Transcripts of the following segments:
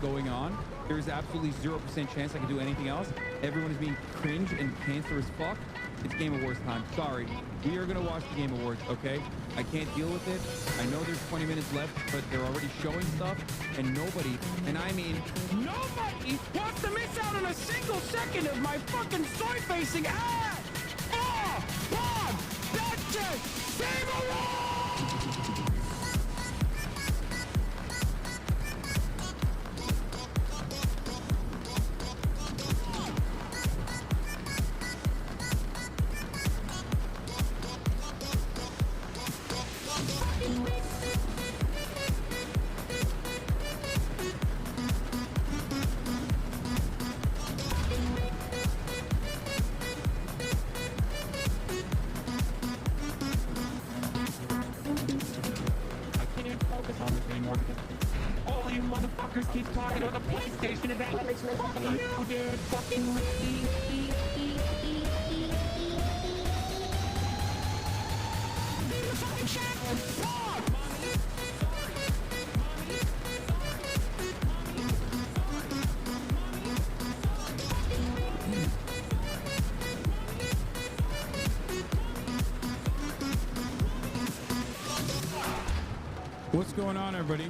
going on. There is absolutely 0% chance I can do anything else. Everyone is being cringe and cancer as fuck. It's Game Awards time. Sorry. We are going to watch the Game Awards, okay? I can't deal with it. I know there's 20 minutes left, but they're already showing stuff, and nobody, and I mean nobody, wants to miss out on a single second of my fucking soy-facing ass! Oh, Bob! That's it! Game Awards! Keep talking about the PlayStation event. You did fucking What's going on, everybody?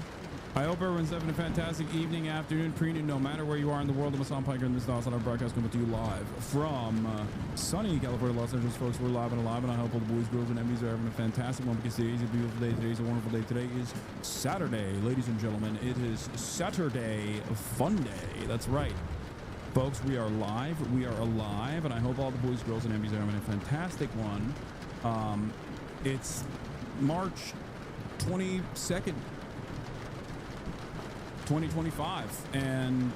I hope everyone's having a fantastic evening, afternoon, pre-noon, no matter where you are in the world. I'm Hassan Piker, and this is the Hasanabi broadcast coming to you live from sunny California, Los Angeles, folks. We're live and alive, and I hope all the boys, girls, and Emmys are having a fantastic one because today is a beautiful day. Today is a wonderful day. Today is Saturday, ladies and gentlemen. It is Saturday Fun Day. That's right. Folks, we are live. We are alive, and I hope all the boys, girls, and Emmys are having a fantastic one. It's March 22nd. 2025, and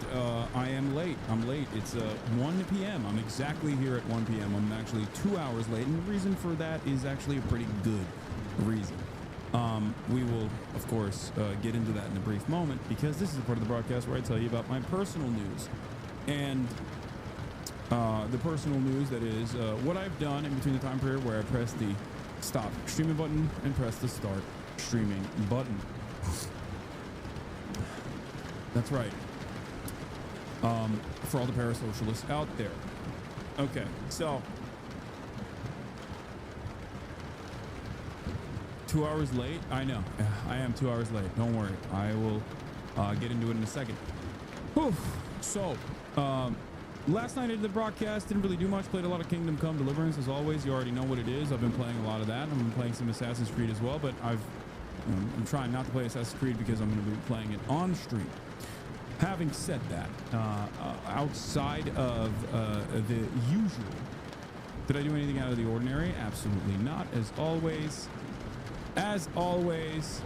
I am late. I'm late. It's 1 p.m. I'm exactly here at 1 p.m. I'm actually 2 hours late, and the reason for that is actually a pretty good reason. We will, of course, get into that in a brief moment, because this is a part of the broadcast where I tell you about my personal news. And the personal news, that is what I've done in between the time period where I press the stop streaming button and press the start streaming button. That's right. For all the parasocialists out there. Okay, so 2 hours late. I know. I am 2 hours late. Don't worry. I will get into it in a second. Whew. So, last night I did the broadcast. Didn't really do much. Played a lot of Kingdom Come Deliverance. As always, you already know what it is. I've been playing a lot of that. I've been playing some Assassin's Creed as well, but I'm trying not to play Assassin's Creed because I'm going to be playing it on stream. Having said that, outside of the usual, did I do anything out of the ordinary? Absolutely not. As always,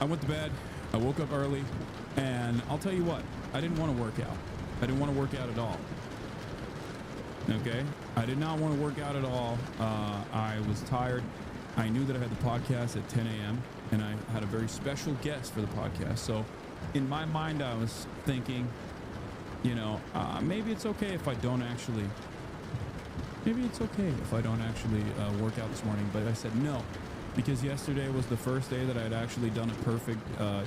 I went to bed. I woke up early, and I'll tell you what, I didn't want to work out. I didn't want to work out at all. Okay? I did not want to work out at all. I was tired. I knew that I had the podcast at 10 a.m. and I had a very special guest for the podcast. So in my mind, I was thinking, you know, maybe it's okay if I don't actually, work out this morning. But I said no, because yesterday was the first day that I had actually done a perfect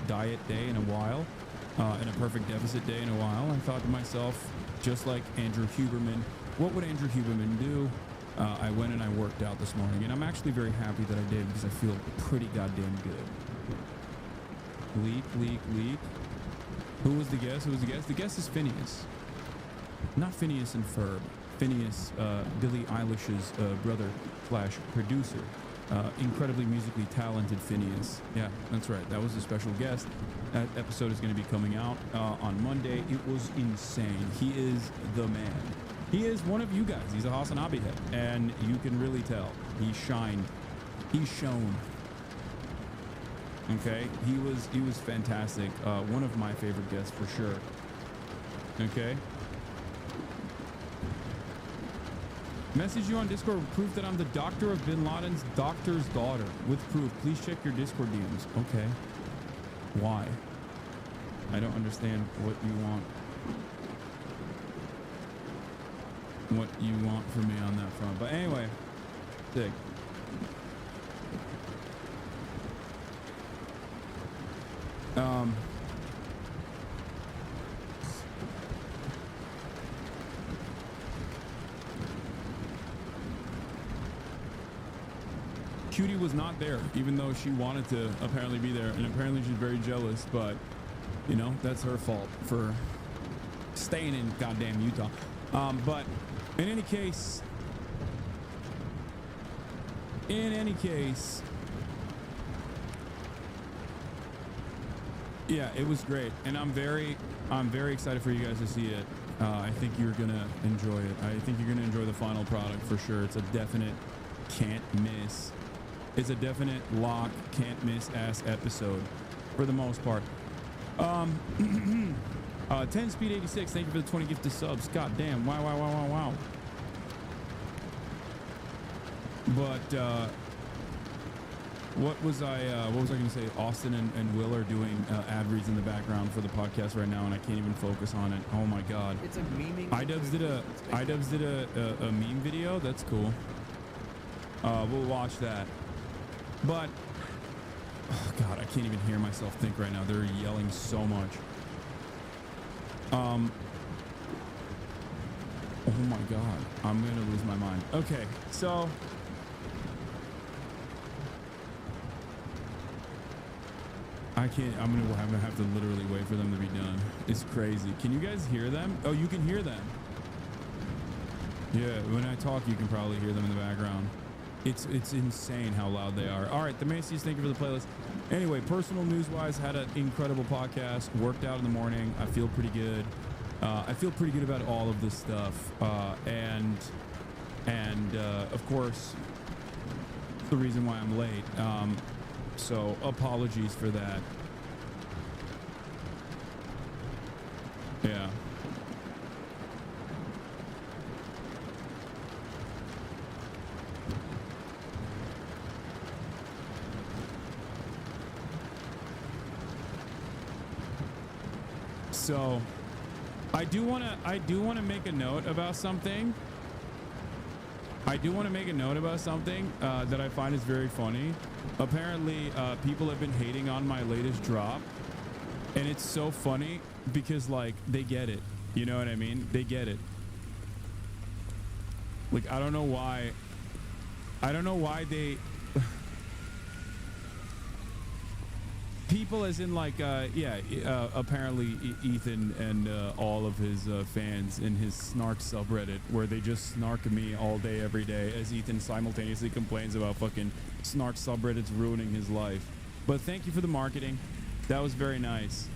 diet day in a while, and a perfect deficit day in a while. I thought to myself, just like Andrew Huberman, what would Andrew Huberman do? I went and I worked out this morning, and I'm actually very happy that I did because I feel pretty goddamn good. Leak. Who was the guest? The guest is Phineas. Not Phineas and Ferb. Phineas, Billie Eilish's brother slash producer. Incredibly musically talented Phineas. Yeah, that's right. That was a special guest. That episode is going to be coming out on Monday. It was insane. He is the man. He is one of you guys. He's a Hasanabi head, and you can really tell. He shined. He shone. Okay, he was fantastic. One of my favorite guests for sure. Okay. Message you on Discord with proof that I'm the doctor of Bin Laden's doctor's daughter. With proof, please check your Discord DMs. Okay. Why? I don't understand what you want. What you want from me on that front. But anyway, sick. Cutie was not there, even though she wanted to apparently be there, and apparently she's very jealous, but you know, that's her fault for staying in goddamn Utah. But in any case, yeah, it was great, and I'm very excited for you guys to see it. I think you're gonna enjoy it. I think you're gonna enjoy the final product for sure. It's a definite can't miss. It's a definite lock, can't miss ass episode for the most part. 10 Speed 86, thank you for the 20 gifted subs. God damn, wow. But what was I gonna say? Austin and Will are doing ad reads in the background for the podcast right now, and I can't even focus on it. Oh my god. It's a memeing. iDubbbz did a meme video. That's cool. We'll watch that. But oh god, I can't even hear myself think right now. They're yelling so much. Oh my god, I'm gonna lose my mind. Okay, so I can't. I'm gonna have to literally wait for them to be done. It's crazy. Can you guys hear them? Oh, you can hear them. Yeah, when I talk, you can probably hear them in the background. It's insane how loud they are. All right, the Macy's, thank you for the playlist. Anyway, personal news-wise, had an incredible podcast. Worked out in the morning. I feel pretty good. I feel pretty good about all of this stuff. And of course, the reason why I'm late. So apologies for that. Yeah. So I do want to make a note about something. That I find is very funny. Apparently, people have been hating on my latest drop, and it's so funny because like they get it. You know what I mean? They get it. Like I don't know why they people as in like apparently Ethan and all of his fans in his snark subreddit where they just snark me all day every day as Ethan simultaneously complains about fucking snark subreddits ruining his life. But thank you for the marketing. That was very nice.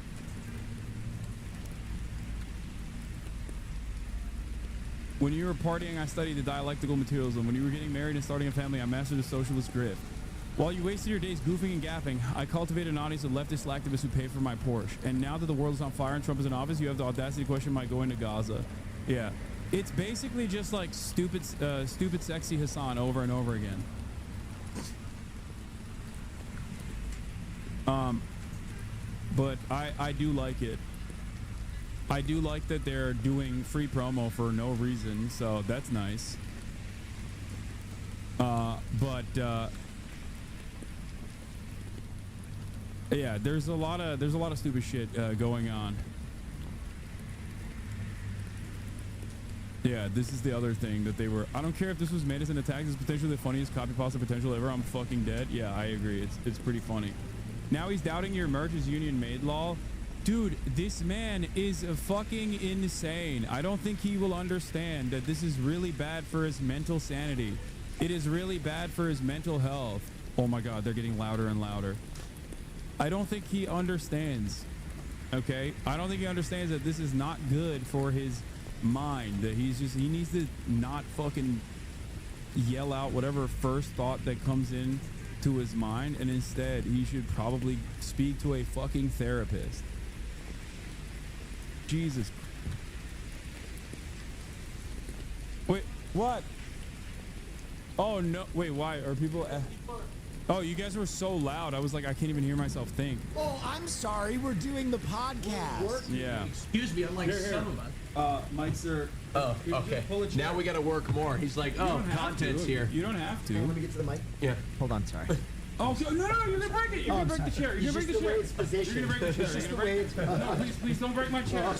When you were partying, I studied the dialectical materialism. When you were getting married and starting a family, I mastered the socialist grift. While you wasted your days goofing and gaffing, I cultivated an audience of leftist activists who paid for my Porsche. And now that the world is on fire and Trump is in office, you have the audacity to question my going to Gaza. Yeah. It's basically just like stupid sexy Hasan over and over again. But I do like it. I do like that they're doing free promo for no reason, so that's nice. Yeah, there's a lot of stupid shit going on. Yeah, this is the other thing that they were. I don't care if this was made as an attack. This is potentially the funniest copy pasta potential ever. I'm fucking dead. Yeah, I agree. It's pretty funny. Now he's doubting your merch is union made, lol. Dude, this man is fucking insane. I don't think he will understand that this is really bad for his mental sanity. It is really bad for his mental health. Oh my god, they're getting louder and louder. I don't think he understands. Okay? I don't think he understands that this is not good for his mind. That he needs to not fucking yell out whatever first thought that comes in to his mind, and instead he should probably speak to a fucking therapist. Jesus. Wait, what? Oh no, wait, why are people oh, you guys were so loud. I was like, I can't even hear myself think. Oh, I'm sorry. We're doing the podcast. Yeah. Excuse me, unlike some of us. Mics are. Oh, okay. Now we got to work more. He's like, oh, content's here. You don't have to. Hey, let me get to the mic. Yeah. Hold on, sorry. Oh, so, no, you're gonna break it. You're gonna break the chair. You're gonna break the chair. You're gonna break the chair. You're gonna break the chair. No, please don't break my chair.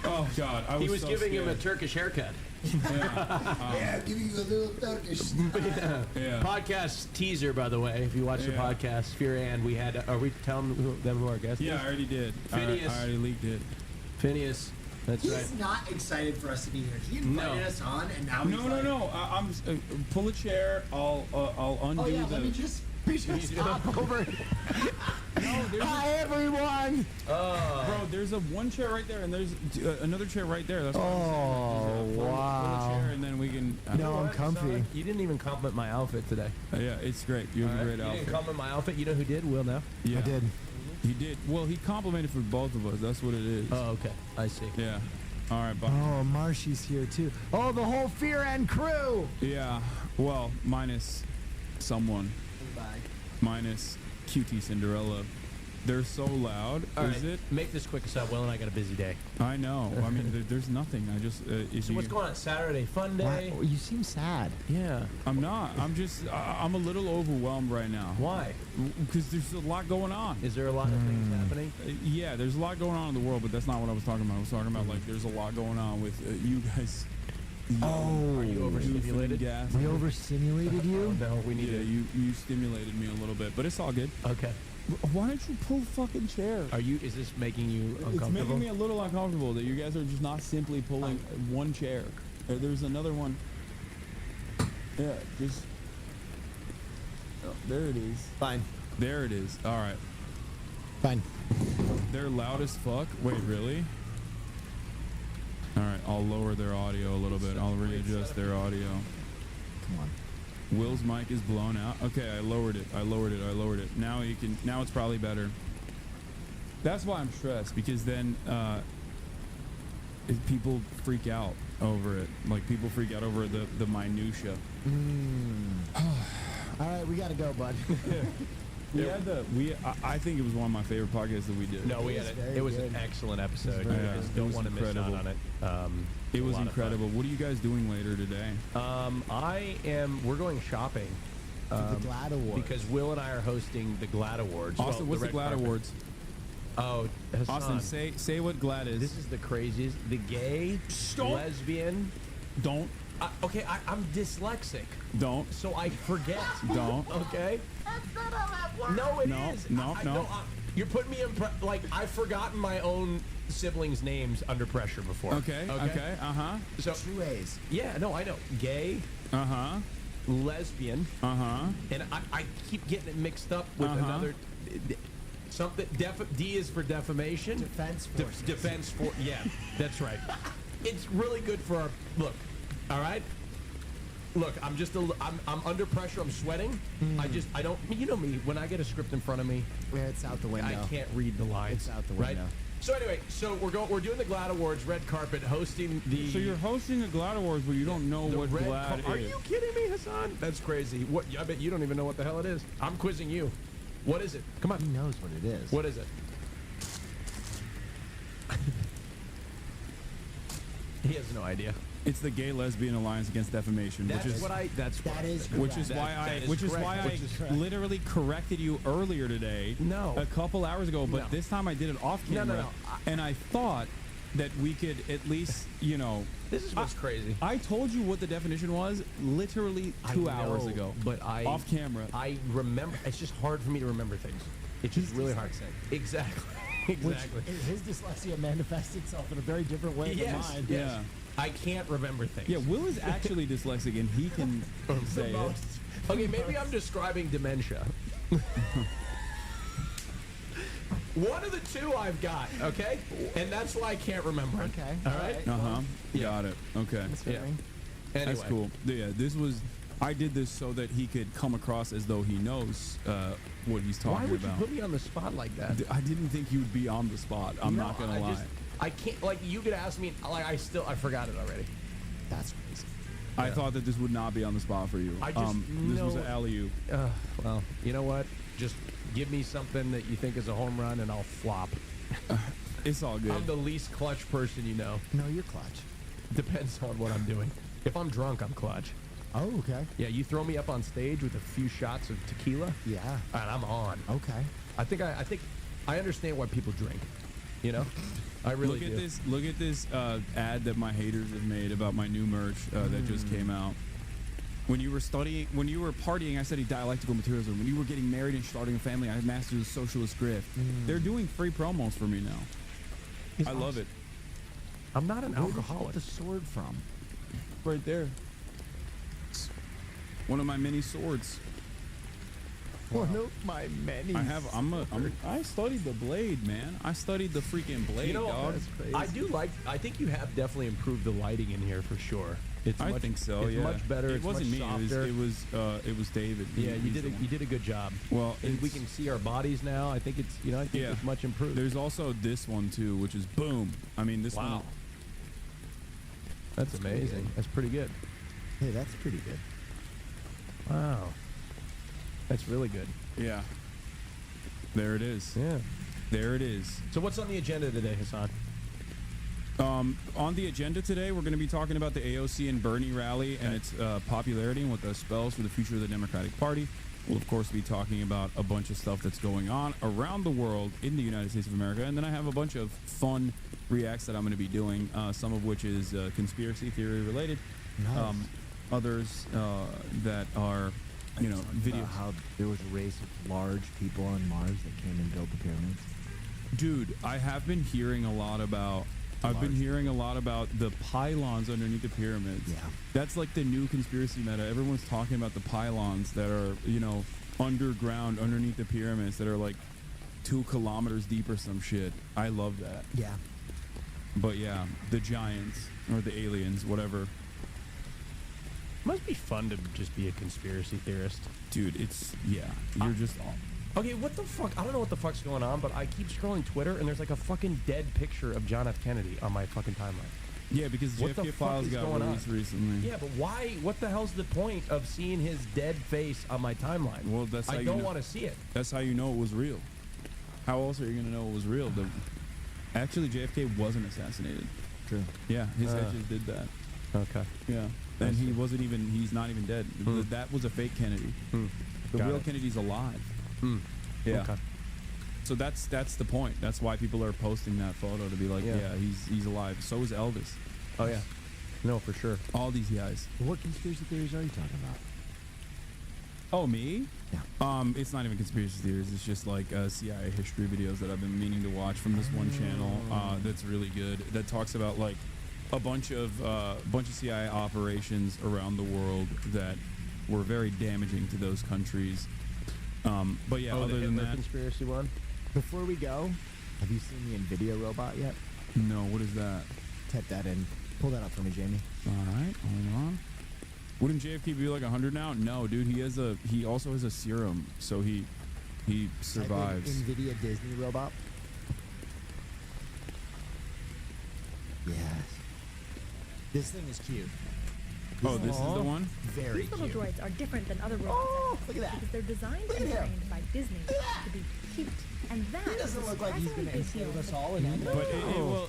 Oh God, He was giving him a Turkish haircut. Yeah, give you a little Turkish. Yeah. Podcast teaser, by the way. If you watch the Yeah. podcast, Fear and we had. Are we telling them who our guest is? Yeah, I already did. Phineas. I already leaked it. Phineas. That's He's right. not excited for us to be here. He invited us on, and now he's like, No. I'm pull a chair. I'll undo Oh yeah, the. let me just hop over. No, there's Hi everyone. bro, there's a one chair right there, and there's another chair right there. That's what I'm saying. Oh, Pull a wow. chair, and then we can. No, I'm comfy. You didn't even compliment my outfit today. Yeah, it's great. You have a great You didn't outfit. compliment my outfit. You know who did? Will now. Yeah, I did. He did. Well, he complimented for both of us. That's what it is. Oh, okay. I see. Yeah. All right, bye. Oh, Marshy's here too. Oh, the whole Fear and crew. Yeah. Well, minus someone. Minus QT Cinderella. They're so loud. All Is right, it? Make this quick aside. Will and I got a busy day. I know. I mean, there's nothing. I just. So what's going on? Saturday, fun day. Wow, you seem sad. Yeah. I'm not. I'm just. I'm a little overwhelmed right now. Why? Because there's a lot going on. Is there a lot of things happening? Yeah, there's a lot going on in the world, but that's not what I was talking about. I was talking about like there's a lot going on with you guys. Oh, Are you overstimulated? Gas. we overstimulated you? No, we need Yeah, to. you stimulated me a little bit, but it's all good. Okay. Why don't you pull fucking chair? Are you? Is this making you It's uncomfortable? making me a little uncomfortable that you guys are just not simply pulling one chair. There's another one. Yeah, just. Oh, there it is. Fine. There it is. All right. Fine. They're loud as fuck. Wait, really? All right, I'll lower their audio a little bit. I'll readjust their audio. Come on. Will's mic is blown out. Okay, I lowered it. Now you can. Now it's probably better. That's why I'm stressed, because then people freak out over it. Like people freak out over the minutia. All right, we gotta go, bud. I think it was one of my favorite podcasts that we did. No, we had it. very It was good. an excellent episode. very You good. guys It don't was want to miss out incredible. on it. It a was lot of fun. incredible. What are you guys doing later today? We're going shopping. The Glad Award. Because Will and I are hosting the Glad Awards. Austin, what's the Red Glad Carpet. Awards? Oh, Hassan, Austin, say what Glad is. this is the craziest. The gay, lesbian. Don't. I'm dyslexic, Don't. so I forget. Don't. Okay. No, it No, is. no, I no. don't- you're putting me in. Like I've forgotten my own siblings' names under pressure before. Okay. Uh-huh. So Two A's. yeah, no, I know. Gay, Uh-huh. lesbian, Uh-huh. and I keep getting it mixed up with another something. D is for defamation. Defense Forces. Defense for yeah, that's right. It's really good for our look. All right. Look, I'm under pressure. I'm sweating. I don't. You know me. When I get a script in front of me, Yeah, it's out the window. I can't read the lines. It's out the right? window. So anyway, we're doing the Glad Awards, red carpet, hosting the. So you're hosting the Glad Awards, but you don't know the what red Glad Are is. you kidding me, Hasan? That's crazy. What? I bet you don't even know what the hell it is. I'm quizzing you. What is it? Come on. He knows what it is. What is it? He has no idea. It's the Gay Lesbian Alliance Against Defamation, That's which is what I. That's That what- is which is correct. why That I is which is correct. why Which I is correct. literally corrected you earlier today. No. A couple hours ago, but No. this time I did it off No, no, camera, no. and I thought that we could at least, This is what's crazy. I told you what the definition was literally 2 hours know, ago, but I off camera. I remember. It's just hard for me to remember things. It's just He's really hard. dyslexic. Exactly. Which Exactly. his dyslexia manifests itself in a very different way Yes. than mine. Yes. Yeah. I can't remember things. Yeah, Will is actually dyslexic, and he can say it. Okay, maybe I'm describing dementia. One of the two I've got, okay? And that's why I can't remember it. Okay. All right? Uh-huh. Yeah. Got it. Okay. That's Yeah. fitting. Anyway. That's cool. Yeah, I did this so that he could come across as though he knows what he's talking Why would you about. put me on the spot like that? I didn't think you would be on the spot. I'm No, not gonna lie. I can't, like, you could ask me, like, I forgot it already. That's crazy. I thought that this would not be on the spot for you. I just this was know- an alley-oop. Well, you know what? Just give me something that you think is a home run and I'll flop. It's all good. I'm the least clutch person you know. No, you're clutch. Depends on what I'm doing. If I'm drunk, I'm clutch. Oh, okay. Yeah, you throw me up on stage with a few shots of tequila, Yeah. and I'm on. Okay. I think I understand why people drink. You know, I really look do. at this. Look at this ad that my haters have made about my new merch that just came out. When you were partying, I studied dialectical materialism. When you were getting married and starting a family, I mastered the socialist grift. They're doing free promos for me now. I love it. I'm not an Where did you alcoholic. get the sword from? Right there. It's one of my many swords. One of my many. I studied the blade, man. I studied the freaking blade, You know, dog. I think you have definitely improved the lighting in here for sure. I think so. It's Yeah, much better. It It's wasn't much me. softer. It was David. Yeah, you He's the one. did a good job. Well, And we it's- can see our bodies now. I think it's it's much improved. There's also this one too, which is boom. I mean, this one. Wow. That's amazing. That's pretty good. Hey, that's pretty good. Wow. That's really good. Yeah. There it is. Yeah. There it is. So what's on the agenda today, Hasan? On the agenda today, we're going to be talking about the AOC and Bernie rally and its popularity and what that spells for the future of the Democratic Party. We'll, of course, be talking about a bunch of stuff that's going on around the world in the United States of America. And then I have a bunch of fun reacts that I'm going to be doing, some of which is conspiracy theory related. Nice. Others that are, videos. How there was a race of large people on Mars that came and built the pyramids. Dude, I have been hearing a lot about... I've been hearing a lot about the pylons underneath the pyramids. Yeah. That's like the new conspiracy meta. Everyone's talking about the pylons that are, underground underneath the pyramids that are like 2 kilometers deep or some shit. I love that. Yeah. But yeah, the giants or the aliens, whatever. Must be fun to just be a conspiracy theorist. Dude, you're just... Okay, what the fuck? I don't know what the fuck's going on, but I keep scrolling Twitter and there's like a fucking dead picture of John F. Kennedy on my fucking timeline. Yeah, because What the JFK fuck files is got going on? released recently. Yeah, but why? What the hell's the point of seeing his dead face on my timeline? Well, that's how I you don't know. want to see it. That's how you know it was real. How else are you going to know it was real? Actually, JFK wasn't assassinated. True. Yeah, his head just did that. Okay. Yeah. And he's not even dead. That was a fake Kennedy. The Got real it. Kennedy's alive. Hmm. Yeah. Okay. So that's the point. That's why people are posting that photo to be like, Yeah. yeah, he's alive. So is Elvis. Oh yeah. No, for sure. All these guys. What conspiracy theories are you talking about? Oh, me? Yeah. It's not even conspiracy theories. It's just like CIA history videos that I've been meaning to watch from this one channel. That's really good. That talks about like a bunch of CIA operations around the world that were very damaging to those countries. But yeah, other than that, conspiracy one. Before we go, have you seen the NVIDIA robot yet? no. What is that? Type that in. Pull that up for me, Jamie. All right, hold on. Wouldn't JFK be like 100 now? No, dude. He also has a serum, so he survives. Type in NVIDIA Disney robot. Yes. This thing is cute. Oh, this is the one? Very These little cute. droids are different than other robots Oh, look at that. because they're designed Look at and him. trained by Disney to be cute, and that He doesn't is a look like he's surprisingly gonna big deal. enslave us all in any But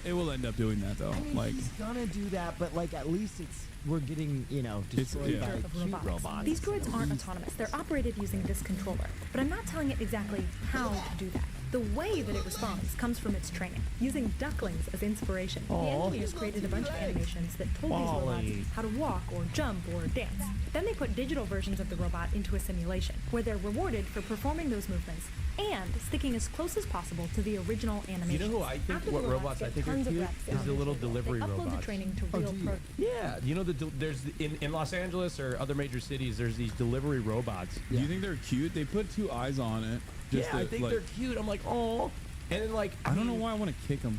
it will end up doing that though. I mean, Like he's gonna do that, but like at least we're getting destroyed yeah. by Of cute robots. robots. These droids aren't autonomous. They're operated using this controller, but I'm not telling it exactly how to do that. The way that it responds comes from its training, using ducklings as inspiration. The engineers created a bunch of animations that told these robots how to walk or jump or dance. Then they put digital versions of the robot into a simulation, where they're rewarded for performing those movements and sticking as close as possible to the original animation. You know who I think? After what the robots I get think are tons of cute? reps Is the on little visual. delivery They upload robots. the training to Oh, real do you? programs. Yeah, you know there's in Los Angeles or other major cities. There's these delivery robots. Do you think they're cute? They put 2 eyes on it. Just Yeah, I to, think like, they're cute. I'm like, oh, and then like I don't know why I want to kick them.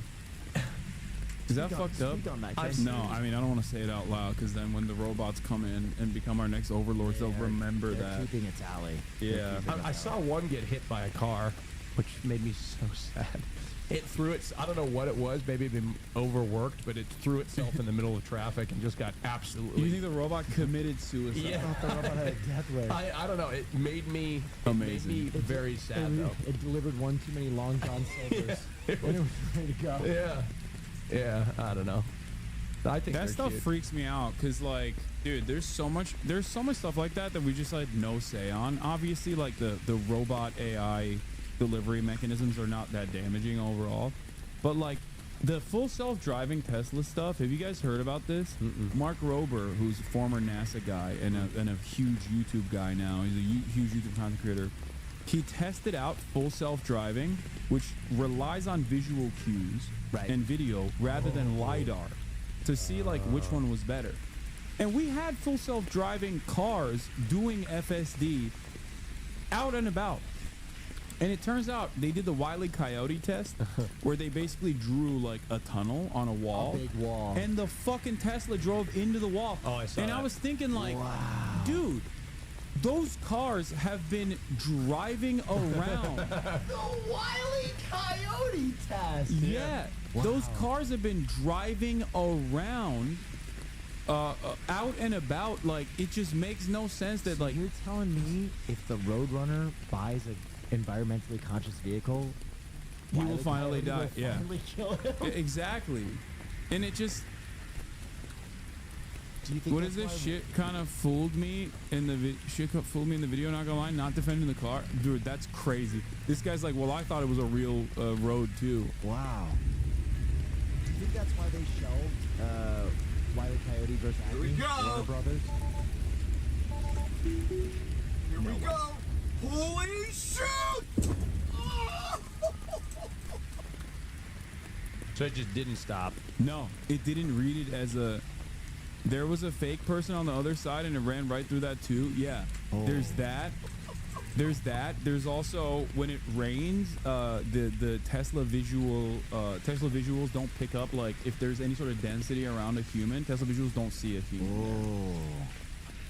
Is that fucked up? Speak on that, I've Jay. No, I mean I don't want to say it out loud because then when the robots come in and become our next overlords, they'll remember They're that. keeping its alley. Yeah. I saw one get hit by a car, which made me so sad. It threw its, I don't know what it was, maybe it'd been overworked, but it threw itself in the middle of traffic and just got absolutely... You think the robot committed suicide? Yeah. The robot had a death ray. I don't know. It made me Amazing. very sad, though. It delivered one too many Long John Silvers when it was ready to go. Yeah. Yeah, I don't know. I think That they're stuff cute. freaks me out because, like, dude, there's so much stuff like that we just had no say on. Obviously, like the robot AI delivery mechanisms are not that damaging overall, But like the full self-driving Tesla stuff, have you guys heard about this? Mark Rober, who's a former NASA guy and a huge YouTube guy now, he's a huge YouTube content creator. He tested out full self-driving, which relies on visual cues and video rather than LiDAR to see like which one was better. And we had full self-driving cars doing FSD out and about. And it turns out they did the Wile E. Coyote test where they basically drew like a tunnel on a wall. A big wall. And the fucking Tesla drove into the wall. Oh, I saw And that. I was thinking like, Wow. dude, those cars have been driving around. The Wile E. Coyote test. Yeah. Wow. Those cars have been driving around out and about. Like, it just makes no sense that, So like, you're telling me if the Roadrunner buys an environmentally conscious vehicle, he Wile will E. finally Coyote die. will Yeah. finally kill him? Exactly. And it just, Do you think what that's is this why- shit kind of fooled me in the fooled me in the video, not gonna lie, not defending the car. Dude, that's crazy. This guy's like, well, I thought it was a real road too. Wow. Do you think that's why they shelved Wile E. Coyote versus Acme? Warner Brothers? Here we go. Holy shit! So it just didn't stop. No, it didn't read it as a. There was a fake person on the other side, and it ran right through that too. Yeah, there's that. There's that. There's also when it rains, the Tesla visuals don't pick up like if there's any sort of density around a human. Tesla visuals don't see a human. Oh.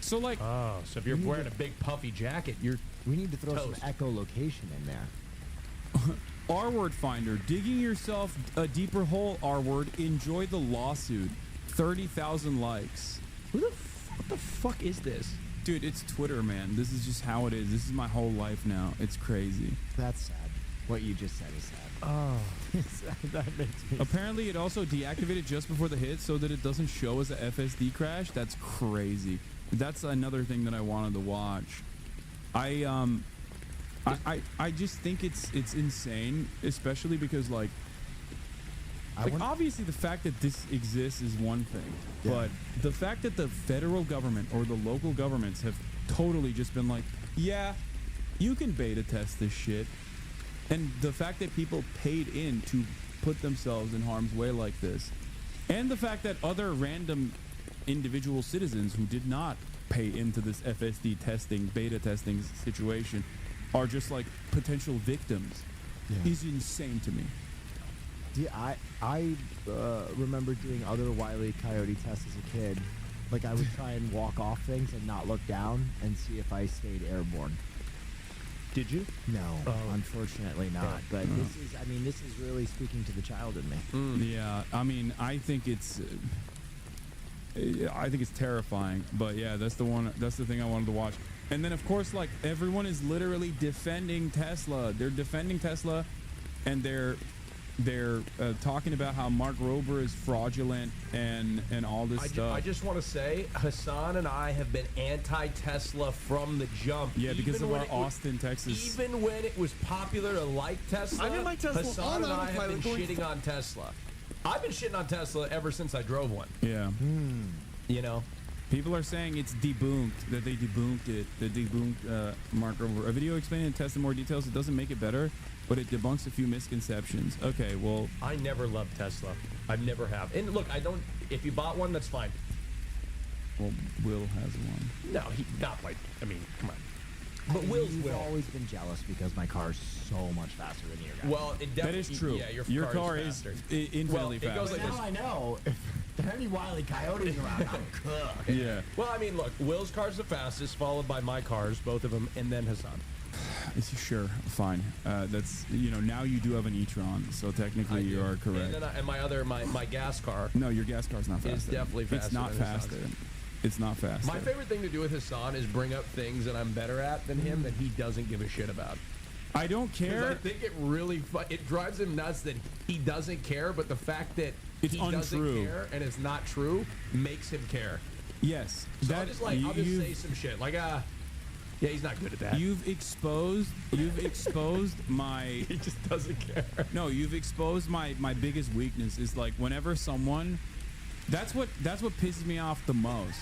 So like, Oh, so if you're wearing a big puffy jacket, you're We need to throw Toast. some echolocation in there. R-word finder, digging yourself a deeper hole. R-word. Enjoy the lawsuit. 30,000 likes. what the fuck is this? Dude, it's Twitter, man. This is just how it is. This is my whole life now. It's crazy. That's sad. What you just said is sad. Oh, That makes me Apparently, it also deactivated just before the hit so that it doesn't show as a FSD crash. That's crazy. That's another thing that I wanted to watch. I just think it's insane, especially because like obviously the fact that this exists is one thing, but the fact that the federal government or the local governments have totally just been like, yeah, you can beta test this shit, and the fact that people paid in to put themselves in harm's way like this, and the fact that other random individual citizens who did not pay into this FSD testing, beta testing situation are just like potential victims is insane to me. Yeah, I remember doing other Wile E. Coyote tests as a kid. Like I would try and walk off things and not look down and see if I stayed airborne. did you? No, unfortunately not. But this is really speaking to the child in me. Yeah, I mean, I think it's terrifying. But yeah, that's the thing I wanted to watch. And then of course, like everyone is literally defending Tesla. They're defending Tesla, and they're talking about how Mark Rober is fraudulent and all this stuff. I just want to say, Hasan and I have been anti-Tesla from the jump. Yeah, because Even of when our it was- Austin, Texas. Even when it was popular to like Tesla, I didn't like Tesla Hasan on and I have autopilot been going shitting on Tesla. I've been shitting on Tesla ever since I drove one. Yeah. You know, People are saying it's debunked, that they debunked it. They debunked Mark Rober. A video explaining the test in more details. It doesn't make it better, but it debunks a few misconceptions. Okay, well, I never loved Tesla. I never have. And look, I don't. If you bought one, that's fine. Will has one. No, he not like. I mean, come on. But I- Will's you've Will. always been jealous because my car's so much faster than your guy. Well, it That definitely is true. Yeah, your car is faster. infinitely Well, it goes faster. like this. now I know if there are any Wile E. Coyotes around, I'm cooked. Yeah. Well, I mean, look, Will's car's the fastest, followed by my cars, both of them, and then Hasan. Sure, fine. That's, now you do have an e-tron, so technically you are correct. And my my gas car. No, your gas car's not faster. It's definitely It's faster not than Hasan's. faster. It's not faster. My favorite thing to do with Hasan is bring up things that I'm better at than him that he doesn't give a shit about. I don't 'Cause I care. think it really it drives him nuts that he doesn't care, but the fact that It's he untrue. doesn't care and it's not true makes him care. Yes. So I'll just say some shit like Yeah, he's not good at that. You've exposed my He just doesn't care. no, you've exposed my biggest weakness is like whenever someone that's what pisses me off the most.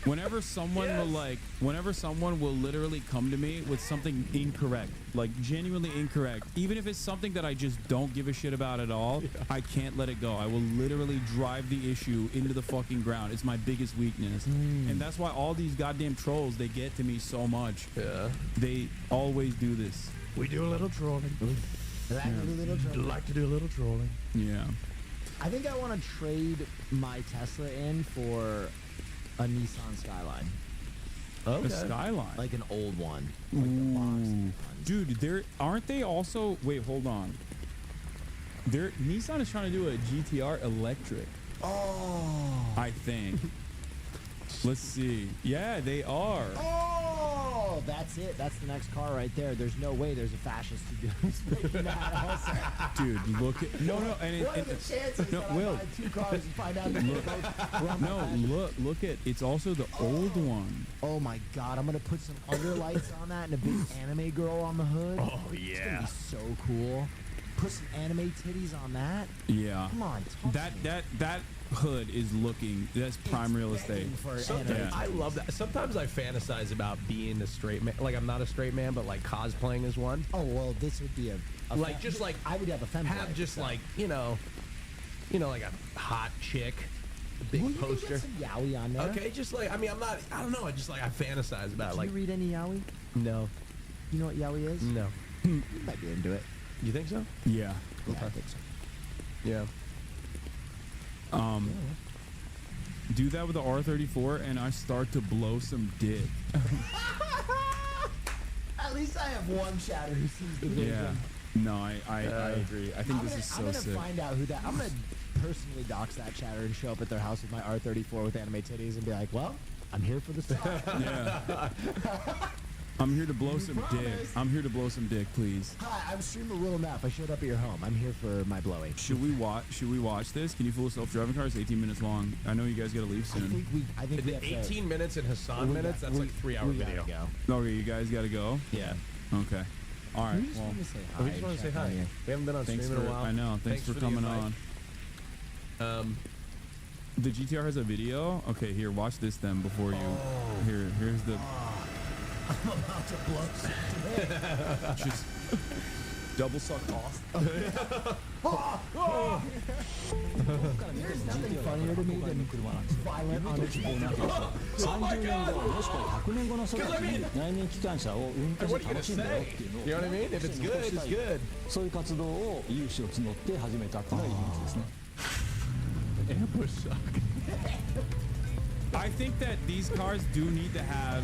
Whenever someone will literally come to me with something incorrect, like genuinely incorrect, even if it's something that I just don't give a shit about at all, I can't let it go. I will literally drive the issue into the fucking ground. It's my biggest weakness. And that's why all these goddamn trolls, they get to me so much. Yeah. They always do this. We do a little trolling. Like to do a little trolling. Yeah. I think I want to trade my Tesla in for a Nissan Skyline, A Skyline. like an old one, like the boxy ones. Dude, aren't they also? Wait, hold on. Nissan is trying to do a GTR electric. Oh, I think. Let's see. Yeah, they are. oh, that's it. That's the next car right there. There's no way there's a fascist who's making that also. Dude, look at no, and What are the chances no, that Will. I buy two cars and find out that they're both wrong? no, look at it's also the old one. Oh my God! I'm gonna put some underlights on that and a big anime girl on the hood. Oh It's gonna yeah. be so cool. Put some anime titties on that. Yeah. Come on, talk to me. That hood is looking. That's prime real It's estate. begging for Sometimes anime I titties. love that. Sometimes I fantasize about being a straight man. Like I'm not a straight man, but like cosplaying as one. Oh well, this would be a Like, just like I would have a femboy. Have just so. like like a hot chick, a big Well, you can poster. get some yaoi on there. Okay, just like I don't know. I just like I fantasize about Do like you read any yaoi? no, You know what yaoi is? no. You might be into it. You think so? Yeah. Yeah, I think so. Yeah. Do that with the R34, and I start to blow some dick. At least I have one chatter who sees the vision. Yeah. No, I agree. I think this is I'm so gonna sick. find out who that. I'm gonna personally dox that chatter and show up at their house with my R34 with anime titties and be like, "Well, I'm here for the song." Yeah. I'm here to blow some dick. promise. I'm here to blow some dick, please. Hi, I'm streamer Will Neff. I showed up at your home. I'm here for my blowing. Should we watch this? Can you fool a self-driving car? It's 18 minutes long. I know you guys gotta leave I soon. think we have to. 18 minutes and Hassan minutes. That's like 3 hour we gotta video. Go. Okay, you guys gotta go. Yeah. Okay. All right. We just Well, want to say hi. We just want to say check on hi. you. We haven't been on thanks stream for. in a while. I know. Thanks for the coming invite. on. The GTR has a video. Okay, here, watch this then before you. Here's the. I'm about to blow some dick. Just double suck off. There's nothing funnier to me than violent on its own. 30年後もしくは100年後の空に内燃機関車を運転 What し are you て gonna 楽しんだよっ say? ていうのを You know what I mean? If it's good, it's good. そういう活動を有志を募って始めたっていうのが入り口ですね。 Ambush shock. I think that these cars do need to have.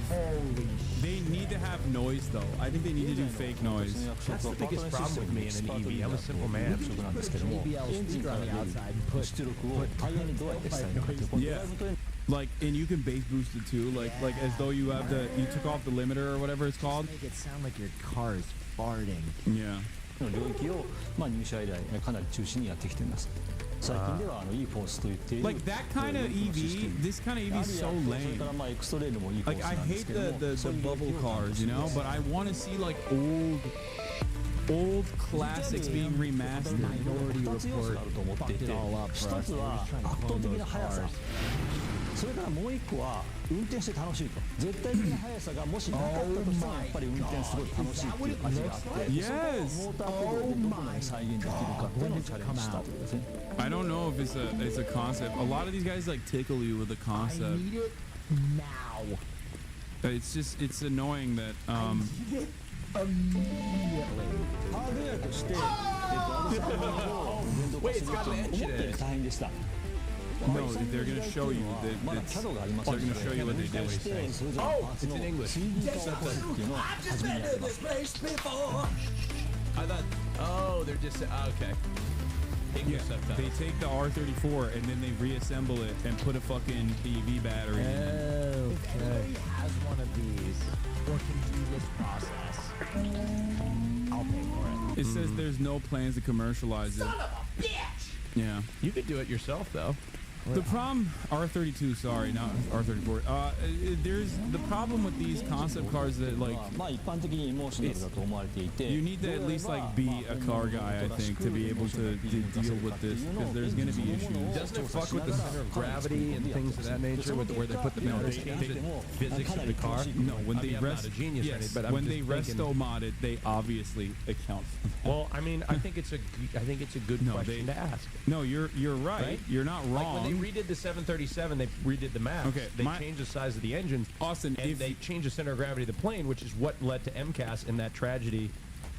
They need to have noise though. I think they need to do fake noise. That's the biggest problem with me in an EV. I'm a simple man. JBL speaker on the outside and put 出力をタイヤにどうやってしたいのかっていうこのドライブトレーニング Like, and you can bass boost it too. Like as though you have you took off the limiter or whatever it's called. make it sound like your car is farting. Yeah. の領域を入社以来かなり中心にやってきています。最近ではeフォースと言っている Like that kind of EV. This kind of EV is so それ lame. からエクストレイルもe フォー Like ス I なんで hate すけども the そういう bubble 領域を担当 cars, して you いま know. す But I want to see like old classics being remastered. Minority 2つ要素 Report があると思ってい fucked て it all up for 一 us. つ They were は just trying to 圧倒 clone 的 those な速さ cars. それからもう一個は運転して楽しいと絶対的な速さがもしなかったとしてもやっぱり運転すごい楽しいっていう味があって Yes. そこをモーターコードでどこまで再現できるかっていうのをチャレンジしたというですね I don't know if it's a concept. A lot of these guys like tickle you with the I concept. need it now. It's annoying that I need it immediately. ハードウェアとしてアドサーを電動化すると思ったより大変でした no, they're gonna show you まだ that キャドがあります they're gonna show you what they 分 do. 解してそれぞれのパーツの 3D 化を起こすっていうのを初めにやってます I thought, oh, they're just okay. Yeah, English subtitles. they take the R34 and then they reassemble it and put a fucking EV battery in it. If anybody has one of these or can do this process, I'll pay for it. It says there's no plans to commercialize it. Son of a bitch! Yeah. You could do it yourself though. The problem, R32, sorry, not R34. There's the problem with these concept cars that like まあ一般的にエモーショナルだと思われていて you need to at least like be a car guy, I think, to be able to deal with this because there's going to be issues. Doesn't it fuck with the center of gravity and things of that nature with where they put the physics of the car? No, when they I'm not a genius or anything, but I'm when just they thinking- resto mod it, they obviously account for that. Well, I mean, I think it's a good No, question they- to ask. No, you're right. Right? You're not Like wrong. when they redid the 737, they redid the maps. Okay, They changed the size of the engine. Austin, and if they changed the center of gravity of the plane, which is what led to MCAS in that tragedy.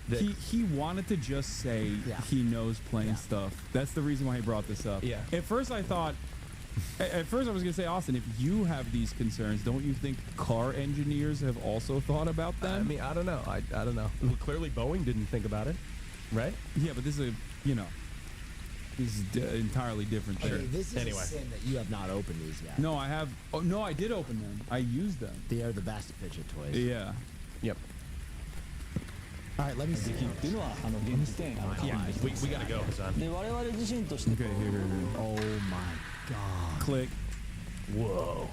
That he wanted to just say he knows plane stuff. That's the reason why he brought this up. Yeah. At first I thought, at first I was going to say, Austin, if you have these concerns, don't you think car engineers have also thought about them? I mean, I don't know. I don't know. Well, clearly, Boeing didn't think about it, right? Yeah, but this is this is entirely different there. Hey, this is Anyway. a sin that you have not opened these yet. No, I have. Oh, no, I did open them. I used them. They are the best fidget toys. Yeah. Yep. All right, let me see. っていうのは現時点Yeah, we gotta go, Hasan. で我々自身として Okay, here. Oh my god. Click. Whoa.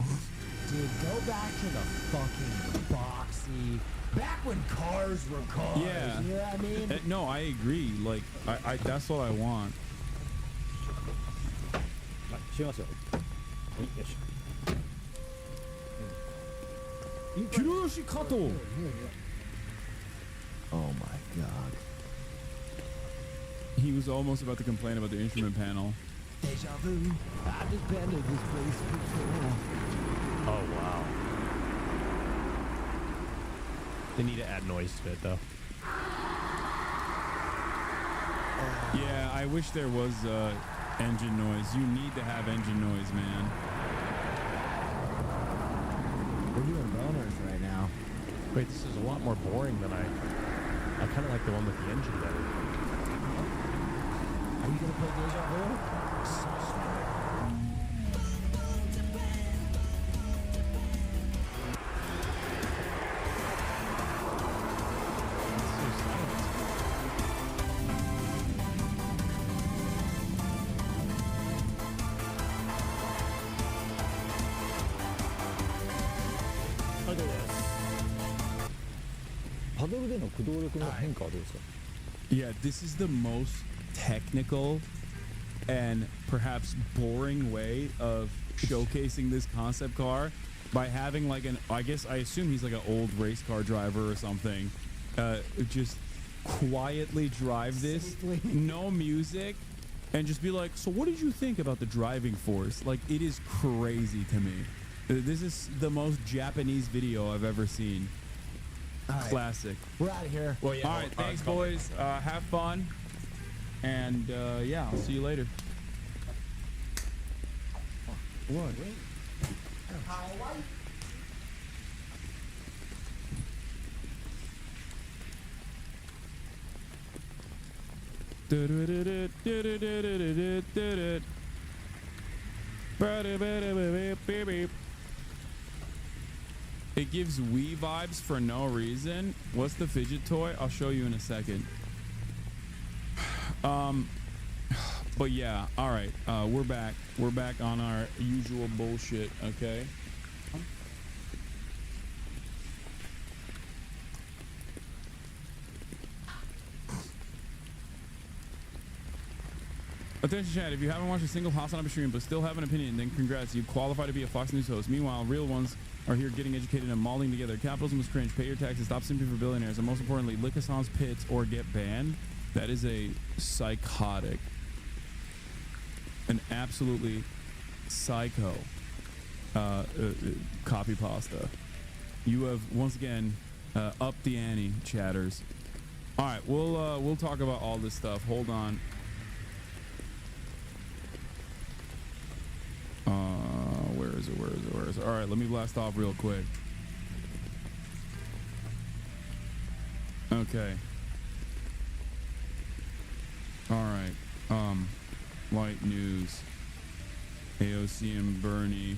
Dude, go back to the fucking boxy. Back when cars were cars. Yeah. You know what I mean? No, I agree. Like, I that's what I want. しますよはいよいしょ Hiroshi Kato. Oh my god. He was almost about to complain about the instrument panel. Deja vu. I've just been to this place before. Oh wow. They need to add noise to it, though. Yeah, I wish there was engine noise. You need to have engine noise, man. We're doing boners right now. Wait, this is a lot more boring than I kind of like the one with the engine better. Are you gonna play Deja Vu? Yeah, this is the most technical and perhaps boring way of showcasing this concept car by having like I assume he's like an old race car driver or something. Just quietly drive this, no music, and just be like, so what did you think about the driving force? Like, it is crazy to me. This is the most Japanese video I've ever seen. All right, Classic. we're out of here. Well, yeah. All right, thanks, boys. Have fun. And, yeah, I'll see you later. What? It gives Wii vibes for no reason. What's the fidget toy? I'll show you in a second. But yeah, all right. We're back. We're back on our usual bullshit. Okay. Attention chat, if you haven't watched a single Hasanabi stream but still have an opinion, then congrats, you qualify to be a Fox News host. Meanwhile, real ones are here getting educated and mauling together. Capitalism is cringe, pay your taxes, stop simping for billionaires, and most importantly, lick Hassan's pits or get banned. That is a psychotic, an absolutely psycho copy pasta. You have once again upped the ante, chatters. All right, we'll talk about all this stuff. Hold on. Where is it? All right, let me blast off real quick. Okay. All right. Light news. AOC and Bernie.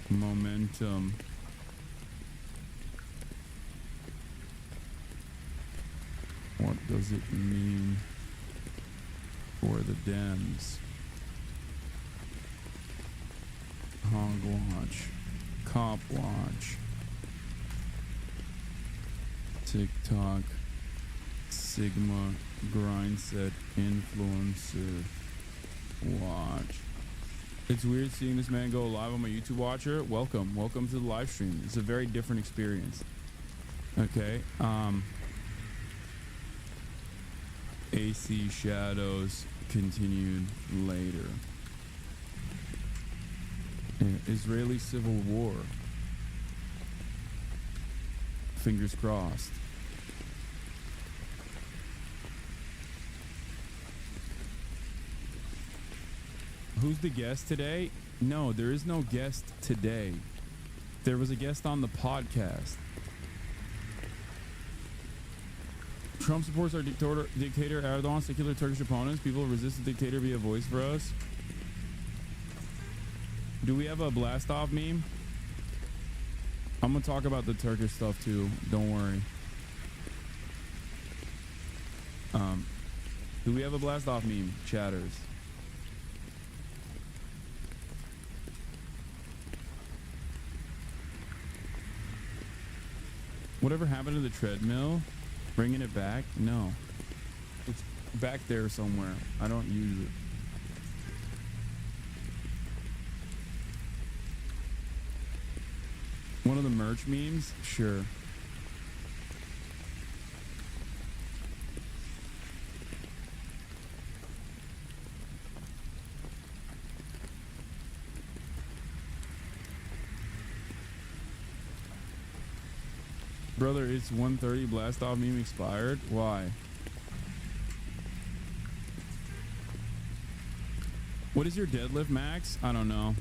Momentum. What does it mean for the Dems? Hogwatch, COPWATCH, TikTok, Sigma, Grindset, Influencer, Watch. It's weird seeing this man go live on my YouTube watcher. Welcome to the live stream. It's a very different experience. Okay. AC Shadows continued later. Israeli civil war. Fingers crossed. Who's the guest today? No, there is no guest today. There was a guest on the podcast. Trump supports our dictator Erdogan, secular Turkish opponents. People resist the dictator via voice for us. Do we have a blast off meme? I'm gonna talk about the Turkish stuff too. Don't worry. Do we have a blast off meme, chatters? Whatever happened to the treadmill? Bringing it back? No. It's back there somewhere. I don't use it. One of the merch memes? Sure. Brother, it's 1:30. Blast off meme expired. Why? What is your deadlift max? I don't know.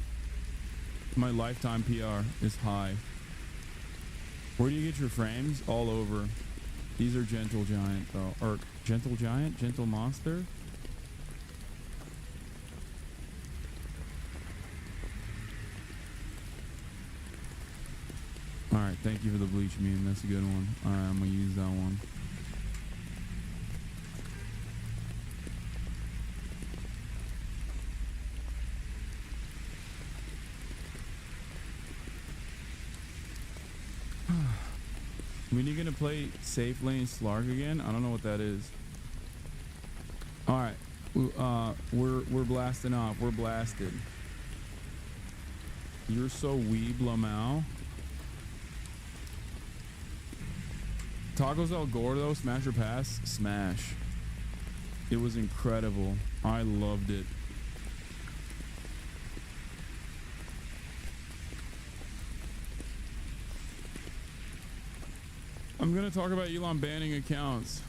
My lifetime PR is high. Where do you get your frames? All over. These are Gentle Giant though. Or Gentle Giant? Gentle Monster? Alright, thank you for the bleach meme. That's a good one. Alright, I'm gonna use that one. When are you gonna play Safe Lane Slark again? I don't know what that is. Alright. We're blasting off. We're blasted. You're so weeb, Lamau. Tacos El Gordo, smash or pass? Smash. It was incredible. I loved it. I'm gonna talk about Elon banning accounts.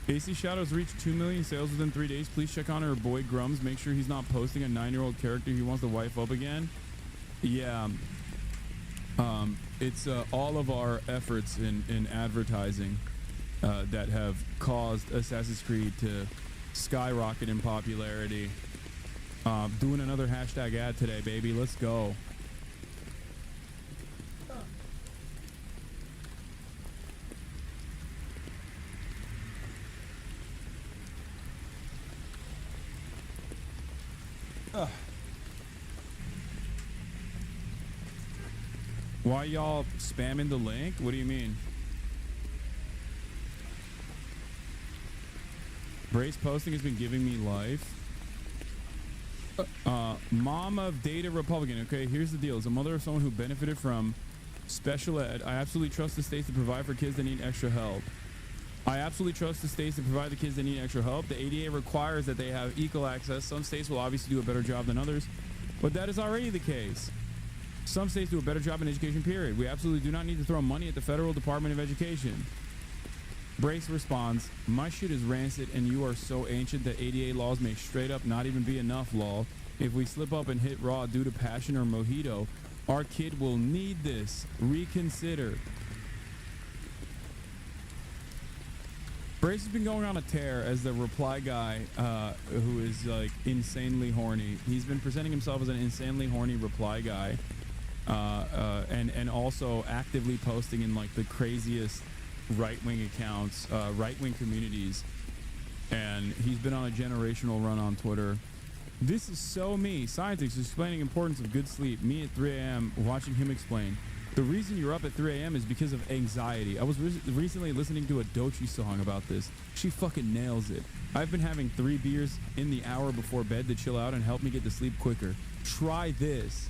AC Shadows reached 2 million sales within 3 days. Please check on her boy Grums. Make sure he's not posting a 9-year-old character he wants to wife up again. Yeah. It's all of our efforts in advertising that have caused Assassin's Creed to skyrocket in popularity. Doing another hashtag ad today, baby. Let's go. Why y'all spamming the link? What do you mean? Brace posting has been giving me life. Mom of Data Republican. Okay, here's the deal. As a mother of someone who benefited from special ed, I absolutely trust the states to provide for kids that need extra help. I absolutely trust the states to provide the kids that need extra help. The ADA requires that they have equal access. Some states will obviously do a better job than others, but that is already the case. Some states do a better job in education, period. We absolutely do not need to throw money at the federal Department of Education. Brace responds, my shit is rancid and you are so ancient that ADA laws may straight up not even be enough, lol. If we slip up and hit raw due to passion or mojito, our kid will need this. Reconsider. Brace has been going on a tear as the reply guy who is like insanely horny. He's been presenting himself as an insanely horny reply guy. And also actively posting in like the craziest right-wing accounts, right-wing communities, and he's been on a generational run on Twitter. This is so me. Scientists explaining importance of good sleep. Me at 3 a.m. watching him explain. The reason you're up at 3 a.m. is because of anxiety. I was recently listening to a Doechii song about this. She fucking nails it. I've been having 3 beers in the hour before bed to chill out and help me get to sleep quicker. Try this.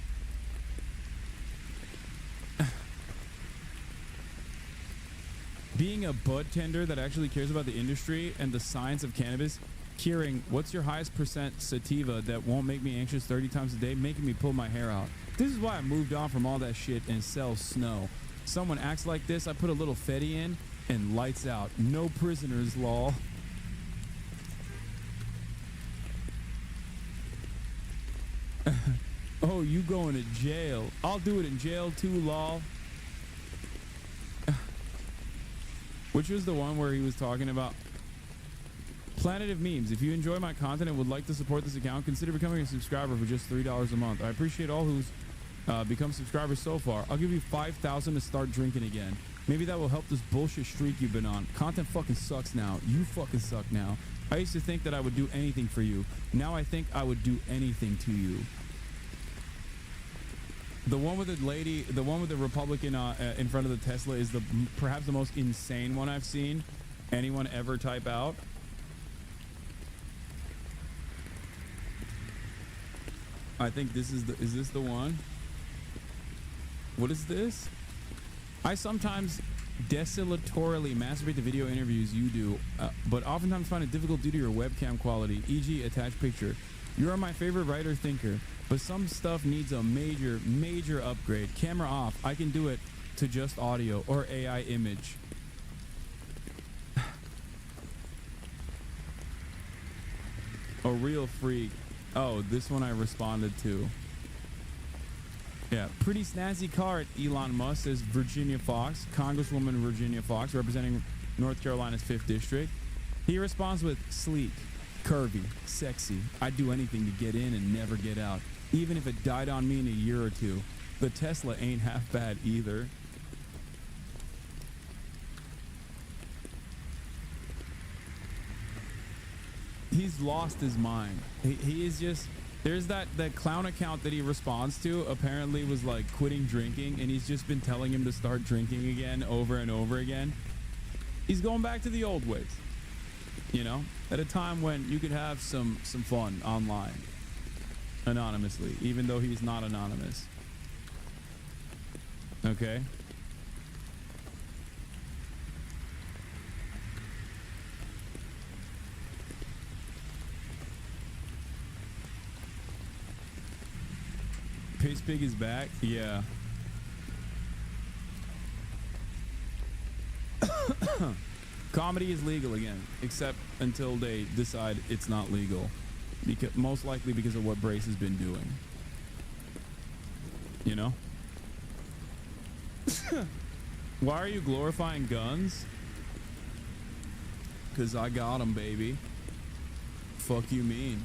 Being a bud tender that actually cares about the industry and the science of cannabis, hearing what's your highest percent sativa that won't make me anxious 30 times a day, making me pull my hair out. This is why I moved on from all that shit and sell snow. Someone acts like this, I put a little Fetty in and lights out. No prisoners, lol. Oh, you going to jail. I'll do it in jail too, lol. Which was the one where he was talking about Planet of Memes. If you enjoy my content and would like to support this account, consider becoming a subscriber for just $3 a month. I appreciate all who's become subscribers so far. I'll give you 5,000 to start drinking again. Maybe that will help this bullshit streak you've been on. Content fucking sucks now. You fucking suck now. I used to think that I would do anything for you. Now I think I would do anything to you. The one with the lady, the one with the Republican in front of the Tesla is perhaps the most insane one I've seen anyone ever type out. I think this is is this the one? What is this? I sometimes desultorily masturbate to video interviews you do, but oftentimes find it difficult due to your webcam quality, e.g. attached picture. You are my favorite writer thinker, but some stuff needs a major upgrade. Camera off. I can do it to just audio or AI image. A real freak. Oh, this one I responded to. Yeah, pretty snazzy car at Elon Musk, says Virginia Fox, Congresswoman Virginia Fox, representing North Carolina's 5th District. He responds with sleek, curvy, sexy. I'd do anything to get in and never get out, even if it died on me in a year or two. The Tesla ain't half bad either. He's lost his mind. He is just, there's that clown account that he responds to apparently was like quitting drinking, and he's just been telling him to start drinking again over and over again. He's going back to the old ways, you know, at a time when you could have some fun online anonymously, even though he's not anonymous. Okay. Piss Pig is back? Yeah. Comedy is legal again, except until they decide it's not legal. Because, most likely because of what Brace has been doing. You know? Why are you glorifying guns? Because I got them, baby. Fuck you mean?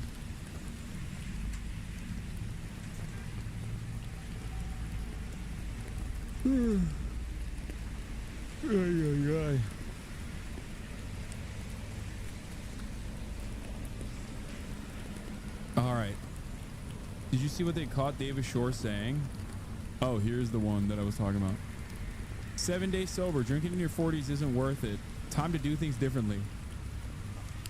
All right. Did you see what they caught David Shore saying? Oh, here's the one that I was talking about. 7 days sober. Drinking in your 40s isn't worth it. Time to do things differently.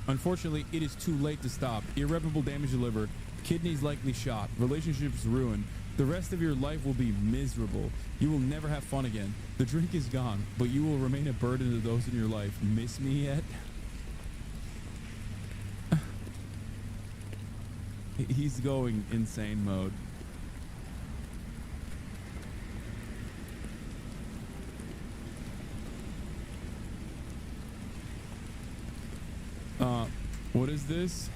Unfortunately, it is too late to stop. Irreparable damage to liver. Kidneys likely shot. Relationships ruined. The rest of your life will be miserable. You will never have fun again. The drink is gone, but you will remain a burden to those in your life. Miss me yet? He's going insane mode. What is this?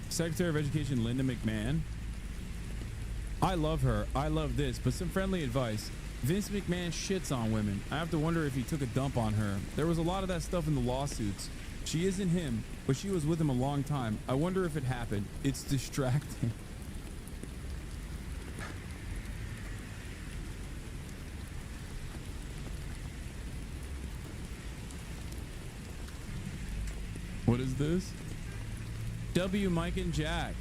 Secretary of Education Linda McMahon. I love her. I love this, but some friendly advice. Vince McMahon shits on women. I have to wonder if he took a dump on her. There was a lot of that stuff in the lawsuits. She isn't him, but she was with him a long time. I wonder if it happened. It's distracting. What is this? W. Mike and Jack.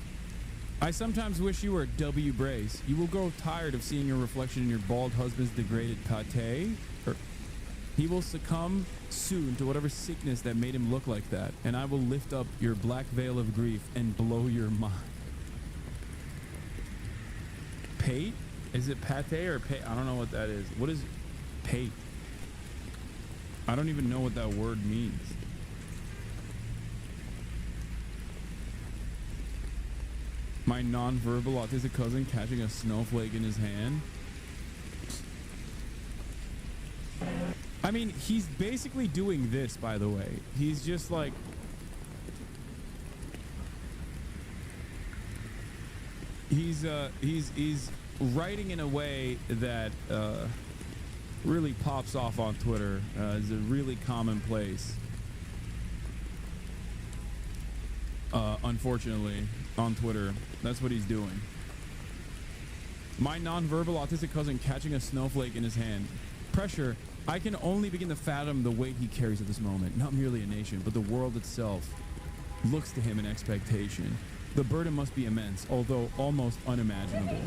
I sometimes wish you were W. Brace. You will grow tired of seeing your reflection in your bald husband's degraded pate. He will succumb soon to whatever sickness that made him look like that, and I will lift up your black veil of grief and blow your mind. Pate? Is it pate or pate? I don't know what that is. What is pate? I don't even know what that word means. My non-verbal autistic cousin catching a snowflake in his hand. I mean, he's basically doing this, by the way. He's just like... He's writing in a way that really pops off on Twitter. Is a really commonplace. Unfortunately, on Twitter. That's what he's doing. My non-verbal autistic cousin catching a snowflake in his hand. Pressure. I can only begin to fathom the weight he carries at this moment. Not merely a nation, but the world itself looks to him in expectation. The burden must be immense, although almost unimaginable.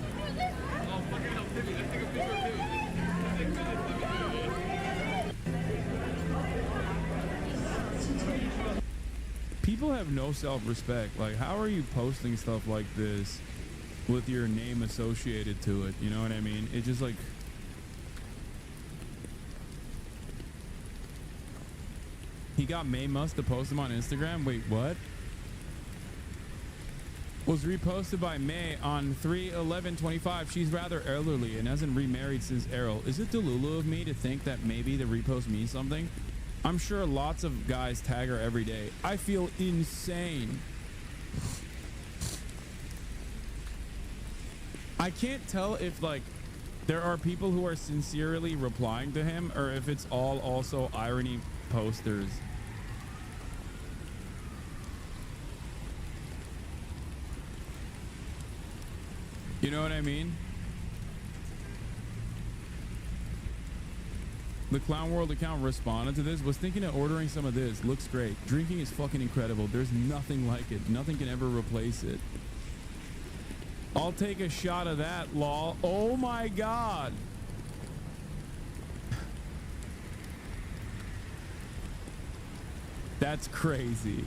People have no self-respect. Like, how are you posting stuff like this with your name associated to it? You know what I mean? It's just like... He got May Must to post him on Instagram? Wait, what? Was reposted by May on 3/11/25. She's rather elderly and hasn't remarried since Errol. Is it Delulu of me to think that maybe the repost means something? I'm sure lots of guys tag her every day. I feel insane. I can't tell if, like, there are people who are sincerely replying to him or if it's all also irony posters. You know what I mean? The Clown World account responded to this. Was thinking of ordering some of this. Looks great. Drinking is fucking incredible. There's nothing like it. Nothing can ever replace it. I'll take a shot of that, lol. Oh my god. That's crazy.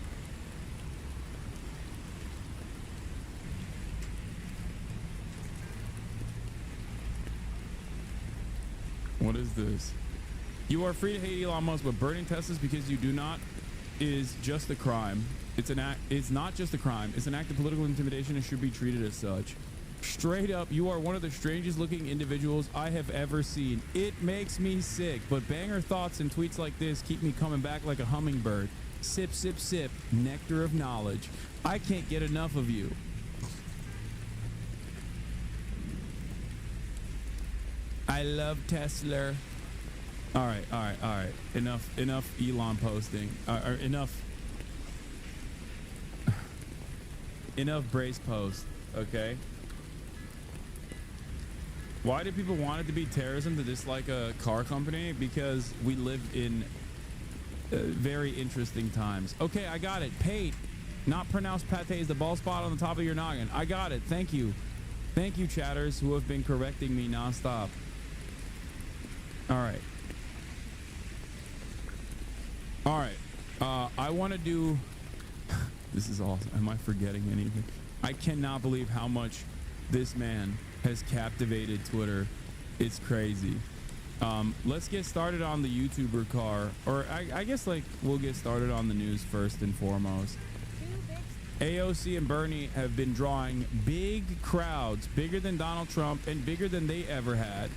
What is this? You are free to hate Elon Musk, but burning Teslas because you do not is just a crime. It's an act. It's not just a crime. It's an act of political intimidation and should be treated as such. Straight up, you are one of the strangest looking individuals I have ever seen. It makes me sick, but banger thoughts and tweets like this keep me coming back like a hummingbird. Sip, sip, sip, nectar of knowledge. I can't get enough of you. I love Tesla. All right. Enough Elon posting. Enough Brace post. Okay. Why do people want it to be terrorism to dislike a car company? Because we live in very interesting times. Okay, I got it. Pate, not pronounced pate, is the bald spot on the top of your noggin. I got it. Thank you. Thank you, chatters, who have been correcting me nonstop. All right. I want to do... This is awesome. Am I forgetting anything? I cannot believe how much this man has captivated Twitter. It's crazy. Let's get started on the YouTuber car. Or I guess, like, we'll get started on the news first and foremost. AOC and Bernie have been drawing big crowds, bigger than Donald Trump and bigger than they ever had.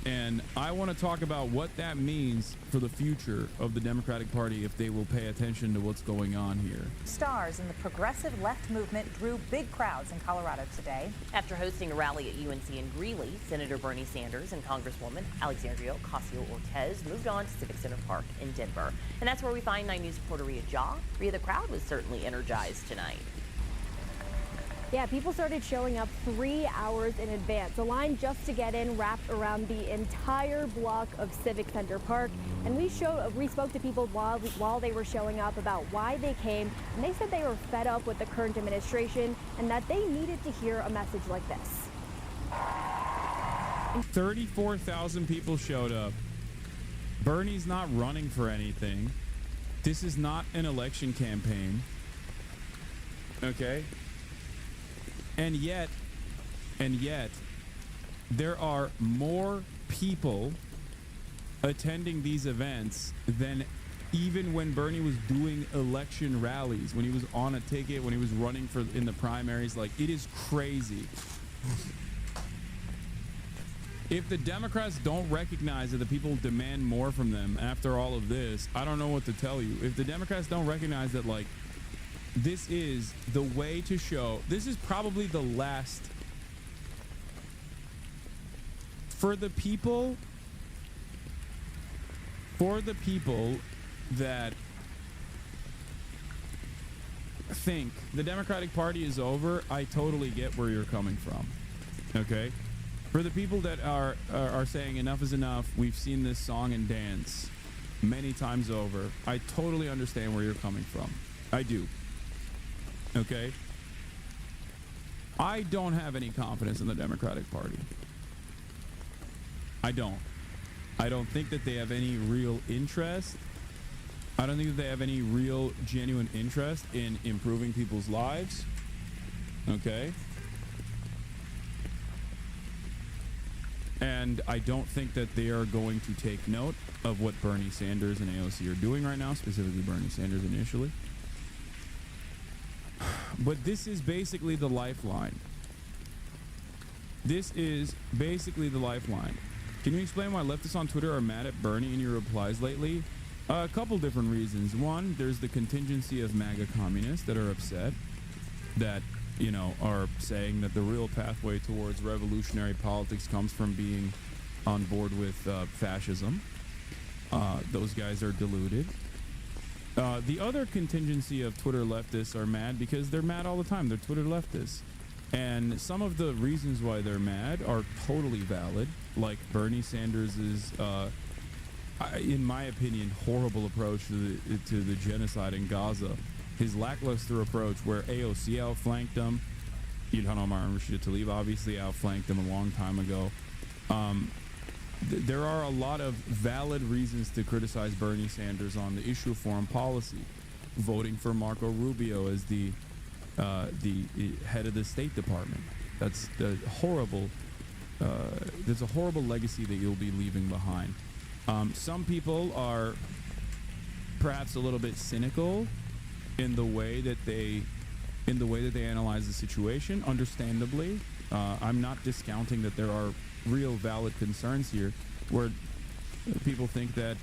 And I want to talk about what that means for the future of the Democratic Party if they will pay attention to what's going on here. Stars in the progressive left movement drew big crowds in Colorado today. After hosting a rally at UNC in Greeley, Senator Bernie Sanders and Congresswoman Alexandria Ocasio-Cortez moved on to Civic Center Park in Denver. And that's where we find 9 News reporter Rhea Jaw. Rhea, the crowd was certainly energized tonight. Yeah, people started showing up 3 hours in advance. A line just to get in wrapped around the entire block of Civic Center Park. And we spoke to people while they were showing up about why they came, and they said they were fed up with the current administration and that they needed to hear a message like this. 34,000 people showed up. Bernie's not running for anything. This is not an election campaign. Okay? And yet, there are more people attending these events than even when Bernie was doing election rallies, when he was on a ticket, when he was running in the primaries. Like, it is crazy. If the Democrats don't recognize that the people demand more from them after all of this, I don't know what to tell you. If the Democrats don't recognize that, like, this is the way to show, this is probably the last for the people that think the Democratic Party is over. I totally get where you're coming from. Okay? For the people that are saying enough is enough, we've seen this song and dance many times over, I totally understand where you're coming from. I do. Okay? I don't have any confidence in the Democratic Party. I don't. I don't think that they have any real interest. I don't think that they have any real, genuine interest in improving people's lives. Okay? And I don't think that they are going to take note of what Bernie Sanders and AOC are doing right now, specifically Bernie Sanders initially. But this is basically the lifeline. This is basically the lifeline. Can you explain why leftists on Twitter are mad at Bernie in your replies lately? A couple different reasons. One, there's the contingency of MAGA communists that are upset that, you know, are saying that the real pathway towards revolutionary politics comes from being on board with fascism. Those guys are deluded. The other contingency of Twitter leftists are mad because they're mad all the time. They're Twitter leftists. And some of the reasons why they're mad are totally valid, like Bernie Sanders's, in my opinion, horrible approach to the genocide in Gaza. His lackluster approach where AOC outflanked him. Ilhan Omar and Rashida Tlaib obviously outflanked him a long time ago. There are a lot of valid reasons to criticize Bernie Sanders on the issue of foreign policy. Voting for Marco Rubio as the head of the State Department. That's the horrible. There's a horrible legacy that you'll be leaving behind. Some people are perhaps a little bit cynical in the way that they analyze the situation. Understandably, I'm not discounting that there are real valid concerns here, where people think that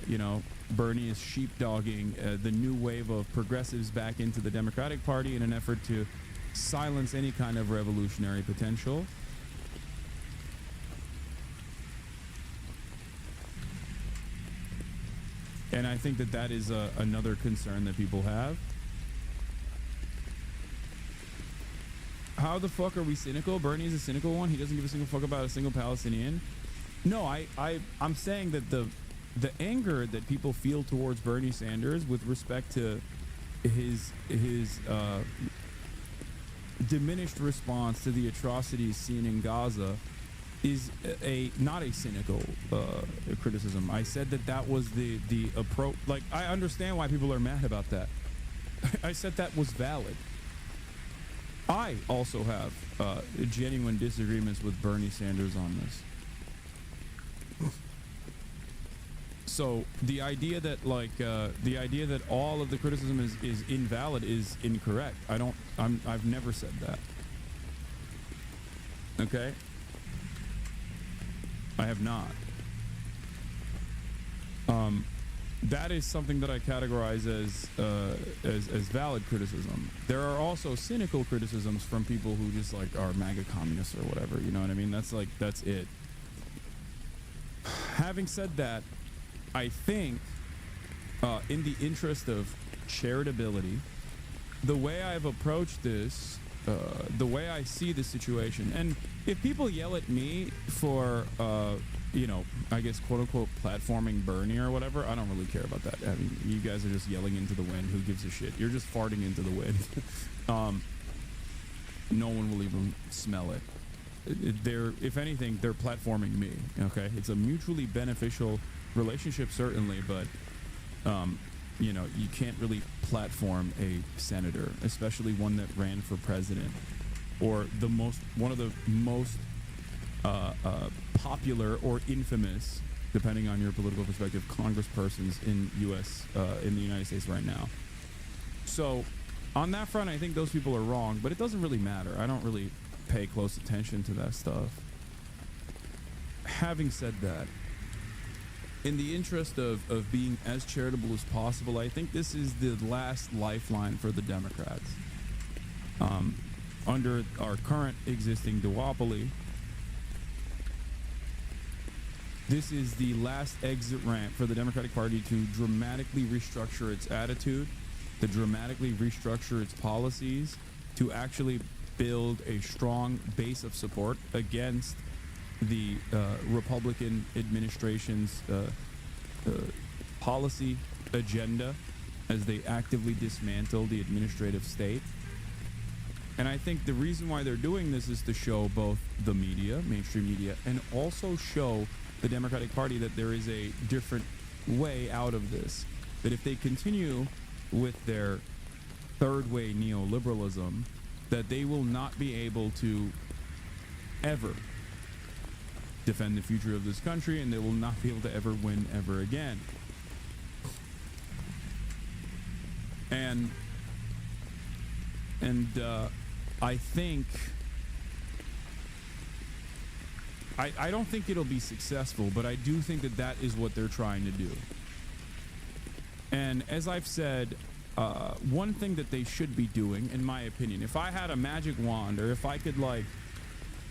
you know, Bernie is sheepdogging the new wave of progressives back into the Democratic Party in an effort to silence any kind of revolutionary potential. And I think that that is another concern that people have. How the fuck are we cynical? Bernie is a cynical one. He doesn't give a single fuck about a single Palestinian. No, I'm saying that the anger that people feel towards Bernie Sanders with respect to his diminished response to the atrocities seen in Gaza is not a cynical criticism. I said that was the approach. Like, I understand why people are mad about that. I said that was valid. I also have genuine disagreements with Bernie Sanders on this. So the idea that all of the criticism is invalid is incorrect. I've never said that. Okay? I have not. That is something that I categorize as valid criticism. There are also cynical criticisms from people who just like are MAGA communists or whatever. You know what I mean? That's it. Having said that, I think in the interest of charitability, the way I've approached this the way I see the situation, and if people yell at me for, you know, I guess quote unquote platforming Bernie or whatever, I don't really care about that. I mean, you guys are just yelling into the wind. Who gives a shit? You're just farting into the wind. No one will even smell it. They're, if anything, they're platforming me. Okay, it's a mutually beneficial relationship, certainly, but you know, you can't really platform a senator, especially one that ran for president, or one of the most popular or infamous, depending on your political perspective, congresspersons in the United States right now. So on that front, I think those people are wrong, but it doesn't really matter. I don't really pay close attention to that stuff. Having said that, in the interest of being as charitable as possible, I think this is the last lifeline for the Democrats. Under our current existing duopoly, this is the last exit ramp for the Democratic Party to dramatically restructure its attitude, to dramatically restructure its policies, to actually build a strong base of support against the Republican administration's policy agenda as they actively dismantle the administrative state. And I think the reason why they're doing this is to show both the media, mainstream media, and also show the Democratic Party that there is a different way out of this. That if they continue with their third way neoliberalism, that they will not be able to ever defend the future of this country, and they will not be able to ever win ever again. And I think I don't think it'll be successful, but I do think that that is what they're trying to do. And as I've said, one thing that they should be doing, in my opinion, if I had a magic wand, or if I could like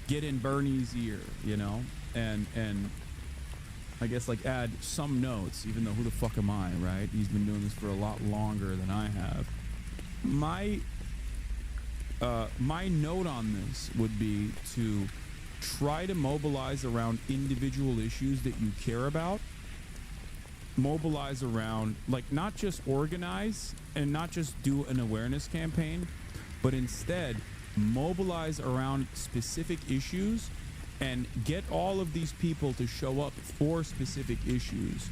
get in Bernie's ear, you know, and I guess like add some notes, even though who the fuck am I, right? He's been doing this for a lot longer than I have. My note on this would be to try to mobilize around individual issues that you care about. Mobilize around, like, not just organize and not just do an awareness campaign, but instead mobilize around specific issues and get all of these people to show up for specific issues.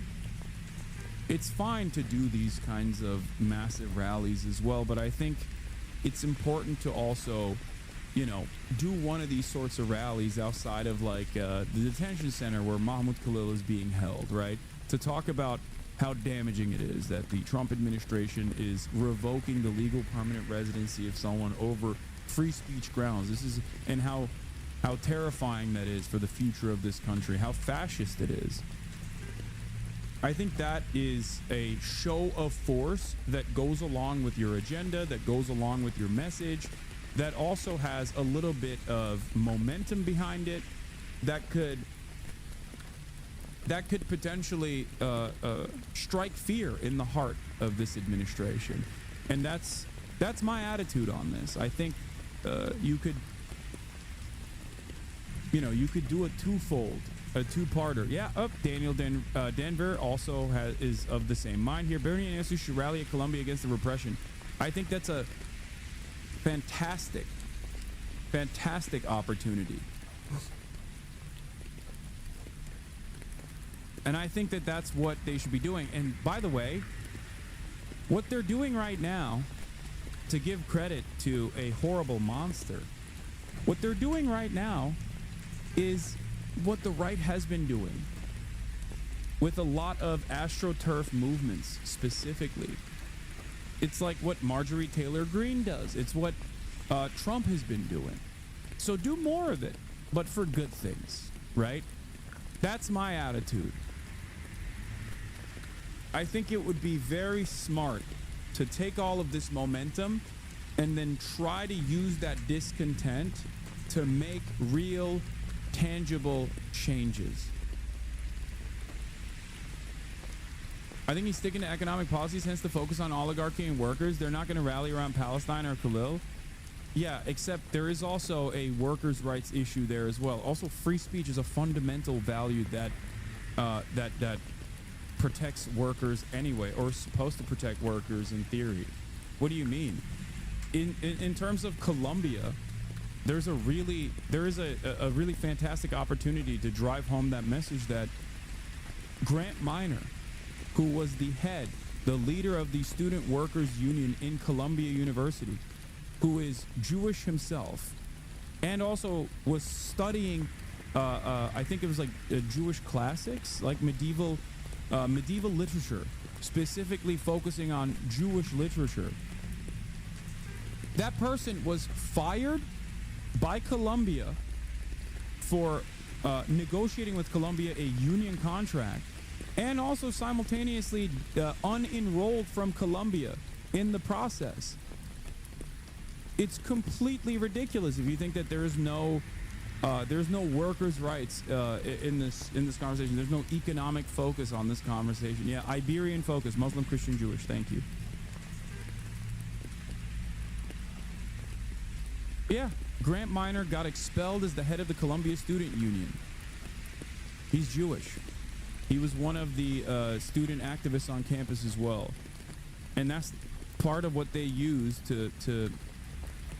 It's fine to do these kinds of massive rallies as well, but I think it's important to also, you know, do one of these sorts of rallies outside of like the detention center where Mahmoud Khalil is being held, right? To talk about how damaging it is that the Trump administration is revoking the legal permanent residency of someone over free speech grounds. This is, and how terrifying that is for the future of this country, how fascist it is. I think that is a show of force that goes along with your agenda, that goes along with your message, that also has a little bit of momentum behind it, that could potentially strike fear in the heart of this administration. And that's my attitude on this. I think you could do a twofold, a two-parter. Yeah, Daniel Denver also is of the same mind here. Bernie and Nancy should rally at Columbia against the repression. I think that's a fantastic opportunity. And I think that that's what they should be doing. And by the way, what they're doing right now, to give credit to a horrible monster, what they're doing right now is what the right has been doing with a lot of AstroTurf movements specifically. It's like what Marjorie Taylor Greene does. It's what Trump has been doing. So do more of it, but for good things, right? That's my attitude. I think it would be very smart to take all of this momentum and then try to use that discontent to make real, tangible changes. I think he's sticking to economic policies, hence the focus on oligarchy and workers. They're not going to rally around Palestine or Khalil. Yeah, except there is also a workers' rights issue there as well. Also, free speech is a fundamental value that that protects workers anyway, or is supposed to protect workers in theory. What do you mean? In terms of Colombia, there is a really fantastic opportunity to drive home that message that Grant Minor, who was the leader of the Student Workers Union in Columbia University, who is Jewish himself, and also was studying, I think it was like Jewish classics, like medieval literature, specifically focusing on Jewish literature. That person was fired by Columbia for negotiating with Columbia a union contract, and also simultaneously unenrolled from Columbia in the process. It's completely ridiculous if you think that there's no workers' rights in this conversation. There's no economic focus on this conversation. Yeah, Iberian focus, Muslim, Christian, Jewish. Thank you. Yeah, Grant Minor got expelled as the head of the Columbia Student Union. He's Jewish. He was one of the student activists on campus as well. And that's part of what they used to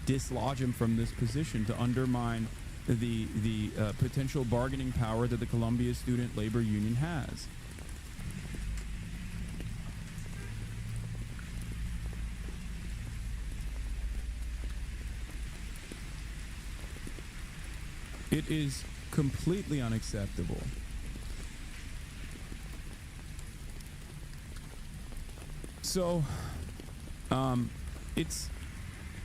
dislodge him from this position, to undermine the potential bargaining power that the Columbia Student Labor Union has. It is completely unacceptable. So, it's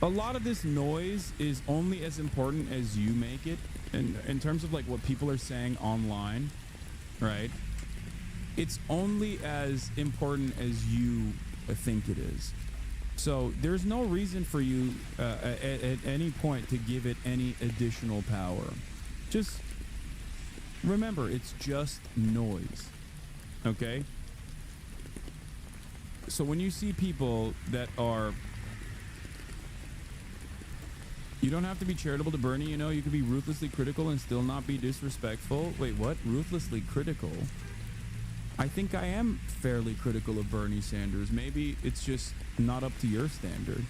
a lot of this noise is only as important as you make it, and in terms of like what people are saying online, right? It's only as important as you think it is. So there's no reason for you at any point to give it any additional power. Just remember, it's just noise, okay? So when you see people that are, you don't have to be charitable to Bernie, you know, you could be ruthlessly critical and still not be disrespectful. Wait, what? Ruthlessly critical? I think I am fairly critical of Bernie Sanders. Maybe it's just not up to your standard.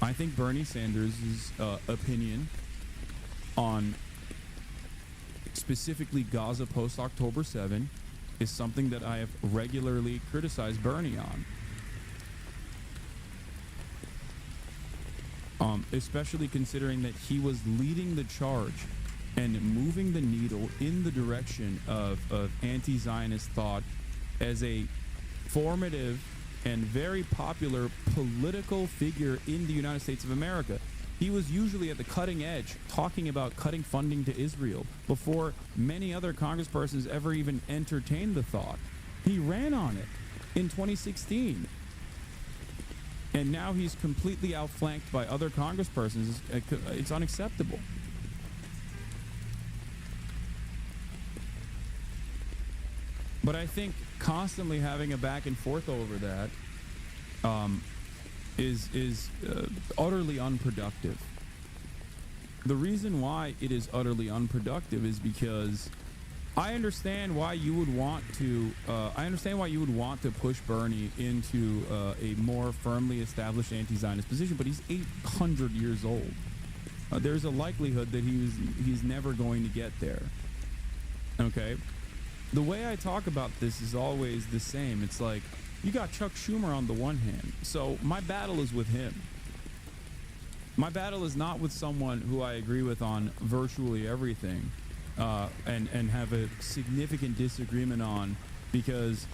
I think Bernie Sanders' opinion on specifically Gaza post-October 7 is something that I have regularly criticized Bernie on. Especially considering that he was leading the charge and moving the needle in the direction of anti-Zionist thought as a formative and very popular political figure in the United States of America. He was usually at the cutting edge talking about cutting funding to Israel before many other congresspersons ever even entertained the thought. He ran on it in 2016. And now he's completely outflanked by other congresspersons. It's unacceptable. But I think constantly having a back and forth over that is utterly unproductive. The reason why it is utterly unproductive is because I understand why you would want to. Push Bernie into a more firmly established anti-Zionist position, but he's 800 years old. There's a likelihood that he's never going to get there. Okay. The way I talk about this is always the same. It's like, you got Chuck Schumer on the one hand, so my battle is with him. My battle is not with someone who I agree with on virtually everything, and have a significant disagreement on because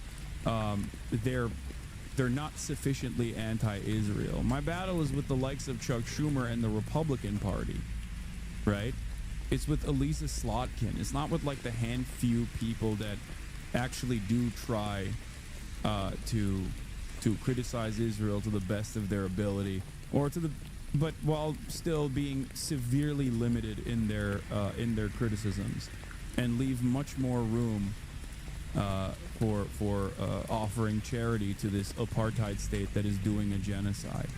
they're not sufficiently anti-Israel. My battle is with the likes of Chuck Schumer and the Republican Party, right? It's with Elisa Slotkin. It's not with like the few people that actually do try to criticize Israel to the best of their ability, but while still being severely limited in their criticisms, and leave much more room for offering charity to this apartheid state that is doing a genocide.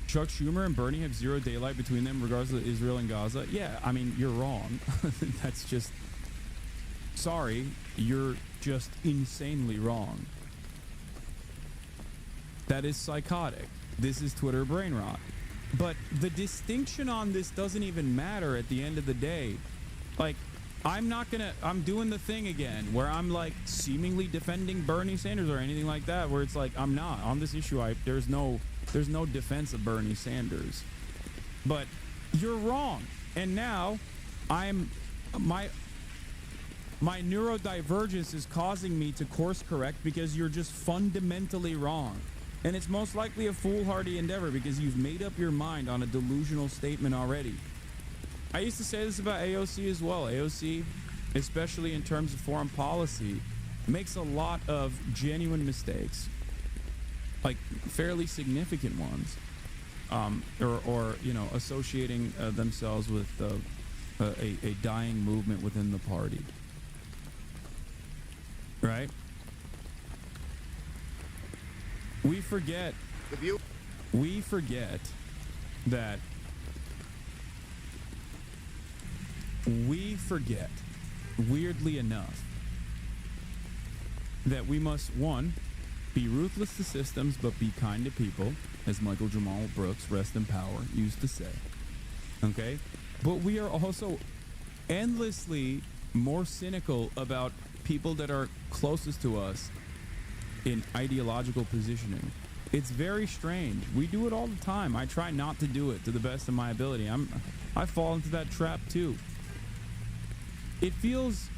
Chuck Schumer and Bernie have zero daylight between them, regardless of Israel and Gaza. Yeah, I mean, you're wrong. That's just... Sorry, you're just insanely wrong. That is psychotic. This is Twitter brain rot. But the distinction on this doesn't even matter at the end of the day. Like, I'm doing the thing again where I'm like seemingly defending Bernie Sanders or anything like that, where it's like, I'm not. On this issue, there's no defense of Bernie Sanders. But you're wrong. And now my neurodivergence is causing me to course correct because you're just fundamentally wrong. And it's most likely a foolhardy endeavor because you've made up your mind on a delusional statement already. I used to say this about AOC as well. AOC, especially in terms of foreign policy, makes a lot of genuine mistakes, like fairly significant ones, or you know, associating themselves with a dying movement within the party. Right? We forget that weirdly enough, that we must, one, be ruthless to systems but be kind to people, as Michael Jamal Brooks, rest in power, used to say. Okay? But we are also endlessly more cynical about people that are closest to us in ideological positioning. It's very strange. We do it all the time. I try not to do it to the best of my ability. I fall into that trap too. It feels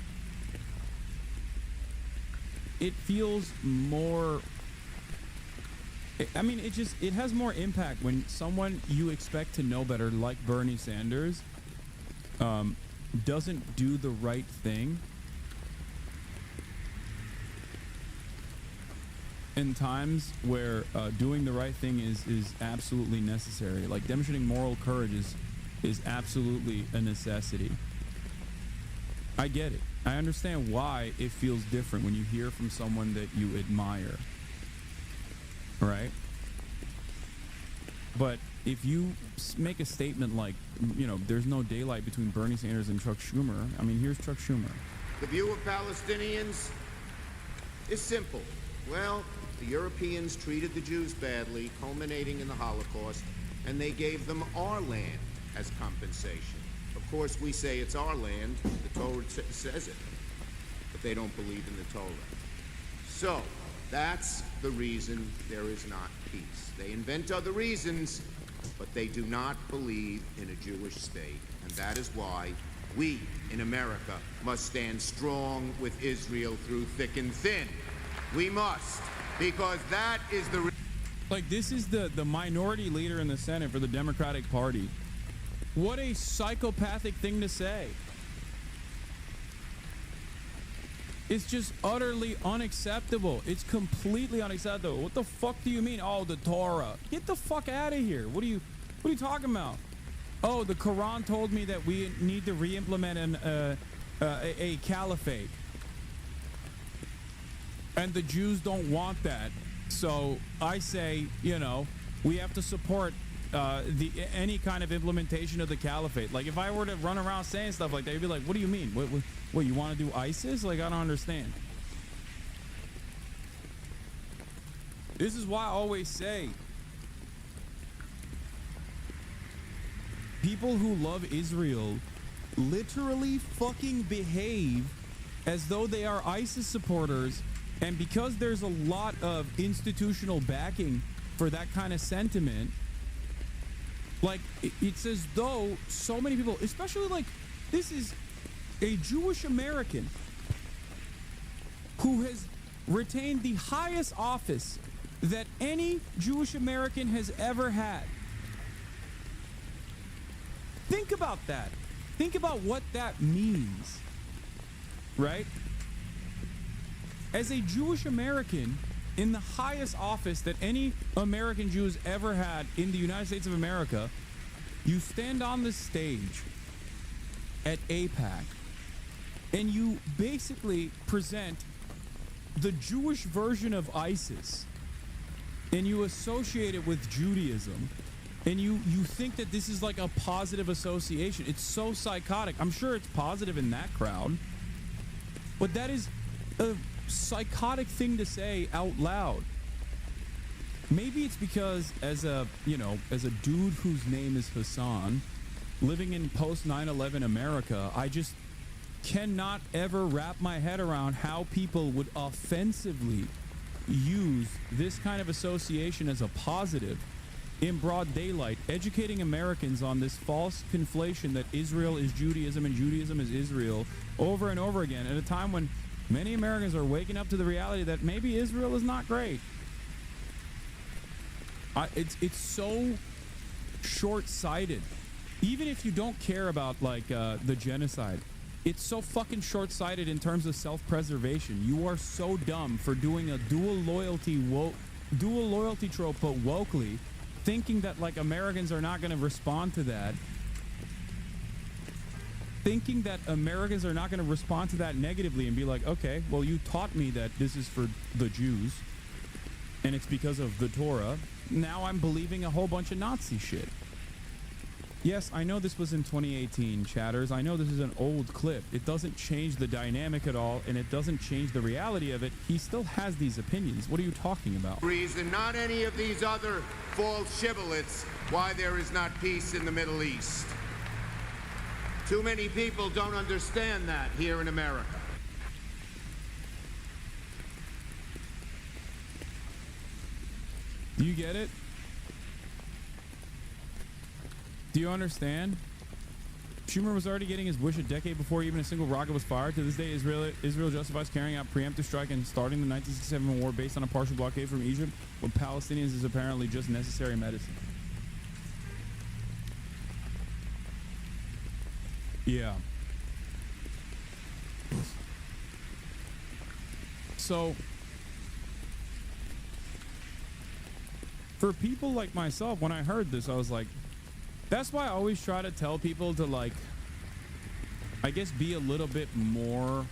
more, I mean, it has more impact when someone you expect to know better, like Bernie Sanders, doesn't do the right thing in times where doing the right thing is absolutely necessary. Like demonstrating moral courage is absolutely a necessity. I get it. I understand why it feels different when you hear from someone that you admire. Right? But if you make a statement like, you know, there's no daylight between Bernie Sanders and Chuck Schumer, I mean, here's Chuck Schumer. The view of Palestinians is simple. Well, the Europeans treated the Jews badly, culminating in the Holocaust, and they gave them our land as compensation. Of course, we say it's our land. The Torah says it. But they don't believe in the Torah. So, that's the reason there is not peace. They invent other reasons, but they do not believe in a Jewish state. And that is why we in America must stand strong with Israel through thick and thin. We must, because that is the... Like, this is the minority leader in the Senate for the Democratic Party. What a psychopathic thing to say. It's just utterly unacceptable. It's completely unacceptable. What the fuck do you mean? Oh, the Torah. Get the fuck out of here. What are you talking about? Oh, the Quran told me that we need to re-implement a caliphate. And the Jews don't want that. So I say, you know, we have to support any kind of implementation of the caliphate. Like, if I were to run around saying stuff like that, you'd be like, what do you mean? What you want to do ISIS? Like, I don't understand. This is why I always say, people who love Israel literally fucking behave as though they are ISIS supporters, and because there's a lot of institutional backing for that kind of sentiment, like, it's as though so many people, especially, like, this is a Jewish American who has retained the highest office that any Jewish American has ever had. Think about that. Think about what that means, right? As a Jewish American in the highest office that any American Jew has ever had in the United States of America, you stand on the stage at APAC and you basically present the Jewish version of ISIS, and you associate it with Judaism, And you think that this is like a positive association. It's so psychotic. I'm sure it's positive in that crowd, but that is a psychotic thing to say out loud. Maybe it's because as a dude whose name is Hasan, living in post 9/11 America, I just cannot ever wrap my head around how people would offensively use this kind of association as a positive in broad daylight, educating Americans on this false conflation that Israel is Judaism and Judaism is Israel over and over again at a time when many Americans are waking up to the reality that maybe Israel is not great. It's so short-sighted. Even if you don't care about the genocide, it's so fucking short-sighted in terms of self-preservation. You are so dumb for doing a dual loyalty trope, but wokely, thinking that like Americans are not going to respond to that. Thinking that Americans are not going to respond to that negatively and be like, okay, well, you taught me that this is for the Jews and it's because of the Torah. Now I'm believing a whole bunch of Nazi shit. Yes, I know this was in 2018, chatters. I know this is an old clip. It doesn't change the dynamic at all, and it doesn't change the reality of it. He still has these opinions. What are you talking about? Reason, not any of these other false shibboleths, why there is not peace in the Middle East. Too many people don't understand that here in America. Do you get it? Do you understand? Schumer was already getting his wish a decade before even a single rocket was fired. To this day, Israel justifies carrying out preemptive strike and starting the 1967 war based on a partial blockade from Egypt, but Palestinians is apparently just necessary medicine. Yeah. So, for people like myself, when I heard this, I was like, that's why I always try to tell people to, like, I guess be a little bit more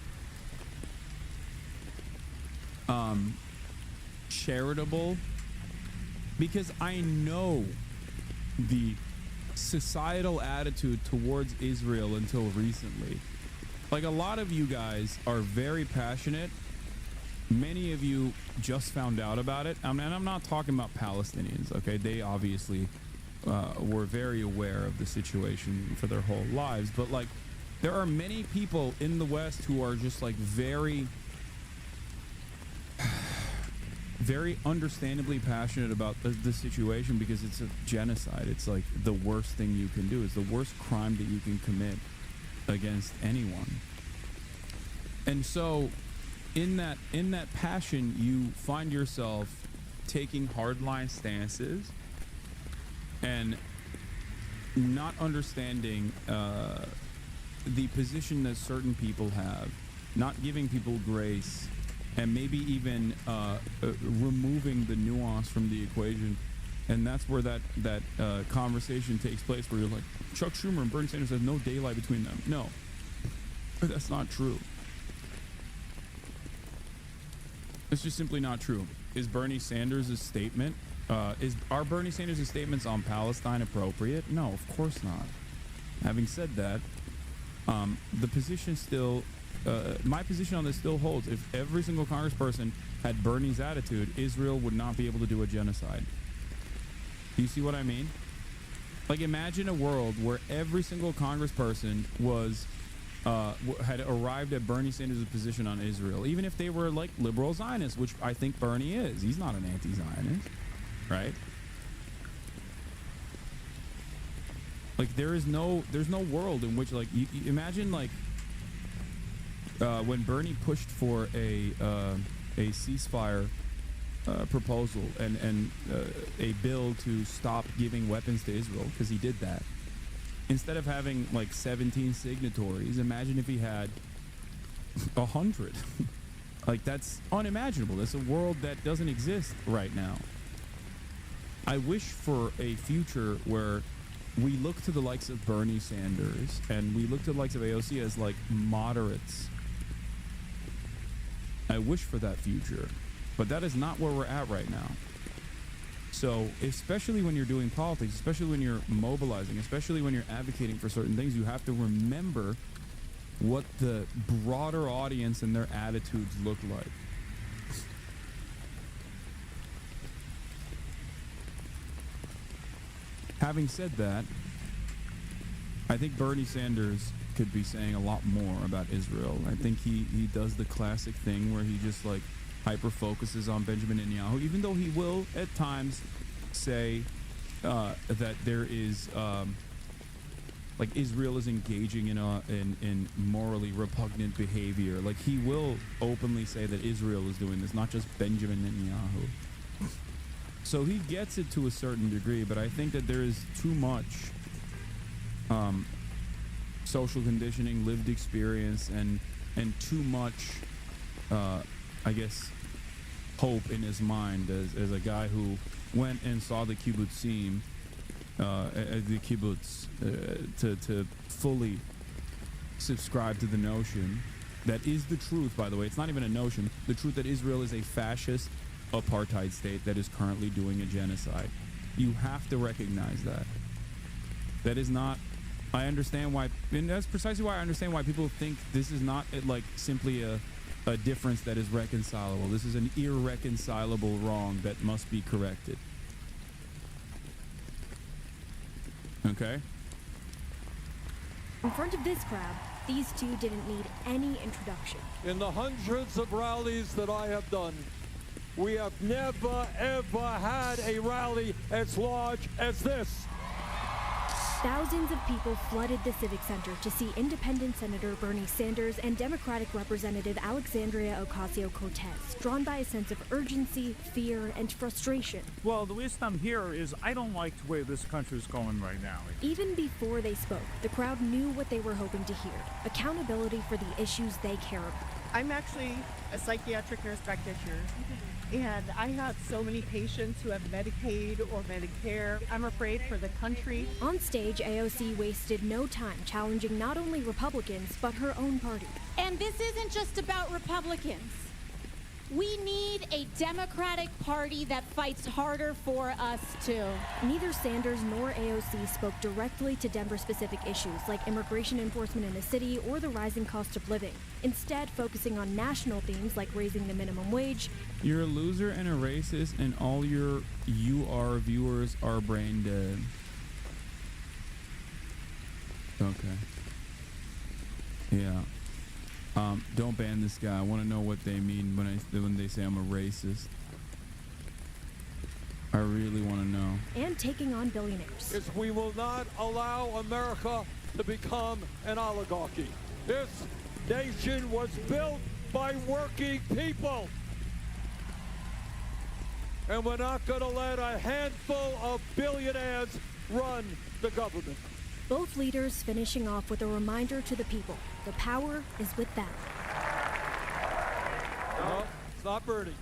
charitable, because I know the societal attitude towards Israel until recently. Like, a lot of you guys are very passionate. Many of you just found out about it. And I'm not talking about Palestinians, okay? They obviously were very aware of the situation for their whole lives. But, like, there are many people in the West who are just, like, very understandably passionate about the situation, because it's a genocide. It's, like, the worst thing you can do. It's the worst crime that you can commit against anyone. And so in that passion, you find yourself taking hardline stances and not understanding the position that certain people have, not giving people grace, and maybe even removing the nuance from the equation. And that's where that conversation takes place, where you're like, Chuck Schumer and Bernie Sanders, there's no daylight between them. No, that's not true. It's just simply not true. Is Bernie Sanders' statement, are Bernie Sanders' statements on Palestine appropriate? No, of course not. Having said that, the position still, my position on this still holds. If every single congressperson had Bernie's attitude, Israel would not be able to do a genocide. Do you see what I mean? Like, imagine a world where every single congressperson was had arrived at Bernie Sanders' position on Israel, even if they were like liberal Zionists, which I think Bernie is. He's not an anti-Zionist, right? Like, there's no world in which, like, you imagine, like, when Bernie pushed for a ceasefire proposal and a bill to stop giving weapons to Israel, because he did that. Instead of having like 17 signatories, imagine if he had 100. Like, that's unimaginable. That's a world that doesn't exist right now. I wish for a future where we look to the likes of Bernie Sanders and we look to the likes of AOC as like moderates. I wish for that future, but that is not where we're at right now. So especially when you're doing politics, especially when you're mobilizing, especially when you're advocating for certain things, you have to remember what the broader audience and their attitudes look like. Having said that, I think Bernie Sanders could be saying a lot more about Israel. I think he does the classic thing where he just like hyper focuses on Benjamin Netanyahu, even though he will at times say that there is like Israel is engaging in morally repugnant behavior. Like he will openly say that Israel is doing this, not just Benjamin Netanyahu. So he gets it to a certain degree, but I think that there is too much social conditioning, lived experience, and too much, I guess, hope in his mind as a guy who went and saw the kibbutzim, the kibbutz, to fully subscribe to the notion that is the truth, by the way. It's not even a notion. The truth that Israel is a fascist apartheid state that is currently doing a genocide. You have to recognize that. That is not... I understand why... And that's precisely why I understand why people think this is not like simply a difference that is reconcilable. This is an irreconcilable wrong that must be corrected. Okay? In front of this crowd, these two didn't need any introduction. In the hundreds of rallies that I have done, we have never, ever had a rally as large as this. Thousands of people flooded the Civic Center to see Independent Senator Bernie Sanders and Democratic Representative Alexandria Ocasio-Cortez, drawn by a sense of urgency, fear, and frustration. Well, the reason I'm here is I don't like the way this country is going right now. Even before they spoke, the crowd knew what they were hoping to hear: accountability for the issues they care about. I'm actually a psychiatric nurse practitioner, and I have so many patients who have Medicaid or Medicare. I'm afraid for the country. On stage, AOC wasted no time challenging not only Republicans, but her own party. And this isn't just about Republicans. We need a Democratic Party that fights harder for us, too. Neither Sanders nor AOC spoke directly to Denver-specific issues like immigration enforcement in the city or the rising cost of living, instead focusing on national themes like raising the minimum wage. You're a loser and a racist, and all your UR viewers are brain dead. Okay. Yeah. Don't ban this guy. I want to know what they mean when they say I'm a racist. I really want to know. And taking on billionaires. Is we will not allow America to become an oligarchy. This nation was built by working people. And we're not going to let a handful of billionaires run the government. Both leaders finishing off with a reminder to the people: the power is with them. No, it's not Bernie.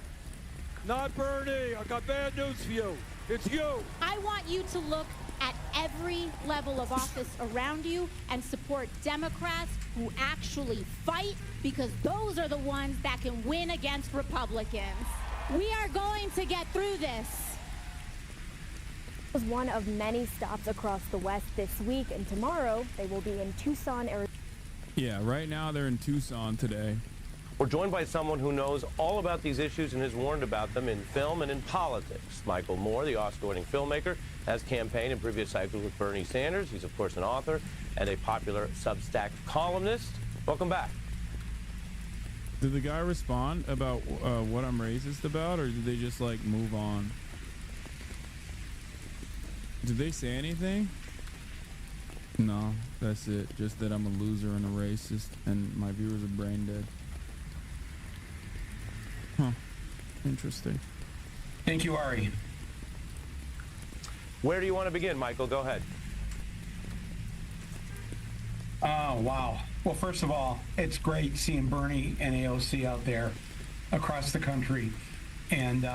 Not Bernie. I got bad news for you. It's you. I want you to look at every level of office around you and support Democrats who actually fight, because those are the ones that can win against Republicans. We are going to get through this. Was one of many stops across the West this week, and tomorrow they will be in Tucson, Arizona. Yeah, right now they're in Tucson today. We're joined by someone who knows all about these issues and has warned about them in film and in politics. Michael Moore, the Oscar-winning filmmaker, has campaigned in previous cycles with Bernie Sanders. He's, of course, an author and a popular Substack columnist. Welcome back. Did the guy respond about what I'm racist about, or did they just, like, move on? Did they say anything? No, that's it. Just that I'm a loser and a racist, and my viewers are brain dead. Huh. Interesting. Thank you, Ari. Where do you want to begin, Michael? Go ahead. Oh, wow. Well, first of all, it's great seeing Bernie and AOC out there across the country. And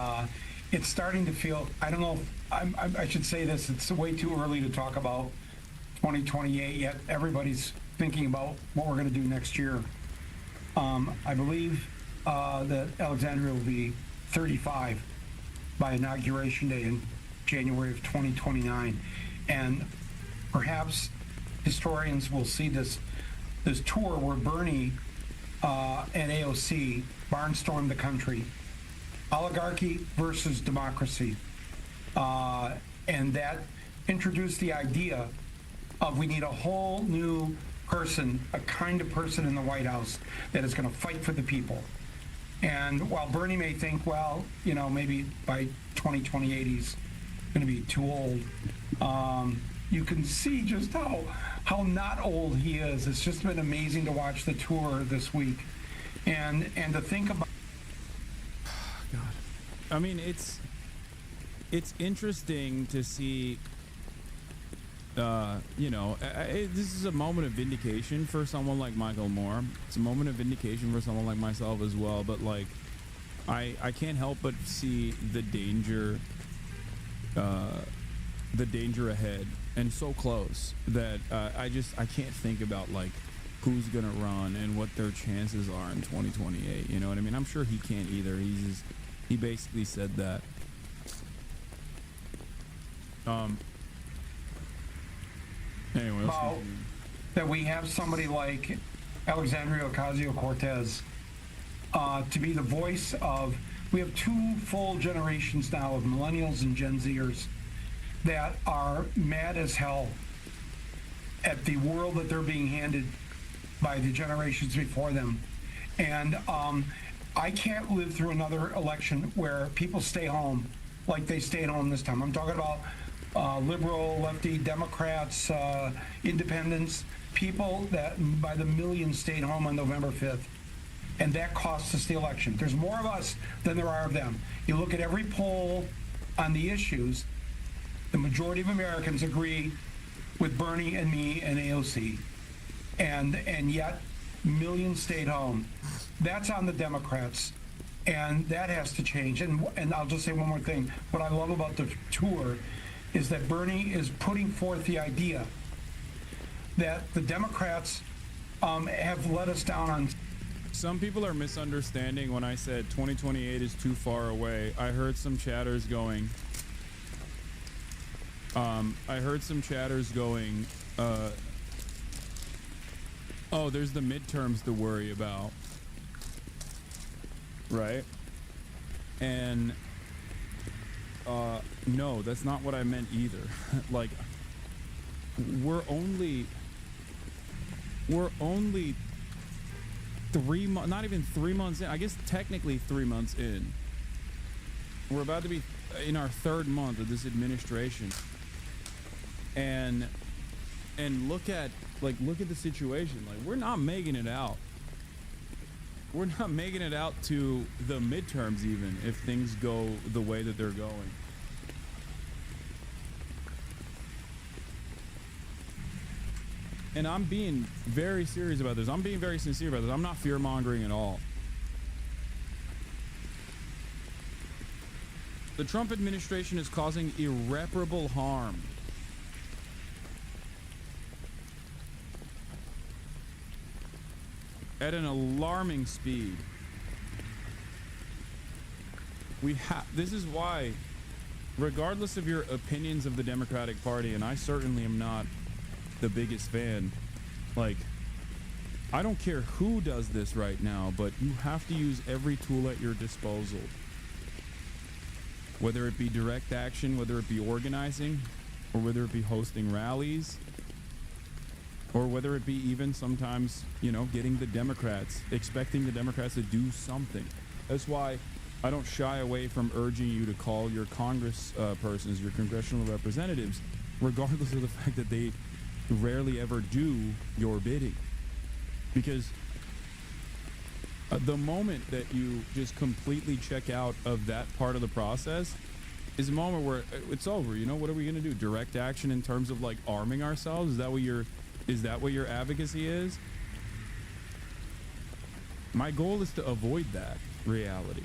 it's starting to feel, I don't know, I should say this, it's way too early to talk about 2028 yet. Everybody's thinking about what we're going to do next year. I believe that Alexandria will be 35 by Inauguration Day, and January of 2029. And perhaps historians will see this tour where Bernie and AOC barnstormed the country. Oligarchy versus democracy. And that introduced the idea of we need a whole new person, a kind of person in the White House that is going to fight for the people. And while Bernie may think, well, you know, maybe by 2028 he's going to be too old, you can see just how not old he is. It's just been amazing to watch the tour this week, and to think about. God, I mean, it's interesting to see. You know, this is a moment of vindication for someone like Michael Moore. It's a moment of vindication for someone like myself as well. But like, I can't help but see the danger ahead, and so close that I can't think about like who's gonna run and what their chances are in 2028. You know what I mean? I'm sure he can't either. He basically said that. Anyway, about that we have somebody like Alexandria Ocasio-Cortez to be the voice of. We have two full generations now of millennials and Gen Zers that are mad as hell at the world that they're being handed by the generations before them. And I can't live through another election where people stay home like they stayed home this time. I'm talking about liberal, lefty, Democrats, independents, people that by the millions stayed home on November 5th. And that costs us the election. There's more of us than there are of them. You look at every poll on the issues, the majority of Americans agree with Bernie and me and AOC. And yet millions stayed home. That's on the Democrats. And that has to change. And I'll just say one more thing. What I love about the tour is that Bernie is putting forth the idea that the Democrats have let us down on. Some people are misunderstanding when I said 2028 is too far away. I heard some chatters going. Oh, there's the midterms to worry about. Right? And no, that's not what I meant either. Like, we're only 3 months, not even 3 months in. I guess technically 3 months in. We're about to be in our third month of this administration. And look at the situation. Like, we're not making it out. We're not making it out to the midterms even if things go the way that they're going. And I'm being very serious about this. I'm being very sincere about this. I'm not fear-mongering at all. The Trump administration is causing irreparable harm. At an alarming speed. This is why, regardless of your opinions of the Democratic Party, and I certainly am not the biggest fan, like, I don't care who does this right now, but you have to use every tool at your disposal. Whether it be direct action, whether it be organizing, or whether it be hosting rallies, or whether it be even sometimes, you know, getting the Democrats, expecting the Democrats to do something. That's why I don't shy away from urging you to call your Congress persons, your congressional representatives, regardless of the fact that they rarely ever do your bidding. Because the moment that you just completely check out of that part of the process is a moment where it's over. You know, what are we going to do? Direct action in terms of like arming ourselves? Is that what your advocacy is? My goal is to avoid that reality.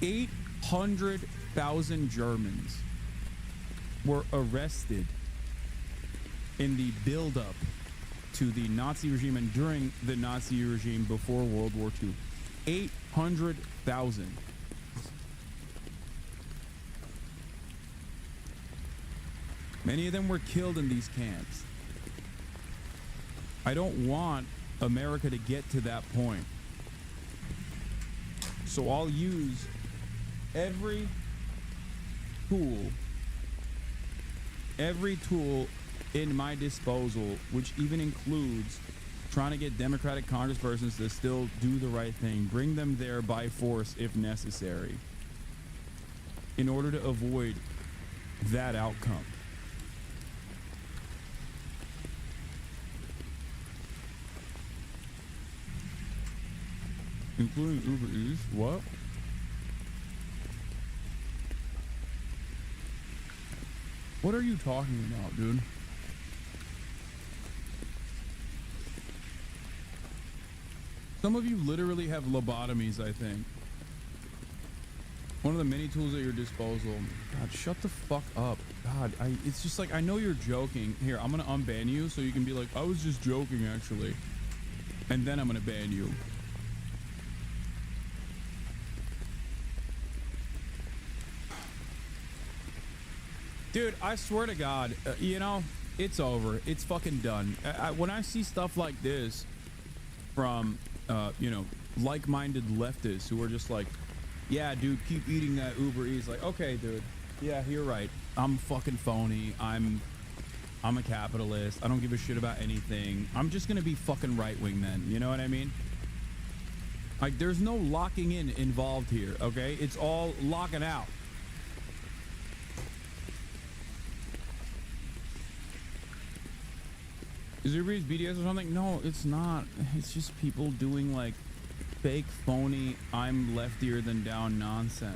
800,000 Germans were arrested in the build-up to the Nazi regime and during the Nazi regime before World War II. 800,000. Many of them were killed in these camps. I don't want America to get to that point. So I'll use every tool in my disposal, which even includes trying to get Democratic congresspersons to still do the right thing, bring them there by force if necessary, in order to avoid that outcome. Including Uber Eats. What? What are you talking about, dude? Some of you literally have lobotomies, I think. One of the many tools at your disposal. God, shut the fuck up. God, it's just like, I know you're joking. Here, I'm gonna unban you so you can be like, I was just joking, actually. And then I'm gonna ban you. Dude, I swear to God, you know, it's over. It's fucking done. When I see stuff like this from, you know, like-minded leftists who are just like, yeah, dude, keep eating that Uber Eats. Like, okay, dude. Yeah, you're right. I'm fucking phony. I'm a capitalist. I don't give a shit about anything. I'm just going to be fucking right-wing then. You know what I mean? Like, there's no locking in involved here, okay? It's all locking out. Is Uber Eats BDS or something? No, it's not. It's just people doing like fake, phony, I'm leftier than down nonsense.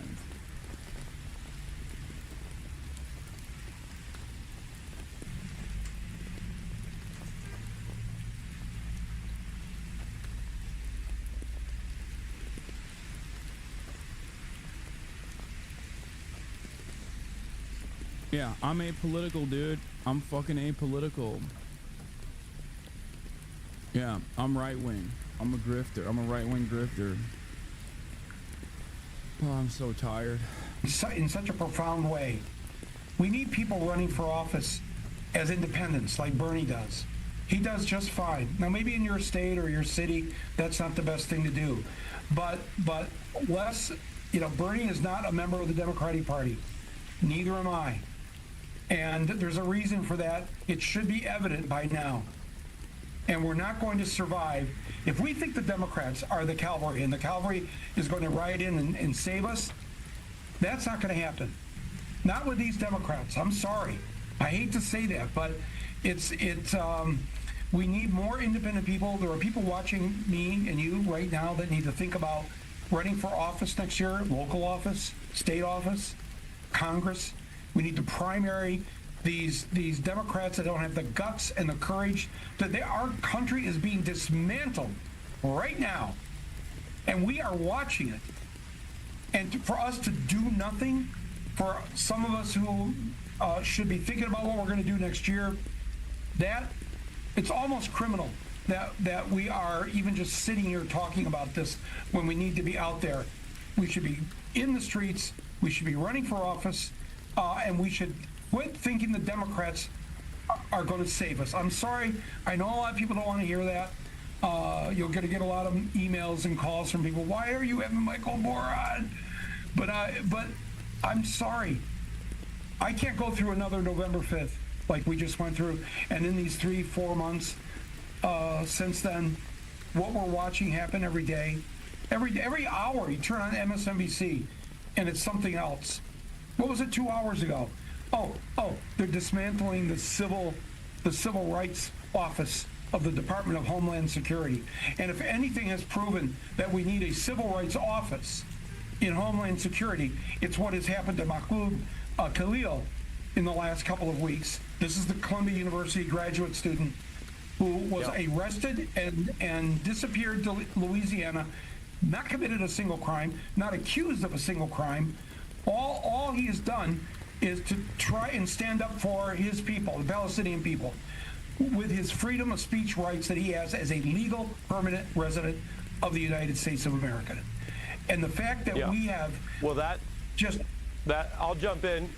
Yeah, I'm apolitical, dude. I'm fucking apolitical. Yeah, I'm right-wing. I'm a grifter. I'm a right-wing grifter. Oh, I'm so tired. In such a profound way. We need people running for office as independents like Bernie does. He does just fine. Now, maybe in your state or your city, that's not the best thing to do. But less, you know, Bernie is not a member of the Democratic Party. Neither am I. And there's a reason for that. It should be evident by now. And we're not going to survive. If we think the Democrats are the cavalry and the cavalry is going to ride in and save us, that's not going to happen. Not with these Democrats. I'm sorry. I hate to say that, but we need more independent people. There are people watching me and you right now that need to think about running for office next year, local office, state office, Congress. We need to primary these Democrats that don't have the guts and the courage. Our country is being dismantled right now, and we are watching it. And for us to do nothing, for some of us who should be thinking about what we're going to do next year, it's almost criminal that we are even just sitting here talking about this when we need to be out there. We should be in the streets. We should be running for office, and we should quit thinking the Democrats are going to save us. I'm sorry. I know a lot of people don't want to hear that. You're going to get a lot of emails and calls from people. Why are you having Michael Moore on? But I'm sorry. I can't go through another November 5th like we just went through. And in these 3-4 months since then, what we're watching happen every day, every hour you turn on MSNBC and it's something else. What was it 2 hours ago? Oh, they're dismantling the civil rights office of the Department of Homeland Security. And if anything has proven that we need a civil rights office in Homeland Security, it's what has happened to Mahmoud Khalil in the last couple of weeks. This is the Columbia University graduate student who was arrested and disappeared to Louisiana, not committed a single crime, not accused of a single crime. All he has done is to try and stand up for his people, the Palestinian people, with his freedom of speech rights that he has as a legal permanent resident of the United States of America. And the fact that we have I'll jump in.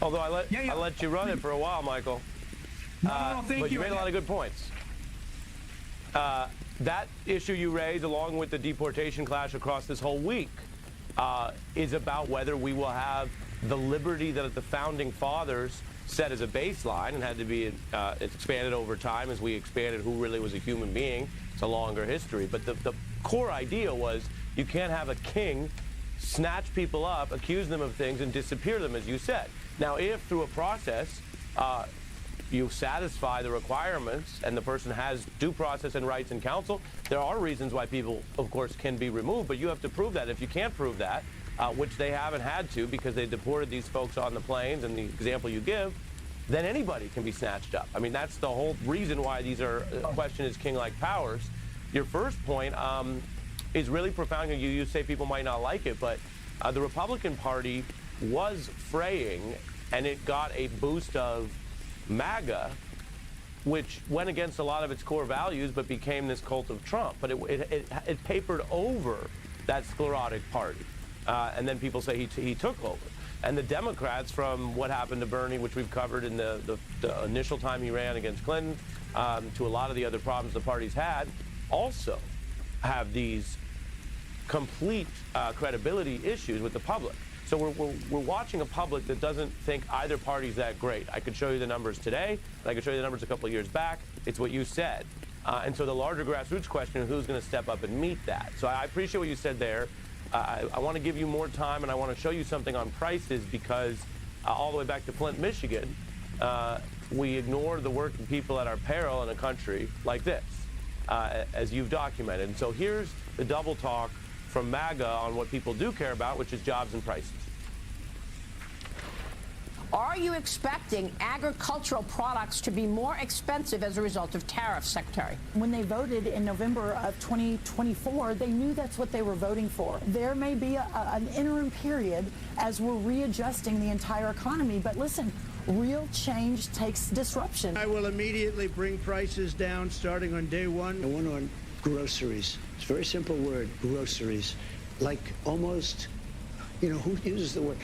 Although I let you run it for a while, Michael. No, thank but you made a lot of good points. That issue you raised, along with the deportation clash across this whole week, is about whether we will have the liberty that the founding fathers set as a baseline and had to be expanded over time as we expanded who really was a human being. It's a longer history. But the core idea was you can't have a king snatch people up, accuse them of things, and disappear them, as you said. Now, if through a process you satisfy the requirements and the person has due process and rights and counsel, there are reasons why people, of course, can be removed, but you have to prove that. If you can't prove that, which they haven't had to because they deported these folks on the planes, and the example you give, then anybody can be snatched up. I mean, that's the whole reason why these are question is king-like powers. Your first point is really profound. You say people might not like it, but the Republican Party was fraying, and it got a boost of MAGA, which went against a lot of its core values, but became this cult of Trump. But it papered over that sclerotic party. And then people say he took over. And the Democrats, from what happened to Bernie, which we've covered in the initial time he ran against Clinton, to a lot of the other problems the party's had, also have these complete credibility issues with the public. So we're watching a public that doesn't think either party's that great. I could show you the numbers today, and I could show you the numbers a couple of years back. It's what you said. And so the larger grassroots question is who's going to step up and meet that. So I appreciate what you said there. I want to give you more time, and I want to show you something on prices because all the way back to Flint, Michigan, we ignore the working people at our peril in a country like this, as you've documented. And so here's the double talk from MAGA on what people do care about, which is jobs and prices. Are you expecting agricultural products to be more expensive as a result of tariffs, Secretary? When they voted in November of 2024, they knew that's what they were voting for. There may be an interim period as we're readjusting the entire economy, but listen, real change takes disruption. I will immediately bring prices down starting on day one. I want on groceries. It's a very simple word, groceries. Like almost, who uses the word?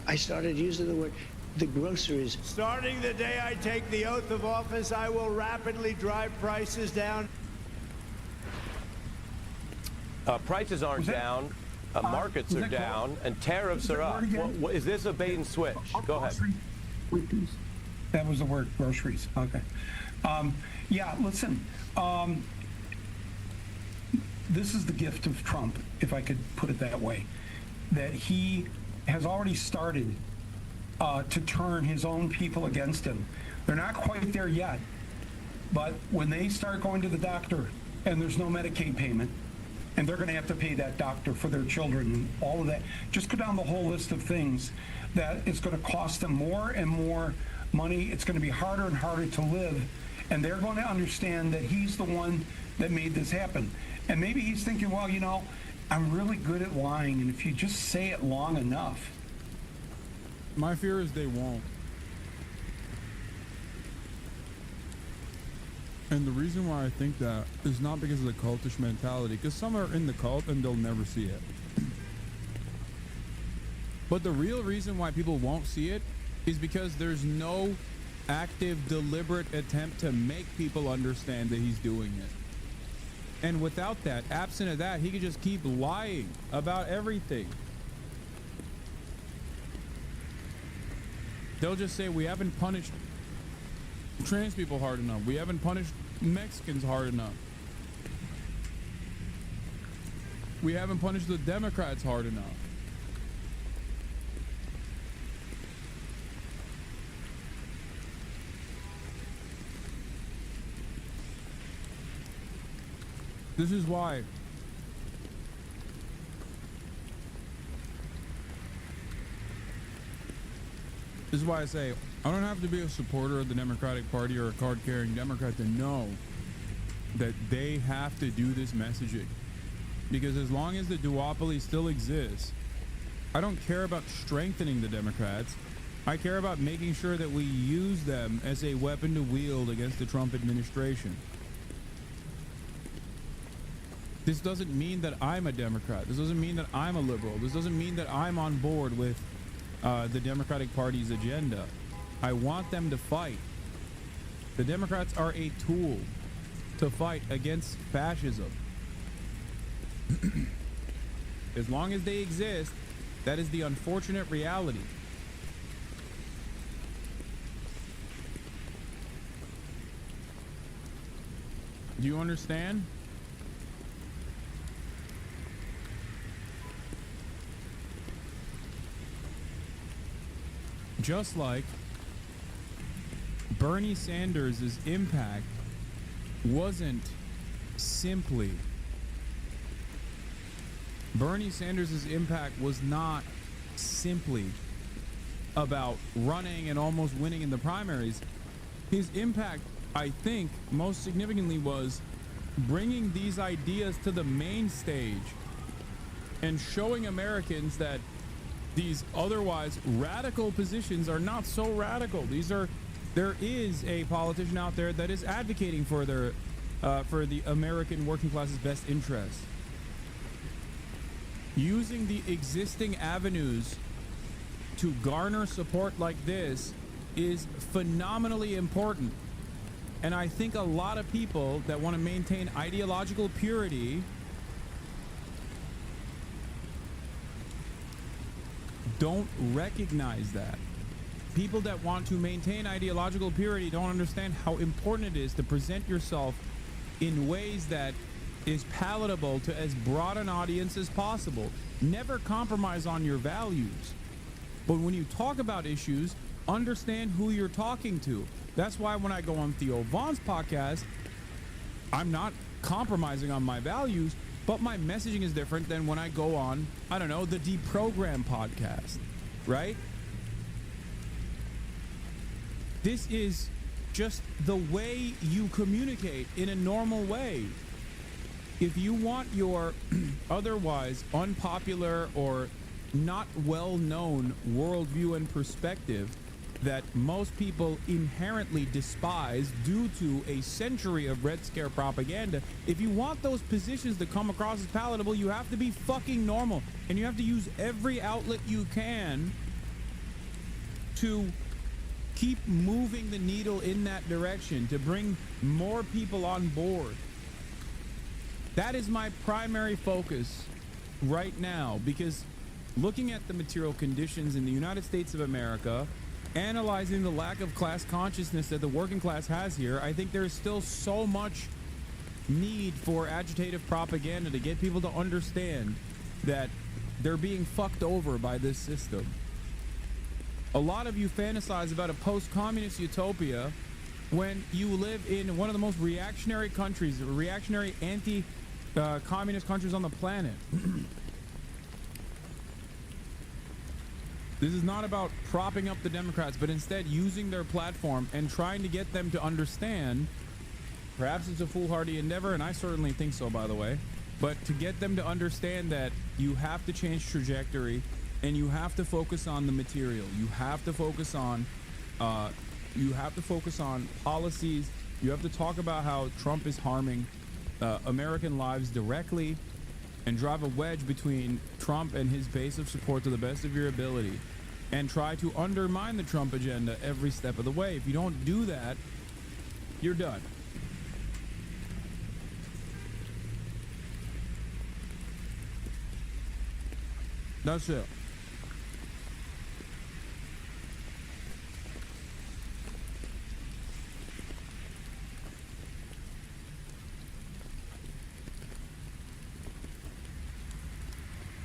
I started using the word. The groceries. Starting the day I take the oath of office, I will rapidly drive prices down. Prices aren't down, markets are down, and tariffs are up. Is this a bait and switch? Go ahead. That was the word, groceries. Okay. Yeah, listen. This is the gift of Trump, if I could put it that way, that he has already started to turn his own people against him. They're not quite there yet, but when they start going to the doctor and there's no Medicaid payment, and they're going to have to pay that doctor for their children and all of that, just go down the whole list of things that it's going to cost them more and more money. It's going to be harder and harder to live, and they're going to understand that he's the one that made this happen. And maybe he's thinking, well, I'm really good at lying, and if you just say it long enough. My fear is they won't. And the reason why I think that is not because of the cultish mentality, because some are in the cult and they'll never see it. But the real reason why people won't see it is because there's no active, deliberate attempt to make people understand that he's doing it. And without that, absent of that, he could just keep lying about everything. They'll just say, we haven't punished trans people hard enough. We haven't punished Mexicans hard enough. We haven't punished the Democrats hard enough. This is why I say I don't have to be a supporter of the Democratic Party or a card-carrying Democrat to know that they have to do this messaging. Because as long as the duopoly still exists, I don't care about strengthening the Democrats. I care about making sure that we use them as a weapon to wield against the Trump administration. This doesn't mean that I'm a Democrat. This doesn't mean that I'm a liberal. This doesn't mean that I'm on board with the Democratic Party's agenda. I want them to fight. The Democrats are a tool to fight against fascism. As long as they exist, that is the unfortunate reality. Do you understand? Just like Bernie Sanders' impact wasn't simply Bernie Sanders' impact was not simply about running and almost winning in the primaries. His impact, I think, most significantly was bringing these ideas to the main stage and showing Americans that these otherwise radical positions are not so radical. There is a politician out there that is advocating for the American working class's best interests. Using the existing avenues to garner support like this is phenomenally important. And I think a lot of people that want to maintain ideological purity don't recognize that. People that want to maintain ideological purity don't understand how important it is to present yourself in ways that is palatable to as broad an audience as possible. Never compromise on your values. But when you talk about issues, understand who you're talking to. That's why when I go on Theo Vaughn's podcast, I'm not compromising on my values, but my messaging is different than when I go on, I don't know, the Deprogram podcast, right? This is just the way you communicate in a normal way. If you want your otherwise unpopular or not well-known worldview and perspective that most people inherently despise due to a century of Red Scare propaganda, if you want those positions to come across as palatable, you have to be fucking normal. And you have to use every outlet you can to keep moving the needle in that direction, to bring more people on board. That is my primary focus right now, because looking at the material conditions in the United States of America, analyzing the lack of class consciousness that the working class has here, I think there is still so much need for agitative propaganda to get people to understand that they're being fucked over by this system. A lot of you fantasize about a post-communist utopia when you live in one of the most reactionary countries, reactionary anti-communist countries on the planet. This is not about propping up the Democrats, but instead using their platform and trying to get them to understand, perhaps it's a foolhardy endeavor, and I certainly think so, by the way, but to get them to understand that you have to change trajectory and you have to focus on the material. You have to focus on policies. You have to talk about how Trump is harming American lives directly and drive a wedge between Trump and his base of support to the best of your ability, and try to undermine the Trump agenda every step of the way. If you don't do that, you're done. That's it.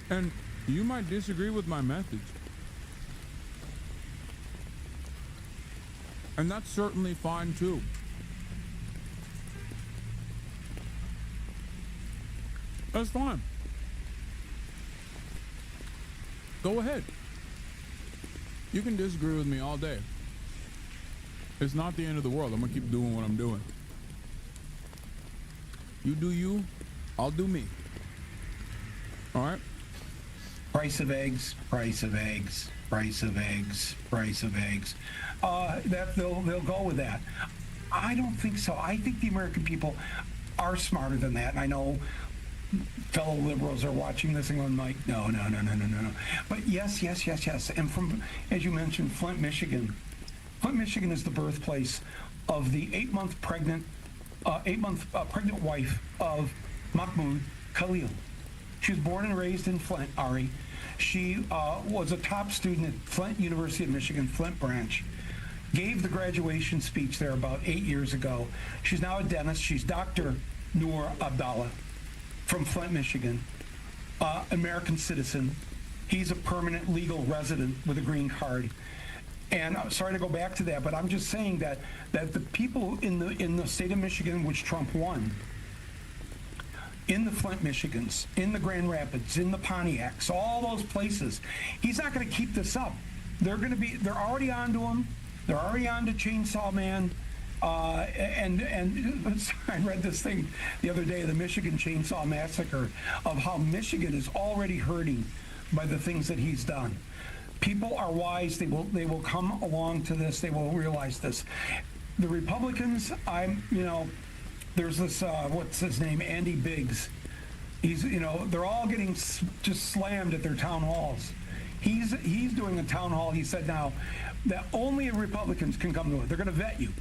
And you might disagree with my methods. And that's certainly fine too. That's fine. Go ahead. You can disagree with me all day. It's not the end of the world. I'm gonna keep doing what I'm doing. You do you, I'll do me. All right? Price of eggs, price of eggs, price of eggs, price of eggs. They'll go with that. I don't think so. I think the American people are smarter than that. And I know fellow liberals are watching this and going, Mike, no. But yes. And from, as you mentioned, Flint, Michigan. Flint, Michigan is the birthplace of the 8-month pregnant wife of Mahmoud Khalil. She was born and raised in Flint, Ari. She was a top student at Flint University of Michigan, Flint branch. Gave the graduation speech there about 8 years ago. She's now a dentist. She's Dr. Noor Abdallah from Flint, Michigan, American citizen. He's a permanent legal resident with a green card. And I'm sorry to go back to that, but I'm just saying that the people in the state of Michigan, which Trump won, in the Flint, Michigans, in the Grand Rapids, in the Pontiacs, all those places, he's not going to keep this up. They're already on to him. They're already on to Chainsaw Man. And I read this thing the other day, the Michigan Chainsaw Massacre, of how Michigan is already hurting by the things that he's done. People are wise. They will come along to this. They will realize this. The Republicans, there's this, what's his name, Andy Biggs. He's, they're all getting just slammed at their town halls. He's doing a town hall. He said now that only Republicans can come to it. They're going to vet you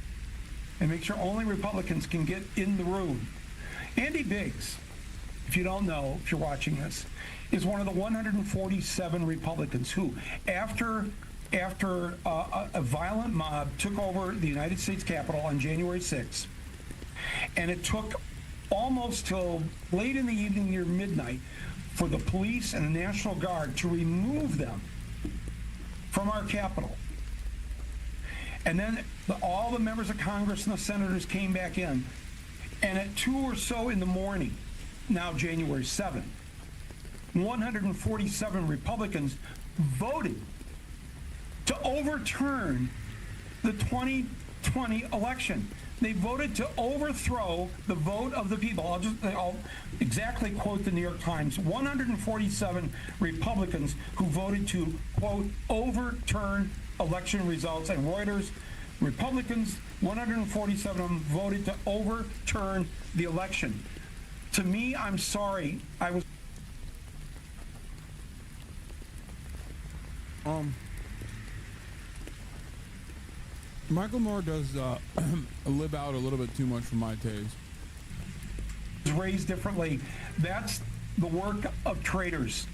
and make sure only Republicans can get in the room. Andy Biggs, if you don't know, if you're watching this, is one of the 147 Republicans who, after a violent mob took over the United States Capitol on January 6th, and it took almost till late in the evening near midnight for the police and the National Guard to remove them from our Capitol. And then all the members of Congress and the senators came back in. And at 2 or so in the morning, now January 7th, 147 Republicans voted to overturn the 2020 election. They voted to overthrow the vote of the people. I'll exactly quote the New York Times. 147 Republicans who voted to, quote, overturn election results. And Reuters, Republicans, 147 of them voted to overturn the election. To me, I'm sorry, Michael Moore does live out a little bit too much for my taste. Raised differently. That's the work of traitors.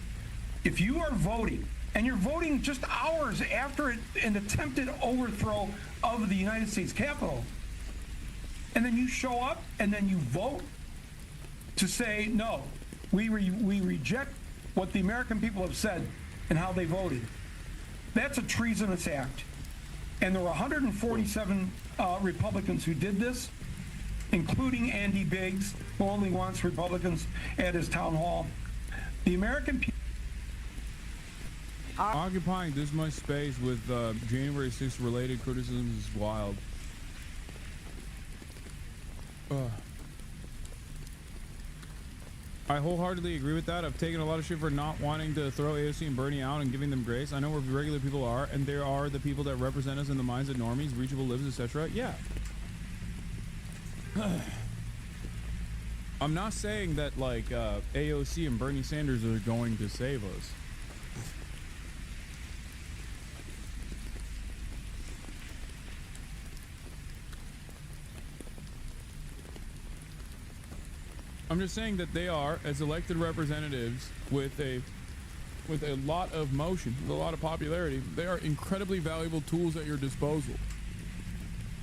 If you are voting, and you're voting just hours after an attempted overthrow of the United States Capitol, and then you show up and then you vote to say, no, we reject what the American people have said and how they voted. That's a treasonous act. And there were 147 Republicans who did this, including Andy Biggs, who only wants Republicans at his town hall. The American people occupying this much space with January 6th related criticisms is wild. I wholeheartedly agree with that. I've taken a lot of shit for not wanting to throw AOC and Bernie out and giving them grace. I know where regular people are, and there are the people that represent us in the minds of normies, reachable lives, etc. Yeah. I'm not saying that like AOC and Bernie Sanders are going to save us. I'm just saying that they are, as elected representatives with a lot of motion, with a lot of popularity, they are incredibly valuable tools at your disposal.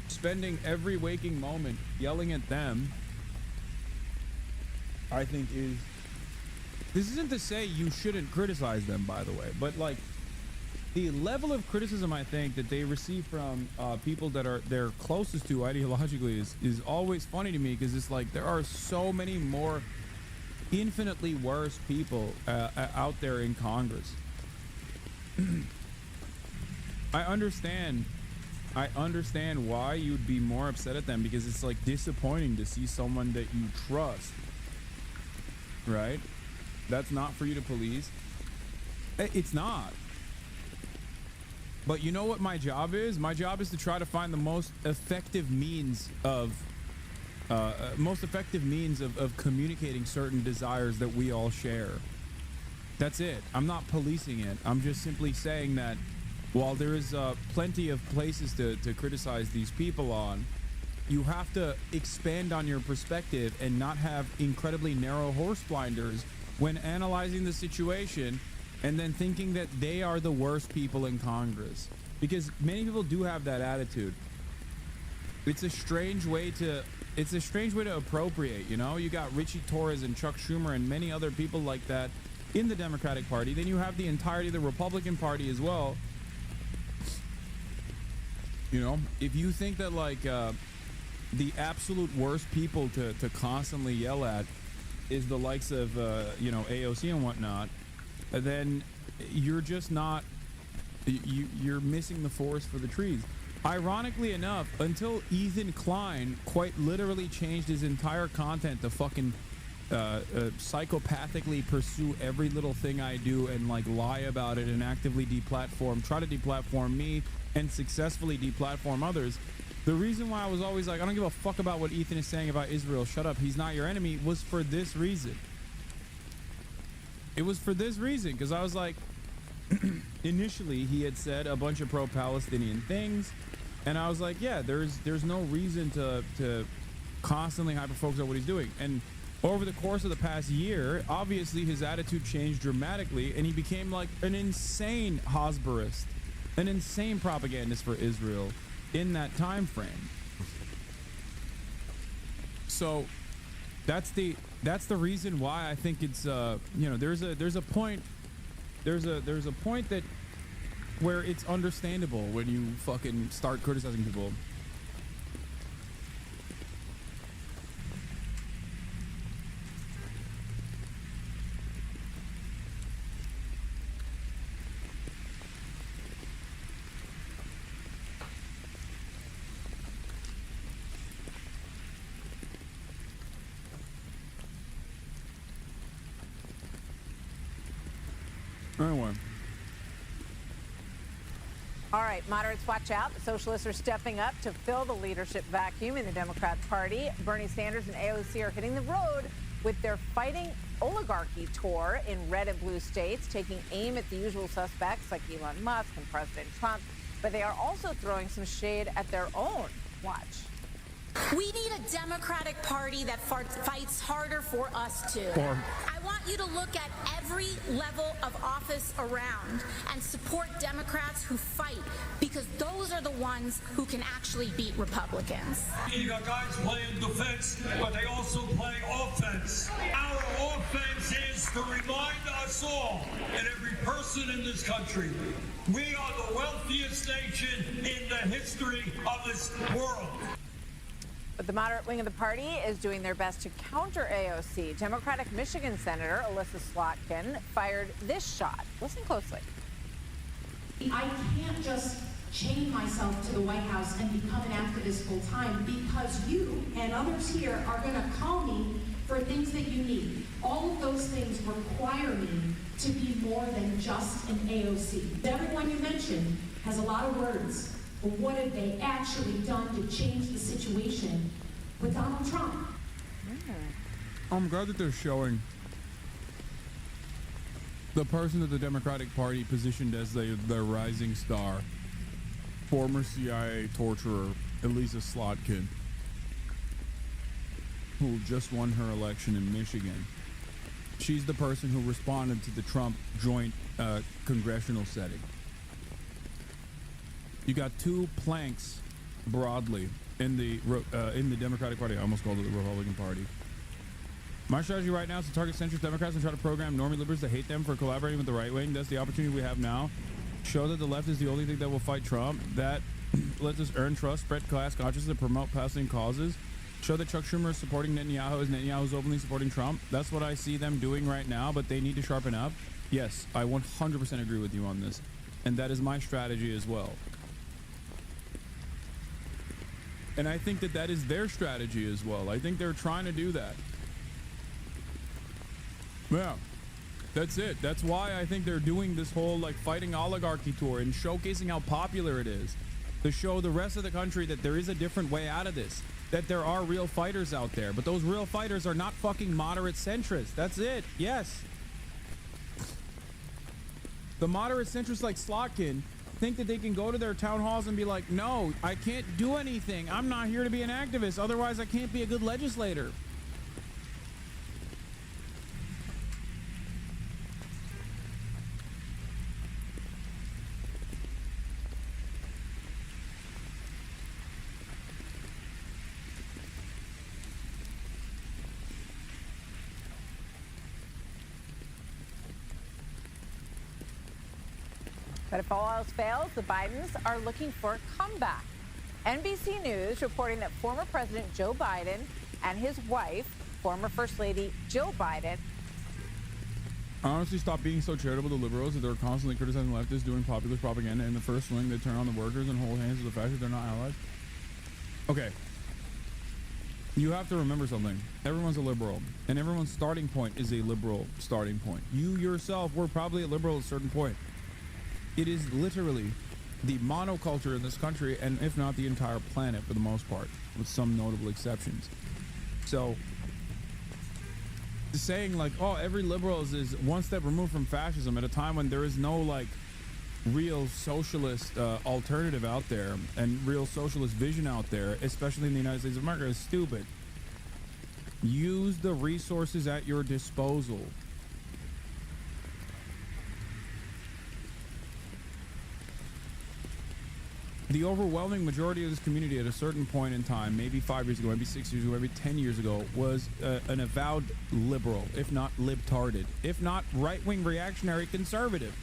Spending every waking moment yelling at them, I think this isn't to say you shouldn't criticize them, by the way, but like the level of criticism I think that they receive from people that are they're closest to ideologically is always funny to me, because it's like there are so many more infinitely worse people out there in Congress. I understand why you'd be more upset at them, because it's like disappointing to see someone that you trust, right? That's not for you to police. It's not. But you know what my job is? My job is to try to find the most effective means of most effective means of communicating certain desires that we all share. That's it. I'm not policing it. I'm just simply saying that while there is plenty of places to criticize these people on, you have to expand on your perspective and not have incredibly narrow horse blinders when analyzing the situation and then thinking that they are the worst people in Congress. Because many people do have that attitude. It's a strange way to appropriate, you know? You got Richie Torres and Chuck Schumer and many other people like that in the Democratic Party. Then you have the entirety of the Republican Party as well. You know, if you think that like the absolute worst people to constantly yell at is the likes of you know, AOC and whatnot, then you're just not, you're missing the forest for the trees. Ironically enough, until Ethan Klein quite literally changed his entire content to fucking psychopathically pursue every little thing I do and like lie about it and actively try to deplatform me and successfully deplatform others. The reason why I was always like, I don't give a fuck about what Ethan is saying about Israel, shut up, he's not your enemy, was for this reason. It was for this reason, because I was like, initially he had said a bunch of pro-Palestinian things, and I was like, yeah, there's no reason to constantly hyper-focus on what he's doing. And over the course of the past year, obviously his attitude changed dramatically, and he became like an insane Hosberist, an insane propagandist for Israel in that time frame. So that's the reason why I think it's you know, there's a point that where it's understandable when you fucking start criticizing people. Anyway. All right, moderates, watch out. The socialists are stepping up to fill the leadership vacuum in the Democrat Party. Bernie Sanders and AOC are hitting the road with their Fighting Oligarchy tour in red and blue states, taking aim at the usual suspects like Elon Musk and President Trump. But they are also throwing some shade at their own. Watch. We need a Democratic Party that fights harder for us too. I want you to look at every level of office around and support Democrats who fight, because those are the ones who can actually beat Republicans. You got guys playing defense, but they also play offense. Our offense is to remind us all and every person in this country, we are the wealthiest nation in the history of this world. But the moderate wing of the party is doing their best to counter AOC. Democratic Michigan Senator Alyssa Slotkin fired this shot. Listen closely. I can't just chain myself to the White House and become an activist full time, because you and others here are going to call me for things that you need. All of those things require me to be more than just an AOC. Everyone you mentioned has a lot of words. But what have they actually done to change the situation with Donald Trump? I'm glad that they're showing the person that the Democratic Party positioned as their rising star, former CIA torturer Alyssa Slotkin, who just won her election in Michigan. She's the person who responded to the Trump joint congressional setting. You got two planks broadly in the Democratic Party. I almost called it the Republican Party. My strategy right now is to target centrist Democrats and try to program normie liberals to hate them for collaborating with the right wing. That's the opportunity we have now. Show that the left is the only thing that will fight Trump. That lets us earn trust, spread class consciousness, and promote passing causes. Show that Chuck Schumer is supporting Netanyahu as Netanyahu is openly supporting Trump. That's what I see them doing right now, but they need to sharpen up. Yes, I 100% agree with you on this. And that is my strategy as well. And I think that that is their strategy as well. I think they're trying to do that. Yeah, that's it. That's why I think they're doing this whole like Fighting Oligarchy tour and showcasing how popular it is, to show the rest of the country that there is a different way out of this. that there are real fighters out there, but those real fighters are not fucking moderate centrists. That's it. Yes. The moderate centrists like Slotkin think that they can go to their town halls and be like, no, I can't do anything. I'm not here to be an activist. Otherwise, I can't be a good legislator. But if all else fails, the Bidens are looking for a comeback. NBC News reporting that former President Joe Biden and his wife, former First Lady Jill Biden. I honestly stopped being so charitable to liberals that they're constantly criticizing leftists doing populist propaganda. In the first swing, they turn on the workers and hold hands with the fact that they're not allies. Okay. You have to remember something. Everyone's a liberal, and everyone's starting point is a liberal starting point. You yourself were probably a liberal at a certain point. It is literally the monoculture in this country, and if not the entire planet for the most part, with some notable exceptions. So, saying like, oh, every liberal is one step removed from fascism at a time when there is no like real socialist alternative out there and real socialist vision out there, especially in the United States of America, is stupid. Use the resources at your disposal. The overwhelming majority of this community at a certain point in time, maybe 5 years ago, maybe 6 years ago, maybe 10 years ago, was an avowed liberal, if not libtarded, if not right-wing reactionary conservative.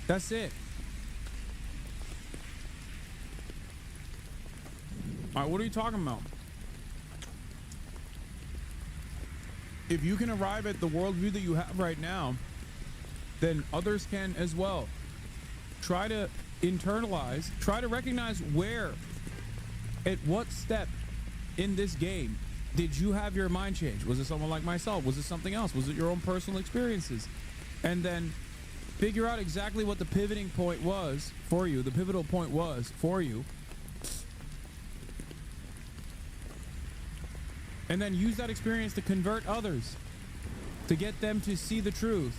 That's it. All right, what are you talking about? If you can arrive at the worldview that you have right now, then others can as well. Try to internalize, try to recognize where, at what step in this game did you have your mind change? Was it someone like myself? Was it something else? Was it your own personal experiences? And then figure out exactly what the pivoting point was for you, the pivotal point was for you. And then use that experience to convert others, to get them to see the truth.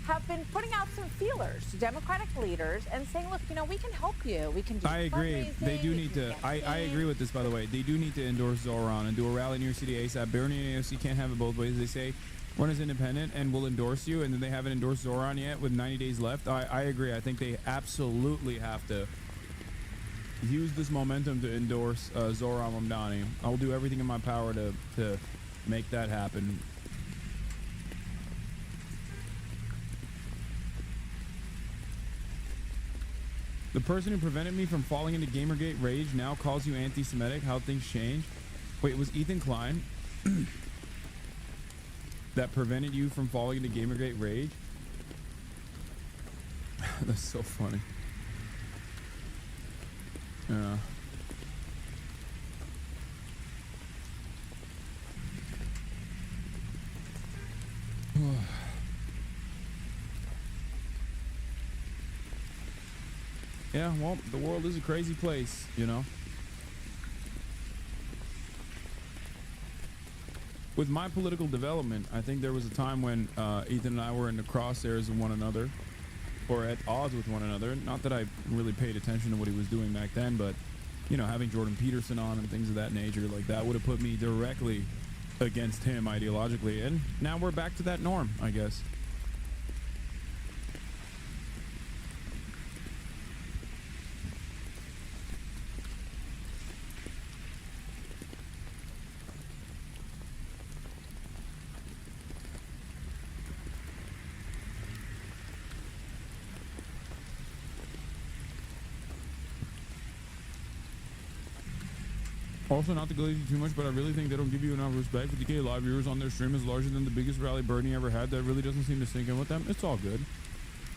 Have been putting out some feelers to Democratic leaders and saying, look, you know, we can help you. We can do I agree. They do need to. I agree with this, by the way. They do need to endorse Zoran and do a rally in New York City ASAP. Bernie and AOC can't have it both ways. They say, run as independent and we'll endorse you, and then they haven't endorsed Zoran yet with 90 days left. I agree. I think they absolutely have to use this momentum to endorse Zoran Mamdani. I'll do everything in my power to make that happen. The person who prevented me from falling into Gamergate rage now calls you anti-Semitic. How things change. Wait, it was Ethan Klein that prevented you from falling into Gamergate rage? That's so funny. Yeah. Yeah, well, the world is a crazy place, you know. With my political development, I think there was a time when Ethan and I were in the crosshairs of one another, or at odds with one another. Not that I really paid attention to what he was doing back then, but, you know, having Jordan Peterson on and things of that nature, like that would have put me directly against him ideologically. And now we're back to that norm, I guess. Also, not to glaze you too much, but I really think they don't give you enough respect. 50K live viewers on their stream is larger than the biggest rally Bernie ever had. That really doesn't seem to sink in with them. It's all good.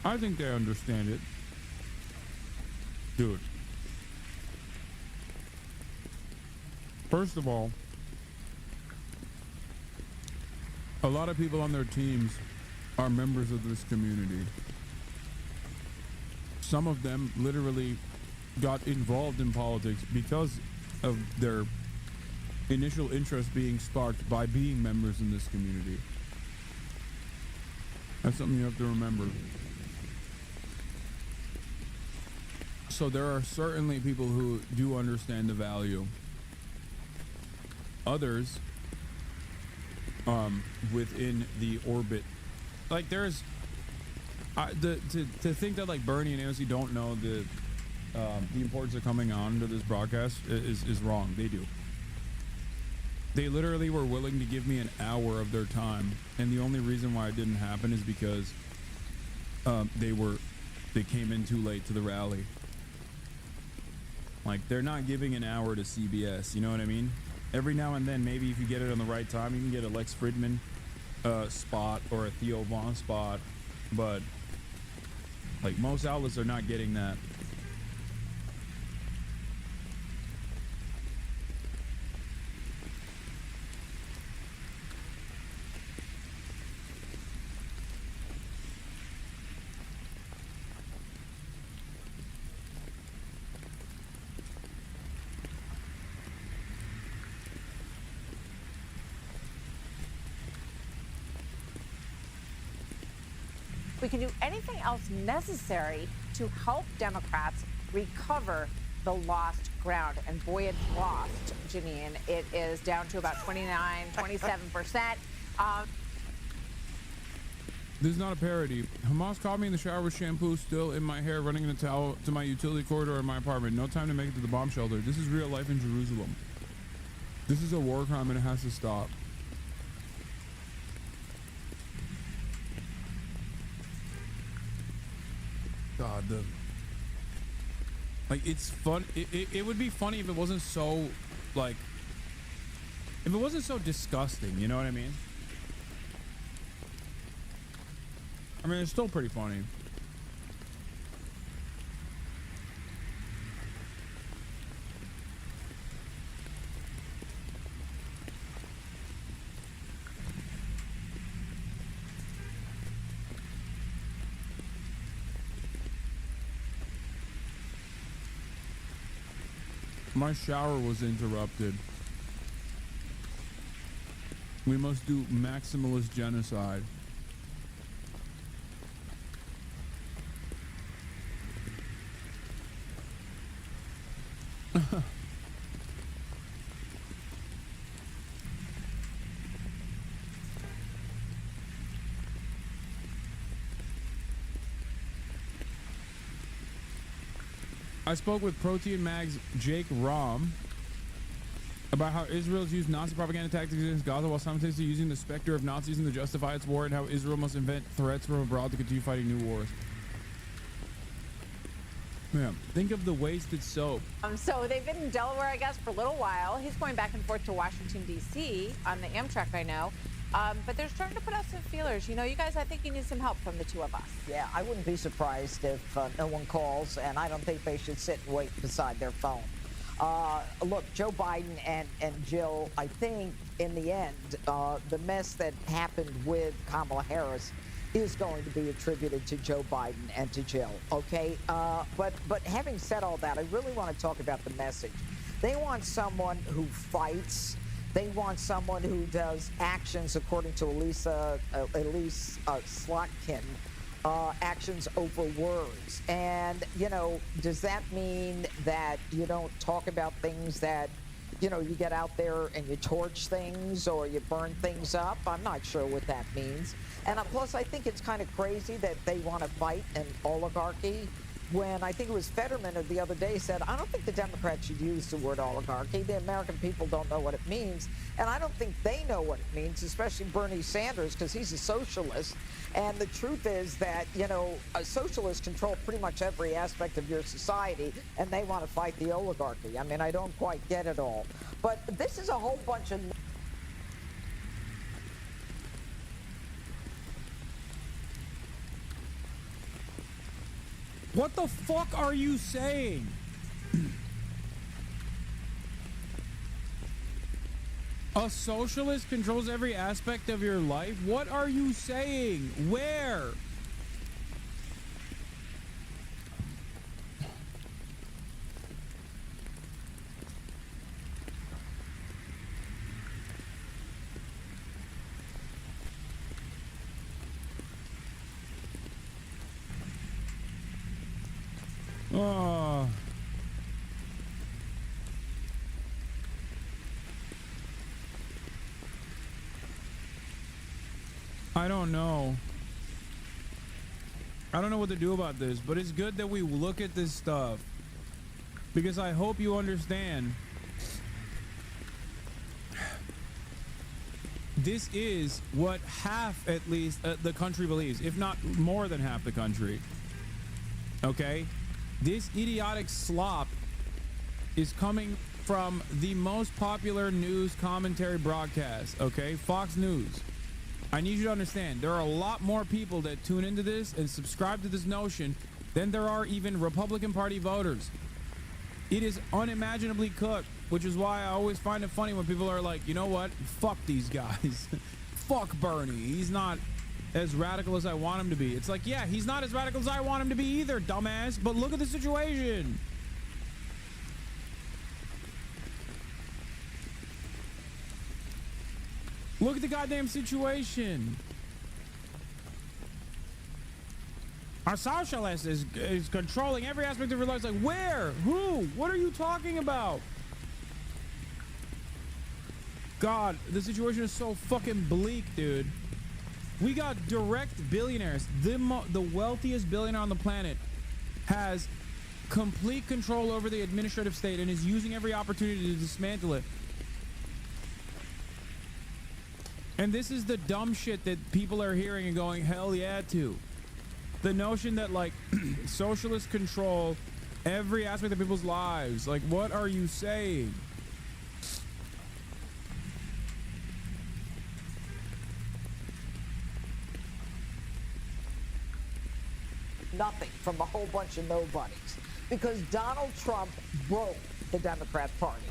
I think they understand it. Dude. First of all, a lot of people on their teams are members of this community. some of them literally got involved in politics because of their initial interest being sparked by being members in this community. That's something you have to remember. So there are certainly people who do understand the value. Others, within the orbit, like there's, to think that like Bernie and AOC don't know the importance of coming on to this broadcast is wrong. They do. They literally were willing to give me an hour of their time, and the only reason why it didn't happen is because they came in too late to the rally. Like, they're not giving an hour to CBS, you know what I mean? Every now and then, maybe if you get it on the right time, you can get a Lex Fridman spot or a Theo Vaughn spot, but like most outlets are not getting that. We can do anything else necessary to help Democrats recover the lost ground. And boy, it's lost, Janine. It is down to about 27%. This is not a parody. Hamas caught me in the shower with shampoo still in my hair, running in a towel to my utility corridor in my apartment. No time to make it to the bomb shelter. This is real life in Jerusalem. This is a war crime and it has to stop. God, like, it's fun. It would be funny if it wasn't so, like, if it wasn't so disgusting, you know what I mean? I mean, it's still pretty funny. My shower was interrupted. We must do maximalist genocide. I spoke with Protein Mag's Jake Rom about how Israel's used Nazi propaganda tactics against Gaza while simultaneously using the specter of Nazism to justify its war, and how Israel must invent threats from abroad to continue fighting new wars. Yeah, think of the wasted soap. So they've been in Delaware, I guess, for a little while. He's going back and forth to Washington, D.C. on the Amtrak, I know. But they're starting to put out some feelers. You know, you guys, I think you need some help from the two of us. Yeah, I wouldn't be surprised if no one calls, and I don't think they should sit and wait beside their phone. Look, Joe Biden and Jill, I think in the end, the mess that happened with Kamala Harris is going to be attributed to Joe Biden and to Jill, okay? But having said all that, I really want to talk about the message. They want someone who fights. They want someone who does actions, according to Elise Slotkin, actions over words. And, you know, does that mean that you don't talk about things that, you know, you get out there and you torch things or you burn things up? I'm not sure what that means. And plus, I think it's kind of crazy that they want to fight an oligarchy when I think it was Fetterman the other day said, I don't think the Democrats should use the word oligarchy. The American people don't know what it means. And I don't think they know what it means, especially Bernie Sanders, because he's a socialist. And the truth is that, you know, socialists control pretty much every aspect of your society, and they want to fight the oligarchy. I mean, I don't quite get it all. But this is a whole bunch of... What the fuck are you saying? A socialist controls every aspect of your life? What are you saying? Where? Oh. I don't know. I don't know what to do about this, but it's good that we look at this stuff because I hope you understand. This is what half, at least, the country believes, if not more than half the country. Okay? This idiotic slop is coming from the most popular news commentary broadcast, okay? Fox News. I need you to understand, there are a lot more people that tune into this and subscribe to this notion than there are even Republican Party voters. It is unimaginably cooked, which is why I always find it funny when people are like, you know what? Fuck these guys. Fuck Bernie. He's not as radical as I want him to be. It's like, yeah, he's not as radical as I want him to be either, dumbass. But look at the situation. Look at the goddamn situation. Our socialist is controlling every aspect of your life. It's like, where? Who? What are you talking about? God, the situation is so fucking bleak, dude. We got direct billionaires. The wealthiest billionaire on the planet has complete control over the administrative state and is using every opportunity to dismantle it. And this is the dumb shit that people are hearing and going, hell yeah, to. The notion that, like, socialists control every aspect of people's lives. Like, what are you saying? Nothing from a whole bunch of nobodies. Because Donald Trump broke the Democrat Party.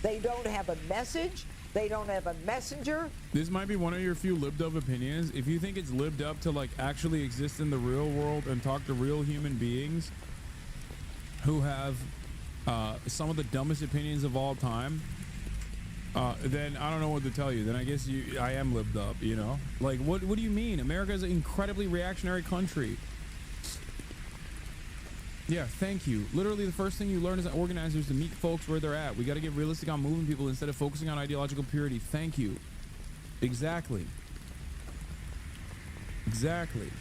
They don't have a message. They don't have a messenger. This might be one of your few libbed up opinions. If you think it's libbed up to like actually exist in the real world and talk to real human beings who have some of the dumbest opinions of all time, then I don't know what to tell you. Then I guess I am libbed up, you know? Like, what do you mean? America is an incredibly reactionary country. Yeah, thank you. Literally, the first thing you learn as an organizer is to meet folks where they're at. We got to get realistic on moving people instead of focusing on ideological purity. Thank you. Exactly. Exactly.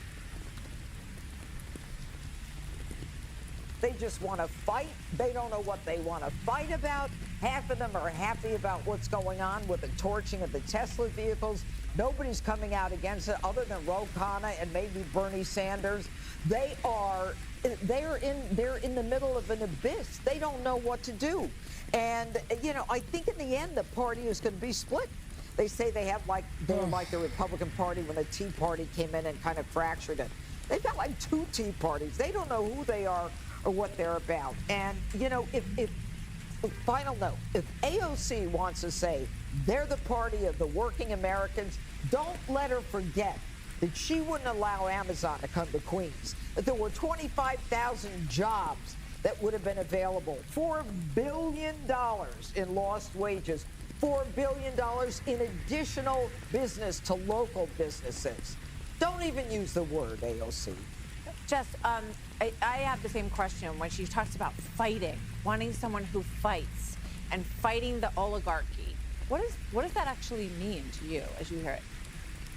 They just want to fight. They don't know what they want to fight about. Half of them are happy about what's going on with the torching of the Tesla vehicles. Nobody's coming out against it other than Ro Khanna and maybe Bernie Sanders. They're in the middle of an abyss. They don't know what to do. And, you know, I think in the end, the party is going to be split. They say they're like the Republican Party when the Tea Party came in and kind of fractured it. They've got like two Tea Parties. They don't know who they are or what they're about. And, you know, if final note, if AOC wants to say they're the party of the working Americans, don't let her forget that she wouldn't allow Amazon to come to Queens, that there were 25,000 jobs that would have been available, $4 billion in lost wages, $4 billion in additional business to local businesses. Don't even use the word AOC. Just, I have the same question when she talks about fighting, wanting someone who fights and fighting the oligarchy. What does that actually mean to you as you hear it?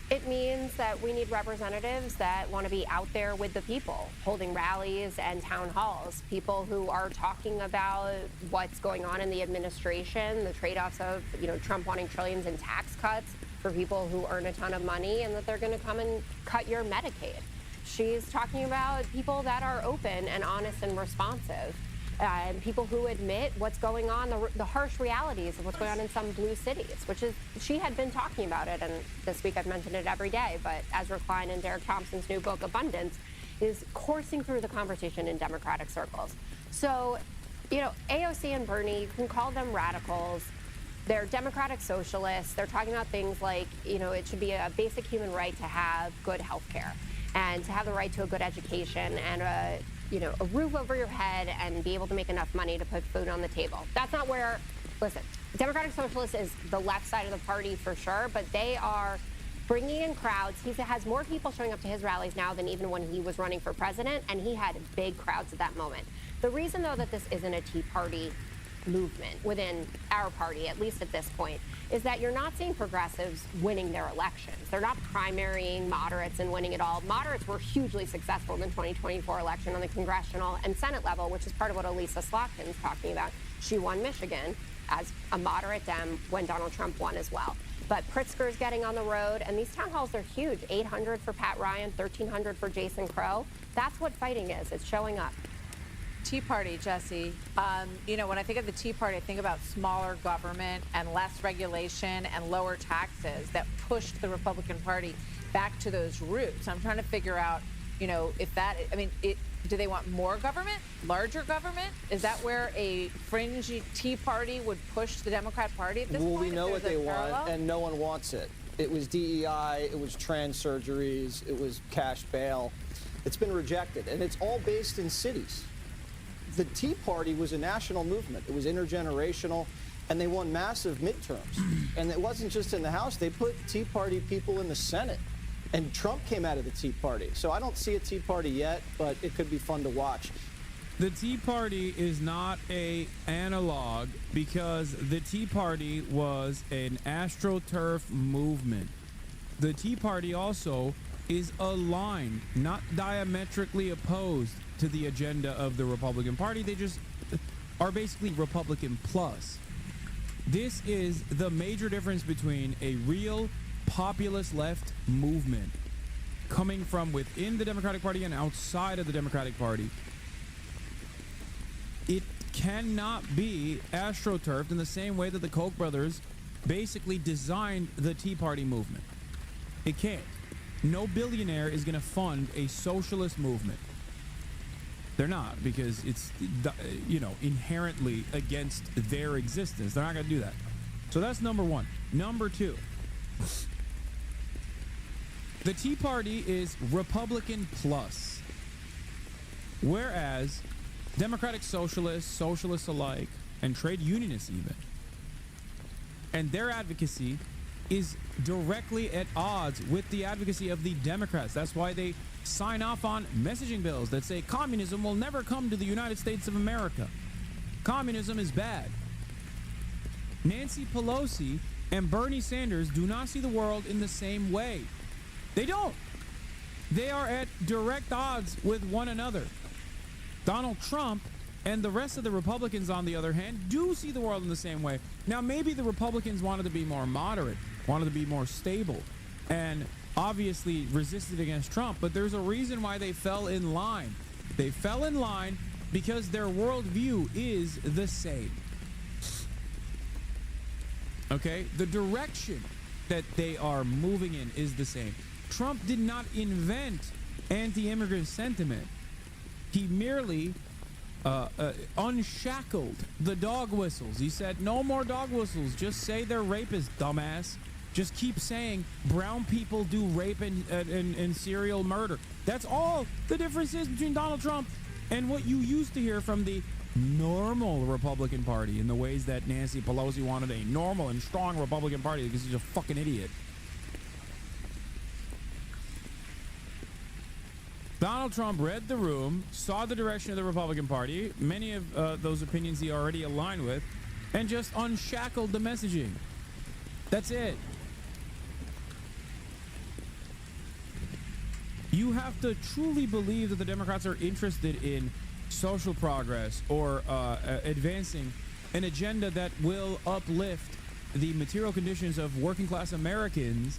It means that we need representatives that want to be out there with the people, holding rallies and town halls, people who are talking about what's going on in the administration, the trade-offs of, you know, Trump wanting trillions in tax cuts for people who earn a ton of money and that they're going to come and cut your Medicaid. She's talking about people that are open and honest and responsive. And people who admit what's going on, the harsh realities of what's going on in some blue cities, which is, she had been talking about it, and this week I've mentioned it every day, but Ezra Klein and Derek Thompson's new book, Abundance, is coursing through the conversation in Democratic circles. So, you know, AOC and Bernie, you can call them radicals. They're Democratic socialists. They're talking about things like, you know, it should be a basic human right to have good health care and to have the right to a good education and a roof over your head and be able to make enough money to put food on the table. That's not where, listen, Democratic Socialist is the left side of the party for sure, but they are bringing in crowds. He has more people showing up to his rallies now than even when he was running for president, and he had big crowds at that moment. The reason, though, that this isn't a Tea Party movement within our party, at least at this point, is that you're not seeing progressives winning their elections. They're not primarying moderates and winning it all. Moderates were hugely successful in the 2024 election on the congressional and Senate level, which is part of what Elisa Slotkin's talking about. She won Michigan as a moderate Dem when Donald Trump won as well. But Pritzker's getting on the road, and these town halls are huge. 800 for Pat Ryan, 1,300 for Jason Crow. That's what fighting is. It's showing up. Tea Party, Jesse. You know, when I think of the Tea Party, I think about smaller government and less regulation and lower taxes that pushed the Republican Party back to those roots. I'm trying to figure out, you know, if that, I mean, do they want more government, larger government? Is that where a fringe Tea Party would push the Democrat Party at this point? Well, we know what they want, and no one wants it. It was DEI, it was trans surgeries, it was cash bail. It's been rejected, and it's all based in cities. The Tea Party was a national movement. It was intergenerational, and they won massive midterms. And it wasn't just in the House. They put Tea Party people in the Senate. And Trump came out of the Tea Party. So I don't see a Tea Party yet, but it could be fun to watch. The Tea Party is not an analog because the Tea Party was an AstroTurf movement. The Tea Party also is aligned, not diametrically opposed to the agenda of the Republican Party. They just are basically Republican plus. This is the major difference between a real populist left movement coming from within the Democratic Party and outside of the Democratic Party. It cannot be astroturfed in the same way that the Koch brothers basically designed the Tea Party movement. It can't. No billionaire is going to fund a socialist movement. They're not, because it's, you know, inherently against their existence. They're not going to do that. So that's number one. Number two, the Tea Party is Republican plus, whereas Democratic socialists, socialists alike, and trade unionists even, and their advocacy is directly at odds with the advocacy of the Democrats. That's why they sign off on messaging bills that say communism will never come to the United States of America. Communism is bad. Nancy Pelosi and Bernie Sanders do not see the world in the same way. They don't. They are at direct odds with one another. Donald Trump and the rest of the Republicans, on the other hand, do see the world in the same way. Now, maybe the Republicans wanted to be more moderate, wanted to be more stable, and obviously resisted against Trump, but there's a reason why they fell in line. They fell in line because their worldview is the same. Okay? The direction that they are moving in is the same. Trump did not invent anti-immigrant sentiment. He merely unshackled the dog whistles. He said, no more dog whistles. Just say they're rapists, dumbass. Just keep saying brown people do rape and serial murder. That's all the difference is between Donald Trump and what you used to hear from the normal Republican Party in the ways that Nancy Pelosi wanted a normal and strong Republican Party because he's a fucking idiot. Donald Trump read the room, saw the direction of the Republican Party, many of those opinions he already aligned with, and just unshackled the messaging. That's it. You have to truly believe that the Democrats are interested in social progress or advancing an agenda that will uplift the material conditions of working class Americans.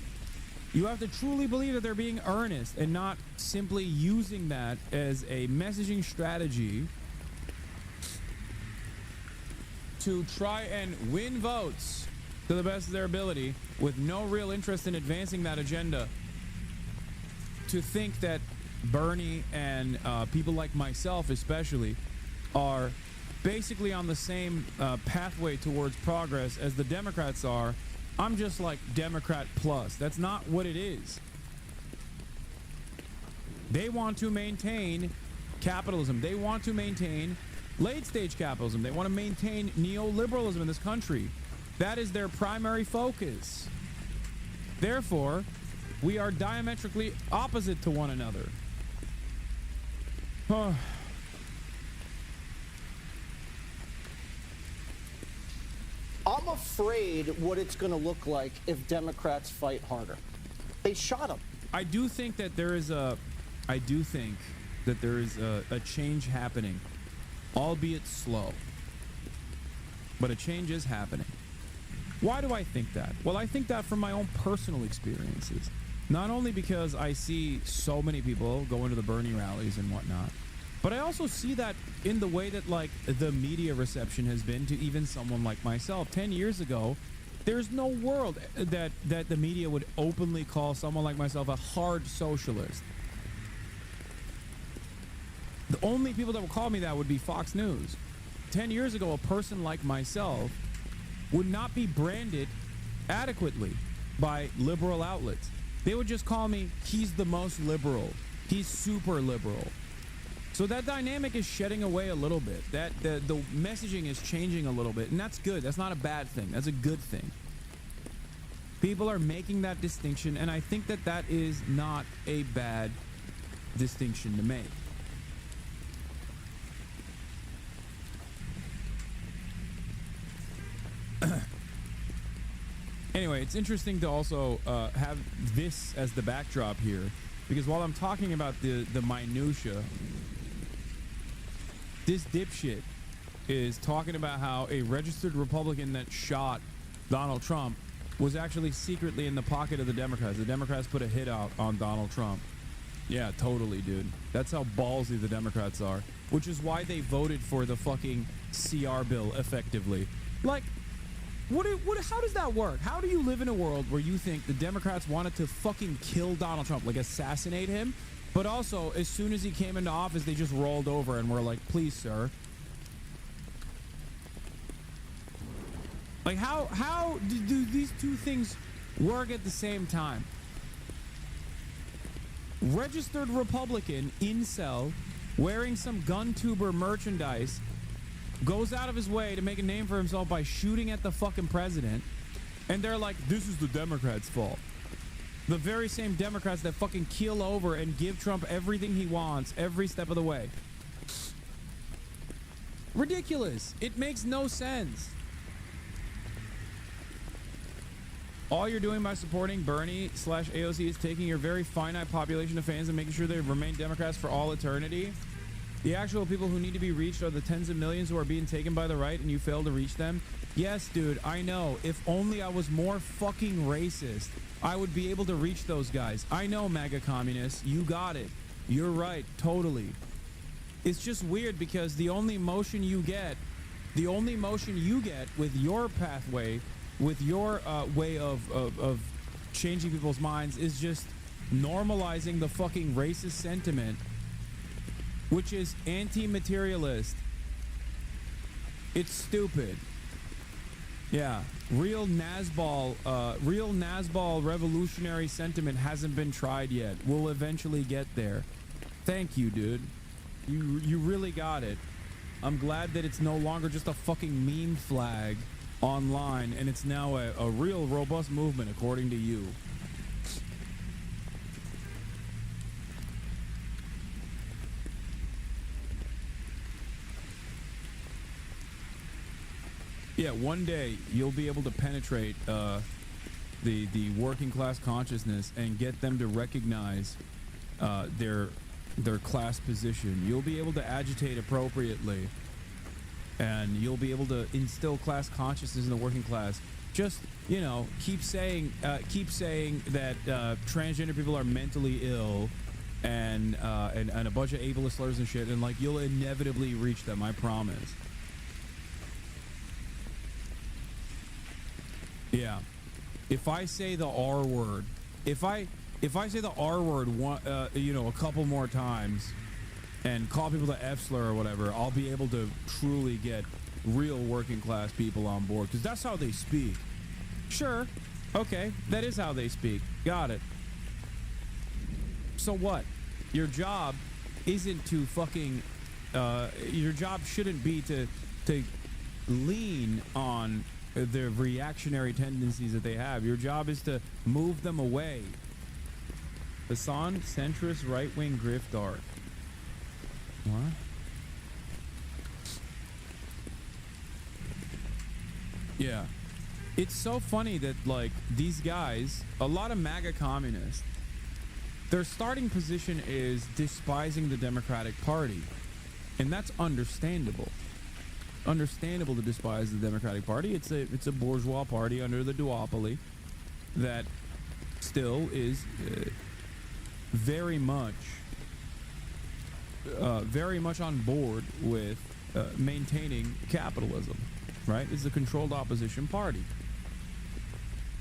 You have to truly believe that they're being earnest and not simply using that as a messaging strategy to try and win votes to the best of their ability with no real interest in advancing that agenda. To think that Bernie and people like myself especially are basically on the same pathway towards progress as the Democrats are, I'm just like Democrat plus. That's not what it is. They want to maintain capitalism. They want to maintain late-stage capitalism. They want to maintain neoliberalism in this country. That is their primary focus. Therefore, we are diametrically opposite to one another. I'm afraid what it's going to look like if Democrats fight harder. They shot him. I do think that there is a change happening, albeit slow. But a change is happening. Why do I think that? Well, I think that from my own personal experiences. Not only because I see so many people going to the Bernie rallies and whatnot, but I also see that in the way that, like, the media reception has been to even someone like myself. 10 years ago, there's no world that the media would openly call someone like myself a hard socialist. The only people that would call me that would be Fox News. 10 years ago, a person like myself would not be branded adequately by liberal outlets. They would just call me, he's the most liberal. He's super liberal. So that dynamic is shedding away a little bit. That the messaging is changing a little bit, and that's good. That's not a bad thing. That's a good thing. People are making that distinction, and I think that that is not a bad distinction to make. Anyway, it's interesting to also have this as the backdrop here, because while I'm talking about the minutia, this dipshit is talking about how a registered Republican that shot Donald Trump was actually secretly in the pocket of the Democrats. The Democrats put a hit out on Donald Trump. Yeah, totally, dude. That's how ballsy the Democrats are, which is why they voted for the fucking CR bill effectively. Like, how does that work? How do you live in a world where you think the Democrats wanted to fucking kill Donald Trump, like assassinate him, but also as soon as he came into office, they just rolled over and were like, please, sir. Like, how do these two things work at the same time? Registered Republican, incel, wearing some gun tuber merchandise, goes out of his way to make a name for himself by shooting at the fucking president, and they're like, this is the Democrats' fault. The very same Democrats that fucking keel over and give Trump everything he wants every step of the way. Ridiculous. It makes no sense. All you're doing by supporting Bernie/AOC is taking your very finite population of fans and making sure they remain Democrats for all eternity. The actual people who need to be reached are the tens of millions who are being taken by the right, and you fail to reach them. Yes, dude, I know. If only I was more fucking racist, I would be able to reach those guys. I know, MAGA communists. You got it. You're right. Totally. It's just weird because the only motion you get with your pathway, with your way of changing people's minds is just normalizing the fucking racist sentiment, which is anti-materialist. It's stupid. Yeah, real Nazball revolutionary sentiment hasn't been tried yet. We'll eventually get there. Thank you, dude. You really got it. I'm glad that it's no longer just a fucking meme flag online, and it's now a real robust movement, according to you. Yeah, one day you'll be able to penetrate the working class consciousness and get them to recognize their class position. You'll be able to agitate appropriately, and you'll be able to instill class consciousness in the working class. Just, you know, keep saying that transgender people are mentally ill and a bunch of ableist slurs and shit, and like you'll inevitably reach them. I promise. Yeah, if I say the R word, if I say the R word a couple more times, and call people the F slur or whatever, I'll be able to truly get real working class people on board, because that's how they speak. Sure, okay, that is how they speak. Got it. So what? Your job isn't to fucking. Your job shouldn't be to lean on the reactionary tendencies that they have. Your job is to move them away. Hasan, centrist, right-wing griftard. What? Yeah. It's so funny that, like, these guys, a lot of MAGA communists, their starting position is despising the Democratic Party. And that's understandable. Understandable to despise the Democratic Party. It's a bourgeois party under the duopoly that still is very much on board with maintaining capitalism, right? It's a controlled opposition party.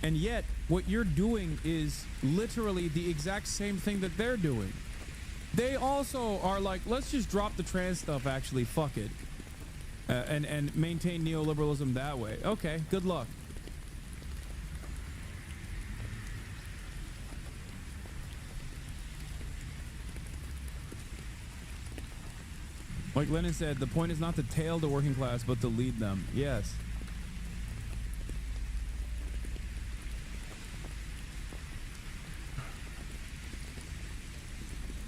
And yet, what you're doing is literally the exact same thing that they're doing. They also are like, let's just drop the trans stuff, actually, fuck it. And maintain neoliberalism that way. Okay, good luck. Like Lenin said, the point is not to tail the working class, but to lead them. Yes.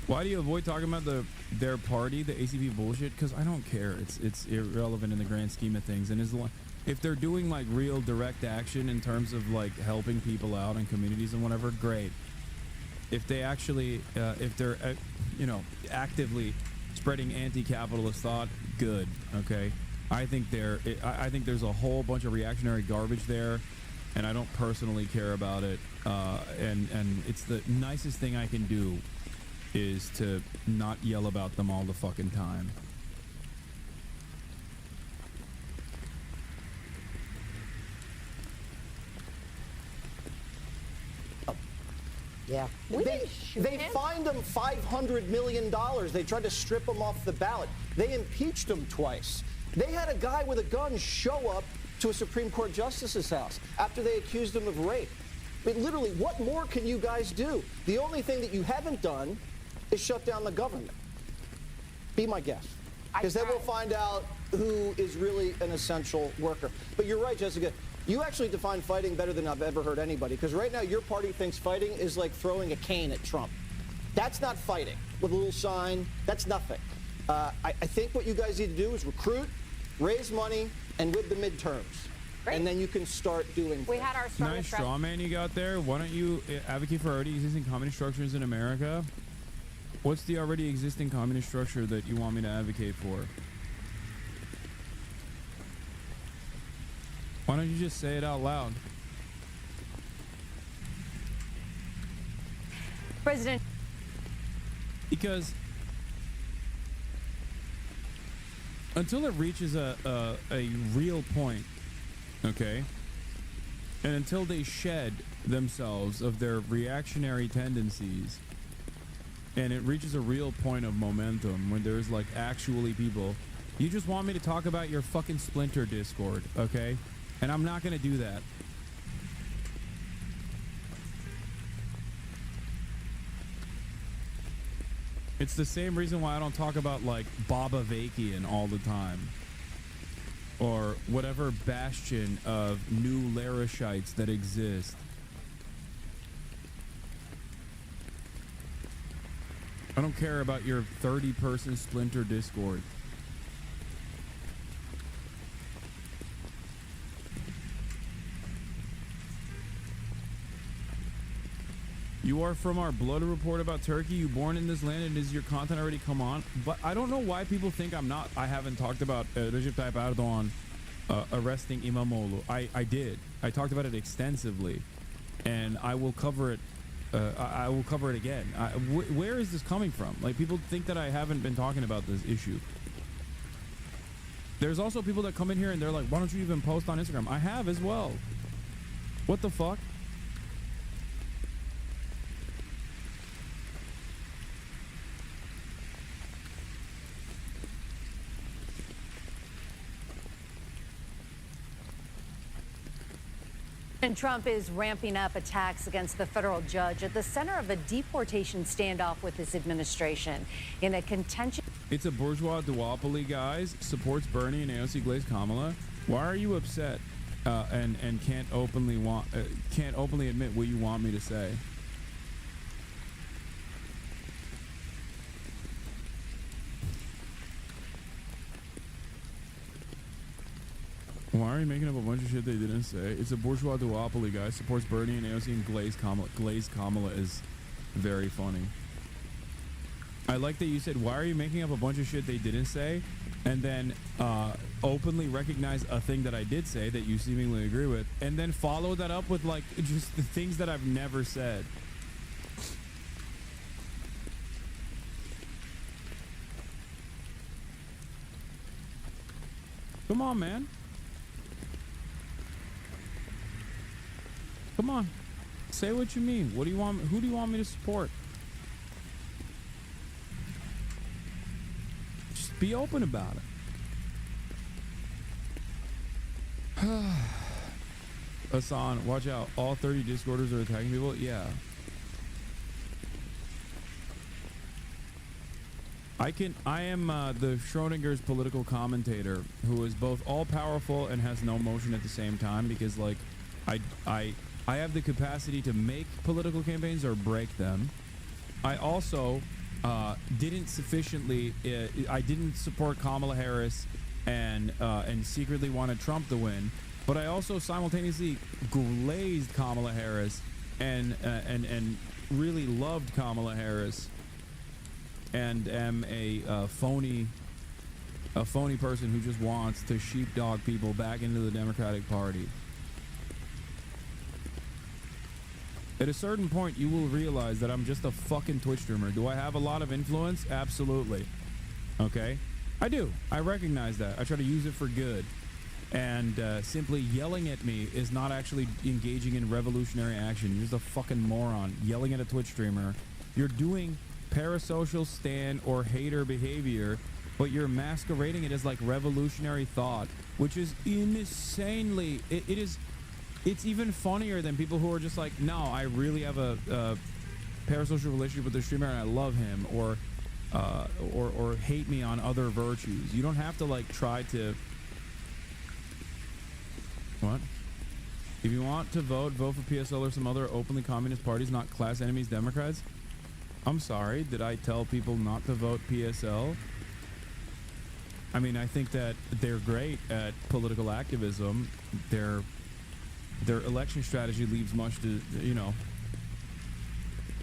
Why do you avoid talking about their party, the ACP bullshit? Because I don't care. It's irrelevant in the grand scheme of things. And if they're doing like real direct action in terms of like helping people out in communities and whatever, great. If they actually, if they're, actively spreading anti-capitalist thought, good. Okay. I think there's a whole bunch of reactionary garbage there, and I don't personally care about it. And it's the nicest thing I can do is to not yell about them all the fucking time. Yeah. They fined him $500 million. They tried to strip him off the ballot. They impeached him twice. They had a guy with a gun show up to a Supreme Court justice's house after they accused him of rape. I mean, literally, what more can you guys do? The only thing that you haven't done is shut down the government. Be my guest. Because then we'll find out who is really an essential worker. But you're right, Jessica. You actually define fighting better than I've ever heard anybody. Because right now, your party thinks fighting is like throwing a cane at Trump. That's not fighting. With a little sign, that's nothing. I think what you guys need to do is recruit, raise money, and with the midterms. Great. And then you can start doing things. We had our nice straw man you got there. Why don't you advocate for already existing communist structures in America? What's the already existing communist structure that you want me to advocate for? Why don't you just say it out loud? President. Because until it reaches a real point, okay, and until they shed themselves of their reactionary tendencies, and it reaches a real point of momentum when there's like actually people, you just want me to talk about your fucking Splinter Discord, okay? And I'm not gonna do that. It's the same reason why I don't talk about like Baba Vakian all the time, or whatever bastion of new Larishites that exist. I don't care about your 30-person Splinter Discord. You are from our blood report about Turkey. You born in this land, and does your content already come on? But I don't know why people think I'm not. I haven't talked about Recep Tayyip Erdogan arresting Imamoglu. I did. I talked about it extensively, and I will cover it. I will cover it again. Where is this coming from? Like, people think that I haven't been talking about this issue. There's also people that come in here and they're like, why don't you even post on Instagram? I have as well. What the fuck? And Trump is ramping up attacks against the federal judge at the center of a deportation standoff with his administration in a contentious. It's a bourgeois duopoly, guys. Supports Bernie and AOC Glaze Kamala. Why are you upset and can't openly admit what you want me to say? Why are you making up a bunch of shit they didn't say? It's a bourgeois duopoly, guys. Supports Bernie and AOC and Glaze Kamala. Glaze Kamala is very funny. I like that you said, why are you making up a bunch of shit they didn't say? And then openly recognize a thing that I did say that you seemingly agree with. And then follow that up with, like, just the things that I've never said. Come on, man. Come on. Say what you mean. What do you want? Who do you want me to support? Just be open about it. Hasan, watch out. All 30 Discorders are attacking people? Yeah. I am the Schrodinger's political commentator who is both all-powerful and has no emotion at the same time, because, like, I have the capacity to make political campaigns or break them. I also didn't sufficiently. I didn't support Kamala Harris and secretly wanted Trump to win. But I also simultaneously glazed Kamala Harris and really loved Kamala Harris, and am a phony person who just wants to sheepdog people back into the Democratic Party. At a certain point, you will realize that I'm just a fucking Twitch streamer. Do I have a lot of influence? Absolutely. Okay? I do. I recognize that. I try to use it for good. And simply yelling at me is not actually engaging in revolutionary action. You're just a fucking moron yelling at a Twitch streamer. You're doing parasocial stan or hater behavior, but you're masquerading it as like revolutionary thought, which is insanely... It's even funnier than people who are just like, no, I really have a parasocial relationship with the streamer and I love him, or hate me on other virtues. You don't have to, like, try to... What? If you want to vote for PSL or some other openly communist parties, not class enemies Democrats. I'm sorry, did I tell people not to vote PSL? I mean, I think that they're great at political activism. Their election strategy leaves much to, you know,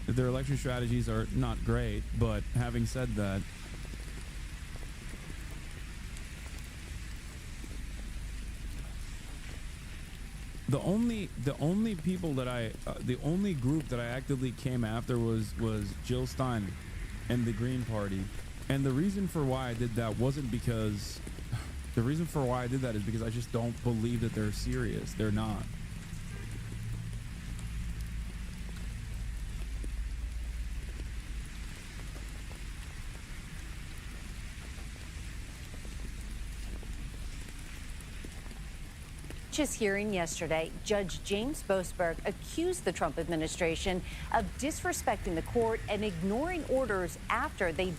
their election strategies are not great, but having said that, the only people that the only group that I actively came after was Jill Stein and the Green Party. And the reason for why I did that wasn't because, the reason for why I did that is because I just don't believe that they're serious. They're not. His hearing yesterday, Judge James Boasberg accused the Trump administration of disrespecting the court and ignoring orders after they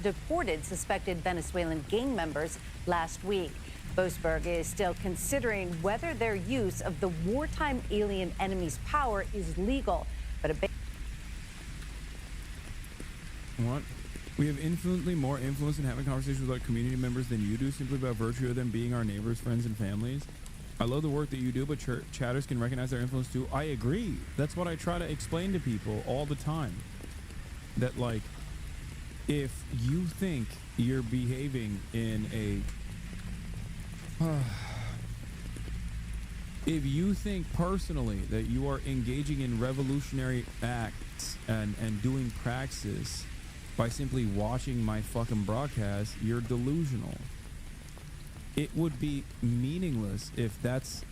deported suspected Venezuelan gang members last week. Boasberg is still considering whether their use of the wartime alien enemy's power is legal, but What? We have infinitely more influence in having conversations with our community members than you do, simply by virtue of them being our neighbors, friends, and families. I love the work that you do, but chatters can recognize their influence too. I agree. That's what I try to explain to people all the time. That, like, if you think you're behaving in a... if you think personally that you are engaging in revolutionary acts and doing praxis by simply watching my fucking broadcast, you're delusional. It would be meaningless if that's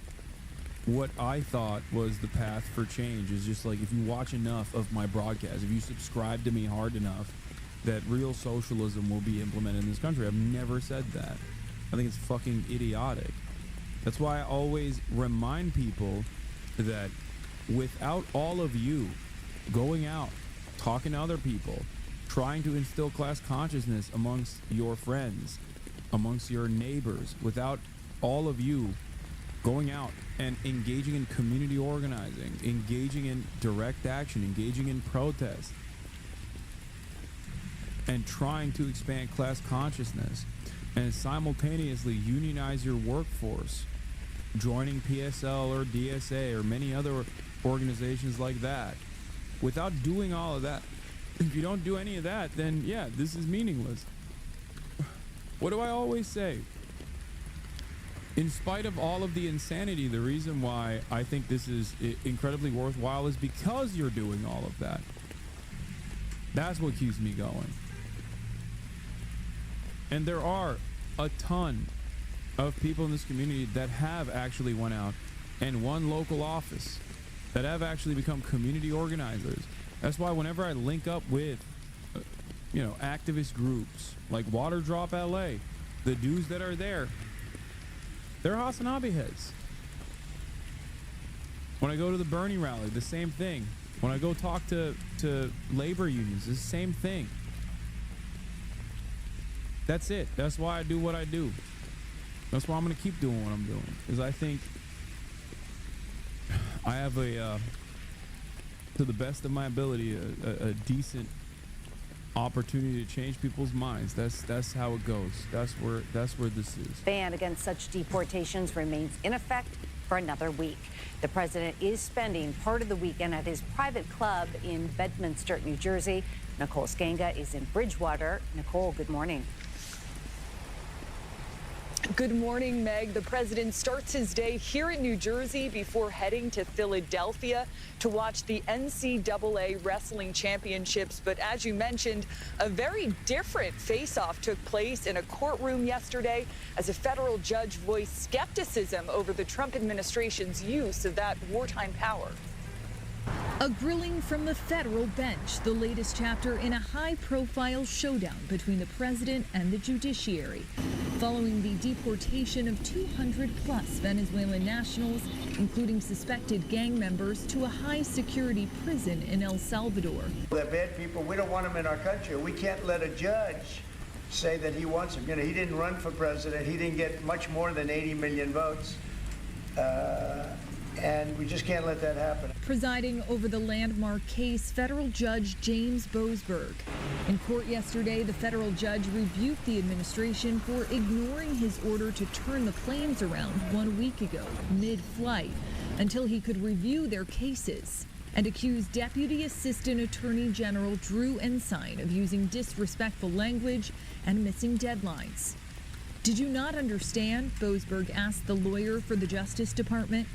what I thought was the path for change. Is just like, if you watch enough of my broadcast, if you subscribe to me hard enough, that real socialism will be implemented in this country. I've never said that. I think it's fucking idiotic. That's why I always remind people that without all of you going out, talking to other people, trying to instill class consciousness amongst your friends, amongst your neighbors, without all of you going out and engaging in community organizing, engaging in direct action, engaging in protest, and trying to expand class consciousness and simultaneously unionize your workforce joining PSL or DSA or many other organizations like that. Without doing all of that, if you don't do any of that, then yeah, this is meaningless. What do I always say? In spite of all of the insanity, the reason why I think this is incredibly worthwhile is because you're doing all of that. That's what keeps me going. And there are a ton of people in this community that have actually went out and won local office, that have actually become community organizers. That's why whenever I link up with, activist groups like Water Drop LA, the dudes that are there, they're Hasanabi heads. When I go to the Bernie rally, the same thing. When I go talk to labor unions, it's the same thing. That's it. That's why I do what I do. That's why I'm going to keep doing what I'm doing. Because I think I have to the best of my ability, a decent opportunity to change people's minds. That's how it goes. That's where this is. Ban against such deportations remains in effect for another week. The president is spending part of the weekend at his private club in Bedminster, New Jersey. Nicole Skanga is in Bridgewater. Nicole, good morning. Good morning, Meg. The president starts his day here in New Jersey before heading to Philadelphia to watch the NCAA Wrestling Championships. But as you mentioned, a very different face-off took place in a courtroom yesterday as a federal judge voiced skepticism over the Trump administration's use of that wartime power. A grilling from the federal bench, the latest chapter in a high-profile showdown between the president and the judiciary, following the deportation of 200-plus Venezuelan nationals, including suspected gang members, to a high-security prison in El Salvador. They're bad people. We don't want them in our country. We can't let a judge say that he wants them. He didn't run for president. He didn't get much more than 80 million votes. And we just can't let that happen. Presiding over the landmark case, federal judge James Boasberg. In court yesterday, the federal judge rebuked the administration for ignoring his order to turn the planes around 1 week ago, mid-flight, until he could review their cases, and accused Deputy Assistant Attorney General Drew Ensign of using disrespectful language and missing deadlines. Did you not understand? Boasberg asked the lawyer for the Justice Department.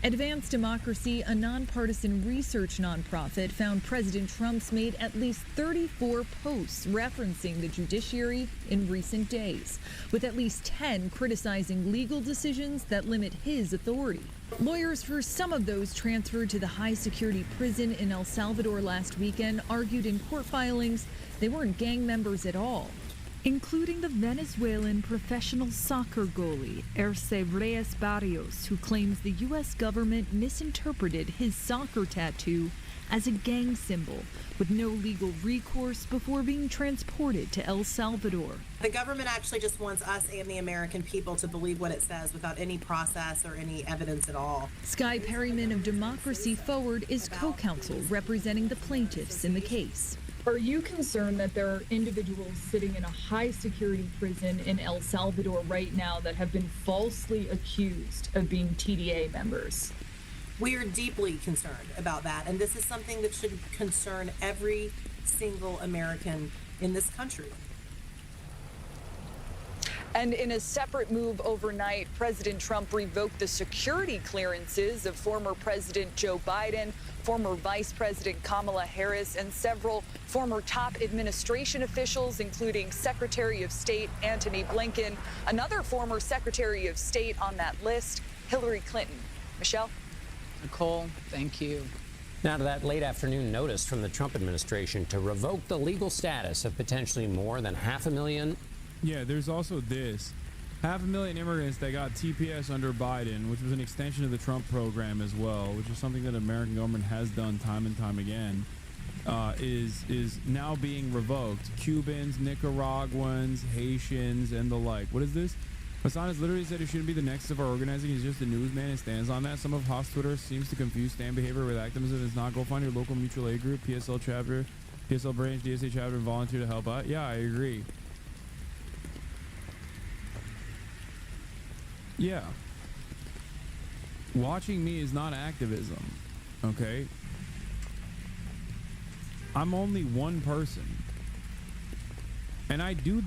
Advance Democracy, a nonpartisan research nonprofit, found President Trump's made at least 34 posts referencing the judiciary in recent days, with at least 10 criticizing legal decisions that limit his authority. Lawyers for some of those transferred to the high-security prison in El Salvador last weekend argued in court filings they weren't gang members at all, including the Venezuelan professional soccer goalie, Erce Reyes Barrios, who claims the U.S. government misinterpreted his soccer tattoo as a gang symbol, with no legal recourse before being transported to El Salvador. The government actually just wants us and the American people to believe what it says without any process or any evidence at all. Skye Perryman of Democracy Forward is co-counsel representing the plaintiffs in the case. Are you concerned that there are individuals sitting in a high-security prison in El Salvador right now that have been falsely accused of being TDA members? We are deeply concerned about that, and this is something that should concern every single American in this country. And in a separate move overnight, President Trump revoked the security clearances of former President Joe Biden, former Vice President Kamala Harris, and several former top administration officials, including Secretary of State Antony Blinken, another former Secretary of State on that list, Hillary Clinton. Michelle? Nicole, thank you. Now to that late afternoon notice from the Trump administration to revoke the legal status of potentially more than 500,000. Yeah, there's also this. 500,000 immigrants that got TPS under Biden, which was an extension of the Trump program as well, which is something that the American government has done time and time again, is now being revoked. Cubans, Nicaraguans, Haitians, and the like. What is this? Hasan has literally said he shouldn't be the next of our organizing. He's just a newsman and stands on that. Some of Haas Twitter seems to confuse stand behavior with activism. It's not. Go find your local mutual aid group, PSL chapter, PSL branch, DSA chapter, and volunteer to help out. Yeah, I agree. Yeah. watching me is not activism, okay? I'm only one person. And I do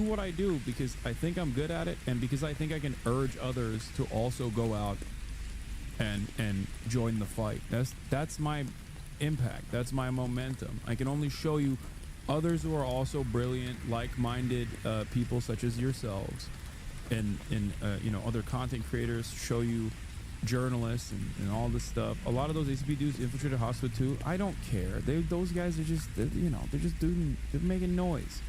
what I do because I think I'm good at it and because I think I can urge others to also go out and join the fight. That's my impact. That's my momentum. I can only show you others who are also brilliant, like-minded people such as yourselves and you know, other content creators, show you journalists and all this stuff. A lot of those ACP dudes infiltrated Hospital too. I don't care. Those guys are just, you know, they're making noise.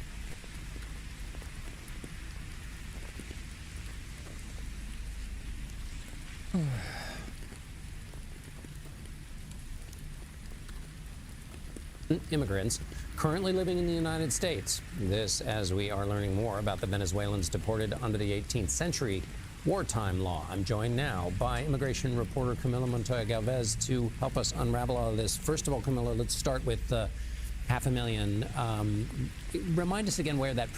Immigrants currently living in the United States. This as we are learning more about the Venezuelans deported under the 18th century wartime law. I'm joined now by immigration reporter Camila Montoya Galvez to help us unravel all of this. First of all, Camila, let's start with 500,000. Remind us again what that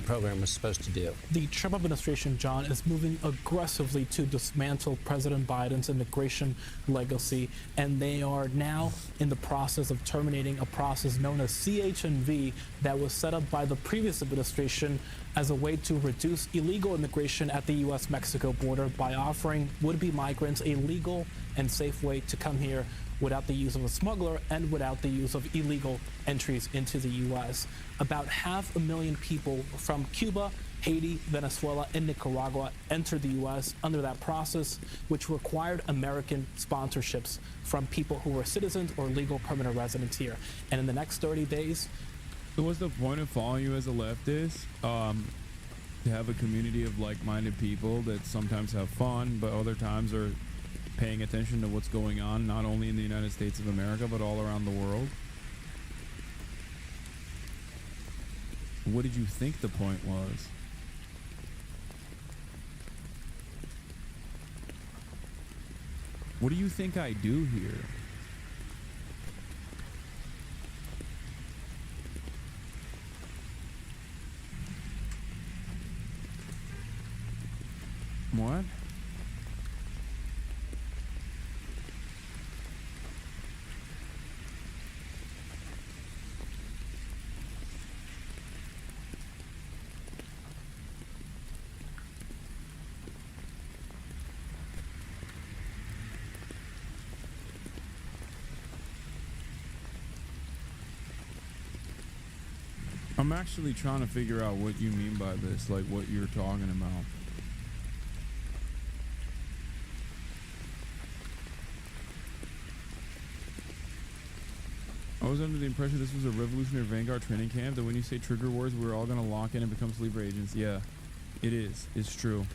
program was supposed to do. The Trump administration, John, is moving aggressively to dismantle President Biden's immigration legacy, and they are now in the process of terminating a process known as CH&V that was set up by the previous administration as a way to reduce illegal immigration at the U.S.-Mexico border by offering would-be migrants a legal and safe way to come here without the use of a smuggler and without the use of illegal entries into the U.S. About 500,000 people from Cuba, Haiti, Venezuela, and Nicaragua entered the U.S. under that process, which required American sponsorships from people who were citizens or legal permanent residents here. And in the next 30 days... So what's the point of following you as a leftist? To have a community of like-minded people that sometimes have fun, but other times are paying attention to what's going on, not only in the United States of America, but all around the world? What did you think the point was? What do you think I do here? What? I'm actually trying to figure out what you mean by this, like what you're talking about. I was under the impression this was a Revolutionary Vanguard training camp, that when you say trigger words, we're all going to lock in and become sleeper agents. Yeah, it is. It's true.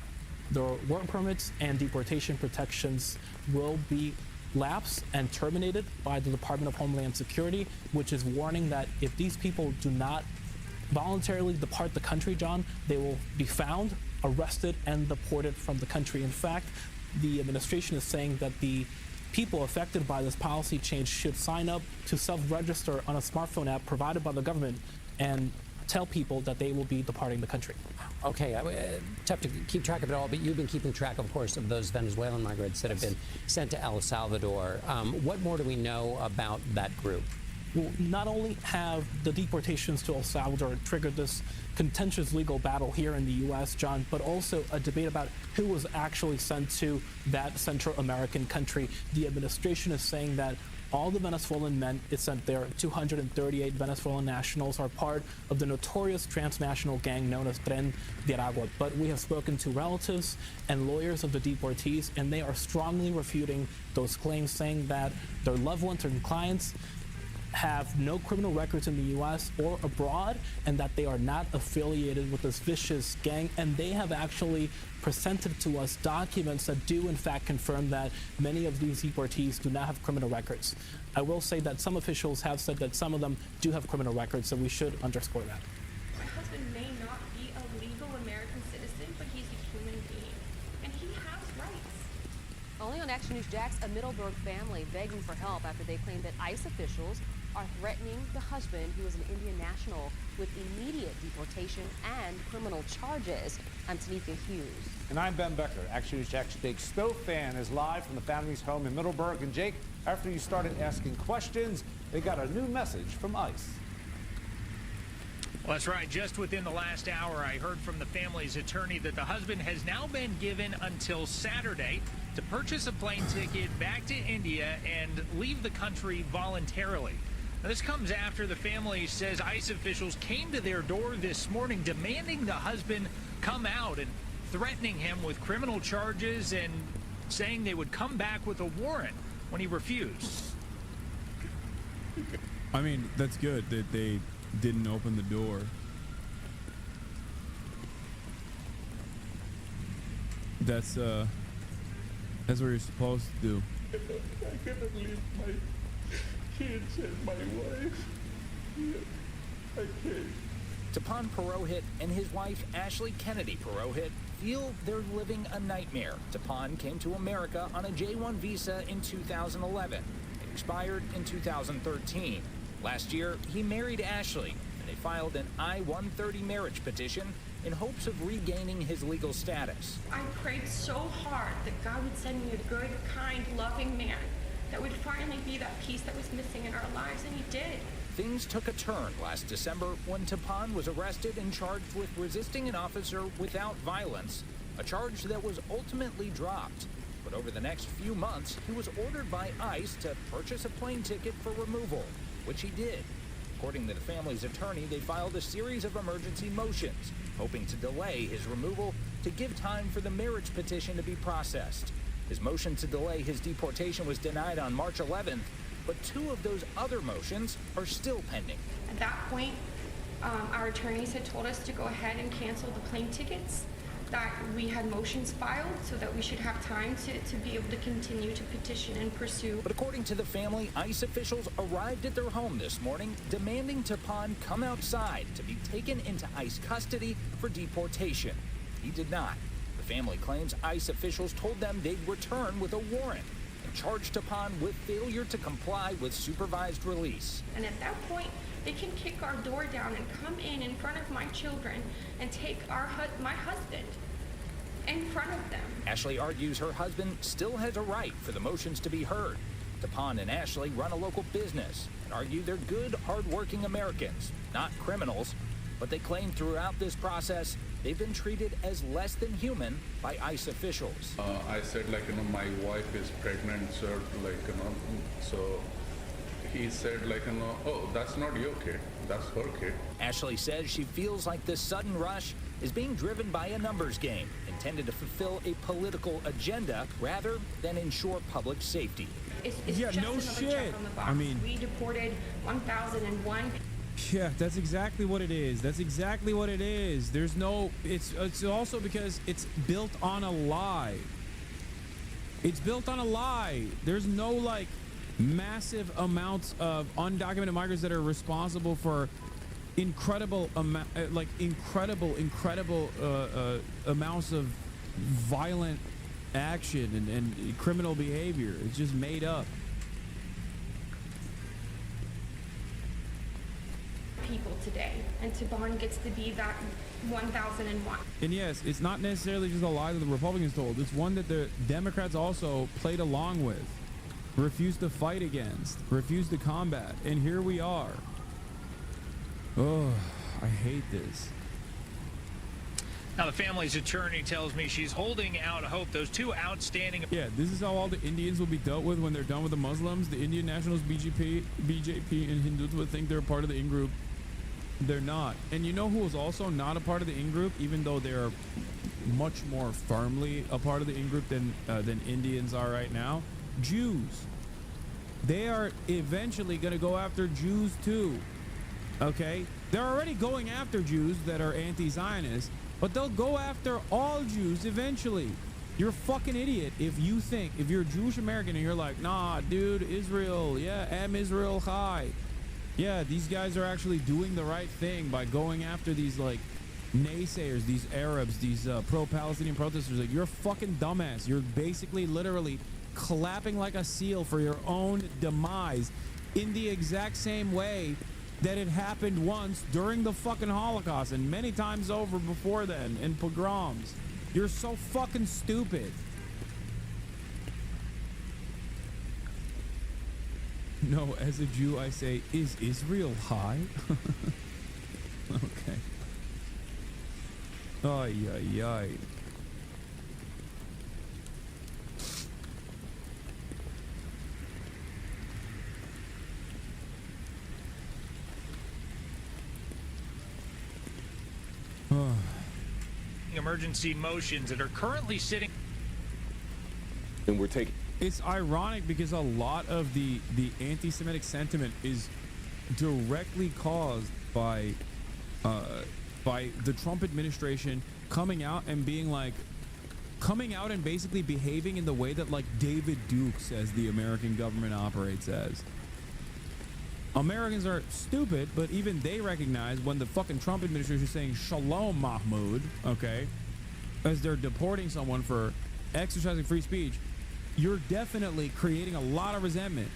The work permits and deportation protections will be lapsed and terminated by the Department of Homeland Security, which is warning that if these people do not voluntarily depart the country, John, they will be found, arrested, and deported from the country. In fact, the administration is saying that the people affected by this policy change should sign up to self-register on a smartphone app provided by the government and tell people that they will be departing the country. Okay, tough to keep track of it all, but you've been keeping track, of course, of those Venezuelan migrants that have been sent to El Salvador. What more do we know about that group? Well, not only have the deportations to El Salvador triggered this contentious legal battle here in the U.S., John, but also a debate about who was actually sent to that Central American country. The administration is saying that all the Venezuelan men it sent there, 238 Venezuelan nationals, are part of the notorious transnational gang known as Tren de Aragua. But we have spoken to relatives and lawyers of the deportees, and they are strongly refuting those claims, saying that their loved ones and clients have no criminal records in the U.S. or abroad, and that they are not affiliated with this vicious gang. And they have actually presented to us documents that do in fact confirm that many of these deportees do not have criminal records. I will say that some officials have said that some of them do have criminal records, so we should underscore that. My husband may not be a legal American citizen, but he's a human being, and he has rights. Only on Action News Jax, a Middleburg family begging for help after they claim that ICE officials are threatening the husband, who is an Indian national, with immediate deportation and criminal charges. I'm Tanika Hughes. And I'm Ben Becker. Action News Jack's Jake Stofan is live from the family's home in Middleburg. And Jake, after you started asking questions, they got a new message from ICE. Well, that's right. Just within the last hour, I heard from the family's attorney that the husband has now been given until Saturday to purchase a plane ticket back to India and leave the country voluntarily. Now, this comes after the family says ICE officials came to their door this morning demanding the husband come out and threatening him with criminal charges and saying they would come back with a warrant when he refused. I mean, that's good that they didn't open the door. That's what you're supposed to do. I cannot leave my kids and my wife. I can't. Tapan Purohit and his wife, Ashley Kennedy Purohit, feel they're living a nightmare. Tapan came to America on a J-1 visa in 2011. It expired in 2013. Last year, he married Ashley, and they filed an I-130 marriage petition in hopes of regaining his legal status. I prayed so hard that God would send me a good, kind, loving man that would finally be that piece that was missing in our lives, and he did. Things took a turn last December when Tapan was arrested and charged with resisting an officer without violence, a charge that was ultimately dropped. But over the next few months, he was ordered by ICE to purchase a plane ticket for removal, which he did. According to the family's attorney, they filed a series of emergency motions, hoping to delay his removal to give time for the marriage petition to be processed. His motion to delay his deportation was denied on March 11th, but two of those other motions are still pending. At that point, our attorneys had told us to go ahead and cancel the plane tickets, that we had motions filed so that we should have time to be able to continue to petition and pursue. But according to the family, ICE officials arrived at their home this morning demanding Tapan come outside to be taken into ICE custody for deportation. He did not. The family claims ICE officials told them they'd return with a warrant and charged Tapan with failure to comply with supervised release. And at that point, they can kick our door down and come in front of my children and take my husband in front of them. Ashley argues her husband still has a right for the motions to be heard. Tapan and Ashley run a local business and argue they're good, hardworking Americans, not criminals. But they claim throughout this process, they've been treated as less than human by ICE officials. I said, my wife is pregnant, sir, so he said, oh, that's not your kid, that's her kid. Ashley says she feels like this sudden rush is being driven by a numbers game intended to fulfill a political agenda rather than ensure public safety. It's yeah, just no another shit. check on the box. I mean, we deported 1,001. Yeah, that's exactly what it is. That's exactly what it is. There's no, it's also because it's built on a lie. It's built on a lie. There's no massive amounts of undocumented migrants that are responsible for incredible amounts of violent action and criminal behavior. It's just made up. People today, and Tapan gets to be that 1,001. And yes, it's not necessarily just a lie that the Republicans told. It's one that the Democrats also played along with, refused to fight against, refused to combat, and here we are. Oh, I hate this. Now, the family's attorney tells me she's holding out hope. Those two outstanding... Yeah, this is how all the Indians will be dealt with when they're done with the Muslims. The Indian Nationals, BJP, and Hindutva think they're a part of the in-group. They're not. And you know who is also not a part of the in-group, even though they're much more firmly a part of the in-group than Indians are right now? Jews. They are eventually going to go after Jews too. Okay? They're already going after Jews that are anti-Zionist, but they'll go after all Jews eventually. You're a fucking idiot if you think, if you're a Jewish American and you're like, nah, dude, Israel, yeah, am Israel high. Yeah, these guys are actually doing the right thing by going after these naysayers, these Arabs, these pro-Palestinian protesters. You're a fucking dumbass. You're basically literally clapping like a seal for your own demise in the exact same way that it happened once during the fucking Holocaust and many times over before then in pogroms. You're so fucking stupid. No, as a Jew, I say, is Israel high? Okay. Ay, ay, ay. Emergency motions that are currently sitting. And we're taking. It's ironic because a lot of the anti-Semitic sentiment is directly caused by the Trump administration coming out and basically behaving in the way that like David Duke says the American government operates as. Americans are stupid, but even they recognize when the fucking Trump administration is saying Shalom Mahmoud, okay, as they're deporting someone for exercising free speech, you're definitely creating a lot of resentment.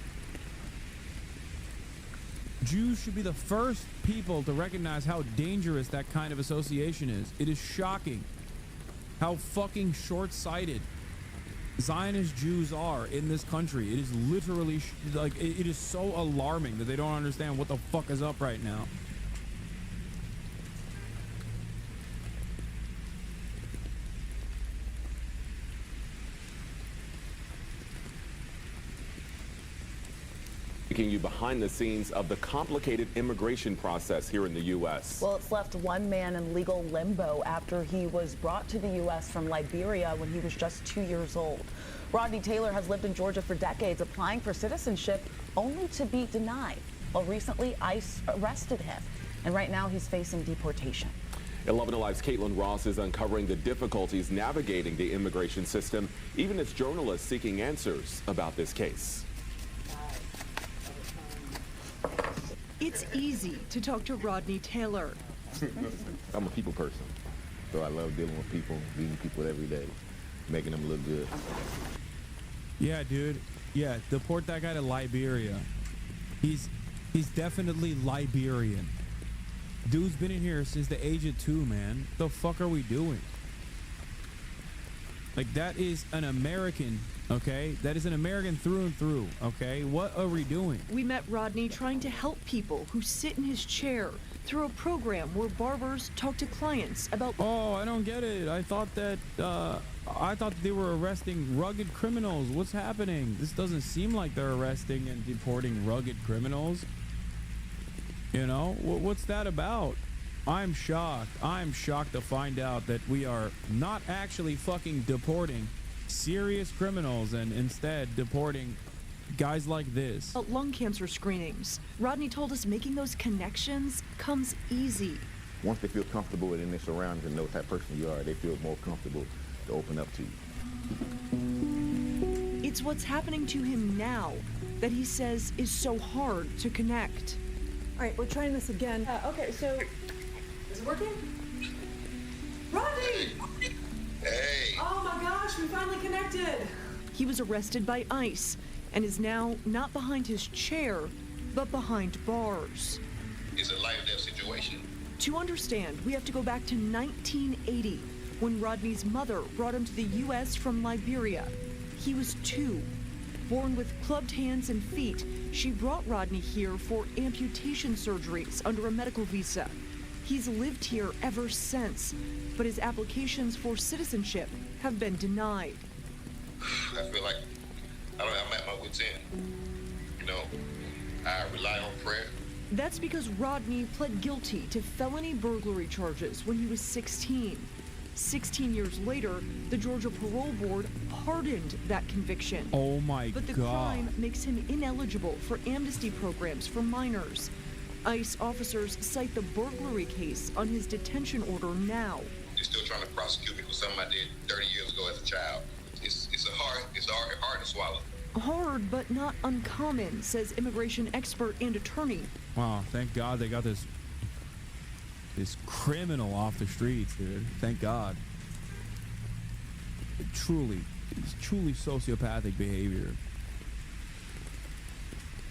Jews should be the first people to recognize how dangerous that kind of association is. It is shocking how fucking short-sighted Zionist Jews are in this country. It is literally it is so alarming that they don't understand what the fuck is up right now. Taking you behind the scenes of the complicated immigration process here in the U.S. Well, it's left one man in legal limbo after he was brought to the U.S. from Liberia when he was just 2 years old. Rodney Taylor has lived in Georgia for decades, applying for citizenship only to be denied. Well, recently, ICE arrested him, and right now he's facing deportation. 11 Alive's Caitlin Ross is uncovering the difficulties navigating the immigration system, even as journalists seeking answers about this case. It's easy to talk to Rodney Taylor. I'm a people person, so I love dealing with people, meeting people every day, making them look good. Yeah, dude. Yeah, deport that guy to Liberia. He's definitely Liberian. Dude's been in here since the age of 2, man. The fuck are we doing? Like, that is an American, okay? That is an American through and through, okay? What are we doing? We met Rodney trying to help people who sit in his chair through a program where barbers talk to clients about... Oh, I don't get it. I thought that they were arresting rugged criminals. What's happening? This doesn't seem like they're arresting and deporting rugged criminals. You know, what's that about? I'm shocked. I'm shocked to find out that we are not actually fucking deporting serious criminals and instead deporting guys like this. Lung cancer screenings. Rodney told us making those connections comes easy. Once they feel comfortable in their surroundings and know what type of person you are, they feel more comfortable to open up to you. It's what's happening to him now that he says is so hard to connect. All right, we're trying this again. Okay, so is it working? Rodney! Hey! Oh my gosh, we finally connected! He was arrested by ICE and is now not behind his chair, but behind bars. It's a life-death situation. To understand, we have to go back to 1980, when Rodney's mother brought him to the U.S. from Liberia. He was 2. Born with clubbed hands and feet, she brought Rodney here for amputation surgeries under a medical visa. He's lived here ever since, but his applications for citizenship have been denied. I feel like I'm at my wit's end. You know, I rely on prayer. That's because Rodney pled guilty to felony burglary charges when he was 16. 16 years later, the Georgia Parole Board pardoned that conviction. Oh my God. But the crime makes him ineligible for amnesty programs for minors. ICE officers cite the burglary case on his detention order now. They're still trying to prosecute me for something I did 30 years ago as a child. It's hard to swallow. Hard, but not uncommon, says immigration expert and attorney. Wow, thank God they got this criminal off the streets, dude. Thank God. It's truly sociopathic behavior.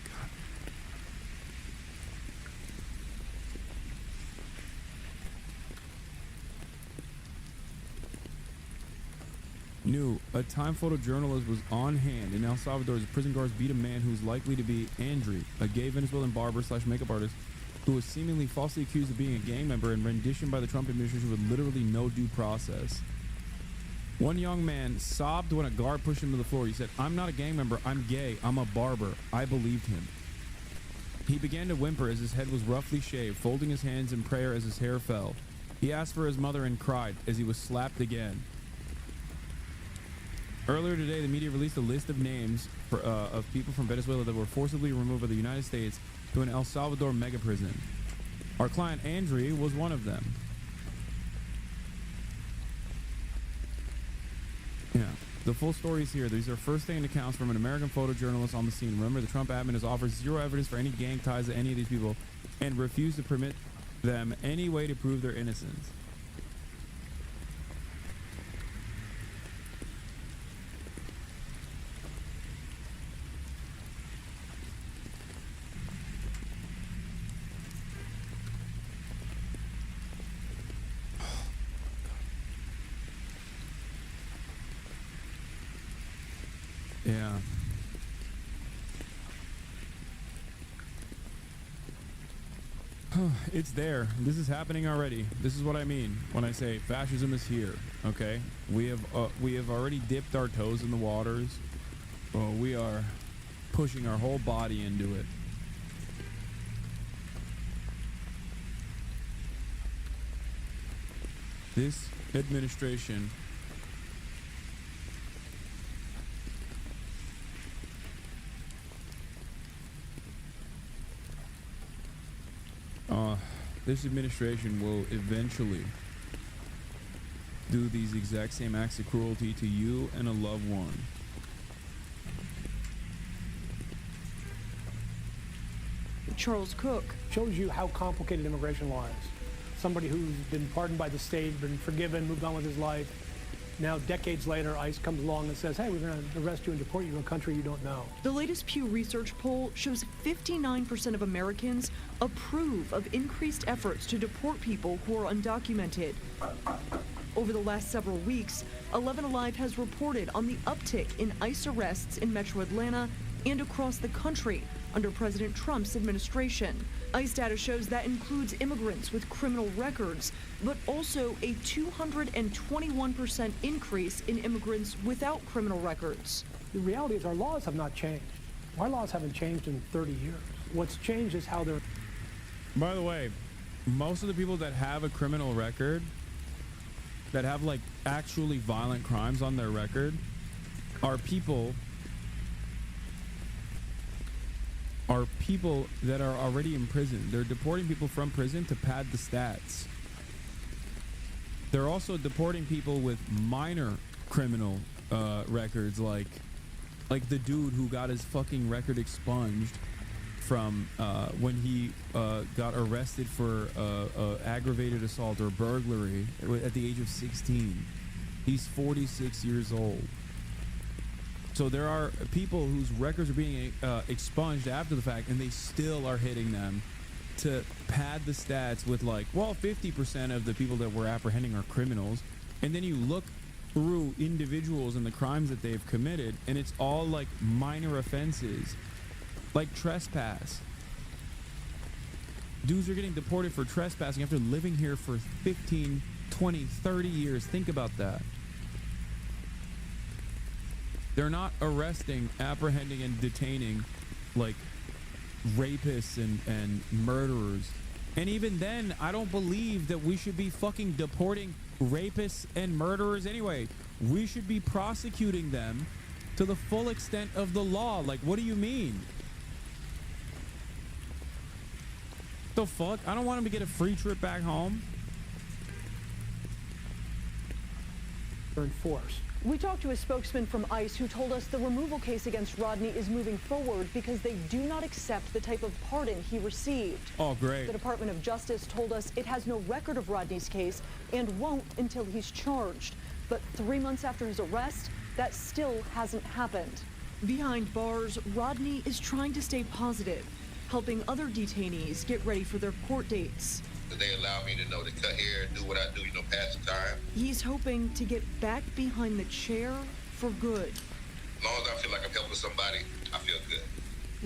God. New, a Time photojournalist was on hand in El Salvador as prison guards beat a man who's likely to be Andrew, a gay Venezuelan barber / makeup artist who was seemingly falsely accused of being a gang member and renditioned by the Trump administration with literally no due process. One young man sobbed when a guard pushed him to the floor. He said, "I'm not a gang member, I'm gay, I'm a barber." I believed him. He began to whimper as his head was roughly shaved, folding his hands in prayer as his hair fell. He asked for his mother and cried as he was slapped again. Earlier today, the media released a list of names of people from Venezuela that were forcibly removed by the United States to an El Salvador mega prison. Our client Andrew was one of them. Yeah, the full story is here. These are first-hand accounts from an American photojournalist on the scene. Remember, the Trump admin has offered zero evidence for any gang ties to any of these people and refused to permit them any way to prove their innocence. Yeah. It's there. This is happening already. This is what I mean when I say fascism is here. Okay, we have already dipped our toes in the waters. We are pushing our whole body into it. This administration will eventually do these exact same acts of cruelty to you and a loved one. Charles Cook shows you how complicated immigration law is. Somebody who's been pardoned by the state, been forgiven, moved on with his life. Now, decades later, ICE comes along and says, hey, we're going to arrest you and deport you to a country you don't know. The latest Pew Research poll shows 59% of Americans approve of increased efforts to deport people who are undocumented. Over the last several weeks, 11 Alive has reported on the uptick in ICE arrests in Metro Atlanta and across the country under President Trump's administration. ICE data shows that includes immigrants with criminal records, but also a 221% increase in immigrants without criminal records. The reality is our laws have not changed. Our laws haven't changed in 30 years. What's changed is how they're... By the way, most of the people that have a criminal record, that have like actually violent crimes on their record, are people that are already in prison. They're deporting people from prison to pad the stats. They're also deporting people with minor criminal records, like the dude who got his fucking record expunged from when he got arrested for aggravated assault or burglary at the age of 16. He's 46 years old. So there are people whose records are being expunged after the fact, and they still are hitting them to pad the stats with like, well, 50% of the people that we're apprehending are criminals. And then you look through individuals and the crimes that they've committed, and it's all like minor offenses, like trespass. Dudes are getting deported for trespassing after living here for 15, 20, 30 years. Think about that. They're not arresting, apprehending, and detaining like rapists and murderers. And even then, I don't believe that we should be fucking deporting rapists and murderers anyway. We should be prosecuting them to the full extent of the law. Like, what do you mean? The fuck? I don't want them to get a free trip back home. They're enforced. We talked to a spokesman from ICE who told us the removal case against Rodney is moving forward because they do not accept the type of pardon he received. Oh, great. The Department of Justice told us it has no record of Rodney's case and won't until he's charged. But 3 months after his arrest, that still hasn't happened. Behind bars, Rodney is trying to stay positive, helping other detainees get ready for their court dates. that they allow me to know to cut hair, do what I do, pass the time. He's hoping to get back behind the chair for good. As long as I feel like I'm helping somebody, I feel good.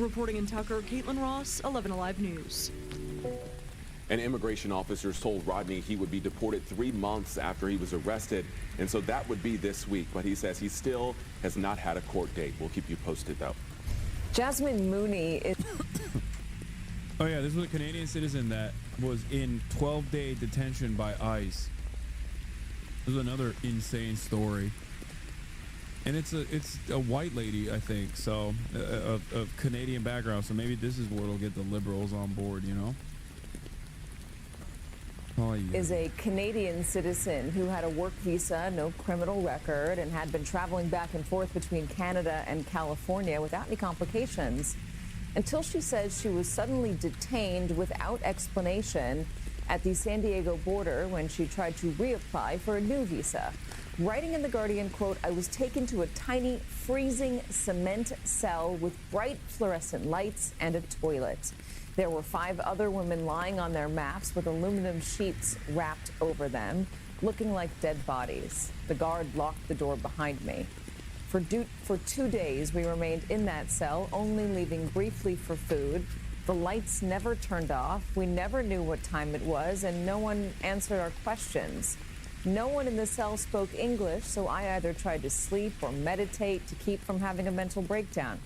Reporting in Tucker, Caitlin Ross, 11 Alive News. And immigration officers told Rodney he would be deported 3 months after he was arrested, and so that would be this week. But he says he still has not had a court date. We'll keep you posted, though. Jasmine Mooney is... Oh yeah, this was a Canadian citizen that was in 12-day detention by ICE. This is another insane story. And it's a white lady, I think, so of Canadian background. So maybe this is what'll get the liberals on board, Oh, yeah. Is a Canadian citizen who had a work visa, no criminal record, and had been traveling back and forth between Canada and California without any complications until she says she was suddenly detained without explanation at the San Diego border when she tried to reapply for a new visa. Writing in The Guardian, quote, "I was taken to a tiny, freezing cement cell with bright fluorescent lights and a toilet. There were 5 other women lying on their mats with aluminum sheets wrapped over them, looking like dead bodies. The guard locked the door behind me. For 2 days, we remained in that cell, only leaving briefly for food. The lights never turned off. We never knew what time it was, and no one answered our questions. No one in the cell spoke English, so I either tried to sleep or meditate to keep from having a mental breakdown,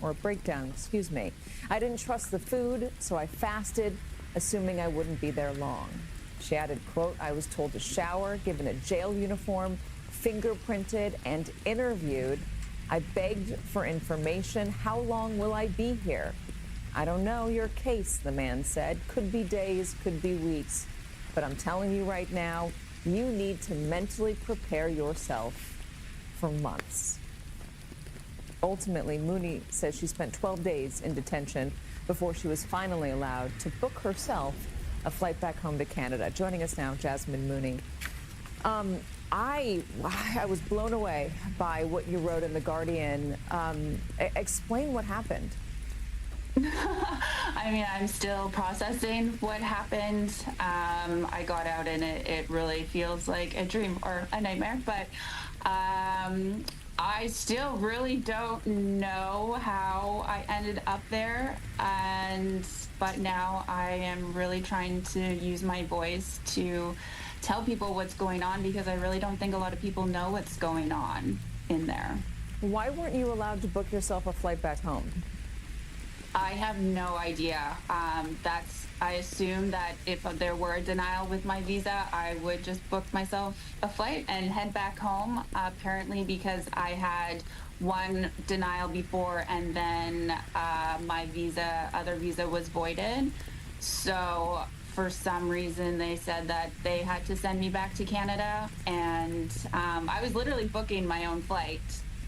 excuse me. I didn't trust the food, so I fasted, assuming I wouldn't be there long." She added, quote, "I was told to shower, given a jail uniform, fingerprinted, and interviewed. I begged for information. How long will I be here? I don't know your case," the man said. "Could be days, could be weeks. But I'm telling you right now, you need to mentally prepare yourself for months." Ultimately, Mooney says she spent 12 days in detention before she was finally allowed to book herself a flight back home to Canada. Joining us now, Jasmine Mooney. I was blown away by what you wrote in The Guardian. Explain what happened. I mean, I'm still processing what happened. I got out and it really feels like a dream or a nightmare, but I still really don't know how I ended up there, but now I am really trying to use my voice to tell people what's going on, because I really don't think a lot of people know what's going on in there. Why weren't you allowed to book yourself a flight back home? I have no idea. I assume that if there were a denial with my visa, I would just book myself a flight and head back home, apparently because I had one denial before and then my other visa was voided. So for some reason, they said that they had to send me back to Canada, and I was literally booking my own flight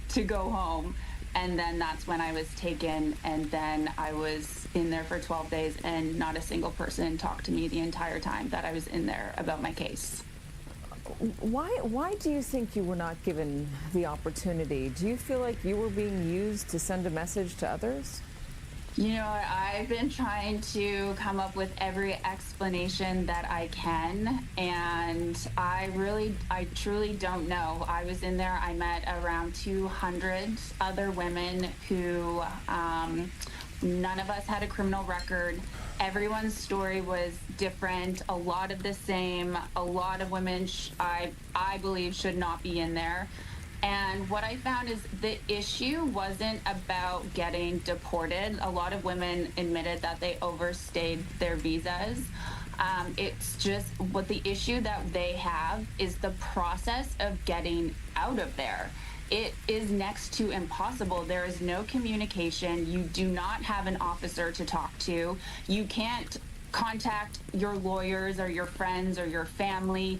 to go home. And then that's when I was taken, and then I was in there for 12 days, and not a single person talked to me the entire time that I was in there about my case. Why do you think you were not given the opportunity? Do you feel like you were being used to send a message to others? You know, I've been trying to come up with every explanation that I can, and I truly don't know. I was in there, I met around 200 other women who, none of us had a criminal record. Everyone's story was different, a lot of the same. A lot of women I believe should not be in there. And what I found is the issue wasn't about getting deported. A lot of women admitted that they overstayed their visas. It's just what the issue that they have is the process of getting out of there. It is next to impossible. There is no communication. You do not have an officer to talk to. You can't contact your lawyers or your friends or your family.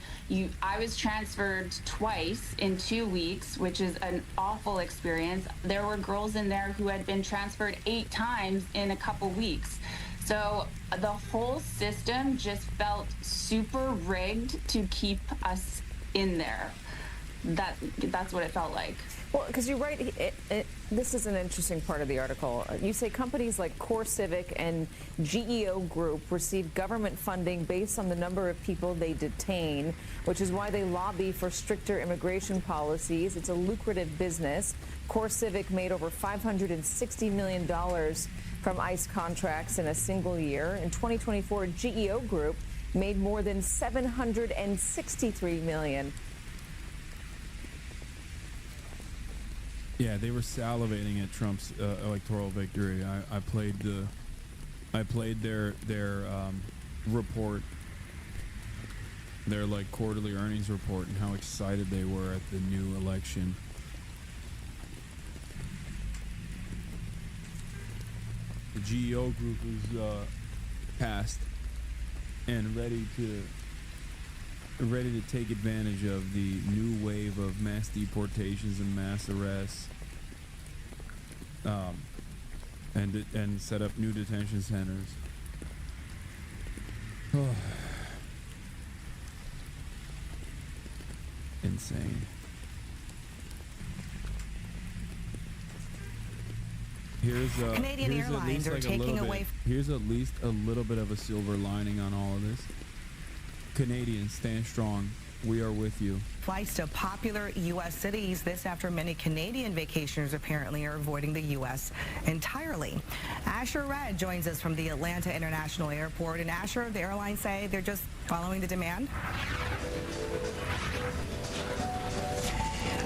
I was transferred twice in 2 weeks, which is an awful experience. There were girls in there who had been transferred 8 times in a couple weeks. So the whole system just felt super rigged to keep us in there. that's what it felt like. Well, because you write, this is an interesting part of the article. You say companies like CoreCivic and GEO Group receive government funding based on the number of people they detain, which is why they lobby for stricter immigration policies. It's a lucrative business. CoreCivic made over $560 million from ICE contracts in a single year. In 2024, GEO Group made more than $763 million. Yeah, they were salivating at Trump's electoral victory. I played their report, their like quarterly earnings report, and how excited they were at the new election. The GEO Group was passed and ready to take advantage of the new wave of mass deportations and mass arrests, and set up new detention centers. Insane. Canadian Airlines are taking away. Here's at least a little bit of a silver lining on all of this. Canadians, stand strong. We are with you. Flights to popular U.S. cities. This after many Canadian vacationers apparently are avoiding the U.S. entirely. Asher Red joins us from the Atlanta International Airport. And Asher, the airlines say they're just following the demand.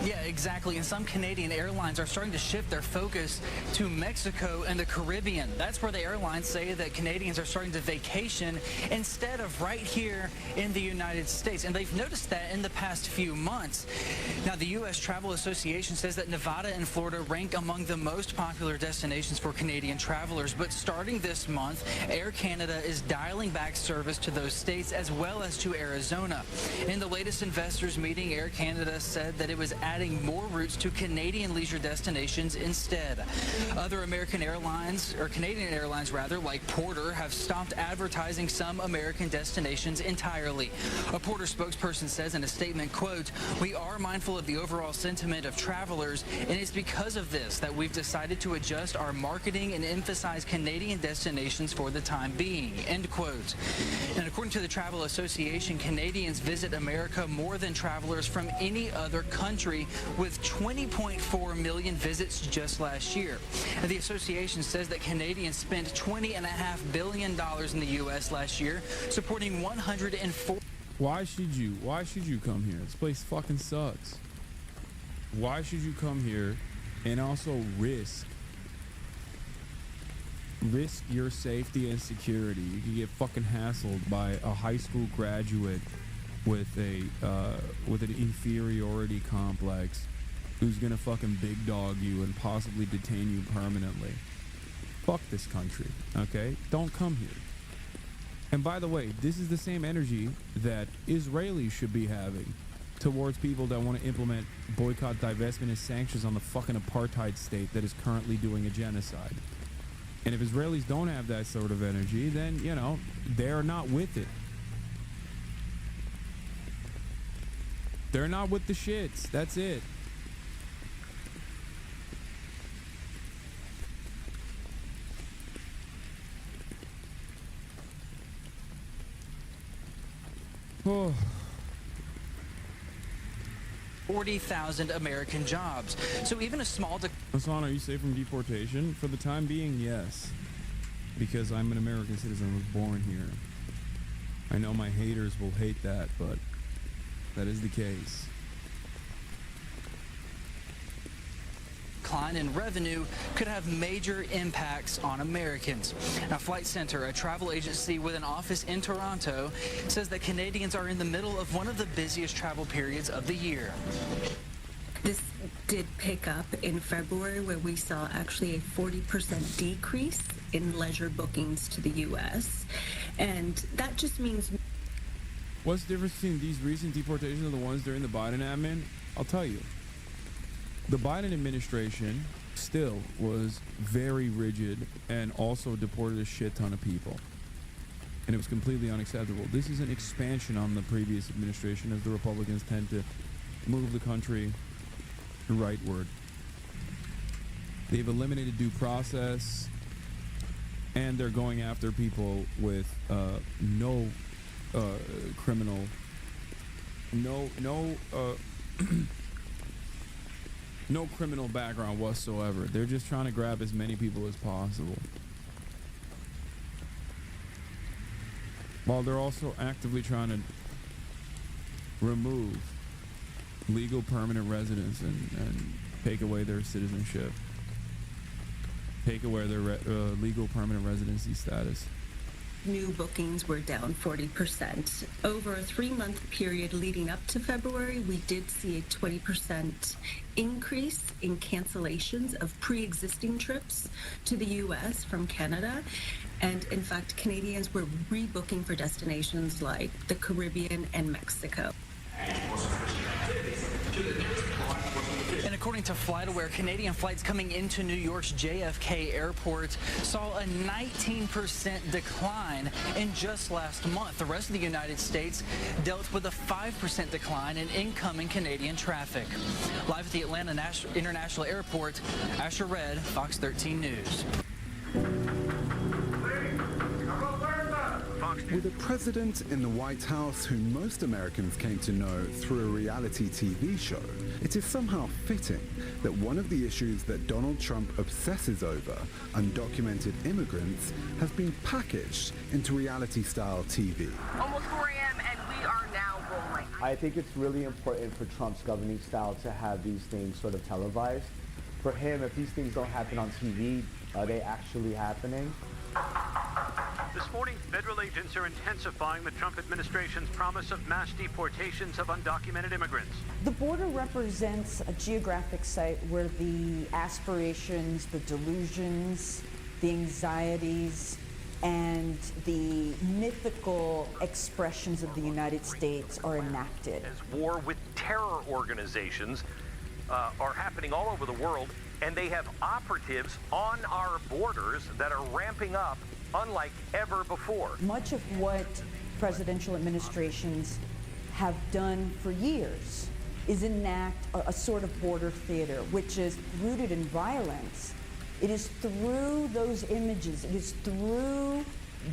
Yeah, exactly. And some Canadian airlines are starting to shift their focus to Mexico and the Caribbean. That's where the airlines say that Canadians are starting to vacation instead of right here in the United States. And they've noticed that in the past few months. Now, the U.S. Travel Association says that Nevada and Florida rank among the most popular destinations for Canadian travelers. But starting this month, Air Canada is dialing back service to those states as well as to Arizona. In the latest investors meeting, Air Canada said that it was adding more routes to Canadian leisure destinations instead. Other American airlines, or Canadian airlines rather, like Porter, have stopped advertising some American destinations entirely. A Porter spokesperson says in a statement, quote, "We are mindful of the overall sentiment of travelers, and it's because of this that we've decided to adjust our marketing and emphasize Canadian destinations for the time being," end quote. And according to the Travel Association, Canadians visit America more than travelers from any other country, with 20.4 million visits just last year. And the association says that Canadians spent $20.5 billion in the U.S. last year, supporting 104. Why should you come here? This place fucking sucks. Why should you come here and also risk your safety and security? You can get fucking hassled by a high school graduate with an inferiority complex who's gonna fucking big dog you and possibly detain you permanently. Fuck this country, okay? Don't come here. And by the way, this is the same energy that Israelis should be having towards people that want to implement boycott, divestment, and sanctions on the fucking apartheid state that is currently doing a genocide. And if Israelis don't have that sort of energy, then, you know, they're not with it. They're not with the shits. That's it. Oh. 40,000 American jobs. So even a small... Hasan, are you safe from deportation? For the time being, yes. Because I'm an American citizen. I was born here. I know my haters will hate that, but that is the case. Decline in revenue could have major impacts on Americans. Now, Flight Center, a travel agency with an office in Toronto, says that Canadians are in the middle of one of the busiest travel periods of the year. This did pick up in February, where we saw actually a 40% decrease in leisure bookings to the U.S. And that just means... What's the difference between these recent deportations and the ones during the Biden admin? I'll tell you. The Biden administration still was very rigid and also deported a shit ton of people. And it was completely unacceptable. This is an expansion on the previous administration, as the Republicans tend to move the country rightward. They've eliminated due process, and they're going after people with no criminal, no criminal background whatsoever. They're just trying to grab as many people as possible, while they're also actively trying to remove legal permanent residents and take away their citizenship, take away their legal permanent residency status. New bookings were down 40%. Over a 3-month period leading up to February, we did see a 20% increase in cancellations of pre-existing trips to the U.S. from Canada. And in fact, Canadians were rebooking for destinations like the Caribbean and Mexico. And according to FlightAware, Canadian flights coming into New York's JFK airport saw a 19% decline in just last month. The rest of the United States dealt with a 5% decline in incoming Canadian traffic. Live at the Atlanta International Airport, Asher Red, Fox 13 News. With a president in the White House who most Americans came to know through a reality TV show, it is somehow fitting that one of the issues that Donald Trump obsesses over, undocumented immigrants, has been packaged into reality-style TV. Almost 4 a.m. and we are now rolling. I think it's really important for Trump's governing style to have these things sort of televised. For him, if these things don't happen on TV, are they actually happening? This morning, federal agents are intensifying the Trump administration's promise of mass deportations of undocumented immigrants. The border represents a geographic site where the aspirations, the delusions, the anxieties, and the mythical expressions of the United States are enacted. As war with terror organizations are happening all over the world, and they have operatives on our borders that are ramping up unlike ever before. Much of what presidential administrations have done for years is enact a sort of border theater, which is rooted in violence. It is through those images, it is through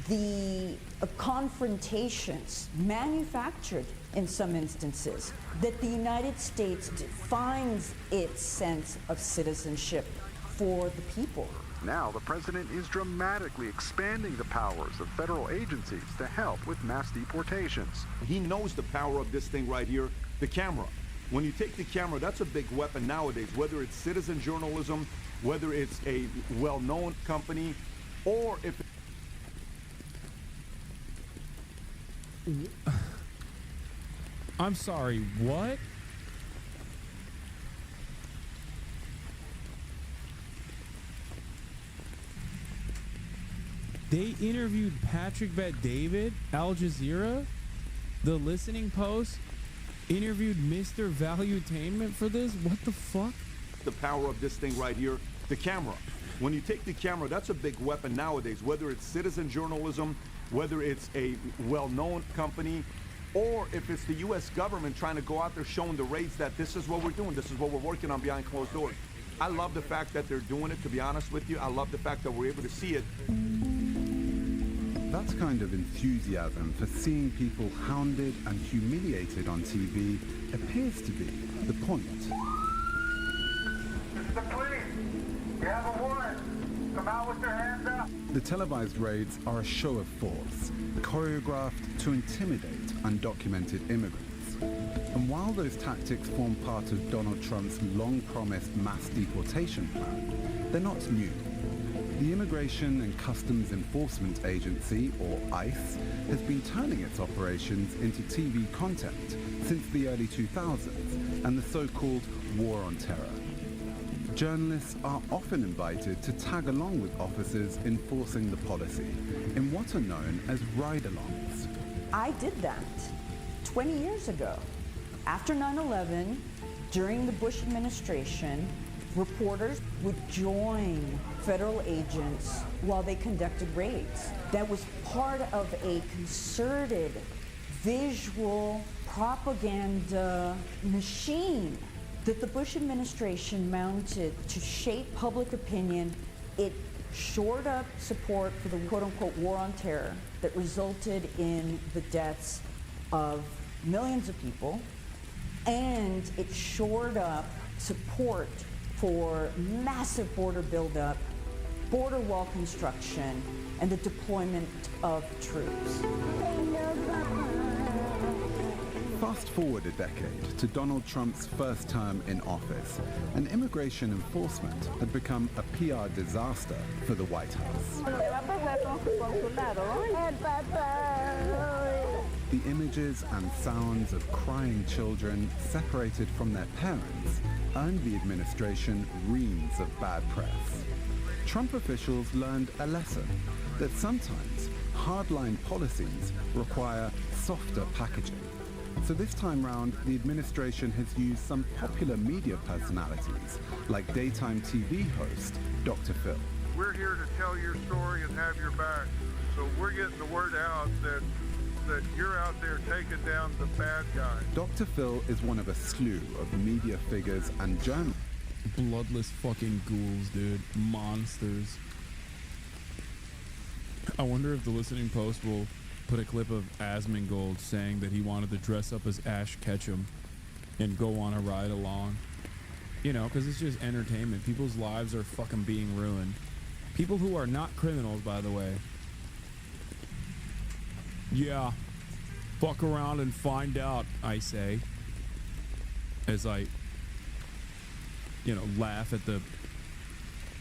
the confrontations, manufactured in some instances, that the United States defines its sense of citizenship for the people. Now the president is dramatically expanding the powers of federal agencies to help with mass deportations. He knows the power of this thing right here, the camera. When you take the camera, that's a big weapon nowadays, whether it's citizen journalism, whether it's a well-known company, or if... I'm sorry, what? They interviewed Patrick Bet-David, Al Jazeera, The Listening Post, interviewed Mr. Valuetainment for this? What the fuck? The power of this thing right here, the camera. When you take the camera, that's a big weapon nowadays, whether it's citizen journalism, whether it's a well-known company, or if it's the U.S. government trying to go out there showing the raids that this is what we're doing, this is what we're working on behind closed doors. I love the fact that they're doing it, to be honest with you. I love the fact that we're able to see it. That kind of enthusiasm for seeing people hounded and humiliated on TV appears to be the point. The police, you have a warrant. Come out with your hands up. The televised raids are a show of force, choreographed to intimidate undocumented immigrants. And while those tactics form part of Donald Trump's long-promised mass deportation plan, they're not new. The Immigration and Customs Enforcement Agency, or ICE, has been turning its operations into TV content since the early 2000s and the so-called War on Terror. Journalists are often invited to tag along with officers enforcing the policy in what are known as ride-alongs. I did that 20 years ago. After 9/11, during the Bush administration, reporters would join federal agents while they conducted raids. That was part of a concerted visual propaganda machine that the Bush administration mounted to shape public opinion. It shored up support for the quote-unquote war on terror that resulted in the deaths of millions of people, and it shored up support for massive border buildup, border wall construction, and the deployment of troops. Fast forward a decade to Donald Trump's first term in office, and immigration enforcement had become a PR disaster for the White House. The images and sounds of crying children separated from their parents earned the administration reams of bad press. Trump officials learned a lesson that sometimes hardline policies require softer packaging. So this time round, the administration has used some popular media personalities, like daytime TV host Dr. Phil. We're here to tell your story and have your back. So we're getting the word out that you're out there taking down the bad guys. Dr. Phil is one of a slew of media figures and journalists. Bloodless fucking ghouls, dude. Monsters. I wonder if the Listening Post will put a clip of Asmongold saying that he wanted to dress up as Ash Ketchum and go on a ride along. You know, because it's just entertainment. People's lives are fucking being ruined. People who are not criminals, by the way. Yeah. Fuck around and find out, I say. As I, you know, laugh at the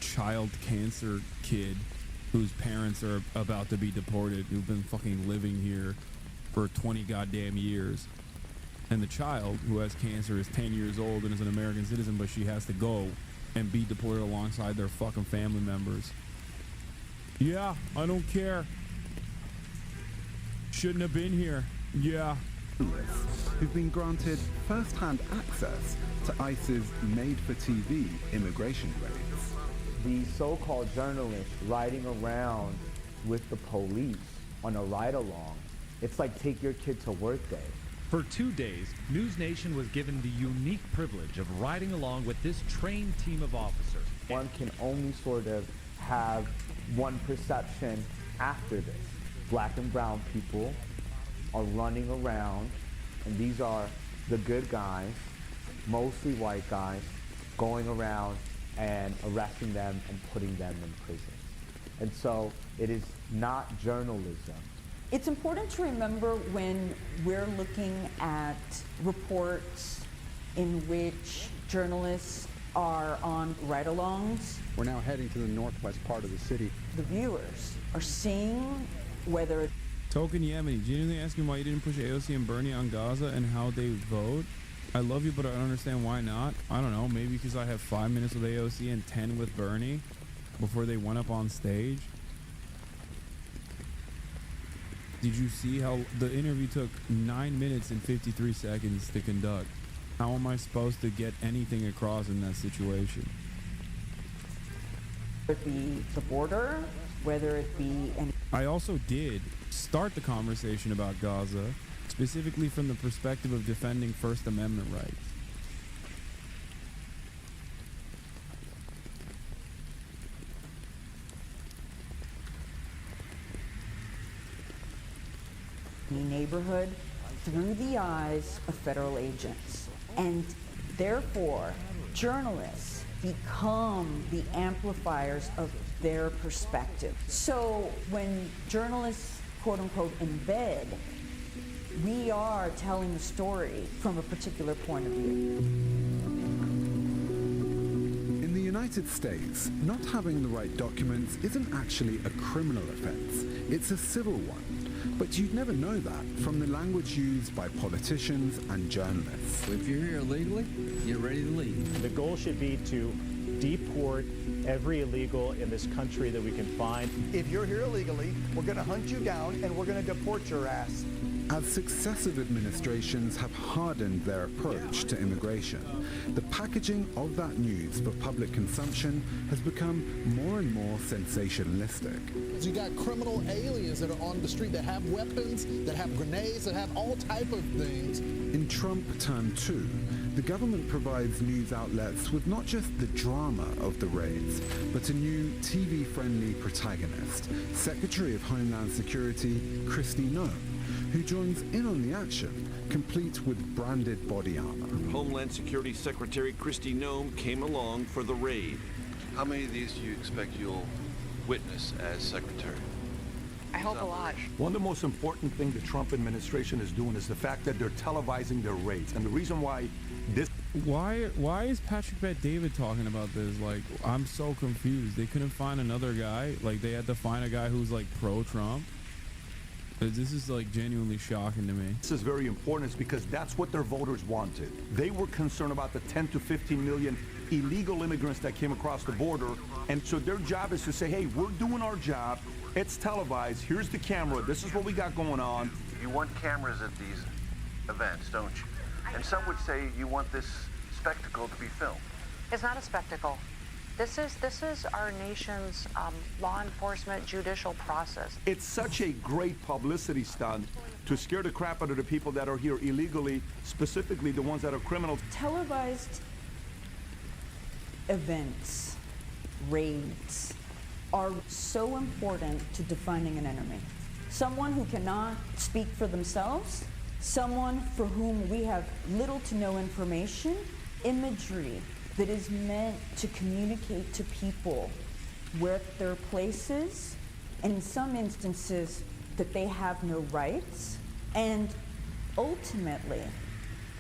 child cancer kid whose parents are about to be deported, who've been fucking living here for 20 goddamn years. And the child who has cancer is 10 years old and is an American citizen, but she has to go and be deported alongside their fucking family members. Yeah, I don't care. Shouldn't have been here. Yeah. Who've been granted first-hand access to ICE's made-for-TV immigration raids. The so-called journalists riding around with the police on a ride-along, it's like take your kid to work day. For 2 days, News Nation was given the unique privilege of riding along with this trained team of officers. One can only sort of have one perception after this. Black and brown people are running around, and these are the good guys, mostly white guys, going around and arresting them and putting them in prison. And so it is not journalism. It's important to remember when we're looking at reports in which journalists are on ride-alongs. We're now heading to the northwest part of the city. The viewers are seeing whether... Token Yemeni, genuinely asking why you didn't push AOC and Bernie on Gaza and how they vote. I love you, but I don't understand why not. I don't know, maybe because I have 5 minutes with AOC and 10 with Bernie before they went up on stage. Did you see how the interview took 9 minutes and 53 seconds to conduct? How am I supposed to get anything across in that situation? Whether it be the border, whether it be... I also did start the conversation about Gaza, specifically from the perspective of defending First Amendment rights. Neighborhood through the eyes of federal agents. And therefore, journalists become the amplifiers of their perspective. So when journalists, quote unquote, embed, we are telling the story from a particular point of view. In the United States, not having the right documents isn't actually a criminal offense. It's a civil one. But you'd never know that from the language used by politicians and journalists. If you're here illegally, you're ready to leave. The goal should be to deport every illegal in this country that we can find. If you're here illegally, we're going to hunt you down and we're going to deport your ass. As successive administrations have hardened their approach to immigration, the packaging of that news for public consumption has become more and more sensationalistic. You got criminal aliens that are on the street that have weapons, that have grenades, that have all type of things. In Trump Term 2, the government provides news outlets with not just the drama of the raids, but a new TV-friendly protagonist, Secretary of Homeland Security Kristi Noem, who joins in on the action, complete with branded body armor. Homeland Security Secretary Kristi Noem came along for the raid. How many of these do you expect you'll witness as secretary? I hope a lot. One of the most important things the Trump administration is doing is the fact that they're televising their raids. And the reason why this... Why is Patrick Bet-David talking about this? Like, I'm so confused. They couldn't find another guy? Like, they had to find a guy who's, like, pro-Trump? This is, like, genuinely shocking to me. This is very important. It's because that's what their voters wanted. They were concerned about the 10 to 15 million illegal immigrants that came across the border. And so their job is to say, hey, we're doing our job. It's televised. Here's the camera. This is what we got going on. You want cameras at these events, don't you? And some would say you want this spectacle to be filmed. It's not a spectacle. This is our nation's law enforcement judicial process. It's such a great publicity stunt to scare the crap out of the people that are here illegally, specifically the ones that are criminals. Televised events, raids, are so important to defining an enemy. Someone who cannot speak for themselves, someone for whom we have little to no information, imagery that is meant to communicate to people where their places, and in some instances that they have no rights, and ultimately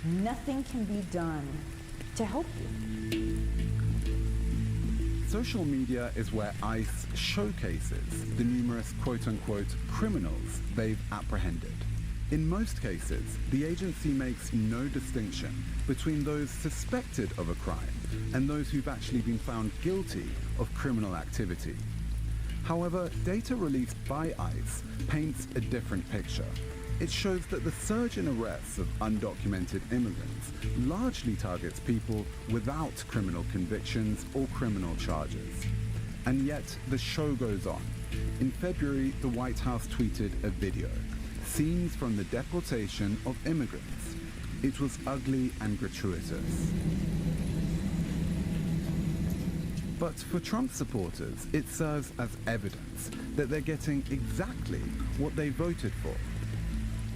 nothing can be done to help you. Social media is where ICE showcases the numerous quote-unquote criminals they've apprehended. In most cases, the agency makes no distinction between those suspected of a crime and those who've actually been found guilty of criminal activity. However, data released by ICE paints a different picture. It shows that the surge in arrests of undocumented immigrants largely targets people without criminal convictions or criminal charges. And yet, the show goes on. In February, the White House tweeted a video, scenes from the deportation of immigrants. It was ugly and gratuitous. But for Trump supporters, it serves as evidence that they're getting exactly what they voted for.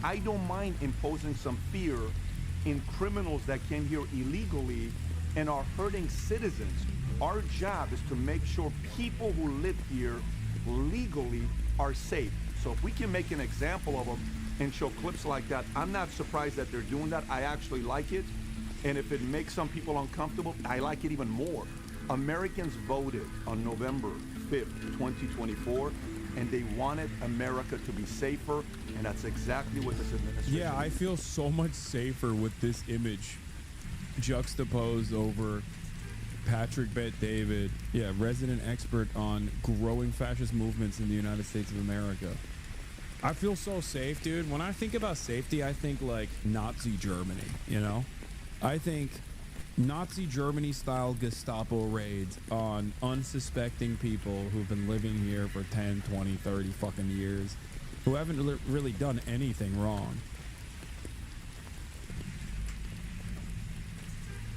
I don't mind imposing some fear in criminals that came here illegally and are hurting citizens. Our job is to make sure people who live here legally are safe. So if we can make an example of them and show clips like that, I'm not surprised that they're doing that. I actually like it. And if it makes some people uncomfortable, I like it even more. Americans voted on November 5th, 2024, and they wanted America to be safer, and that's exactly what this administration... Yeah, I feel so much safer with this image juxtaposed over Patrick Bet-David, resident expert on growing fascist movements in the United States of America. I feel so safe, dude. When I think about safety, I think like Nazi Germany, you know? I think Nazi Germany style Gestapo raids on unsuspecting people who've been living here for 10, 20, 30 fucking years, who haven't really done anything wrong.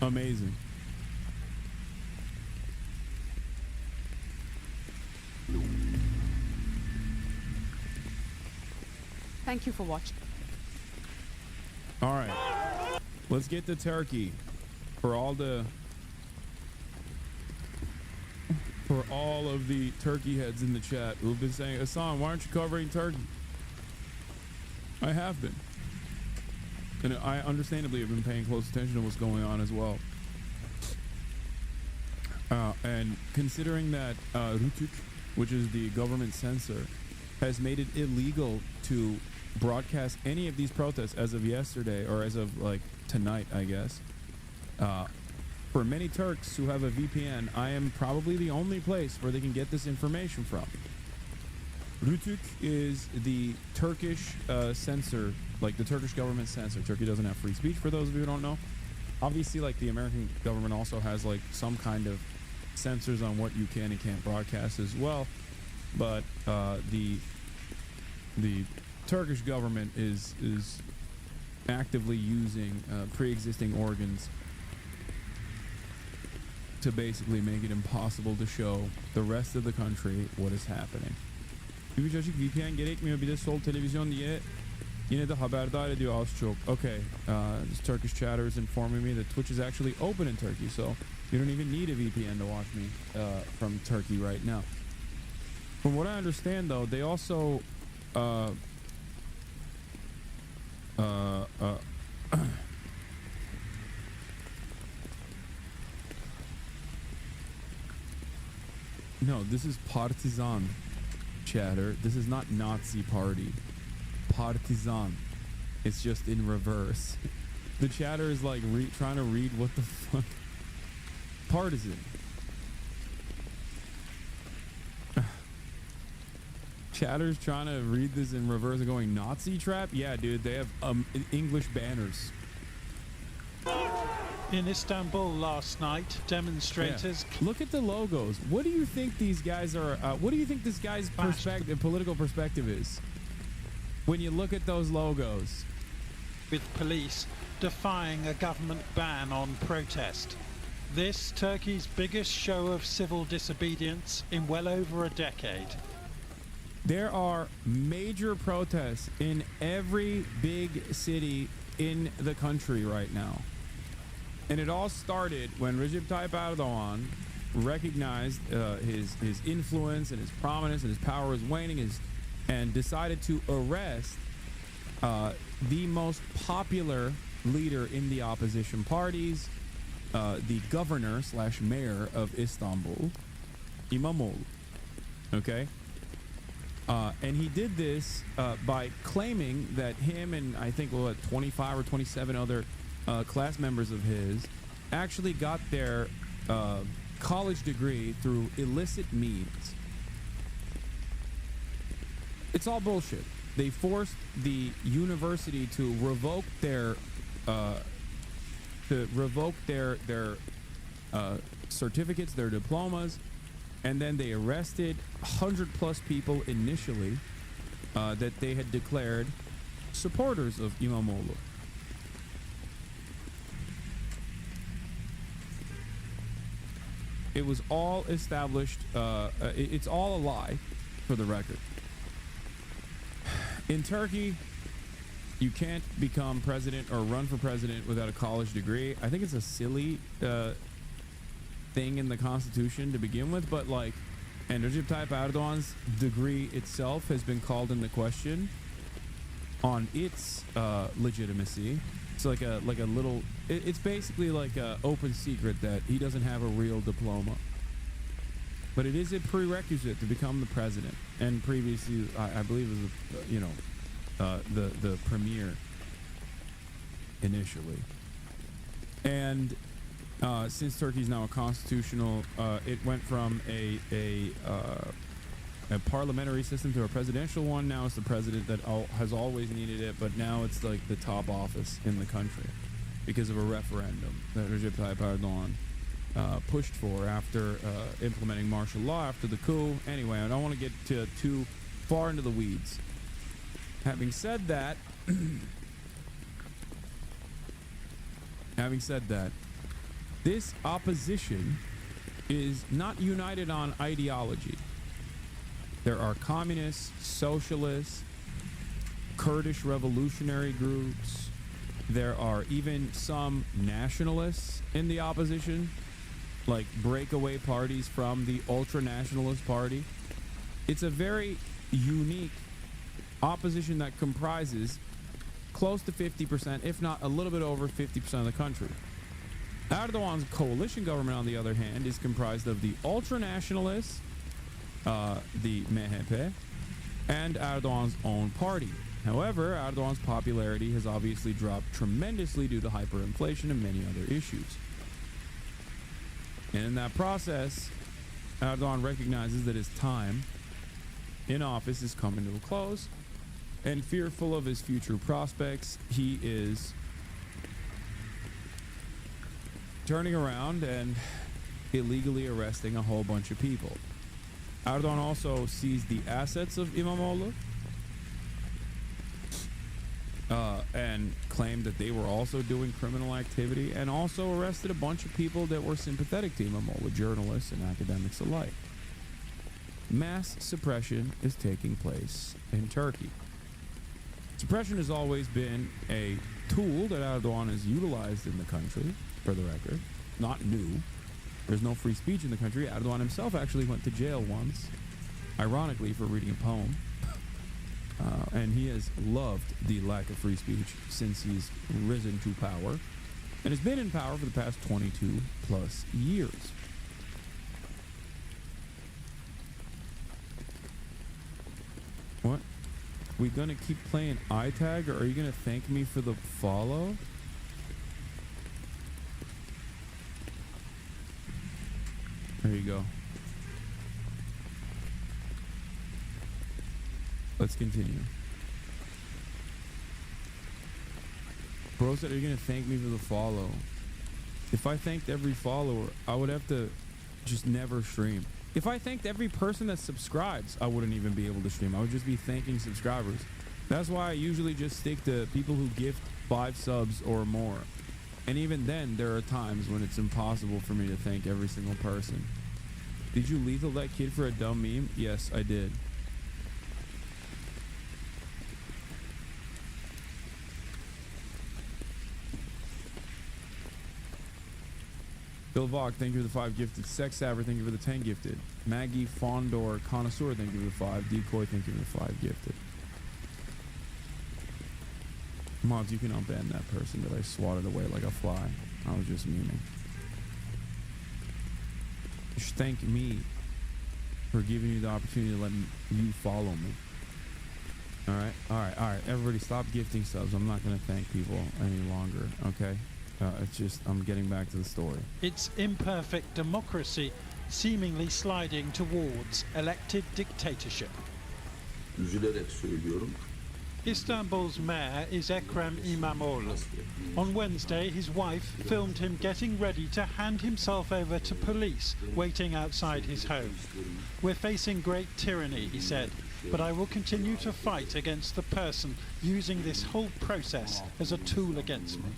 Amazing. Thank you for watching. All right, let's get to Turkey. For all of the turkey heads in the chat who've been saying, Hasan, why aren't you covering Turkey? I have been. And I understandably have been paying close attention to what's going on as well. And considering that Rütük, which is the government censor, has made it illegal to broadcast any of these protests as of yesterday, or as of like tonight, I guess. For many Turks who have a VPN, I am probably the only place where they can get this information from. Rütük is the Turkish censor, like the Turkish government censored. Turkey doesn't have free speech, for those of you who don't know. Obviously, like the American government also has like some kind of censors on what you can and can't broadcast as well. But the Turkish government is actively using pre-existing organs to basically make it impossible to show the rest of the country what is happening. Bir çocuk VPN gerekmiyor, bir de sol televizyon diye yine de haberdar ediyor az çok. Okay, this Turkish chatter is informing me that Twitch is actually open in Turkey, so you don't even need a VPN to watch me from Turkey right now. From what I understand, though, they also no, this is partisan chatter. This is not Nazi party. Partisan. It's just in reverse. The chatter is like trying to read what the fuck. Partisan. Chatter's trying to read this in reverse and going Nazi trap? Yeah, dude, they have English banners. In Istanbul last night, demonstrators... Yeah. Look at the logos. What do you think these guys are... what do you think this guy's political perspective is? When you look at those logos. With police defying a government ban on protest. This, Turkey's biggest show of civil disobedience in well over a decade. There are major protests in every big city in the country right now. And it all started when Recep Tayyip Erdogan recognized his influence and his prominence and his power was waning and decided to arrest the most popular leader in the opposition parties, the governor / mayor of Istanbul, İmamoğlu. Okay? And he did this by claiming that him and I think 25 or 27 other class members of his actually got their college degree through illicit means. It's all bullshit. They forced the university to revoke their certificates, their diplomas, and then they arrested 100+ people initially that they had declared supporters of İmamoğlu. It was all established. It's all a lie, for the record. In Turkey, you can't become president or run for president without a college degree. I think it's a silly thing in the constitution to begin with, but like, and Recep Tayyip Erdogan's degree itself has been called into question on its legitimacy. It's like a little. It's basically like an open secret that he doesn't have a real diploma. But it is a prerequisite to become the president. And previously, I believe it was, the premier initially. And since Turkey's now a constitutional, it went from a parliamentary system to a presidential one. Now it's the president that has always needed it, but now it's like the top office in the country because of a referendum that Recep Tayyip Erdogan pushed for after implementing martial law after the coup. Anyway, I don't want to get too far into the weeds. Having said that, this opposition is not united on ideology. There are communists, socialists, Kurdish revolutionary groups. There are even some nationalists in the opposition, like breakaway parties from the ultra-nationalist party. It's a very unique opposition that comprises close to 50%, if not a little bit over 50% of the country. Erdogan's coalition government, on the other hand, is comprised of the ultra-nationalists, the MHP, and Erdogan's own party. However, Erdogan's popularity has obviously dropped tremendously due to hyperinflation and many other issues. And in that process, Erdogan recognizes that his time in office is coming to a close, And fearful of his future prospects, he is turning around and illegally arresting a whole bunch of people. Erdogan also seized the assets of İmamoğlu and claimed that they were also doing criminal activity, and also arrested a bunch of people that were sympathetic to İmamoğlu, journalists and academics alike. Mass suppression is taking place in Turkey. Suppression has always been a tool that Erdogan has utilized in the country, for the record. Not new. There's no free speech in the country. Erdogan himself actually went to jail once, ironically, for reading a poem. And he has loved the lack of free speech since he's risen to power, and has been in power for the past 22 plus years. What? We gonna keep playing iTag, or are you gonna thank me for the follow? There you go. Let's continue. Bro said, are you gonna thank me for the follow? If I thanked every follower, I would have to just never stream. If I thanked every person that subscribes, I wouldn't even be able to stream. I would just be thanking subscribers. That's why I usually just stick to people who gift 5 subs or more. And even then, there are times when it's impossible for me to thank every single person. Did you lethal that kid for a dumb meme? Yes, I did. Bill Vog, thank you for the 5 gifted. Sex Saver, thank you for the 10 gifted. Maggie Fondor Connoisseur, thank you for the 5. Decoy, thank you for the 5 gifted. Mods, you can unban that person that I swatted away like a fly. I was just memeing. You should thank me for giving you the opportunity to let you follow me. Alright. Everybody stop gifting subs. I'm not going to thank people any longer, okay? It's just, I'm getting back to the story. It's imperfect democracy seemingly sliding towards elected dictatorship. Üzülerek söylüyorum. Istanbul's mayor is Ekrem İmamoğlu. On Wednesday, his wife filmed him getting ready to hand himself over to police waiting outside his home. We're facing great tyranny, he said, but I will continue to fight against the person using this whole process as a tool against me.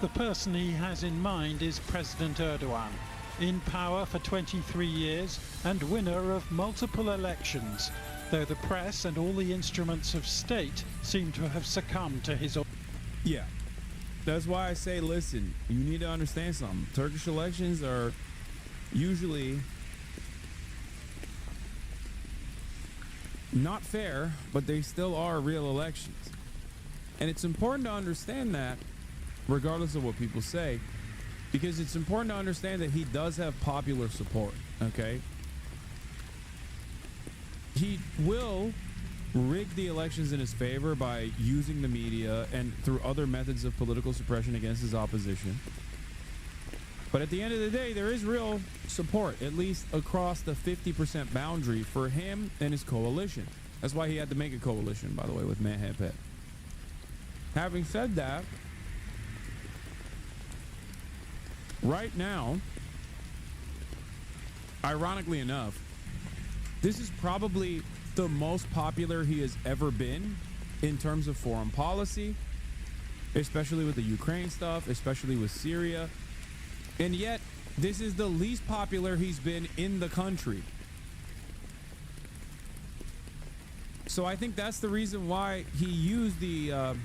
The person he has in mind is President Erdogan, in power for 23 years and winner of multiple elections, though the press and all the instruments of state seem to have succumbed to his... Yeah, that's why I say, listen, you need to understand something. Turkish elections are usually not fair, but they still are real elections. And it's important to understand that, regardless of what people say, because it's important to understand that he does have popular support, okay? He will rig the elections in his favor by using the media and through other methods of political suppression against his opposition. But at the end of the day, there is real support, at least across the 50% boundary for him and his coalition. That's why he had to make a coalition, by the way, with MHP. Having said that, right now, ironically enough, this is probably the most popular he has ever been in terms of foreign policy, especially with the Ukraine stuff, especially with Syria. And yet, this is the least popular he's been in the country. So I think that's the reason why he used the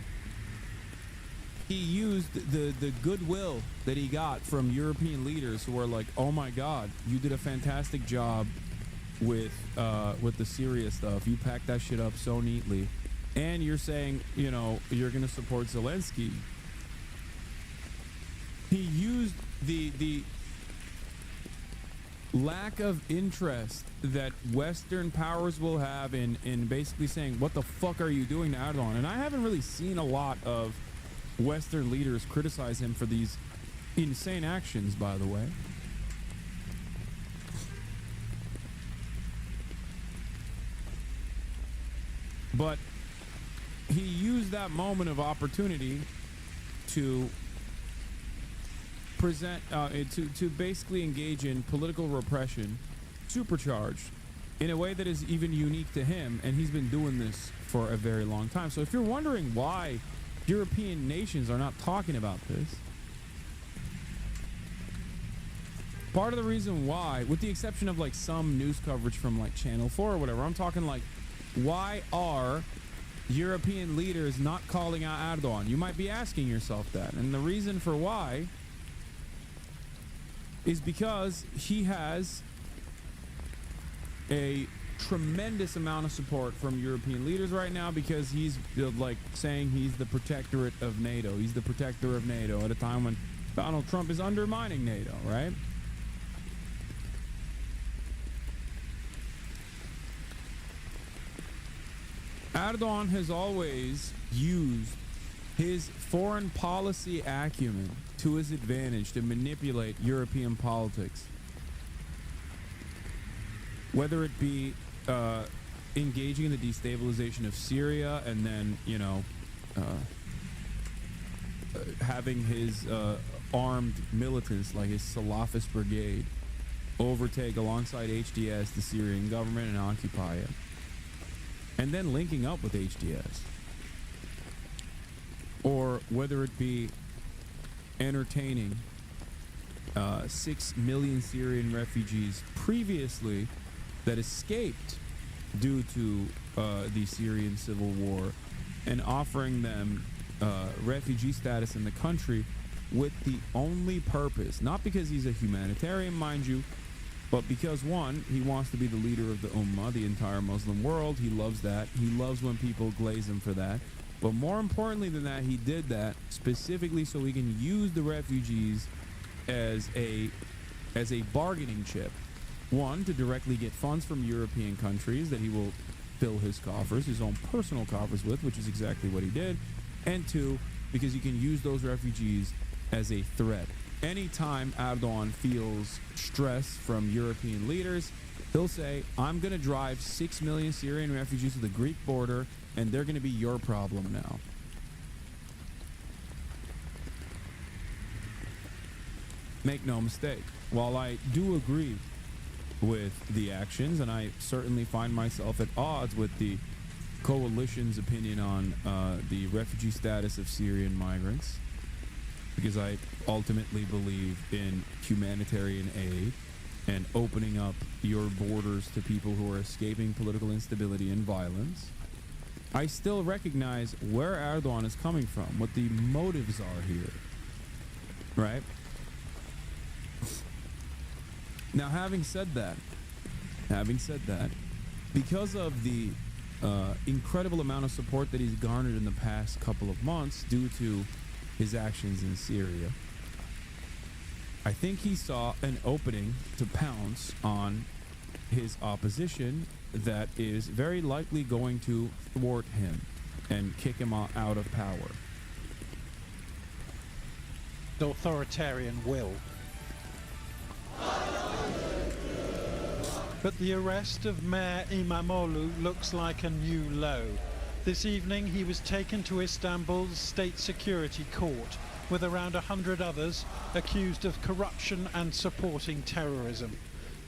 goodwill that he got from European leaders who were like, oh my God, you did a fantastic job with the Syria stuff. You packed that shit up so neatly. And you're saying, you know, you're going to support Zelensky. He used the lack of interest that Western powers will have in basically saying, what the fuck are you doing to Erdogan? And I haven't really seen a lot of Western leaders criticize him for these insane actions, by the way. But he used that moment of opportunity to present, to basically engage in political repression, supercharged, in a way that is even unique to him, and he's been doing this for a very long time. So if you're wondering why European nations are not talking about this, part of the reason why, with the exception of like some news coverage from like Channel 4 or whatever, I'm talking like, why are European leaders not calling out Erdogan? You might be asking yourself that. And the reason for why is because he has a tremendous amount of support from European leaders right now, because he's like saying he's the protectorate of NATO. He's the protector of NATO at a time when Donald Trump is undermining NATO, right? Erdogan has always used his foreign policy acumen to his advantage to manipulate European politics. Whether it be engaging in the destabilization of Syria and then, you know, having his armed militants like his Salafist brigade overtake alongside HDS the Syrian government and occupy it, and then linking up with HDS, or whether it be entertaining 6 million Syrian refugees previously that escaped due to the Syrian civil war, and offering them refugee status in the country with the only purpose, not because he's a humanitarian, mind you, but because, one, he wants to be the leader of the Ummah, the entire Muslim world. He loves that. He loves when people glaze him for that. But more importantly than that, he did that specifically so he can use the refugees as a bargaining chip. One, to directly get funds from European countries that he will fill his coffers, his own personal coffers with, which is exactly what he did. And two, because he can use those refugees as a threat. Anytime Erdogan feels stress from European leaders, he'll say, I'm going to drive 6 million Syrian refugees to the Greek border, and they're going to be your problem now. Make no mistake, while I do agree with the actions, and I certainly find myself at odds with the coalition's opinion on the refugee status of Syrian migrants, because I ultimately believe in humanitarian aid and opening up your borders to people who are escaping political instability and violence, I still recognize where Erdogan is coming from, what the motives are here, right? Now, having said that, because of the incredible amount of support that he's garnered in the past couple of months due to his actions in Syria, I think he saw an opening to pounce on his opposition that is very likely going to thwart him and kick him out of power. The authoritarian will. But the arrest of Mayor İmamoğlu looks like a new low. This evening he was taken to Istanbul's state security court with around 100 others accused of corruption and supporting terrorism.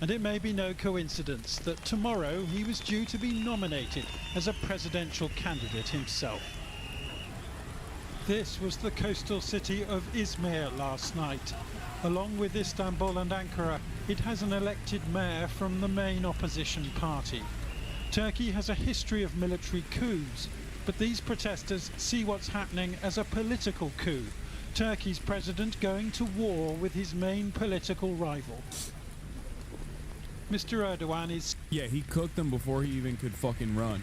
And it may be no coincidence that tomorrow he was due to be nominated as a presidential candidate himself. This was the coastal city of Izmir last night. Along with Istanbul and Ankara, it has an elected mayor from the main opposition party. Turkey has a history of military coups, but these protesters see what's happening as a political coup. Turkey's president going to war with his main political rival. Mr. Erdogan is... Yeah, he cooked them before he even could fucking run.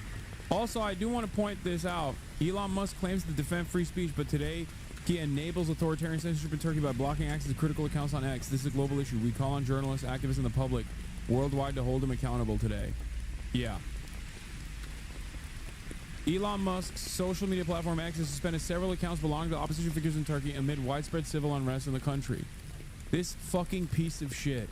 Also, I do want to point this out. Elon Musk claims to defend free speech, but today he enables authoritarian censorship in Turkey by blocking access to critical accounts on X. This is a global issue. We call on journalists, activists, and the public worldwide to hold him accountable today. Yeah. Elon Musk's social media platform X has suspended several accounts belonging to opposition figures in Turkey amid widespread civil unrest in the country. This fucking piece of shit.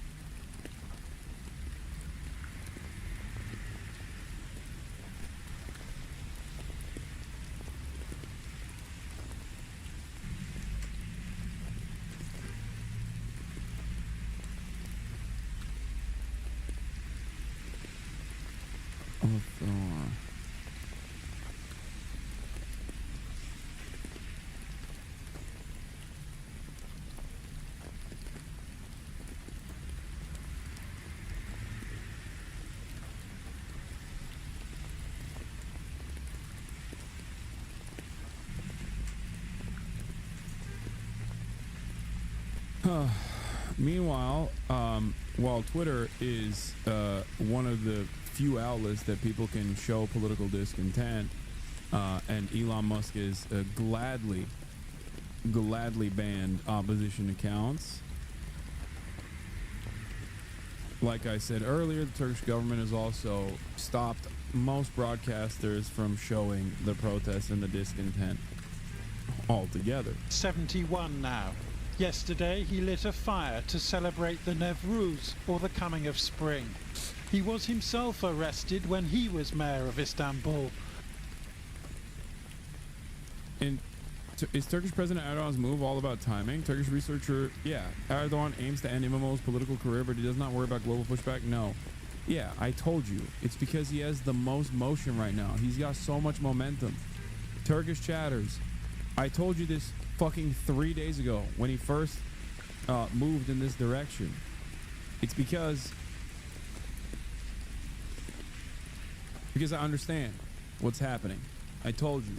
Meanwhile, while Twitter is one of the few outlets that people can show political discontent, and Elon Musk is gladly banned opposition accounts. Like I said earlier, the Turkish government has also stopped most broadcasters from showing the protests and the discontent altogether. 71 now. Yesterday, he lit a fire to celebrate the Nevruz, or the coming of spring. He was himself arrested when he was mayor of Istanbul. And is Turkish President Erdogan's move all about timing? Turkish researcher, yeah. Erdogan aims to end Imamoglu's political career, but he does not worry about global pushback? No. Yeah, I told you. It's because he has the most motion right now. He's got so much momentum. Turkish chatters, I told you this fucking 3 days ago when he first moved in this direction. It's because I understand what's happening. I told you.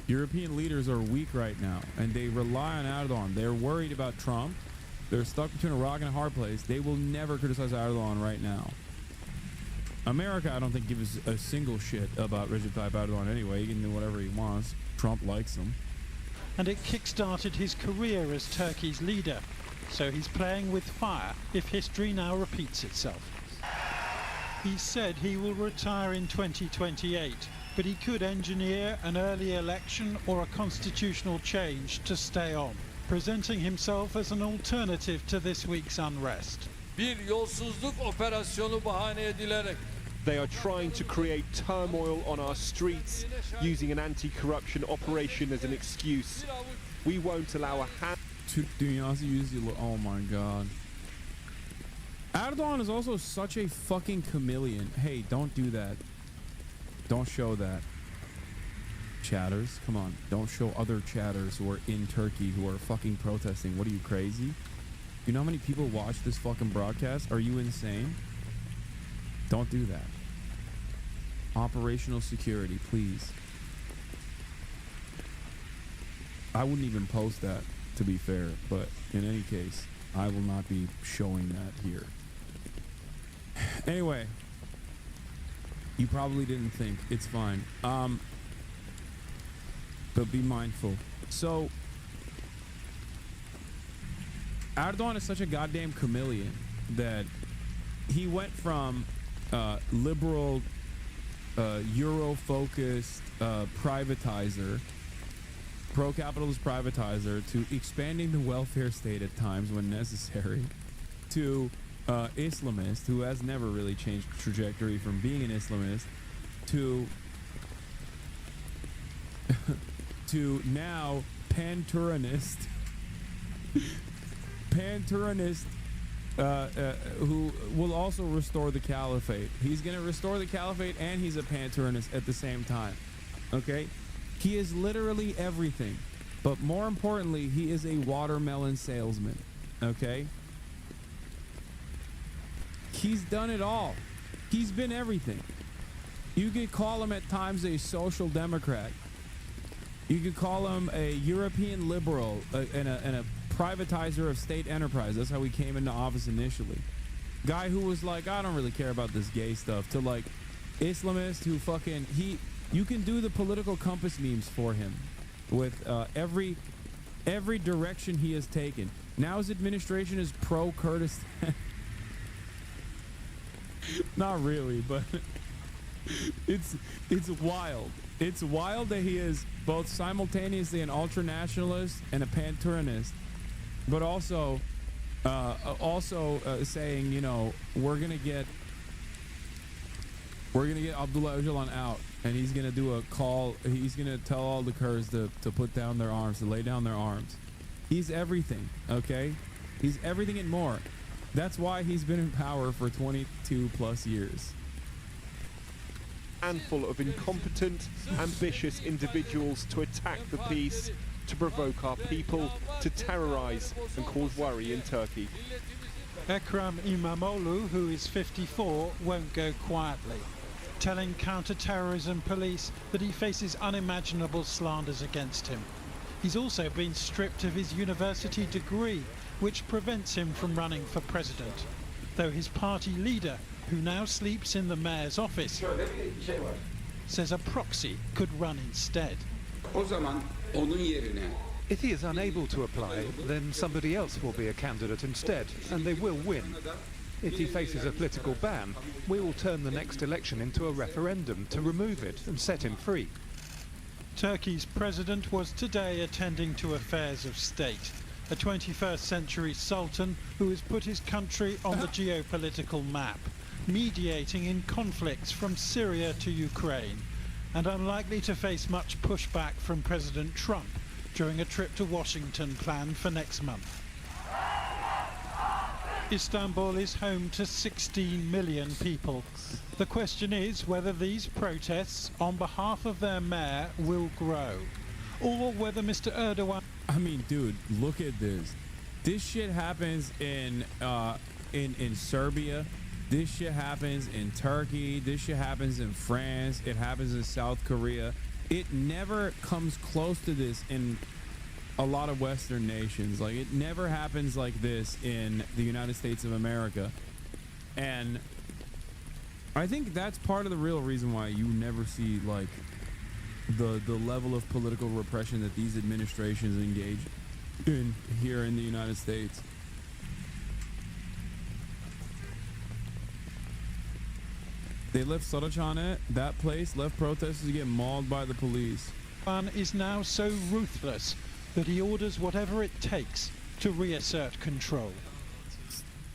European leaders are weak right now, and they rely on Erdogan. They're worried about Trump. They're stuck between a rock and a hard place. They will never criticize Erdogan right now. America, I don't think, gives a single shit about Recep Tayyip Erdogan anyway. He can do whatever he wants. Trump likes him. And it kick-started his career as Turkey's leader. So he's playing with fire if history now repeats itself. He said he will retire in 2028, but he could engineer an early election or a constitutional change to stay on, presenting himself as an alternative to this week's unrest. Bir yolsuzluk operasyonu bahane edilerek. They are trying to create turmoil on our streets, using an anti-corruption operation as an excuse. We won't allow a hand. Oh my god. Erdogan is also such a fucking chameleon. Hey, don't do that. Don't show that. Chatters, come on. Don't show other chatters who are in Turkey who are fucking protesting. What are you, crazy? You know how many people watch this fucking broadcast? Are you insane? Don't do that. Operational security, please. I wouldn't even post that, to be fair, but in any case, I will not be showing that here. Anyway, you probably didn't think. It's fine. But be mindful. So, Erdogan is such a goddamn chameleon that he went from liberal, Euro-focused privatizer, pro-capitalist privatizer, to expanding the welfare state at times when necessary, to Islamist, who has never really changed trajectory from being an Islamist, to to now pan-Turanist, who will also restore the caliphate. He's going to restore the caliphate, and he's a pan-Turanist at the same time. Okay? He is literally everything. But more importantly, he is a watermelon salesman. Okay? He's done it all. He's been everything. You could call him at times a social democrat. You could call him a European liberal and a privatizer of state enterprise. That's how he came into office initially. Guy who was like, I don't really care about this gay stuff, to like Islamist who fucking, you can do the political compass memes for him with every direction he has taken. Now his administration is pro-Kurdistan. Not really, but it's wild. It's wild that he is both simultaneously an ultra-nationalist and a pan-Turanist, but also saying, you know, we're gonna get Abdullah Öcalan out, and he's gonna do a call. He's gonna tell all the Kurds to put down their arms, to lay down their arms. He's everything, okay? He's everything and more. That's why he's been in power for 22 plus years. and full of incompetent, ambitious individuals to attack the peace, to provoke our people, to terrorize and cause worry in Turkey. Ekrem İmamoğlu, who is 54, won't go quietly, telling counter-terrorism police that he faces unimaginable slanders against him. He's also been stripped of his university degree, which prevents him from running for president, though his party leader, who now sleeps in the mayor's office, says a proxy could run instead. If he is unable to apply, then somebody else will be a candidate instead, and they will win. If he faces a political ban, we will turn the next election into a referendum to remove it and set him free. Turkey's president was today attending to affairs of state, a 21st century sultan who has put his country on the geopolitical map, mediating in conflicts from Syria to Ukraine, and unlikely to face much pushback from President Trump during a trip to Washington planned for next month. Istanbul is home to 16 million people. The question is whether these protests on behalf of their mayor will grow, or whether Mr. Erdogan... I mean, dude, look at this. This shit happens in Serbia. This shit happens in Turkey. This shit happens in France. It happens in South Korea. It never comes close to this in a lot of Western nations. Like, it never happens like this in the United States of America. And I think that's part of the real reason why you never see, like, the level of political repression that these administrations engage in here in the United States. They left Saraçhane, that place, left protesters get mauled by the police. Erdogan is now so ruthless that he orders whatever it takes to reassert control.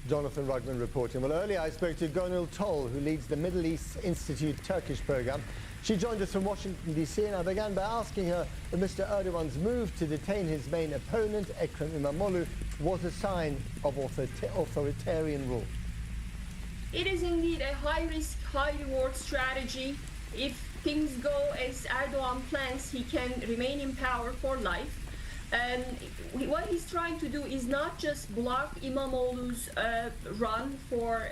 Jonathan Rugman reporting. Well, earlier I spoke to Gönül Tol, who leads the Middle East Institute Turkish program. She joined us from Washington, D.C., and I began by asking her if Mr. Erdogan's move to detain his main opponent, Ekrem İmamoğlu, was a sign of authoritarian rule. It is indeed a high-risk, high-reward strategy. If things go as Erdogan plans, he can remain in power for life. And what he's trying to do is not just block İmamoğlu's run for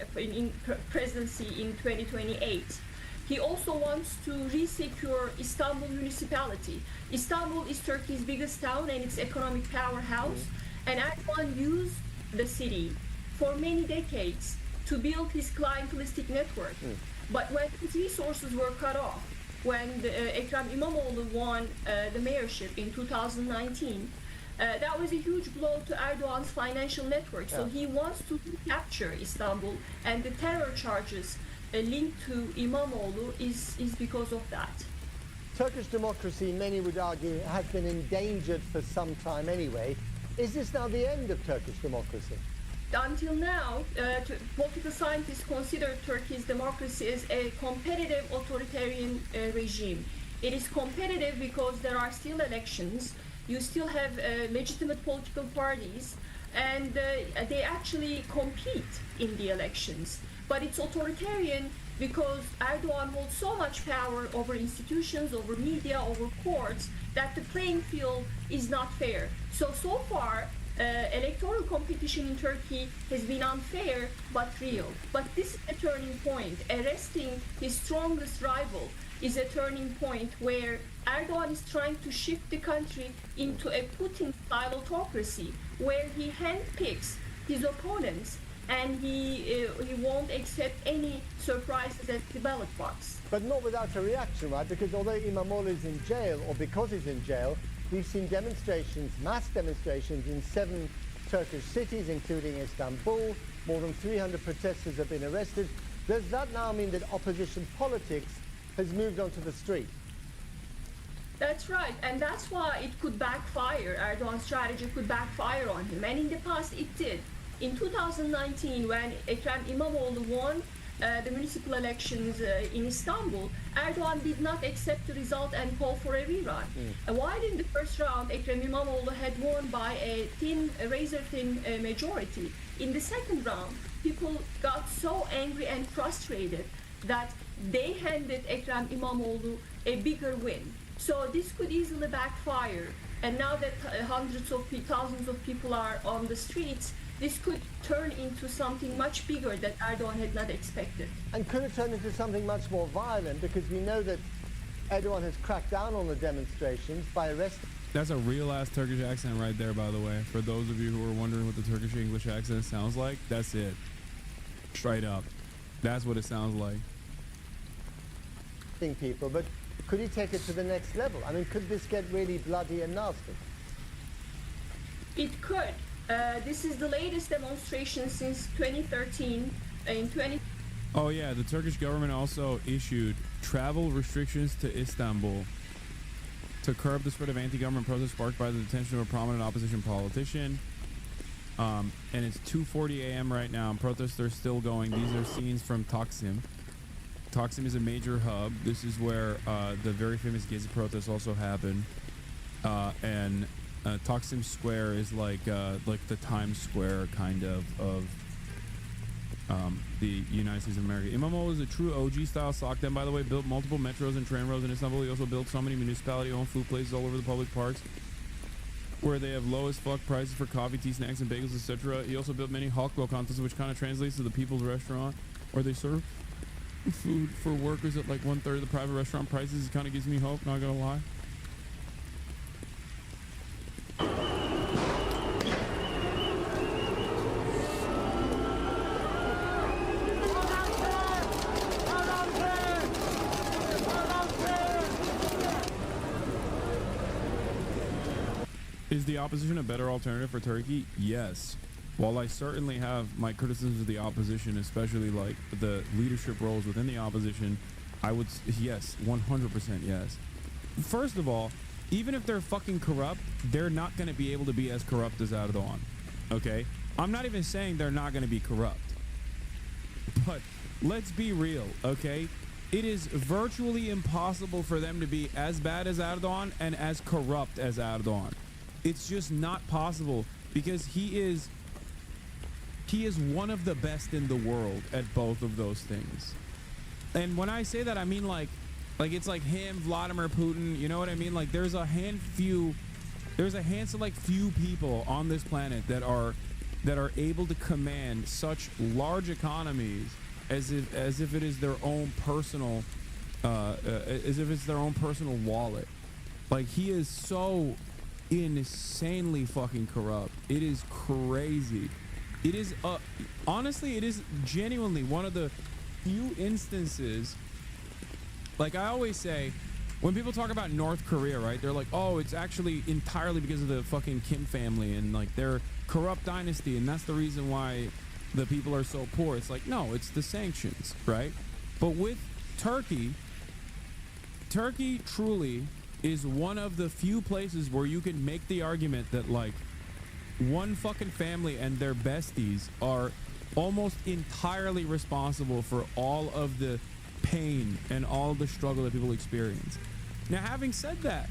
presidency in 2028. He also wants to resecure Istanbul municipality. Istanbul is Turkey's biggest town and its economic powerhouse. And Erdogan used the city for many decades to build his clientelistic network. But when his resources were cut off, when Ekrem İmamoğlu won the mayorship in 2019, that was a huge blow to Erdogan's financial network. So he wants to capture Istanbul, and the terror charges linked to İmamoğlu is because of that. Turkish democracy, many would argue, has been endangered for some time anyway. Is this now the end of Turkish democracy? Until now, political scientists consider Turkey's democracy as a competitive authoritarian regime. It is competitive because there are still elections, you still have legitimate political parties, and they actually compete in the elections. But it's authoritarian because Erdogan holds so much power over institutions, over media, over courts, that the playing field is not fair. So far, electoral competition in Turkey has been unfair but real. But this is a turning point. Arresting his strongest rival is a turning point where Erdogan is trying to shift the country into a Putin-style autocracy, where he handpicks his opponents and he won't accept any surprises at the ballot box. But not without a reaction, right? Because although İmamoğlu is in jail, or because he's in jail, we've seen demonstrations, mass demonstrations in 7 Turkish cities, including Istanbul. More than 300 protesters have been arrested. Does that now mean that opposition politics has moved onto the street? That's right, and that's why it could backfire. Erdogan's strategy could backfire on him, and in the past it did. In 2019, when Ekrem İmamoğlu won the municipal elections in Istanbul, Erdogan did not accept the result and called for a rerun. While in the first round, Ekrem İmamoğlu had won by a razor-thin majority. In the second round, people got so angry and frustrated that they handed Ekrem İmamoğlu a bigger win. So this could easily backfire. And now that hundreds of thousands of people are on the streets, this could turn into something much bigger that Erdogan had not expected. And could it turn into something much more violent, because we know that Erdogan has cracked down on the demonstrations by arresting. That's a real-ass Turkish accent right there, by the way. For those of you who are wondering what the Turkish English accent sounds like, that's it. Straight up. That's what it sounds like. People, but could he take it to the next level? I mean, could this get really bloody and nasty? It could. This is the latest demonstration since 2013. Oh yeah, the Turkish government also issued travel restrictions to Istanbul to curb the spread of anti-government protests sparked by the detention of a prominent opposition politician. And it's 2:40 a.m. right now, and protests are still going. These are scenes from Taksim. Taksim is a major hub. This is where the very famous Gezi protests also happen. And Taksim Square is like the Times Square kind of the United States of America. İmamoğlu is a true OG style sock den, by the way, built multiple metros and train roads in Istanbul. He also built so many municipality-owned food places all over the public parks where they have low as fuck prices for coffee, tea, snacks, and bagels, etc. He also built many HOGWATCH contests, which kind of translates to the People's Restaurant, where they serve food for workers at like 1/3 of the private restaurant prices. It kind of gives me hope, not gonna lie. Is the opposition a better alternative for Turkey? Yes. While I certainly have my criticisms of the opposition, especially like the leadership roles within the opposition, I would, yes, 100% yes. First of all, even if they're fucking corrupt, they're not going to be able to be as corrupt as Erdogan. Okay? I'm not even saying they're not going to be corrupt. But let's be real, okay? It is virtually impossible for them to be as bad as Erdogan and as corrupt as Erdogan. It's just not possible, because he is one of the best in the world at both of those things. And when I say that, I mean like it's like him, Vladimir Putin, you know what I mean? Like there's a few people on this planet that are able to command such large economies as if it is their own personal wallet. Like he is so insanely fucking corrupt. It is crazy. It is honestly, it is genuinely one of the few instances, like I always say when people talk about North Korea, right, they're like, oh, it's actually entirely because of the fucking Kim family and like their corrupt dynasty, and that's the reason why the people are so poor. It's like, no, it's the sanctions, right? But with Turkey truly is one of the few places where you can make the argument that like one fucking family and their besties are almost entirely responsible for all of the pain and all the struggle that people experience. Now, having said that,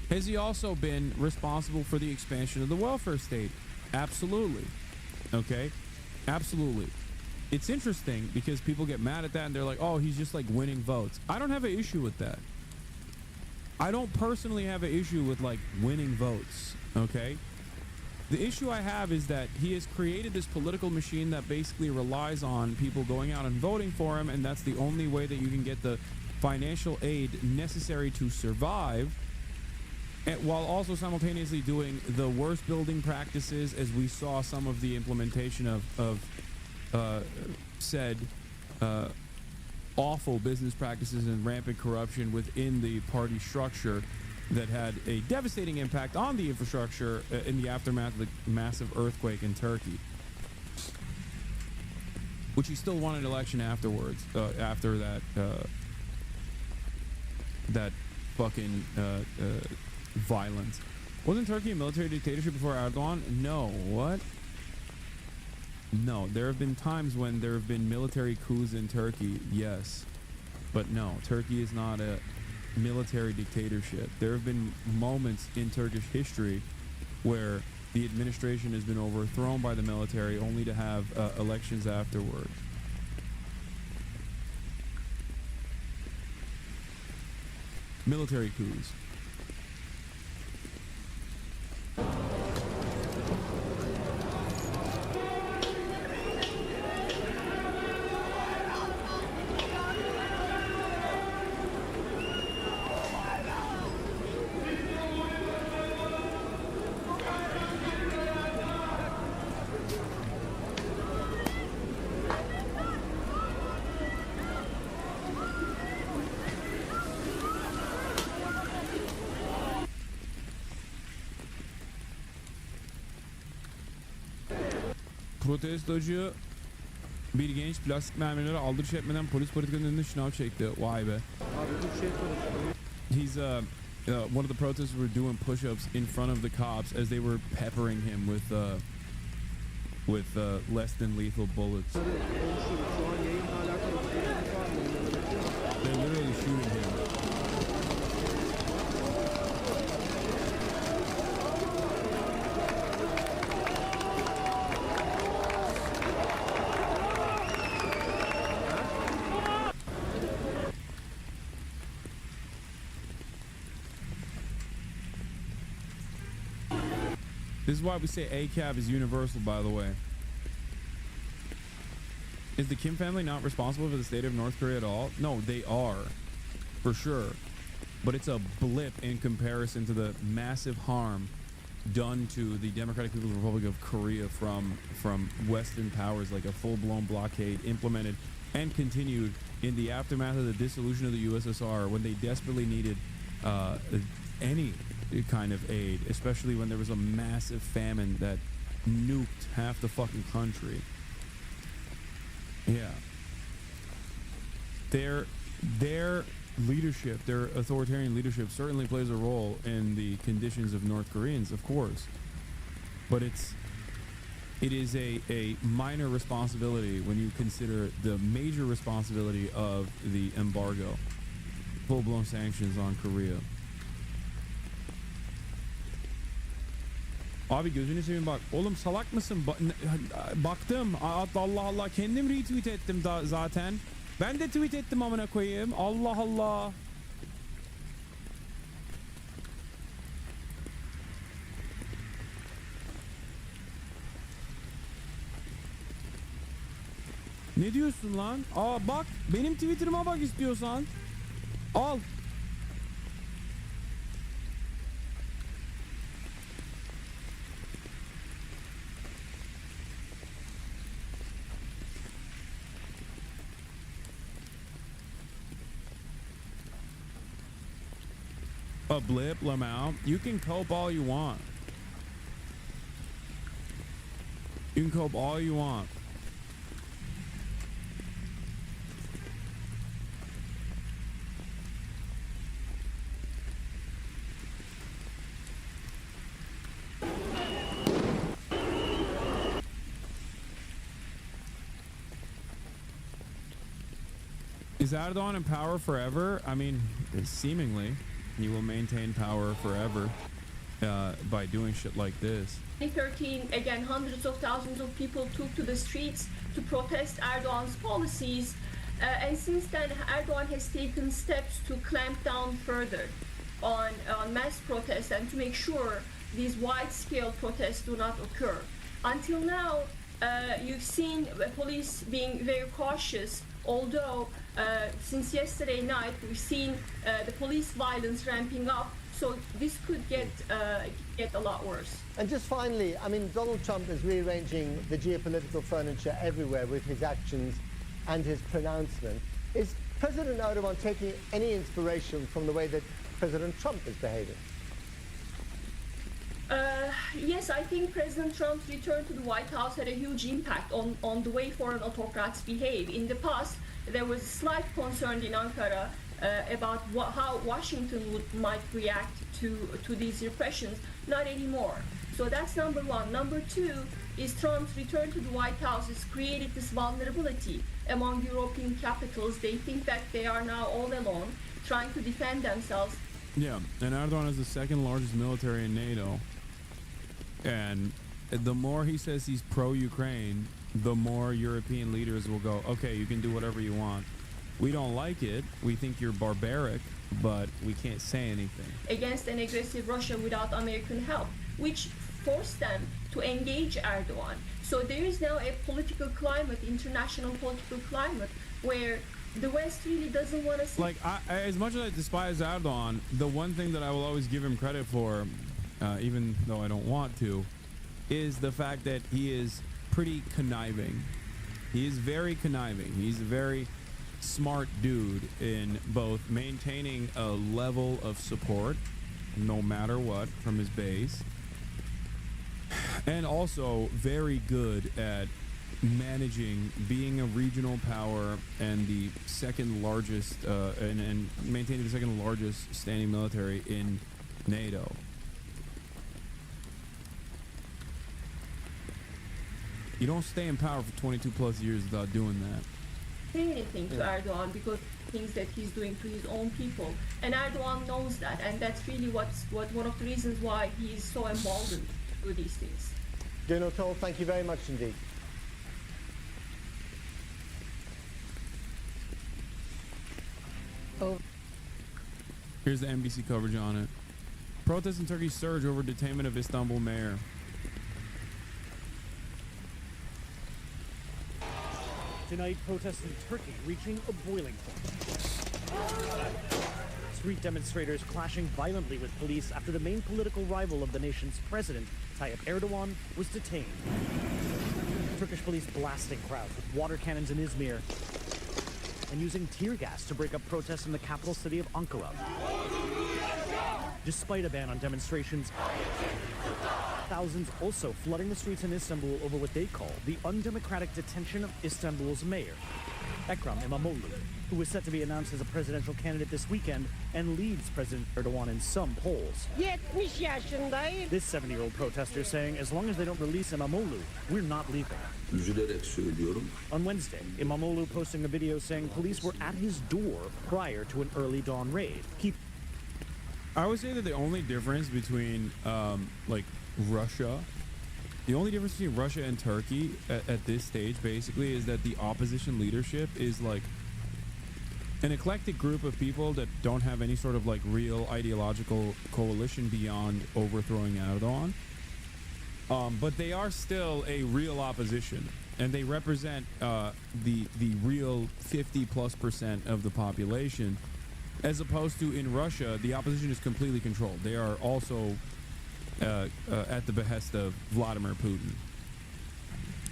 has he also been responsible for the expansion of the welfare state? Absolutely. Okay? Absolutely. It's interesting because people get mad at that and they're like, oh, he's just like winning votes. I don't have an issue with that. I don't personally have an issue with like winning votes, okay? The issue I have is that he has created this political machine that basically relies on people going out and voting for him, and that's the only way that you can get the financial aid necessary to survive, and while also simultaneously doing the worst building practices, as we saw some of the implementation of said awful business practices and rampant corruption within the party structure that had a devastating impact on the infrastructure in the aftermath of the massive earthquake in Turkey, which he still won an election afterwards, after that fucking violence. Wasn't Turkey a military dictatorship before Erdogan? No. What? No, there have been times when there have been military coups in Turkey, yes. But no, Turkey is not a military dictatorship. There have been moments in Turkish history where the administration has been overthrown by the military only to have elections afterwards. military coups. Protestocu bir genç plastik mermileri aldırış etmeden polis politikanın önünde şınav çekti. Vay be. He's one of the protesters were doing push-ups in front of the cops as they were peppering him with less than lethal bullets. They're literally shooting him. This is why we say ACAB is universal, by the way. Is the Kim family not responsible for the state of North Korea at all? No, they are, for sure. But it's a blip in comparison to the massive harm done to the Democratic People's Republic of Korea from Western powers, like a full-blown blockade implemented and continued in the aftermath of the dissolution of the USSR, when they desperately needed any kind of aid, especially when there was a massive famine that nuked half the fucking country. Yeah. Their leadership, their authoritarian leadership certainly plays a role in the conditions of North Koreans, of course. But it is a minor responsibility when you consider the major responsibility of the embargo, full-blown sanctions on Korea. Abi gözünü seveyim bak. Oğlum salak mısın? Baktım. Allah Allah. Kendim retweet ettim zaten. Ben de tweet ettim amına koyayım. Allah Allah. Ne diyorsun lan? Aa bak. Benim Twitter'ıma bak istiyorsan. Al. A blip, Lamau. You can cope all you want. You can cope all you want. Is Erdogan in power forever? I mean, seemingly. You will maintain power forever by doing shit like this. 2013, again, hundreds of thousands of people took to the streets to protest Erdogan's policies. And since then, Erdogan has taken steps to clamp down further on mass protests and to make sure these wide-scale protests do not occur. Until now, you've seen police being very cautious, although since yesterday night we've seen the police violence ramping up, so this could get a lot worse. And just finally, I mean, Donald Trump is rearranging the geopolitical furniture everywhere with his actions and his pronouncement. Is President Erdogan taking any inspiration from the way that President Trump is behaving? Yes, I think President Trump's return to the White House had a huge impact on the way foreign autocrats behave. In the past, there was slight concern in Ankara about how Washington might react to these repressions. Not anymore. So that's number one. Number two is Trump's return to the White House has created this vulnerability among European capitals. They think that they are now all alone, trying to defend themselves. Yeah, and Erdogan is the second largest military in NATO. And the more he says he's pro-Ukraine, the more European leaders will go, okay, you can do whatever you want. We don't like it. We think you're barbaric. but we can't say anything. Against an aggressive Russia without American help, which forced them to engage Erdogan. So there is now a political climate, international political climate, where the West really doesn't want to see. Like, as much as I despise Erdogan, the one thing that I will always give him credit for, even though I don't want to, is the fact that he is pretty conniving. He is very conniving. He's a very smart dude in both maintaining a level of support, no matter what, from his base, and also very good at managing being a regional power and the second largest and maintaining the second largest standing military in NATO. You don't stay in power for 22 plus years without doing that. Say anything to Erdogan because things that he's doing to his own people, and Erdogan knows that, and that's really what one of the reasons why he is so emboldened to do these things. General Toll, thank you very much indeed. Here's the NBC coverage on it. Protests in Turkey surge over detainment of Istanbul mayor. Tonight, protests in Turkey reaching a boiling point. Street demonstrators clashing violently with police after the main political rival of the nation's president, Tayyip Erdogan, was detained. Turkish police blasting crowds with water cannons in Izmir and using tear gas to break up protests in the capital city of Ankara. Despite a ban on demonstrations, thousands also flooding the streets in Istanbul over what they call the undemocratic detention of Istanbul's mayor, Ekrem İmamoğlu, who was set to be announced as a presidential candidate this weekend and leads President Erdogan in some polls. 70 yaşındayım. This 70-year-old protester saying as long as they don't release İmamoğlu, we're not leaving. Üzülerek söylüyorum. On Wednesday, İmamoğlu posting a video saying police were at his door prior to an early dawn raid. I would say that the only difference between like Russia, the only difference between Russia and Turkey at this stage basically is that the opposition leadership is like an eclectic group of people that don't have any sort of like real ideological coalition beyond overthrowing Erdogan. But they are still a real opposition, and they represent the real 50+% of the population, as opposed to in Russia, the opposition is completely controlled. They are also at the behest of Vladimir Putin.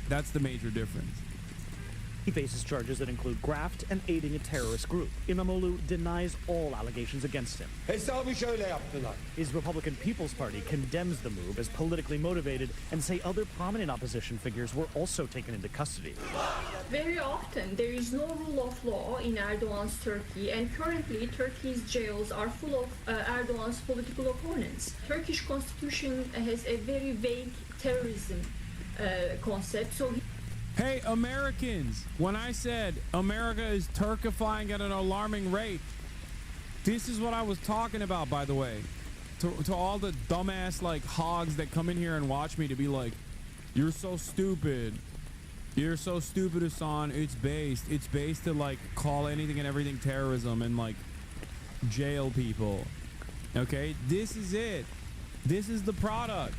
That's the major difference. He faces charges that include graft and aiding a terrorist group. İmamoğlu denies all allegations against him. His Republican People's Party condemns the move as politically motivated and say other prominent opposition figures were also taken into custody. Very often, there is no rule of law in Erdogan's Turkey, and currently Turkey's jails are full of Erdogan's political opponents. Turkish constitution has a very vague terrorism concept, so Hey, Americans, when I said America is Turkifying at an alarming rate, this is what I was talking about, by the way. To all the dumbass, like, hogs that come in here and watch me to be like, you're so stupid. You're so stupid, Hasan. It's based to, like, call anything and everything terrorism and, like, jail people. Okay? This is it. This is the product.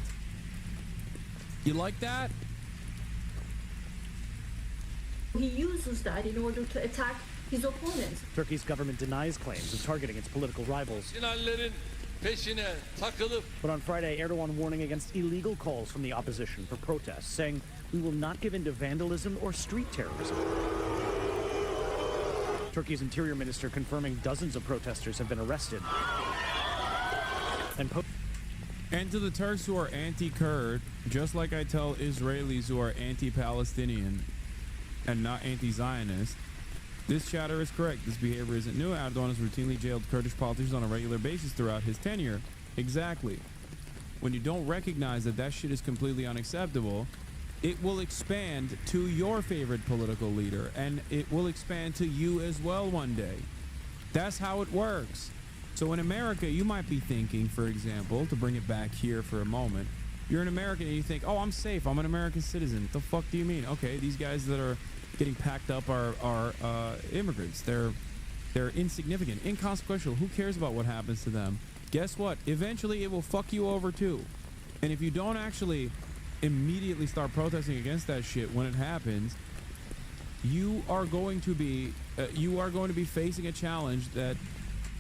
You like that? he uses that in order to attack his opponents. Turkey's government denies claims of targeting its political rivals. But on Friday, Erdogan warning against illegal calls from the opposition for protests, saying, "We will not give in to vandalism or street terrorism." Turkey's interior minister confirming dozens of protesters have been arrested. And to the Turks who are anti-Kurd, just like I tell Israelis who are anti-Palestinian and not anti-Zionist, this chatter is correct. This behavior isn't new. Erdogan has routinely jailed Kurdish politicians on a regular basis throughout his tenure. Exactly. When you don't recognize that that shit is completely unacceptable, it will expand to your favorite political leader, and it will expand to you as well one day. That's how it works. So in America, you might be thinking, for example, to bring it back here for a moment, you're an American and you think, oh, I'm safe, I'm an American citizen. What the fuck do you mean? Okay, these guys that are getting packed up are immigrants. They They're insignificant, inconsequential. Who cares about what happens to them? Guess what? Eventually it will fuck you over too. And if you don't actually immediately start protesting against that shit when it happens, you are going to be facing a challenge that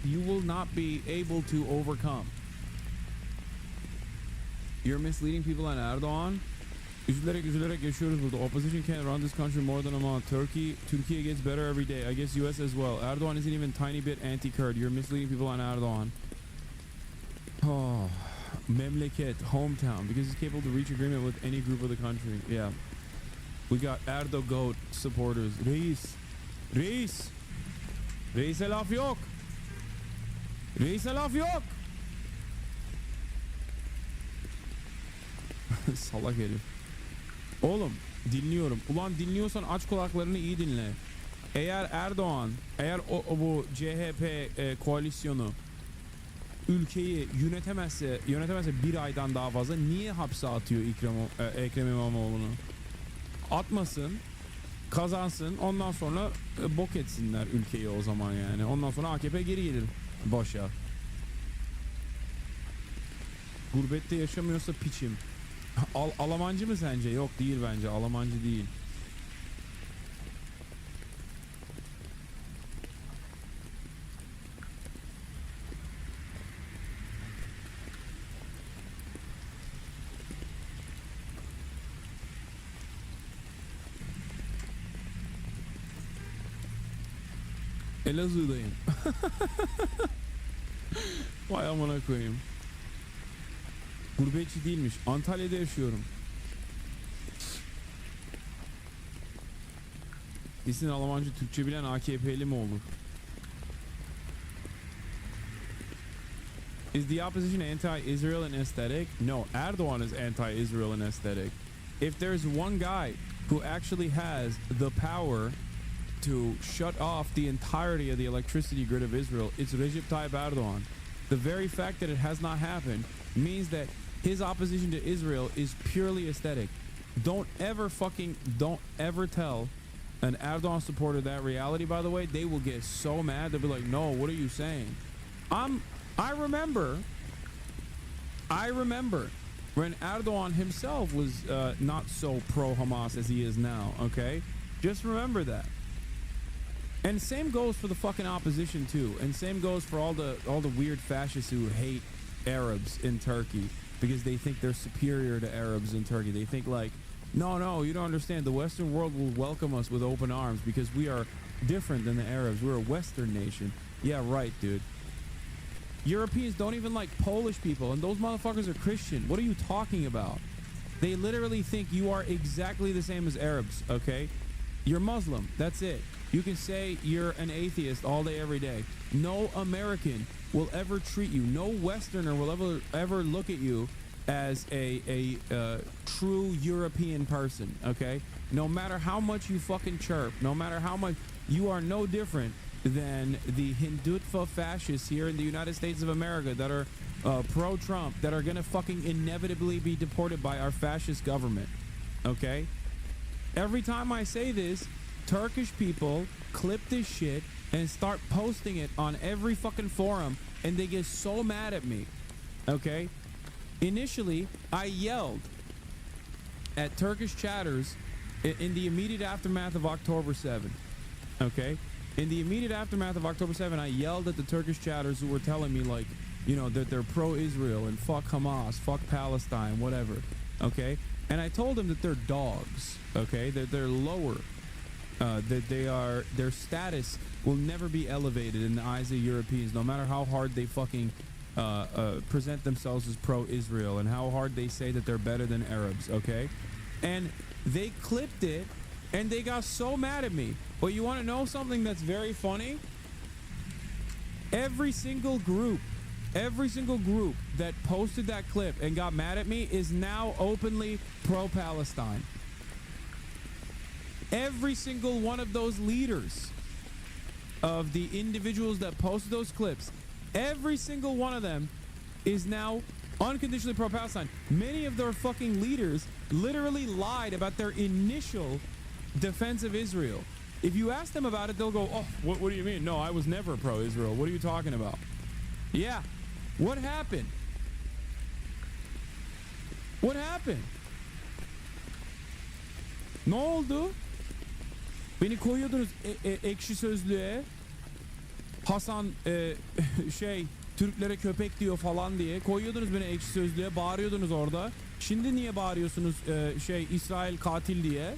you will not be able to overcome. You're misleading people on Erdoğan. Üzülerek yaşıyoruz burada. Opposition can't run this country more than a month. Turkey gets better every day. I guess US as well. Erdoğan isn't even tiny bit anti-Kurd. You're misleading people on Erdoğan. Oh, memleket, hometown, because he's capable to reach agreement with any group of the country. Yeah. We got Erdoğan supporters. Reis'e laf yok. Reis'e laf yok. Salak herif. Oğlum dinliyorum. Ulan dinliyorsan aç kulaklarını iyi dinle. Eğer Erdoğan, eğer bu CHP koalisyonu ülkeyi yönetemezse bir aydan daha fazla niye hapse atıyor Ekrem İmamoğlu'nu? Atmasın, kazansın, ondan sonra bok etsinler ülkeyi o zaman yani. Ondan sonra AKP geri gelir başa. Gurbette yaşamıyorsa piçim. Almancı mı sence? Yok değil bence. Almancı değil. Elazığ'dayım. Vay amına koyayım. Gurbetçi değilmiş. Antalya'da yaşıyorum. Kesin Almancı Türkçe bilen AKP'li mi olur? Is the opposition anti-Israel and aesthetic? No, Erdogan is anti-Israel and aesthetic. If there's one guy who actually has the power to shut off the entirety of the electricity grid of Israel, it's Recep Tayyip Erdogan. The very fact that it has not happened means that his opposition to Israel is purely aesthetic. Don't ever tell an Erdogan supporter that reality, by the way. They will get so mad. They'll be like, no, what are you saying? I remember when Erdogan himself was not so pro-Hamas as he is now, okay? Just remember that. And same goes for the fucking opposition too. And same goes for all the weird fascists who hate Arabs in Turkey because they think they're superior to Arabs in Turkey. They think like, no, you don't understand. The Western world will welcome us with open arms because we are different than the Arabs. We're a Western nation. Yeah, right, dude. Europeans don't even like Polish people, and those motherfuckers are Christian. What are you talking about? They literally think you are exactly the same as Arabs, okay? You're Muslim, that's it. You can say you're an atheist all day, every day. No American will ever treat you, no Westerner will ever look at you as a true European person, okay? No matter how much you fucking chirp, no matter how much, you are no different than the Hindutva fascists here in the United States of America that are pro-Trump, that are gonna fucking inevitably be deported by our fascist government, okay? Every time I say this, Turkish people clip this shit and start posting it on every fucking forum, and they get so mad at me, okay? Initially, I yelled at Turkish chatters in the immediate aftermath of October 7, okay? In the immediate aftermath of October 7, I yelled at the Turkish chatters who were telling me, like, you know, that they're pro-Israel and fuck Hamas, fuck Palestine, whatever, okay? And I told them that they're dogs, okay? That they're lower, that their status will never be elevated in the eyes of Europeans, no matter how hard they fucking present themselves as pro-Israel and how hard they say that they're better than Arabs, okay? And they clipped it, and they got so mad at me. But you want to know something that's very funny? Every single group that posted that clip and got mad at me is now openly pro-Palestine. Every single one of those leaders of the individuals that posted those clips, every single one of them is now unconditionally pro-Palestine. Many of their fucking leaders literally lied about their initial defense of Israel. If you ask them about it, they'll go, oh, what do you mean? No, I was never pro-Israel. What are you talking about? Yeah. What happened? What happened? Ne oldu? Beni koyuyordunuz ekşi sözlüğe. Hasan Türklere köpek diyor falan diye. Koyuyordunuz beni ekşi sözlüğe. Bağırıyordunuz orada. Şimdi niye bağırıyorsunuz İsrail katil diye?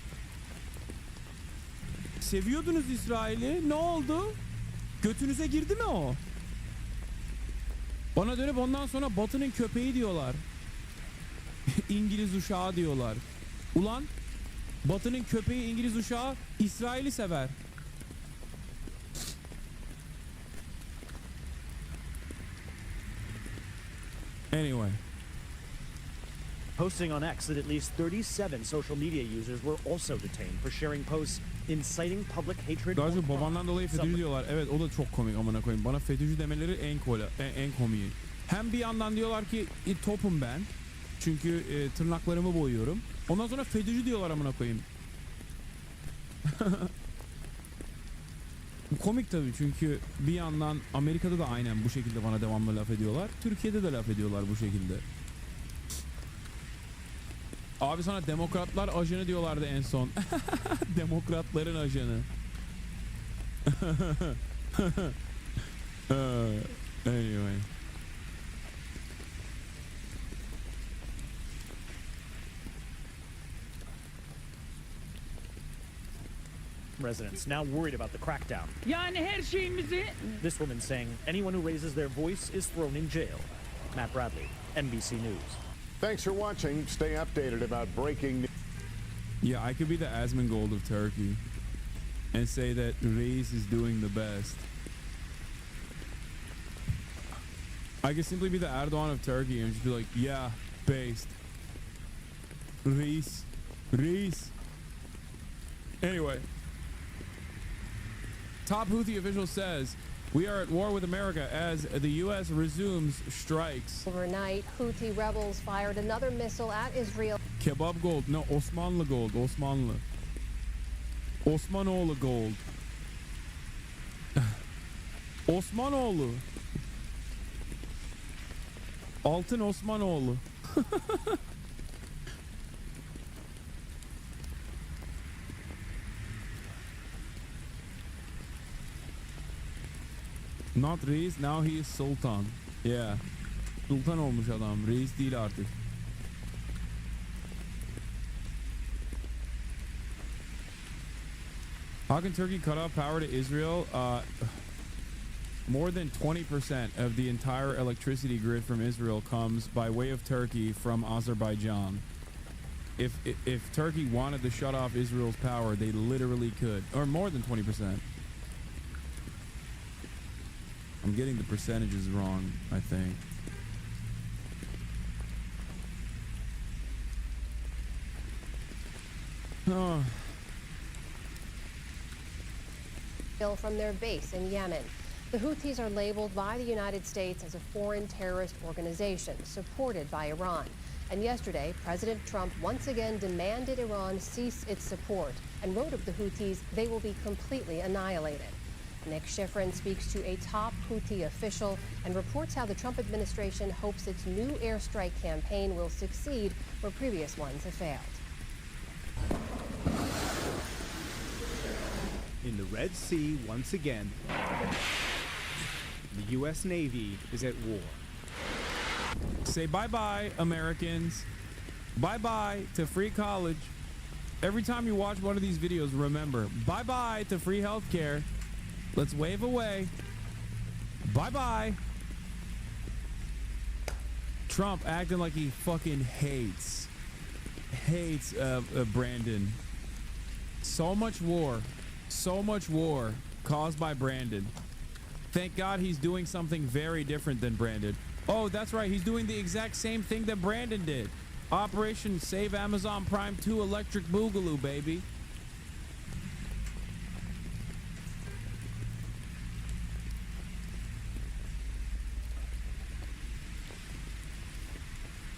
Seviyordunuz İsrail'i. Ne oldu? Götünüze girdi mi o? Bana dönüp ondan sonra Batı'nın köpeği diyorlar. İngiliz uşağı diyorlar. Ulan Batı'nın köpeği İngiliz uşağı İsrail'i sever. Anyway. Posting on X that at least 37 social media users were also detained for sharing posts inciting public hatred. Daha çok babandan dolayı FETÖ'cü diyorlar. Evet, o da çok komik amına koyayım. Bana FETÖ'cü demeleri en komiği. Hem bir yandan diyorlar ki topum ben. Çünkü tırnaklarımı boyuyorum. Ondan sonra FETÖ'cü diyorlar amına koyayım. Komik tabii, çünkü bir yandan Amerika'da da aynen bu şekilde bana devamlı laf ediyorlar. Türkiye'de de laf ediyorlar bu şekilde. Abi sana demokratlar ajanı diyorlardı en son. Demokratların ajanı. Anyway. Residents now worried about the crackdown. Yani her şeyimizi... This woman saying anyone who raises their voice is thrown in jail. Matt Bradley, NBC News. Thanks for watching. Stay updated about breaking news. Yeah, I could be the Asmongold of Turkey and say that Reis is doing the best. I could simply be the Erdogan of Turkey and just be like, yeah, based. Reis. Anyway. Top Houthi official says, we are at war with America as the U.S. resumes strikes. Overnight, Houthi rebels fired another missile at Israel. Kebab gold. No, Osmanlı gold. Osmanlı. Osmanoğlu gold. Osmanoğlu. Altın Osmanoğlu. Not reis, now he is sultan. Yeah. Sultan olmuş adam. Reis değil artık. How can Turkey cut off power to Israel? More than 20% of the entire electricity grid from Israel comes by way of Turkey from Azerbaijan. If Turkey wanted to shut off Israel's power, they literally could. Or more than 20%. I'm getting the percentages wrong, I think. Oh. From their base in Yemen. The Houthis are labeled by the United States as a foreign terrorist organization supported by Iran. And yesterday, President Trump once again demanded Iran cease its support and wrote of the Houthis, they will be completely annihilated. Nick Schifrin speaks to a top Houthi official and reports how the Trump administration hopes its new airstrike campaign will succeed where previous ones have failed. In the Red Sea, once again, the U.S. Navy is at war. Say bye-bye, Americans. Bye-bye to free college. Every time you watch one of these videos, remember, bye-bye to free healthcare. Let's wave away. Bye-bye. Trump acting like he fucking hates Brandon. So much war caused by Brandon. Thank God he's doing something very different than Brandon. Oh, that's right. He's doing the exact same thing that Brandon did. Operation Save Amazon Prime 2 Electric Boogaloo, baby.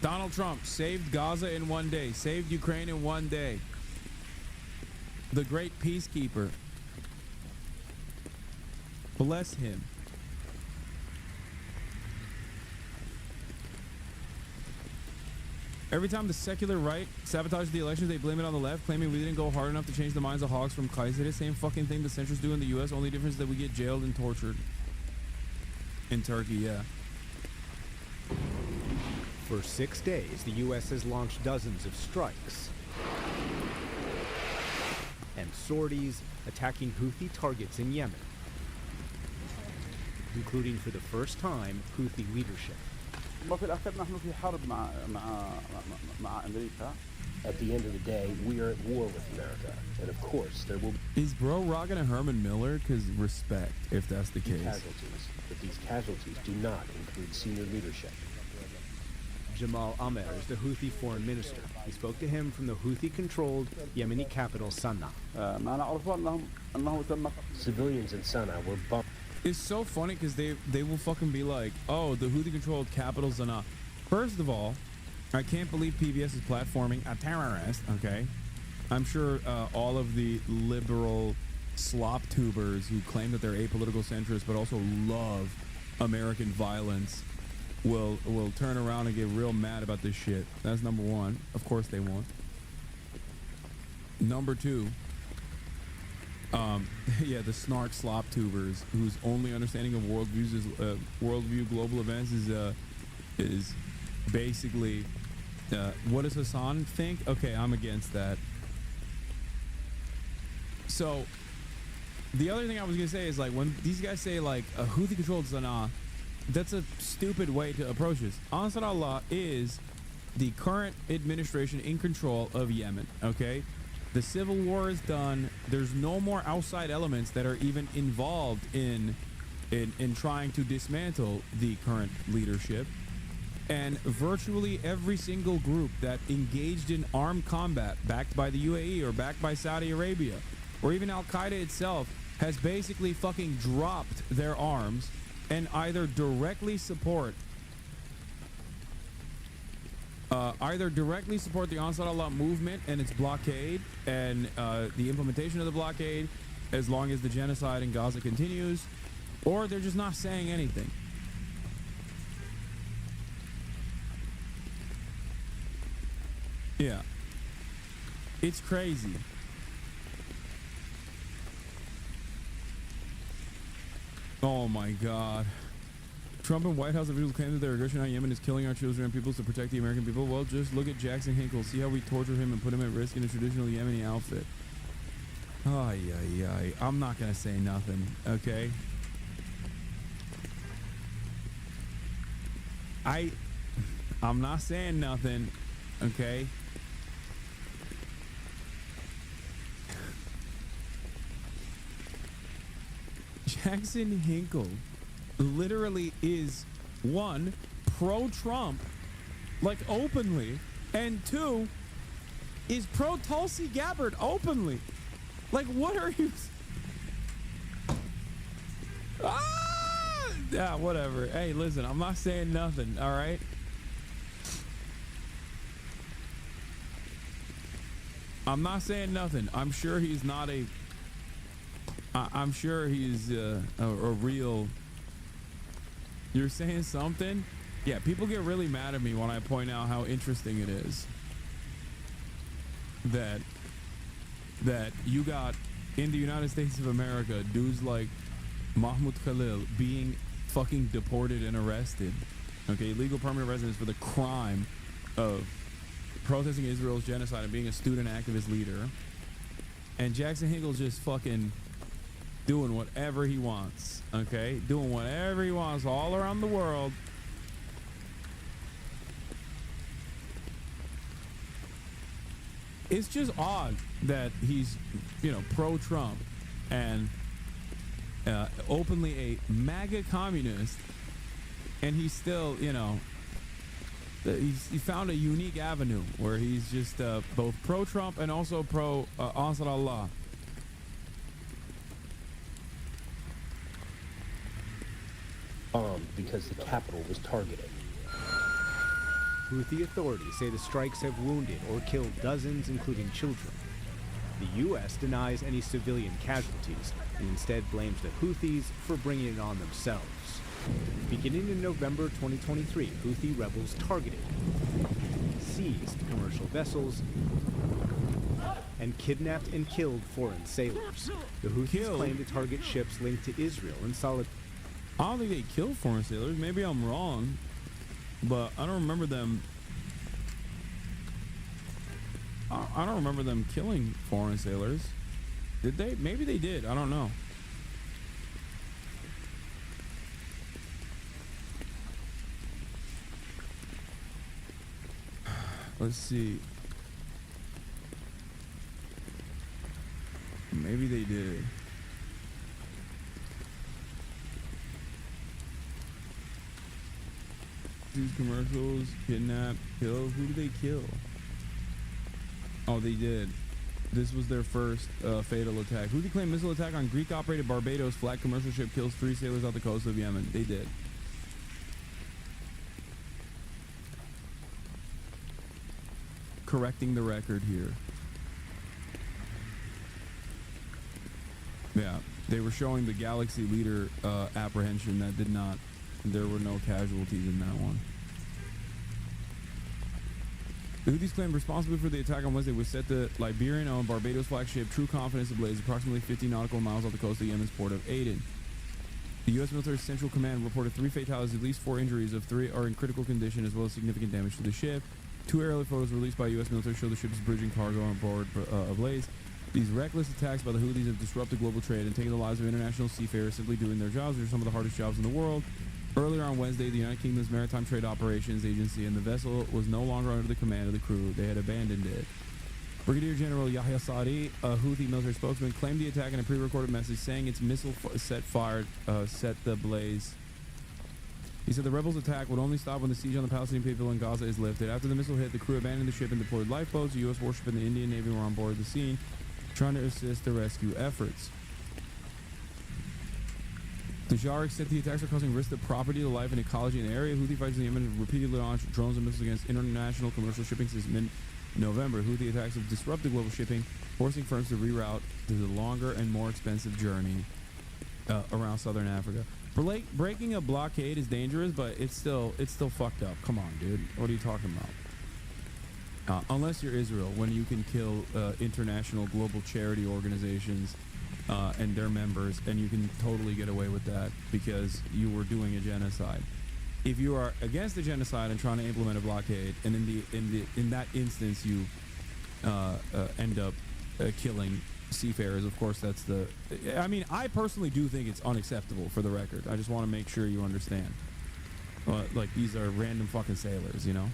Donald Trump saved Gaza in one day, saved Ukraine in one day. The great peacekeeper. Bless him. Every time the secular right sabotages the elections, they blame it on the left, claiming we didn't go hard enough to change the minds of hogs from Kaiser. The same fucking thing the centrists do in the U.S. Only difference is that we get jailed and tortured. In Turkey, yeah. For 6 days, the U.S. has launched dozens of strikes and sorties attacking Houthi targets in Yemen, including for the first time Houthi leadership. At the end of the day, we are at war with America, and of course there will Is bro rocking a Herman Miller? Because respect, if that's the be case. casualties, but these casualties do not include senior leadership. Jamal Amer is the Houthi foreign minister. We spoke to him from the Houthi-controlled Yemeni capital Sana'a. Civilians in Sana'a were bumped. It's so funny because they will fucking be like, oh, the Houthi-controlled capital Sana'a. First of all, I can't believe PBS is platforming a terrorist, okay? I'm sure all of the liberal slop tubers who claim that they're apolitical centrists but also love American violence will turn around and get real mad about this shit. That's number one. Of course they won't. Number two, yeah, the snark slop tubers whose only understanding of worldviews is worldview global events is basically what does Hasan think? Okay, I'm against that. So the other thing I was gonna say is, like, when these guys say like a Houthi controlled Sana'a, that's a stupid way to approach this. Ansar Allah is the current administration in control of Yemen, okay? The civil war is done. There's no more outside elements that are even involved in trying to dismantle the current leadership. And virtually every single group that engaged in armed combat backed by the UAE or backed by Saudi Arabia or even Al-Qaeda itself has basically fucking dropped their arms and either directly support the Ansar Allah movement and its blockade and the implementation of the blockade as long as the genocide in Gaza continues, or they're just not saying anything. Yeah. It's crazy. Oh my God. Trump and White House officials claim that their aggression on Yemen is killing our children and people to protect the American people. Well, just look at Jackson Hinkle. See how we torture him and put him at risk in a traditional Yemeni outfit. Ay, ay, ay. I'm not going to say nothing, okay? I'm not saying nothing, okay? Jackson Hinkle literally is, one, pro-Trump, like openly, and two, is pro-Tulsi Gabbard openly. Like, what are you? Yeah, whatever. Hey, listen, I'm not saying nothing, all right? I'm not saying nothing. I'm sure he's not a... I'm sure he's a real... You're saying something? Yeah, people get really mad at me when I point out how interesting it is that you got in the United States of America dudes like Mahmoud Khalil being fucking deported and arrested, okay, legal permanent residence for the crime of protesting Israel's genocide and being a student activist leader, and Jackson Hinkle's just fucking doing whatever he wants, okay? Doing whatever he wants all around the world. It's just odd that he's, you know, pro-Trump and openly a MAGA communist, and he's still, you know, he found a unique avenue where he's just both pro-Trump and also pro-Ansar Allah. Bombed because the capital was targeted. Houthi authorities say the strikes have wounded or killed dozens, including children. The U.S. denies any civilian casualties and instead blames the Houthis for bringing it on themselves. Beginning in November 2023, Houthi rebels targeted, seized commercial vessels, and kidnapped and killed foreign sailors. The Houthis claim to target ships linked to Israel in solid. I don't think they kill foreign sailors. Maybe I'm wrong, but I don't remember them. I don't remember them killing foreign sailors. Did they? Maybe they did. I don't know. Let's see. Maybe they did. These commercials, kidnap, kill. Who did they kill? Oh, they did. This was their first fatal attack. Houthi claimed missile attack on Greek-operated Barbados flag commercial ship kills 3 sailors off the coast of Yemen. They did. Correcting the record here. Yeah, they were showing the Galaxy Leader apprehension. That did not. There were no casualties in that one. The Houthis claimed responsibility for the attack on Wednesday was set the Liberian-owned Barbados flagship True Confidence ablaze approximately 50 nautical miles off the coast of Yemen's port of Aden. The U.S. military Central Command reported 3 fatalities, at least 4 injuries, of 3 are in critical condition, as well as significant damage to the ship. 2 aerial photos released by U.S. military show the ship's bridge and cargo on board ablaze. These reckless attacks by the Houthis have disrupted global trade and taken the lives of international seafarers simply doing their jobs, which are some of the hardest jobs in the world. Earlier on Wednesday, the United Kingdom's Maritime Trade Operations Agency and the vessel was no longer under the command of the crew. They had abandoned it. Brigadier General Yahya Saadi, a Houthi military spokesman, claimed the attack in a pre-recorded message, saying its missile set the blaze. He said the rebels' attack would only stop when the siege on the Palestinian people in Gaza is lifted. After the missile hit, the crew abandoned the ship and deployed lifeboats. A U.S. warship and the Indian Navy were on board the scene, trying to assist the rescue efforts. The Jarek said the attacks are causing risk to property, the life, and ecology in the area. Houthi fighters in Yemen have repeatedly launched drones and missiles against international commercial shipping since mid-November. Houthi attacks have disrupted global shipping, forcing firms to reroute to the longer and more expensive journey around southern Africa. Breaking a blockade is dangerous, but it's still fucked up. Come on, dude. What are you talking about? Unless you're Israel, when you can kill international global charity organizations and their members, and you can totally get away with that because you were doing a genocide. If you are against the genocide and trying to implement a blockade, and in that instance you end up killing seafarers, of course that's the. I mean, I personally do think it's unacceptable. For the record, I just want to make sure you understand. Like, these are random fucking sailors, you know.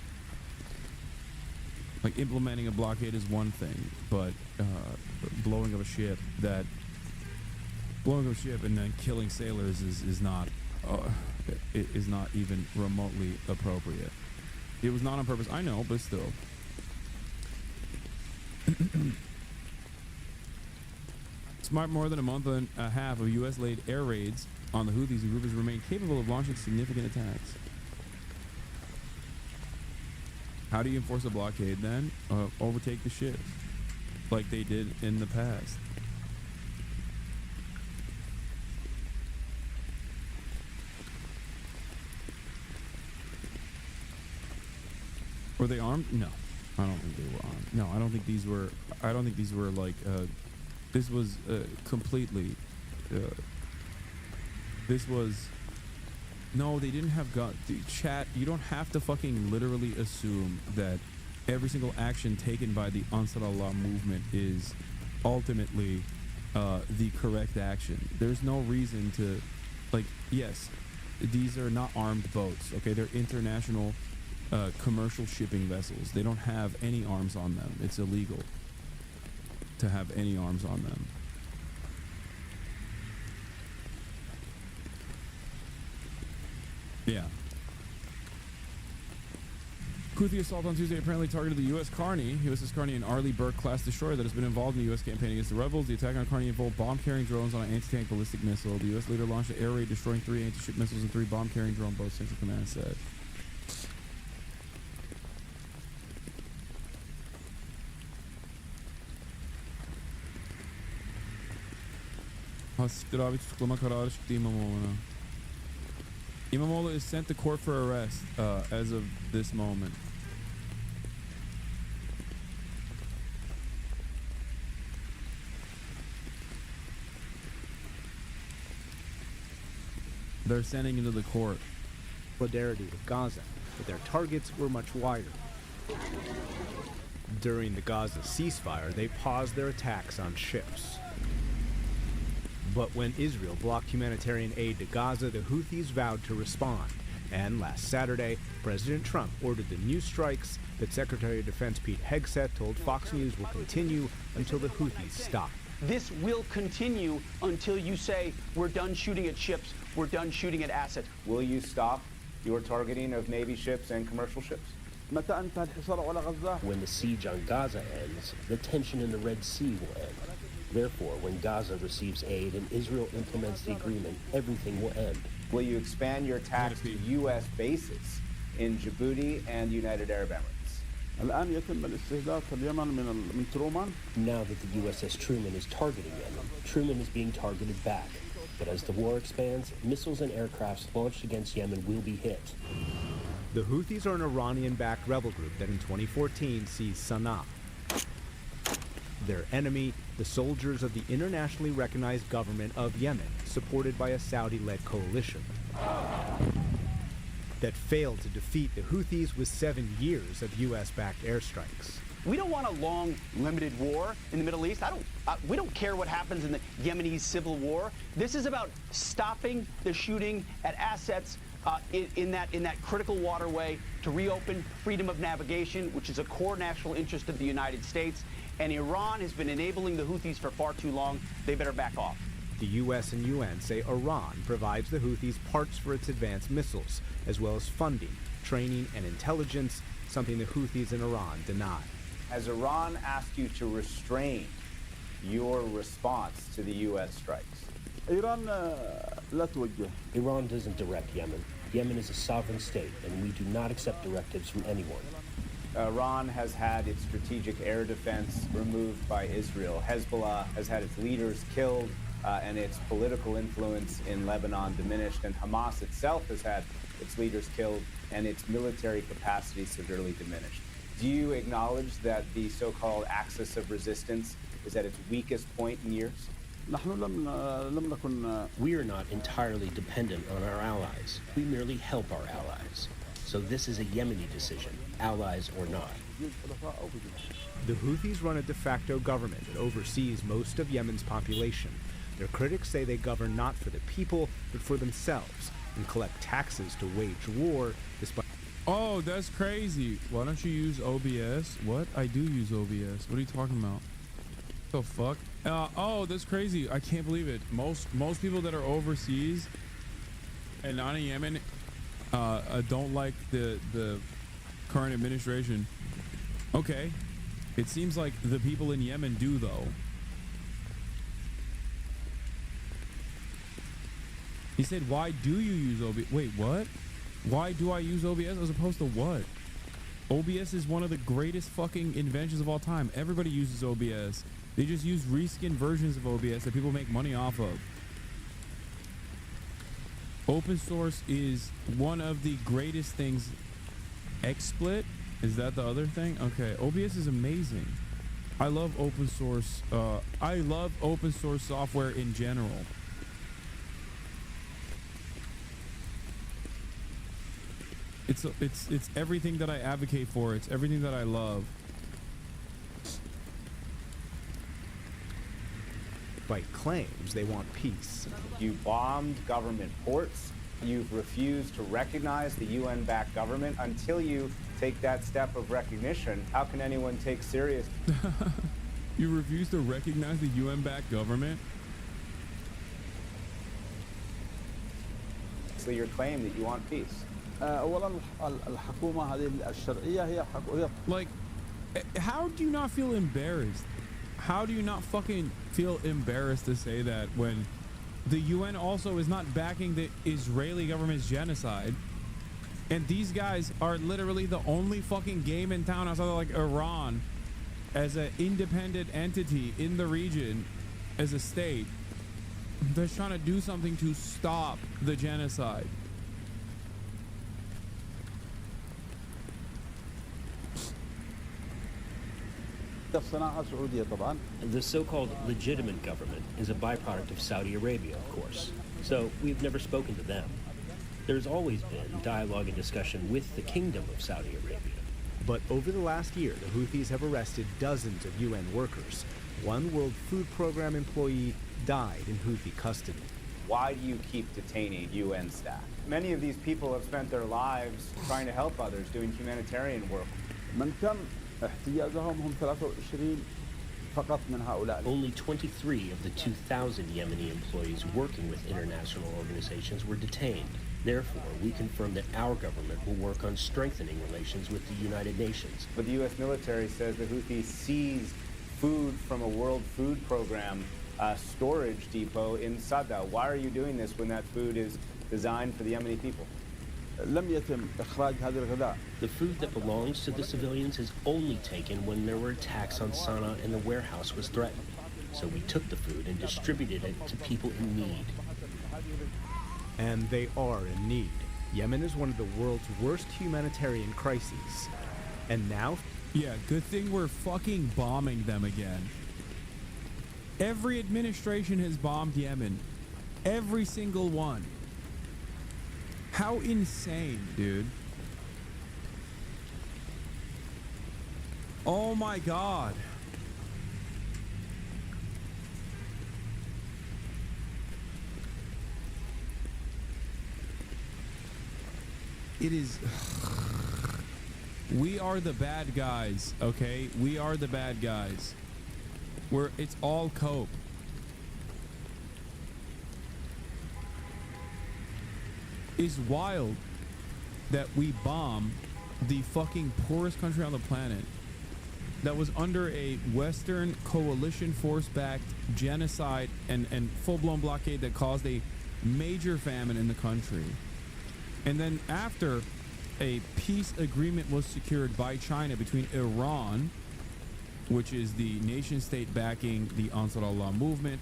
Like, implementing a blockade is one thing, but blowing up a ship and then killing sailors is not even remotely appropriate. It was not on purpose, I know, but still. Despite more than a month and a half of U.S.-led air raids on the Houthis, the group has remained capable of launching significant attacks. How do you enforce a blockade then? Overtake the ships, like they did in the past. Were they armed? No, I don't think they were armed. No, I don't think these were. I don't think these were like. This was completely. This was. No, they didn't have guns. Chat. You don't have to fucking literally assume that every single action taken by the Ansar Allah movement is ultimately the correct action. There's no reason to, like. Yes, these are not armed boats. Okay, they're international. Commercial shipping vessels. They don't have any arms on them. It's illegal to have any arms on them. Yeah. Houthi assault on Tuesday apparently targeted the U.S. Carney, USS Carney, an Arleigh Burke-class destroyer that has been involved in the U.S. campaign against the rebels. The attack on Carney involved bomb-carrying drones on an anti-tank ballistic missile. The U.S. later launched an air raid, destroying 3 anti-ship missiles and 3 bomb-carrying drone boats, Central Command said. Hasanabi abi tutuklama kararı çıktı İmamoğlu'na. İmamoğlu is sent to court for arrest as of this moment. They're sending him to the court. Solidarity with Gaza, but their targets were much wider. During the Gaza ceasefire, they paused their attacks on ships. But when Israel blocked humanitarian aid to Gaza, the Houthis vowed to respond. And last Saturday, President Trump ordered the new strikes that Secretary of Defense Pete Hegseth told Fox News will continue until the Houthis stop. This will continue until you say we're done shooting at ships, we're done shooting at assets. Will you stop your targeting of Navy ships and commercial ships? When the siege on Gaza ends, the tension in the Red Sea will end. Therefore, when Gaza receives aid and Israel implements the agreement, everything will end. Will you expand your attacks to U.S. bases in Djibouti and United Arab Emirates? Now that the USS Truman is targeting Yemen, Truman is being targeted back. But as the war expands, missiles and aircrafts launched against Yemen will be hit. The Houthis are an Iranian-backed rebel group that in 2014 seized Sana'a. Their enemy, the soldiers of the internationally recognized government of Yemen, supported by a Saudi-led coalition that failed to defeat the Houthis with 7 years of U.S.-backed airstrikes. We don't want a long, limited war in the Middle East. We don't care what happens in the Yemeni civil war. This is about stopping the shooting at assets in that critical waterway to reopen freedom of navigation, which is a core national interest of the United States. And Iran has been enabling the Houthis for far too long. They better back off. The U.S. and UN say Iran provides the Houthis parts for its advanced missiles, as well as funding, training, and intelligence, something the Houthis in Iran deny. Has Iran asked you to restrain your response to the U.S. strikes? Iran doesn't direct Yemen. Yemen is a sovereign state, and we do not accept directives from anyone. Iran has had its strategic air defense removed by Israel. Hezbollah has had its leaders killed and its political influence in Lebanon diminished. And Hamas itself has had its leaders killed and its military capacity severely diminished. Do you acknowledge that the so-called axis of resistance is at its weakest point in years? We are not entirely dependent on our allies. We merely help our allies. So this is a Yemeni decision, allies or not. The Houthis run a de facto government that oversees most of Yemen's population. Their critics say they govern not for the people, but for themselves, and collect taxes to wage war despite... Oh, that's crazy. Why don't you use OBS? What? I do use OBS. What are you talking about? The fuck? Oh, that's crazy. I can't believe it. Most people that are overseas and not in Yemen don't like the current administration. Okay. It seems like the people in Yemen do, though. He said, why do you use OBS? Wait, what? Why do I use OBS as opposed to what? OBS is one of the greatest fucking inventions of all time. Everybody uses OBS. They just use reskin versions of OBS that people make money off of. Open source is one of the greatest things. XSplit? Is that the other thing? Okay, OBS is amazing. I love open source. I love open source software in general. It's everything that I advocate for. It's everything that I love. Despite claims they want peace. You bombed government ports. You've refused to recognize the UN-backed government. Until you take that step of recognition, how can anyone take serious? You refuse to recognize the UN-backed government? So your claim that you want peace. Like, how do you not feel embarrassed? How do you not fucking feel embarrassed to say that when the UN also is not backing the Israeli government's genocide? And these guys are literally the only fucking game in town outside of like Iran as an independent entity in the region, as a state, that's trying to do something to stop the genocide. The so-called legitimate government is a byproduct of Saudi Arabia, of course. So we've never spoken to them. There's always been dialogue and discussion with the Kingdom of Saudi Arabia. But over the last year, the Houthis have arrested dozens of UN workers. One World Food Program employee died in Houthi custody. Why do you keep detaining UN staff? Many of these people have spent their lives trying to help others, doing humanitarian work. Only 23 of the 2,000 Yemeni employees working with international organizations were detained. Therefore, we confirm that our government will work on strengthening relations with the United Nations. But the U.S. military says the Houthis seized food from a World Food Program storage depot in Sadda. Why are you doing this when that food is designed for the Yemeni people? The food that belongs to the civilians is only taken when there were attacks on Sana'a and the warehouse was threatened. So we took the food and distributed it to people in need. And they are in need. Yemen is one of the world's worst humanitarian crises. And now... Yeah, good thing we're fucking bombing them again. Every administration has bombed Yemen. Every single one. How insane, dude. Oh my God. It is... We are the bad guys, okay? We are the bad guys. It's all cope. It's wild that we bomb the fucking poorest country on the planet that was under a Western coalition force-backed genocide and full-blown blockade that caused a major famine in the country. And then after a peace agreement was secured by China between Iran, which is the nation state backing the Ansar Allah movement,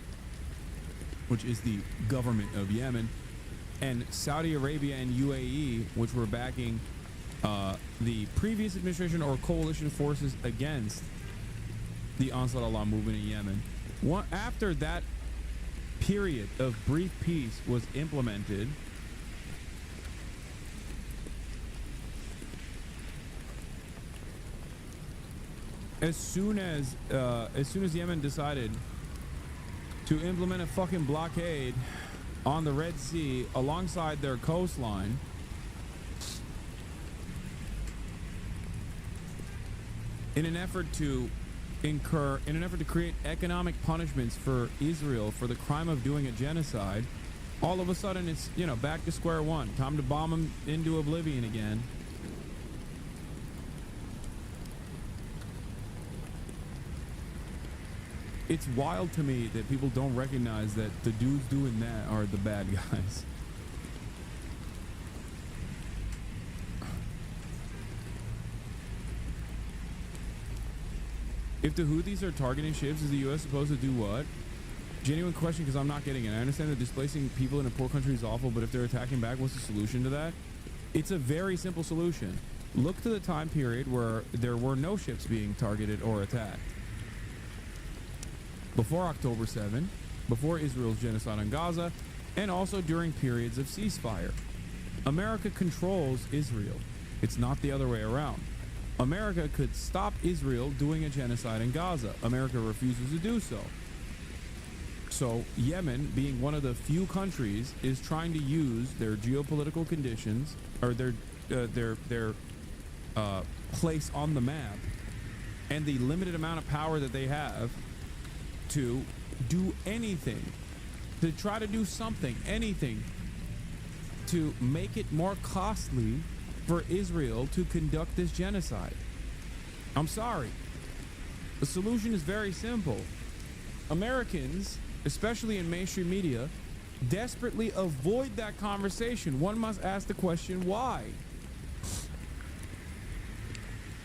which is the government of Yemen, and Saudi Arabia and UAE, which were backing the previous administration or coalition forces against the Ansar Allah movement in Yemen. After that period of brief peace was implemented, as soon as Yemen decided to implement a fucking blockade on the Red Sea alongside their coastline, in an effort to create economic punishments for Israel for the crime of doing a genocide, all of a sudden it's, back to square one. Time to bomb them into oblivion again. It's wild to me that people don't recognize that the dudes doing that are the bad guys. If the Houthis are targeting ships, is the U.S. supposed to do what? Genuine question, because I'm not getting it. I understand that displacing people in a poor country is awful, but if they're attacking back, what's the solution to that? It's a very simple solution. Look to the time period where there were no ships being targeted or attacked. Before October 7, before Israel's genocide on Gaza, and also during periods of ceasefire. America controls Israel. It's not the other way around. America could stop Israel doing a genocide in Gaza. America refuses to do so. So Yemen, being one of the few countries, is trying to use their geopolitical conditions or their place on the map and the limited amount of power that they have to do anything, to try to do something, anything, to make it more costly for Israel to conduct this genocide. I'm sorry. The solution is very simple. Americans, especially in mainstream media, desperately avoid that conversation. One must ask the question, why?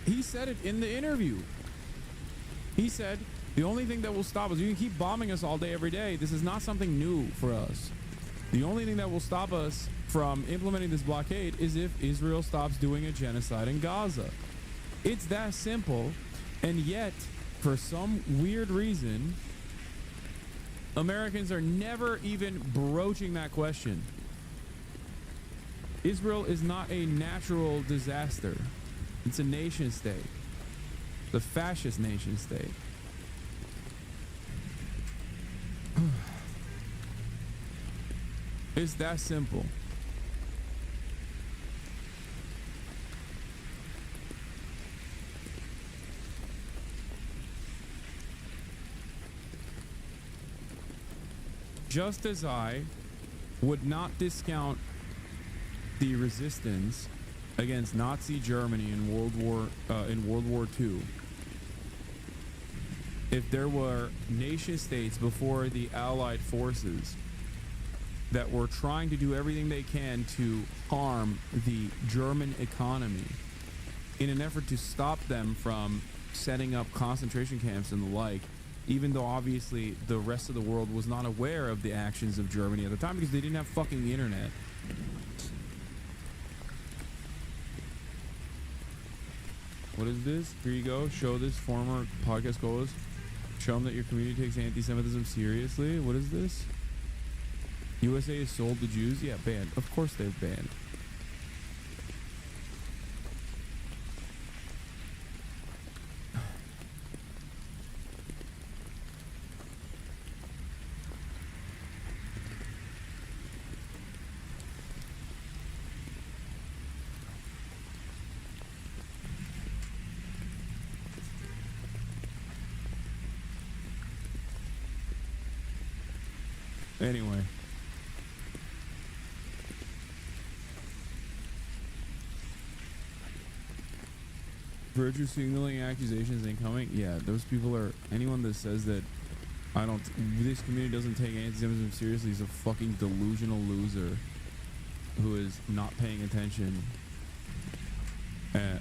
He said it in the interview. He said, The only thing that will stop us, you can keep bombing us all day, every day. This is not something new for us. The only thing that will stop us from implementing this blockade is if Israel stops doing a genocide in Gaza. It's that simple. And yet, for some weird reason, Americans are never even broaching that question. Israel is not a natural disaster. It's a nation state. The fascist nation state. It's that simple. Just as I would not discount the resistance against Nazi Germany in World War II, if there were nation states before the Allied forces that were trying to do everything they can to harm the German economy in an effort to stop them from setting up concentration camps and the like, even though obviously the rest of the world was not aware of the actions of Germany at the time because they didn't have fucking internet. What is this? Here you go. Show this former podcast goes. Show them that your community takes anti-Semitism seriously. What is this? USA is sold to Jews? Yeah, banned. Of course they're banned. Anyway. Virtue signaling accusations incoming. Yeah, those people are, anyone that says that this community doesn't take anti-Semitism seriously is a fucking delusional loser who is not paying attention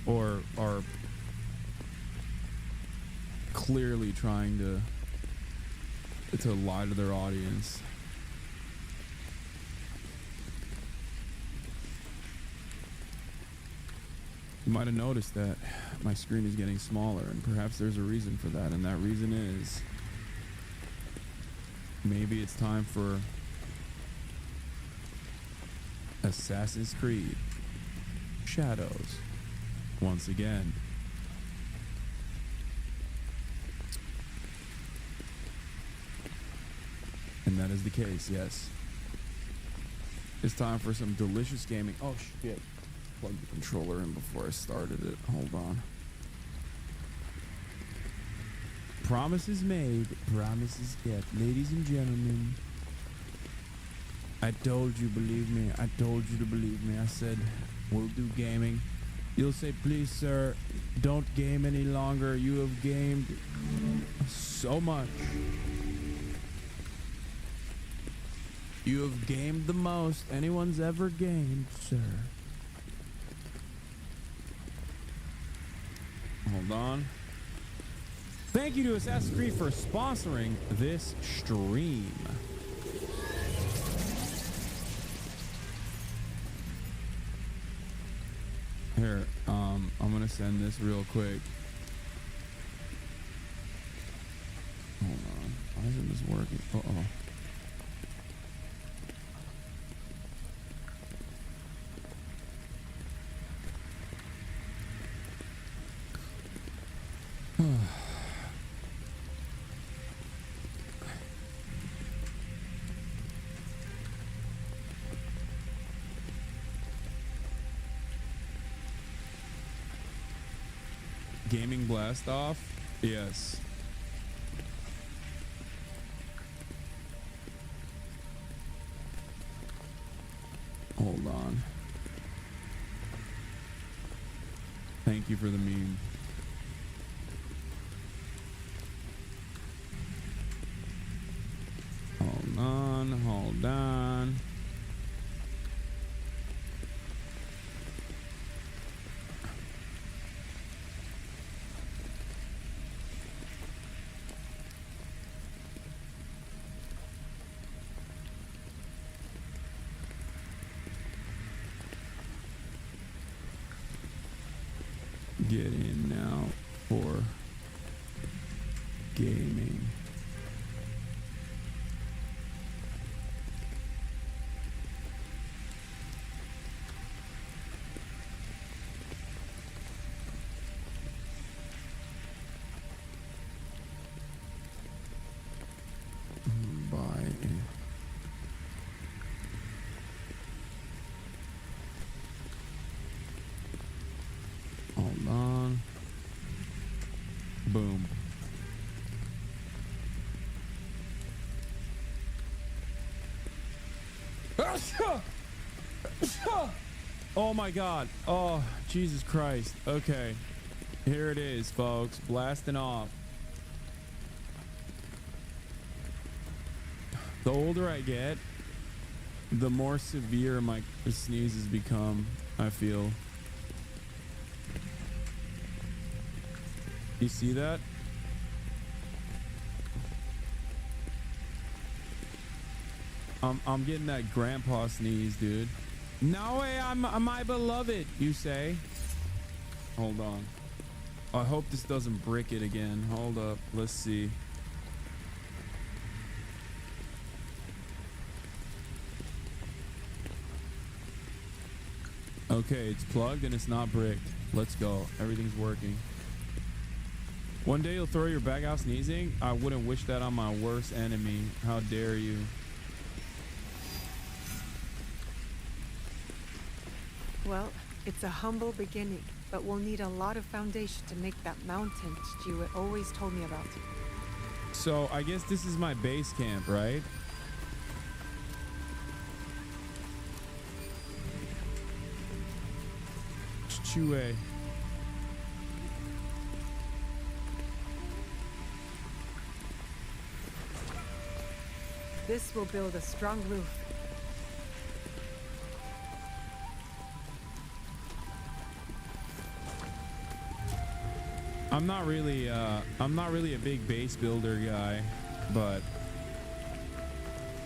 or are clearly trying to lie to their audience. You might have noticed that my screen is getting smaller, and perhaps there's a reason for that, and that reason is maybe it's time for Assassin's Creed Shadows once again. And that is the case, yes. It's time for some delicious gaming. Oh shit. Plug the controller in before I started it. Hold on. Promises made, promises kept. Ladies and gentlemen, I told you, believe me. I told you to believe me. I said, we'll do gaming. You'll say, please, sir, don't game any longer. You have gamed so much. You have gamed the most anyone's ever gamed, sir. Hold on. Thank you to Assassin's Creed for sponsoring this stream. Here, I'm gonna send this real quick. Hold on. Why isn't this working? Uh-oh. Gaming blast off? Yes. Hold on. Thank you for the meme. Hold on, hold on. get in now for gaming. Hold on. Boom. Oh my God. Oh, Jesus Christ. Okay. Here it is, folks. Blasting off. The older I get, the more severe my sneezes become, I feel. You see that? I'm getting that grandpa sneeze, dude. No way, I'm my beloved, you say. Hold on. I hope this doesn't brick it again. Hold up. Let's see. Okay, it's plugged and it's not bricked. Let's go. Everything's working. One day you'll throw your bag out sneezing. I wouldn't wish that on my worst enemy. How dare you? Well, it's a humble beginning, but we'll need a lot of foundation to make that mountain Stuart always told me about. So I guess this is my base camp, right? Chue. This will build a strong roof. I'm not really a big base builder guy, but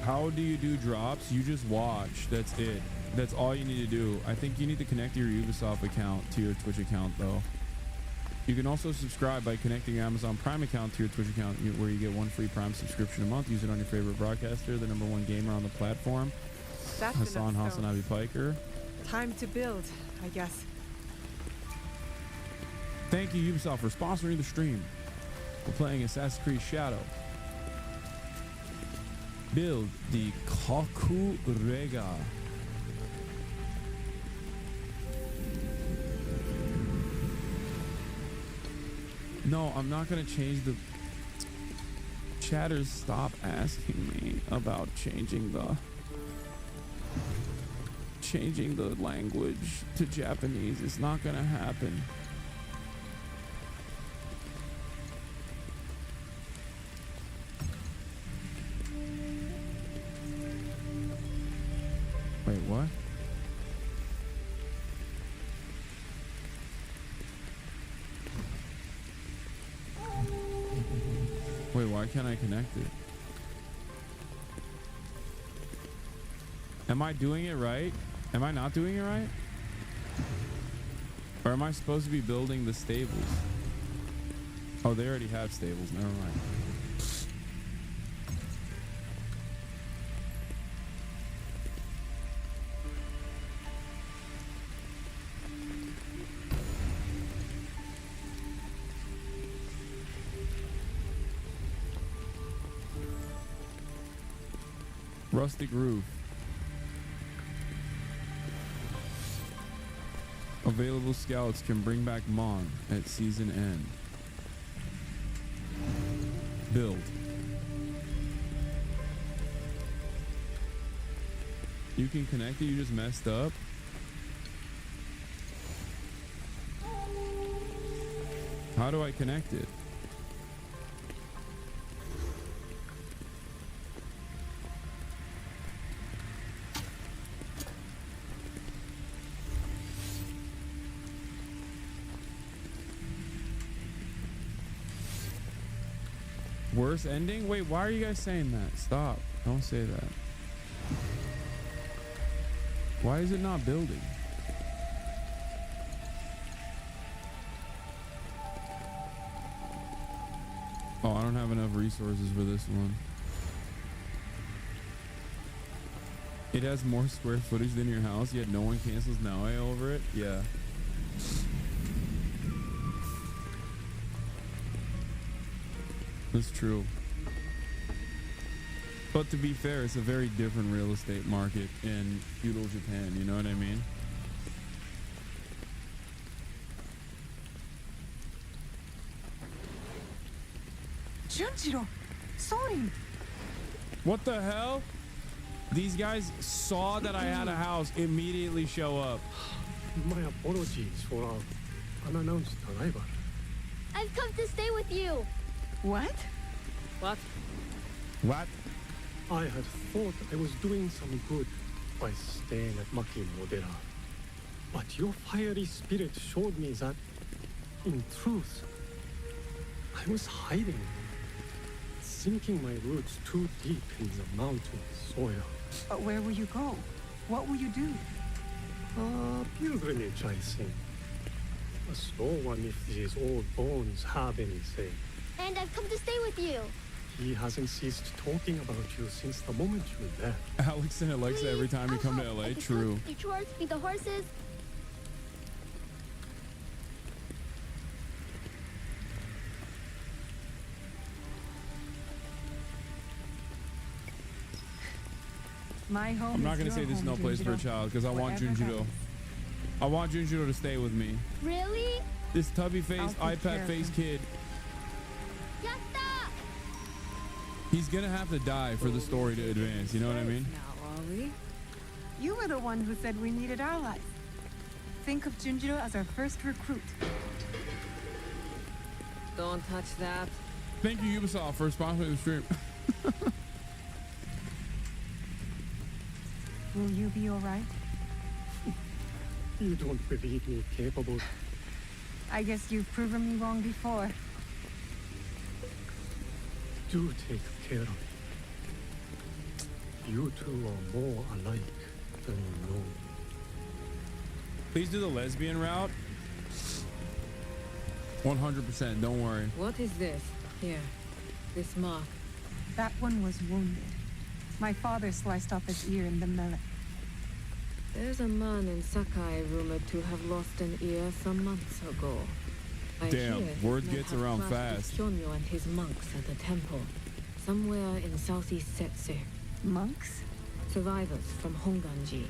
how do you do drops? You just watch. That's it. That's all you need to do. I think you need to connect your Ubisoft account to your Twitch account though. You can also subscribe by connecting your Amazon Prime account to your Twitch account, where you get one free Prime subscription a month. Use it on your favorite broadcaster, the #1 gamer on the platform, That's Hasan enough stone. Hasanabi Piker. Time to build, I guess. Thank you, Ubisoft, for sponsoring the stream. We're playing Assassin's Creed Shadow. Build the Kakurega. No, I'm not gonna change the chatters. Stop asking me about changing the language to Japanese. It's not gonna happen. Wait, what? Wait, why can't I connect it? Am I doing it right? Am I not doing it right? Or am I supposed to be building the stables? Oh, they already have stables. Never mind. Rustic roof. Available scouts can bring back Mon at season end. Build. You can connect it, you just messed up. How do I connect it? Worst ending? Wait, why are you guys saying that? Stop. Don't say that. Why is it not building? Oh, I don't have enough resources for this one. It has more square footage than your house, yet no one cancels now over it. Yeah. That's true. But to be fair, it's a very different real estate market in feudal Japan, you know what I mean? Junjiro, Sorin. What the hell? These guys saw that I had a house, immediately show up. My apologies for our unannounced arrival. I've come to stay with you. What? What? What? I had thought I was doing some good by staying at Maki Modera. But your fiery spirit showed me that, in truth, I was hiding, sinking my roots too deep in the mountain soil. But where will you go? What will you do? Pilgrimage, I think. A slow one if these old bones have any say. And I've come to stay with you. He hasn't ceased talking about you since the moment you left. Alex and Alexa every time you come to LA. True. Do chores, feed the horses. My home. I'm not gonna say this is no place for a child because I want Junjiro. I want Junjiro to stay with me. Really? This tubby faced iPad faced kid. He's gonna have to die for the story to advance. You know what I mean? Now, Ollie. You were the one who said we needed allies. Think of Junjiro as our first recruit. Don't touch that. Thank you, Ubisoft, for sponsoring the stream. Will you be all right? You don't believe me capable. I guess you've proven me wrong before. Do take care of me. You two are more alike than you know. Please do the lesbian route. 100%, don't worry. What is this? Here. This mark. That one was wounded. My father sliced off his ear in the melee. There's a man in Sakai rumored to have lost an ear some months ago. I Damn, hear his word men gets have around clashed fast. with Kyonyo and his monks at the temple, somewhere in southeast Setse. Monks? Survivors from Honganji,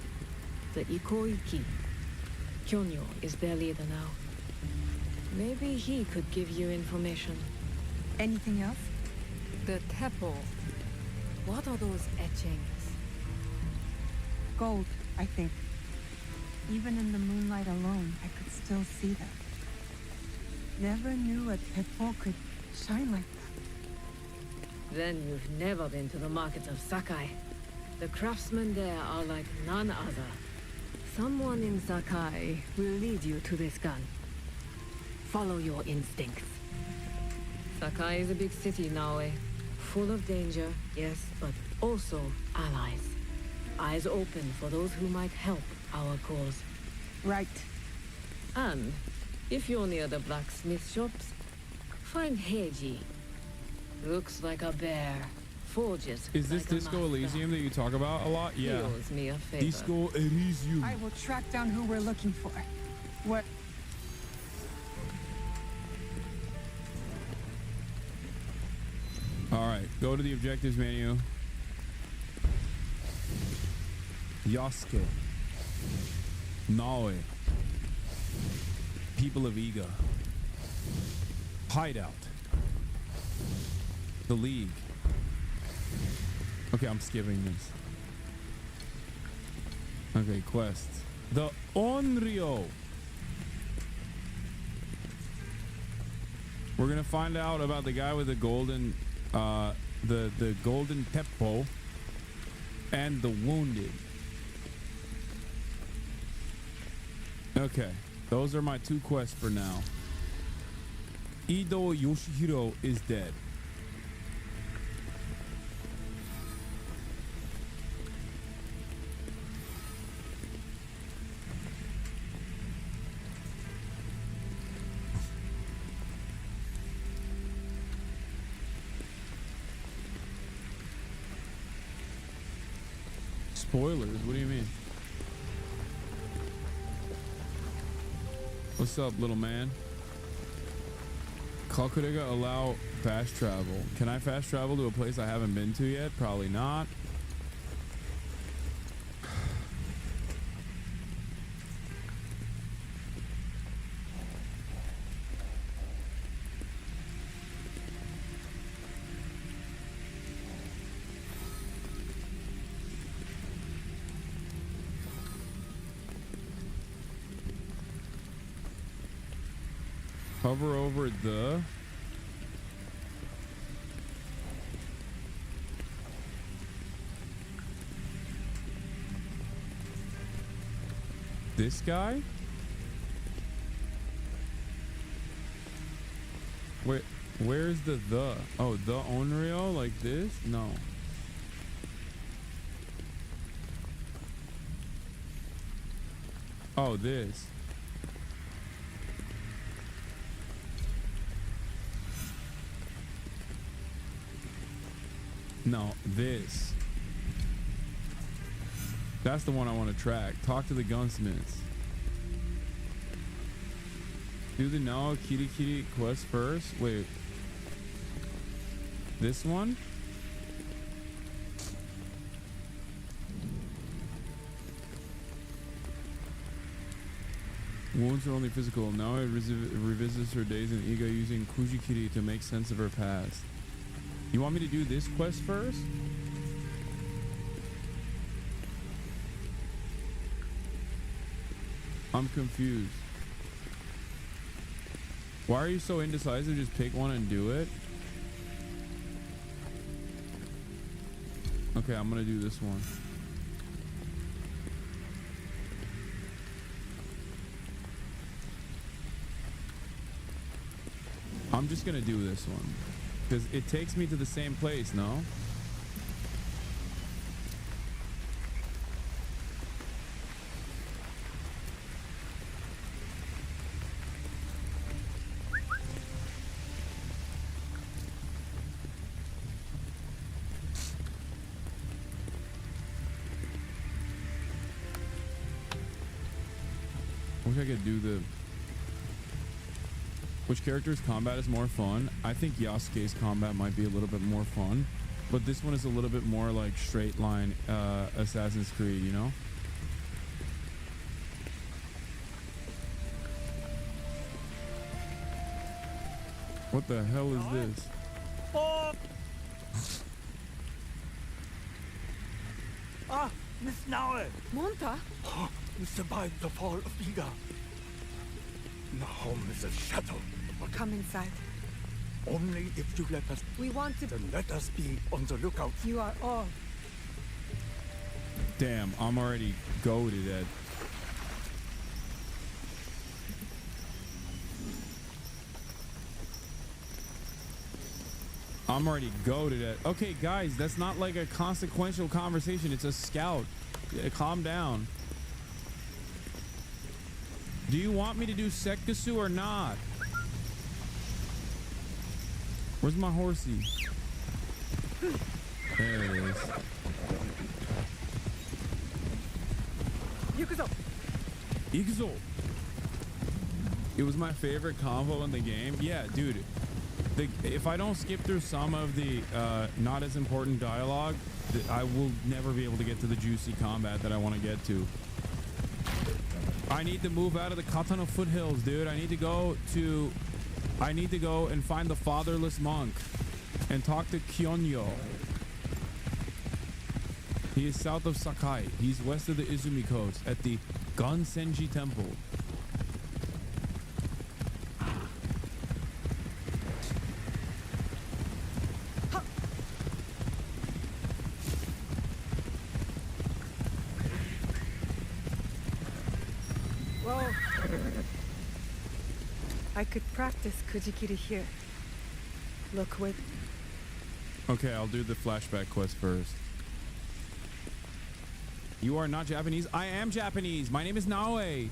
the Ikoiki. Kyonyo is their leader now. Maybe he could give you information. Anything else? The Teppo. What are those etchings? Gold, I think. Even in the moonlight alone, I could still see them. Never knew a Teppo could shine like that. Then you've never been to the markets of Sakai. The craftsmen there are like none other. Someone in Sakai will lead you to this gun. Follow your instincts. Sakai is a big city now, full of danger, yes, but also allies. Eyes open for those who might help our cause. Right. And if you're near the blacksmith shops, find Heiji. Looks like a bear. Forges. Is this like a Disco master. Elysium that you talk about a lot? He Yeah. owes me a favor. Disco Elysium. I will track down who we're looking for. What? All right, go to the objectives menu. Yasuke. Naoe. People of Iga. Hideout. The League. Okay, I'm skipping this. Okay, quests. The Onryo. We're gonna find out about the guy with the golden, the golden teppo, and the wounded. Okay, those are my two quests for now. Ido Yoshihiro is dead. Spoilers? What do you mean? What's up, little man? Kalkurega allow fast travel. Can I fast travel to a place I haven't been to yet? Probably not. Hover over the this guy? Where's the? Oh, the Onryo like this? No. Oh, this. No, this. That's the one I want to track. Talk to the gunsmiths. Do the Nao Kitty quest first. Wait. This one? Wounds are only physical. Now it revisits her days in Iga using Kujikiri to make sense of her past. You want me to do this quest first? I'm confused. Why are you so indecisive? Just pick one and do it. Okay, I'm gonna do this one. I'm just gonna do this one because it takes me to the same place, no? Wish I could do the... Which character's combat is more fun? I think Yasuke's combat might be a little bit more fun, but this one is a little bit more like straight line Assassin's Creed, you know? What the hell is this? Ah, Miss Naue! Monta? We survived the fall of Iga. Now home is a shadow. Come inside. Only if you let us. We want to. Then let us be on the lookout. You are all. Damn, I'm already goated at. I'm already goated at. Okay, guys, that's not like a consequential conversation. It's a scout. Yeah, calm down. Do you want me to do Sekkasu or not? Where's my horsey? There it is. Ikuzo! It was my favorite convo in the game. Yeah, dude. If I don't skip through some of the not as important dialogue, I will never be able to get to the juicy combat that I want to get to. I need to move out of the Katana foothills, dude. I need to go and find the fatherless monk and talk to Kyonyo. He is south of Sakai. He's west of the Izumi coast at the Gansenji Temple. I could practice Kujikiri here. Look, wait. Okay, I'll do the flashback quest first. You are not Japanese? I am Japanese. My name is Naue.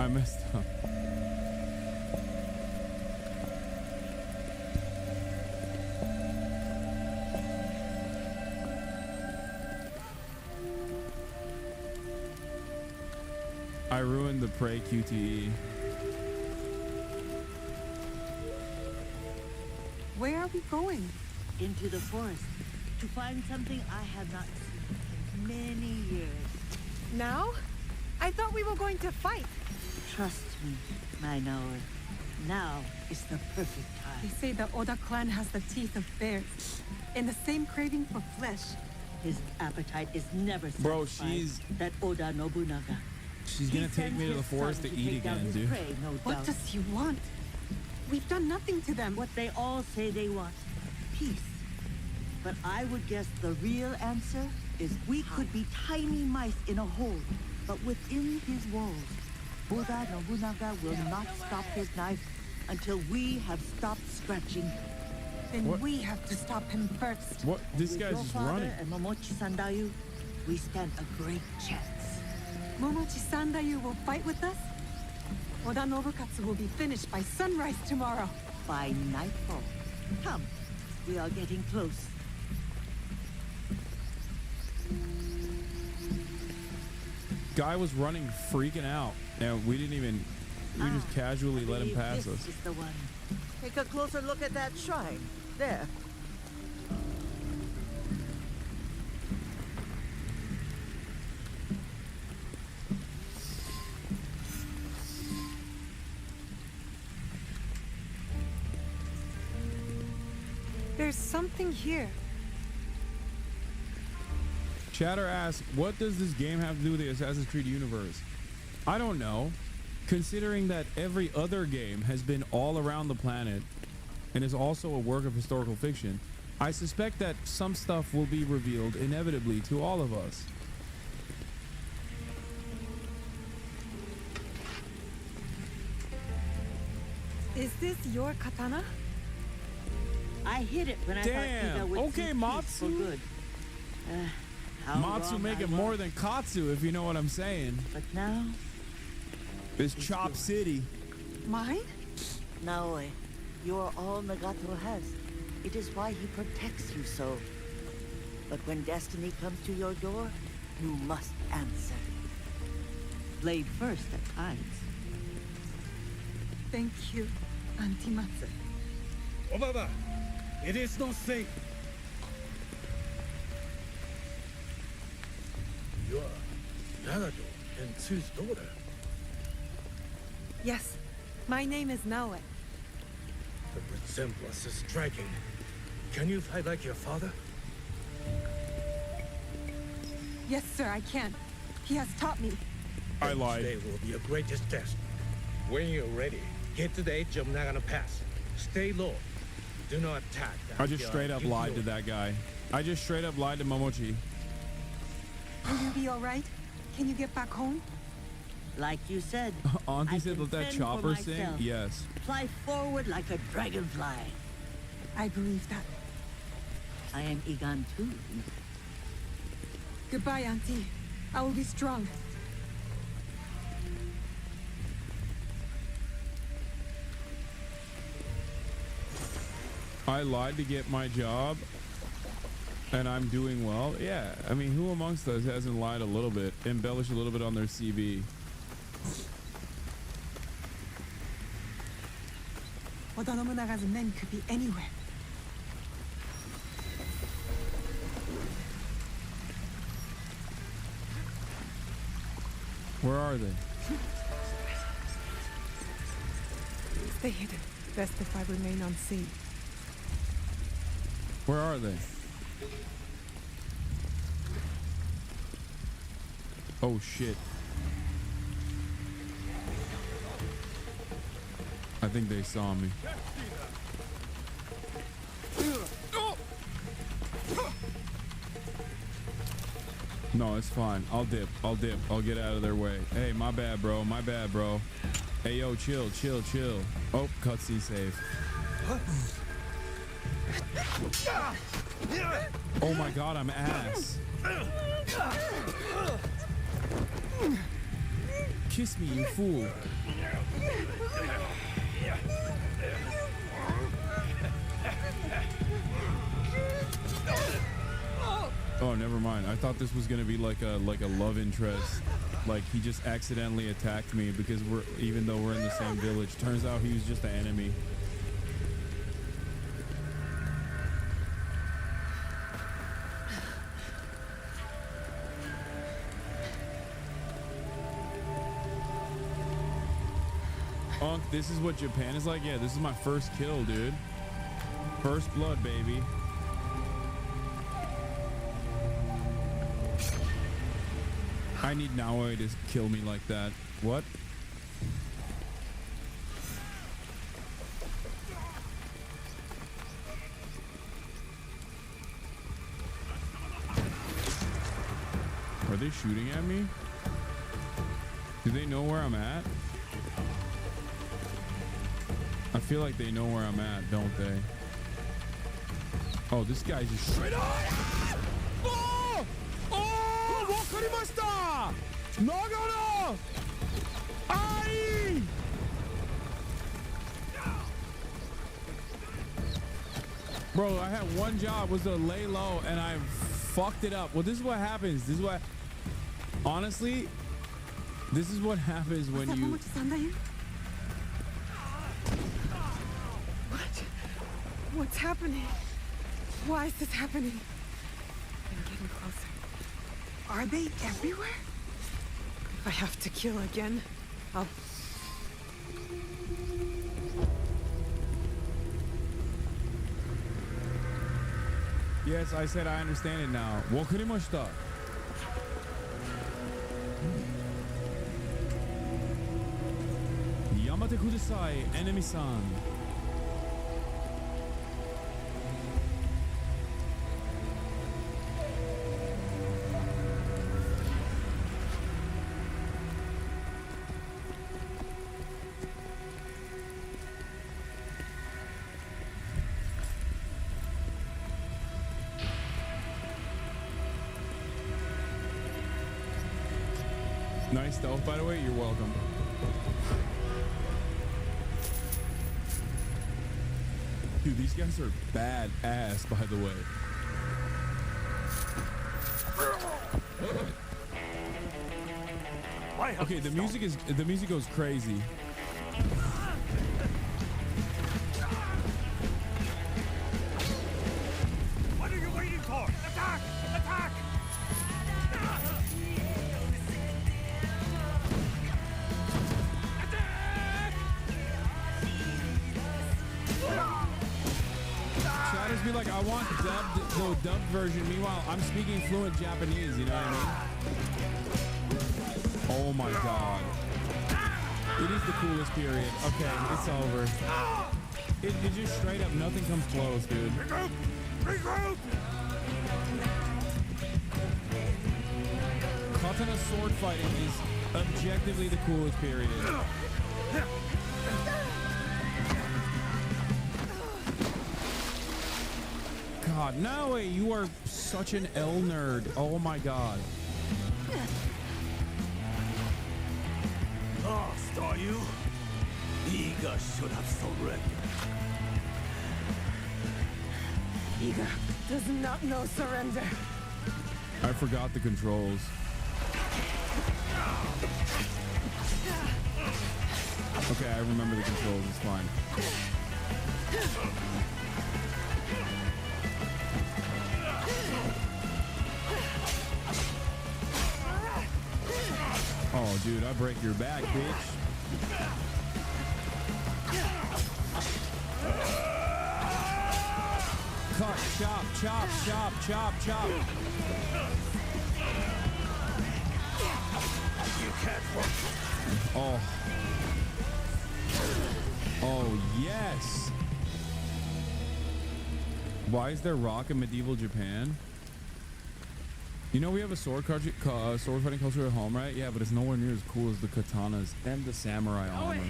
I messed up. I ruined the Prey QTE. Where are we going? Into the forest to find something I have not seen in many years. Now? I thought we were going to fight. Trust me, my Naoe. Now is the perfect They time. say the Oda clan has the teeth of bears and the same craving for flesh. His appetite is never satisfied. Bro, she's... That Oda Nobunaga. She's gonna take me to the forest to eat again, dude. Prey, no What doubt. does he want? We've done nothing to them. What they all say they want. Peace. But I would guess the real answer is we could be tiny mice in a hole, but within his walls, Oda Nobunaga will not stop his knife until we have stopped scratching. Then What? we have to stop him first. What? This With guy's your just father running. and Momochi Sandayu, we stand a great chance. Momochi Sandayu will fight with us? Oda Nobukatsu will be finished by sunrise tomorrow. By nightfall. Come, we are getting close. Guy was running, freaking out, and we didn't even... We just casually let him pass This us. is the one. Take a closer look at that shrine. There. There's something here. Chatter asks, what does this game have to do with the Assassin's Creed universe? I don't know. Considering that every other game has been all around the planet and is also a work of historical fiction, I suspect that some stuff will be revealed inevitably to all of us. Is this your katana? I hid it when I thought Damn. Iga would Okay, see peace Matsu. for good. How Matsu wrong making I more was. than Katsu, if you know what I'm saying. But now, It's Chop City. Mine? Naoe, you are all Nagato has. It is why he protects you so. But when destiny comes to your door, you must answer. Blade first at times. Thank you, Auntie Matsu. Obaba, it is not safe. You are Nagato and Tsu's daughter. Yes, my name is Naoe. The resemblance is striking. Can you fight like your father? Yes, sir, I can. He has taught me. I lied. Today will be your greatest test. When you're ready, get to the edge of Nagano Pass. Stay low. Do not attack. I just straight up lied to that guy. I just straight up lied to Momochi. Will you be all right? Can you get back home? Like you said, Auntie I said can let that fend chopper for sing? myself. Yes. Fly forward like a dragonfly. I believe that. I am Igan too. Goodbye, Auntie. I will be strong. I lied to get my job, and I'm doing well. Yeah, I mean, who amongst us hasn't lied a little bit, embellished a little bit on their CV? Oda Nobunaga's men could be anywhere. Where are they? Stay hidden. Best if I remain unseen. Where are they? Oh shit. I think they saw me. No, it's fine. I'll dip. I'll dip. I'll get out of their way. Hey, my bad, bro. My bad, bro. Hey, yo, chill, chill, chill. Oh, cutscene save. Oh my god, I'm ass. Kiss me, you fool. Oh, never mind. I thought this was gonna be like a love interest. Like he just accidentally attacked me because even though we're in the same village. Turns out he was just an enemy. Unk, this is what Japan is like? Yeah, this is my first kill, dude. First blood, baby. I need Naoi to kill me like that. What? Are they shooting at me? Do they know where I'm at? I feel like they know where I'm at, don't they? Oh, this guy's just straight up. Oh! Oh! Wakarimashita! Nagano! Ai! Bro, I had one job was to lay low and I fucked it up. Well, this is what happens. This is what honestly, this is what happens when you What's happening? Why is this happening? I'm getting closer. Are they everywhere? If I have to kill again, I'll... Yes, I said I understand it now. Wakarimashita. Yamate kudasai, enemy-san. Nice stealth, by the way. You're welcome. Dude, these guys are badass, by the way. Okay, the music goes crazy. What are you waiting for? Attack! Attack! Shadows be like, I want the dubbed version. Meanwhile, I'm speaking fluent Japanese, you know what I mean? Oh my god. It is the coolest period. Okay, it's over. It just straight up, nothing comes close, dude. Regroup! Regroup! Katana sword fighting is objectively the coolest period. God, no way, you are such an L nerd. Oh my god. Lost, are you? Iga should have surrendered. Iga does not know surrender. I forgot the controls. Okay, I remember the controls, it's fine. Oh, dude, I break your back, bitch. Cut, chop, chop, chop, chop, chop. You can't work. Oh. Oh, yes. Why is there rock in medieval Japan? You know we have a sword fighting culture at home, right? Yeah, but it's nowhere near as cool as the katanas and the samurai armor.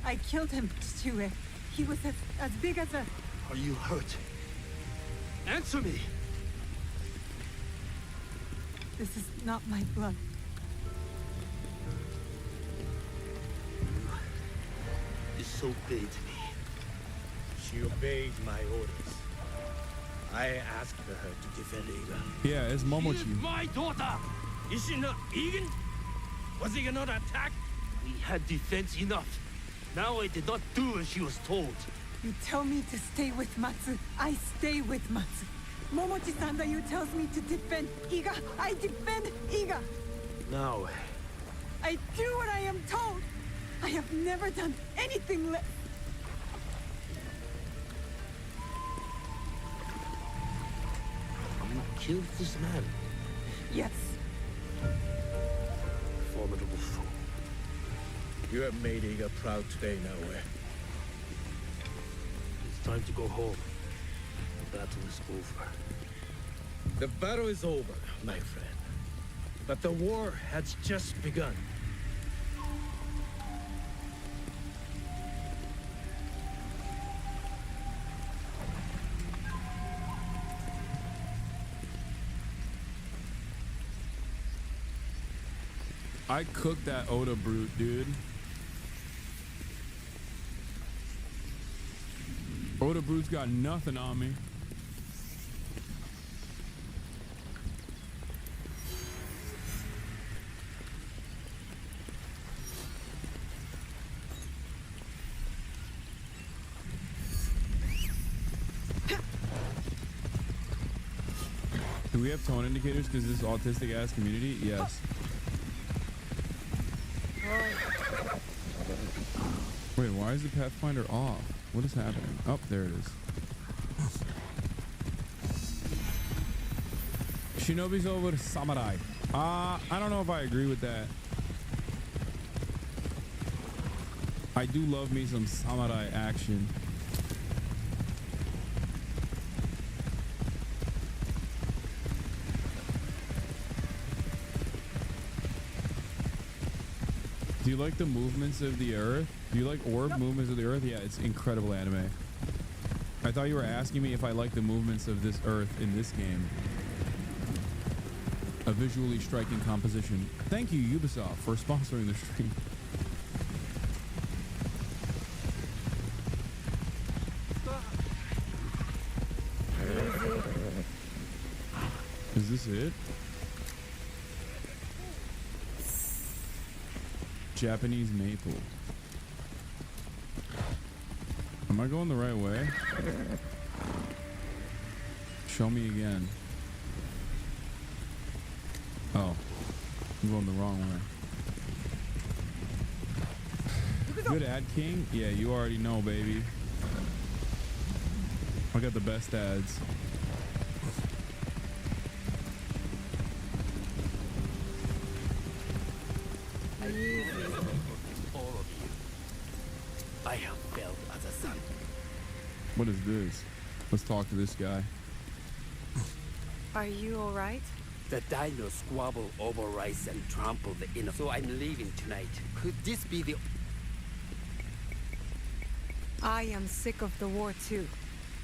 I killed him, too. He was as big as a... Are you hurt? Answer me! This is not my blood. Disobeyed me. She obeyed my orders. I asked her to defend Iga. Yeah, it's Momochi. She is my daughter! Is she not vegan? Was Iga not attacked? We had defense enough. Now I did not do as she was told. You tell me to stay with Matsu, I stay with Matsu. Momochi-san, you tells me to defend Iga, I defend Iga. Now, I do what I am told. I have never done anything less. you killed this man. Yes. Formidable fool. You have made Iga proud today, Naoe. It's time to go home. The battle is over. The battle is over, my friend. But the war has just begun. I cooked that Oda brute, dude. Oda brute's got nothing on me. Do we have tone indicators because this autistic ass community? Yes. Wait, why is the Pathfinder off? What is happening? Oh, there it is. Shinobi's over samurai. I don't know if I agree with that. I do love me some samurai action. Do you like the movements of the earth? Do you like orb movements of the earth? Yeah, it's incredible anime. I thought you were asking me if I like the movements of this earth in this game. A visually striking composition. Thank you, Ubisoft, for sponsoring the stream. Is this it? Japanese maple. Am I going the right way? Show me again. Oh, I'm going the wrong way. Good ad king? Yeah, you already know, baby. I got the best ads. What is this? Let's talk to this guy. Are you all right? The dinos squabble over rice and trample the inner. So I'm leaving tonight. Could this be the... I am sick of the war too.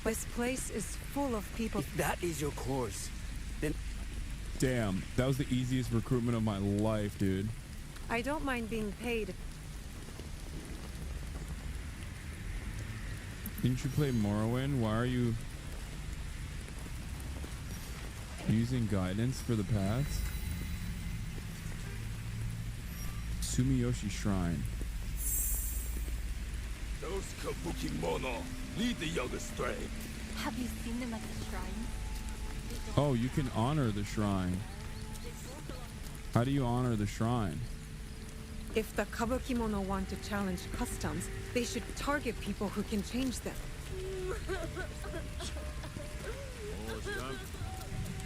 This place is full of people. If that is your course, then... Damn, that was the easiest recruitment of my life, dude. I don't mind being paid. Didn't you play Morrowind? Why are you using guidance for the paths? Sumiyoshi Shrine. Those kabuki mono lead the young astray. Have you seen them at the shrine? Oh, you can honor the shrine. How do you honor the shrine? If the kabukimono want to challenge customs, they should target people who can change them.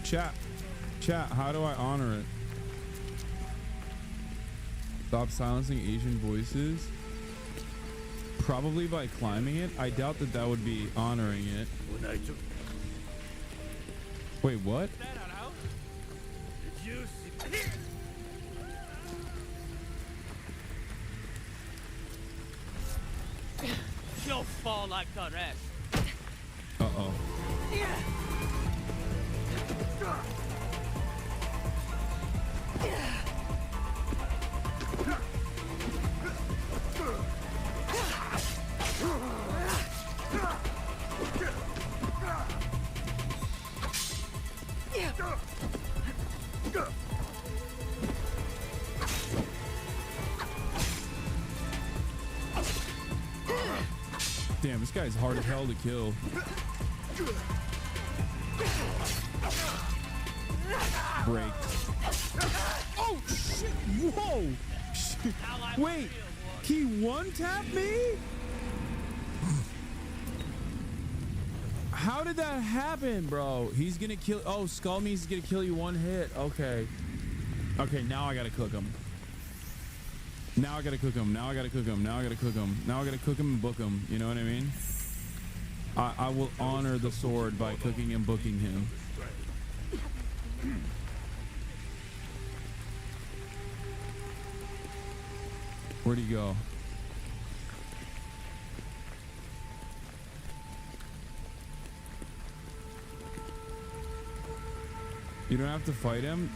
Chat, how do I honor it? Stop silencing Asian voices? Probably by climbing it. I doubt that that would be honoring it. Wait, what? She'll fall like the rest. Uh-oh. Damn, this guy's hard as hell to kill. Break. Oh, shit. Whoa. Shit. Wait. He one-tapped me? How did that happen, bro? He's gonna kill. Oh, Skull means he's gonna kill you one hit. Okay. Okay, now I gotta cook him. Now I gotta cook him. Now I gotta cook him. Now I gotta cook him. Now I gotta cook him and book him. You know what I mean? I will honor the sword by cooking and booking him. Where'd he go? You don't have to fight him.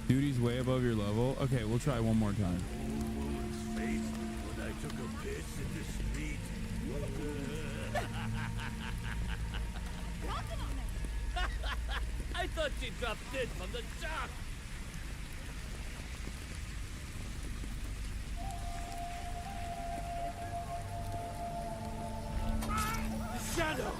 Duty's way above your level. Okay, we'll try one more time. When I took a piss in the street. I thought she dropped dead from the shock. Shadow.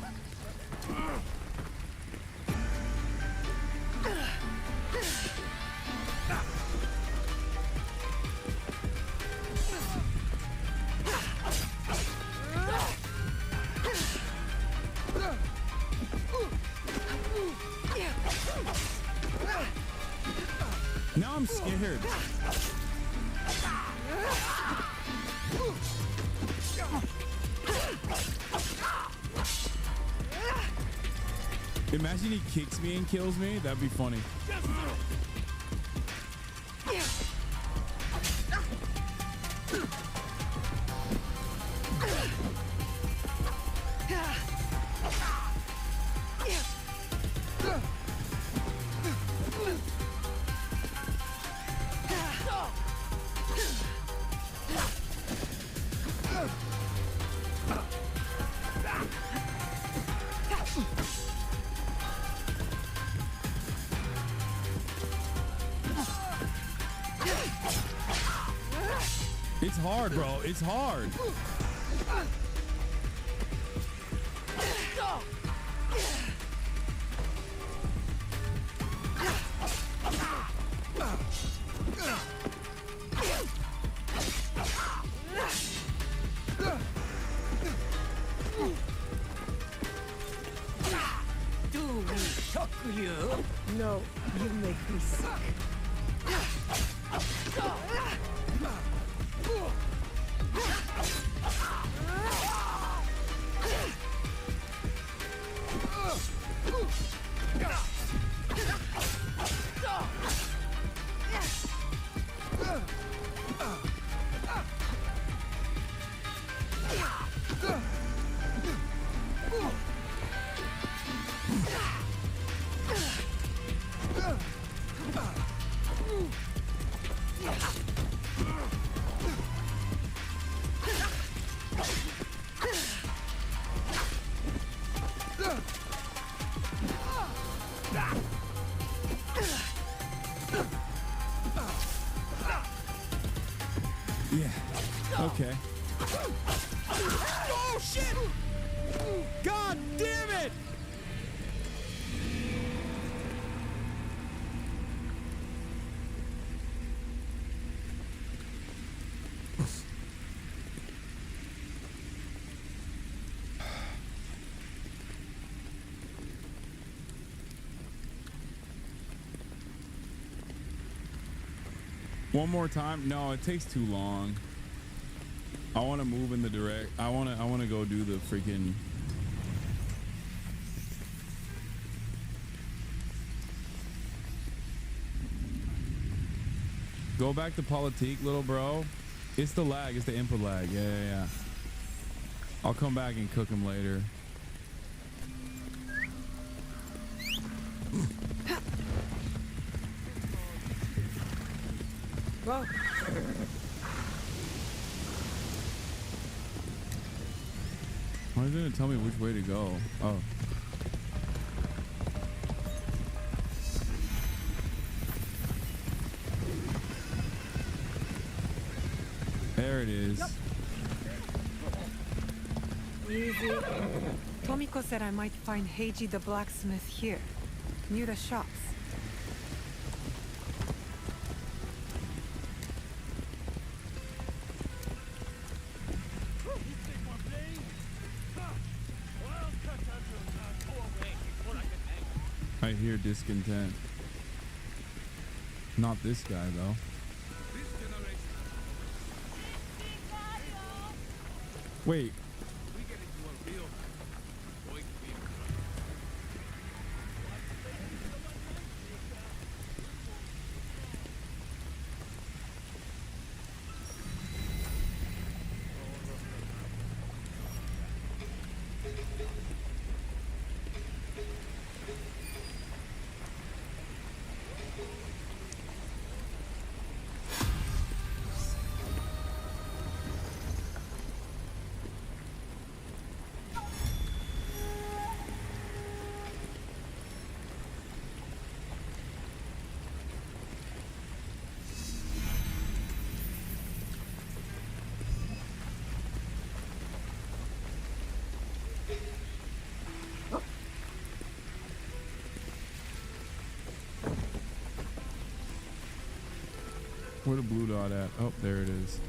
Now I'm scared. Imagine he kicks me and kills me. That'd be funny. It's hard, bro. It's hard. Do we shock you? No, you make me sick. Yeah. Okay. Oh shit! God damn it! One more time? No, it takes too long. I want to move in the direct. I want to go do the freaking. Go back to politique, little bro. It's the lag. It's the input lag. Yeah. I'll come back and cook him later. Whoa. Why didn't it tell me which way to go? Oh. There it is. Yep. Easy. Tomiko said I might find Heiji the blacksmith here, near the shops. I hear discontent. Not this guy, though. Wait. Where the blue dot at? Oh, there it is.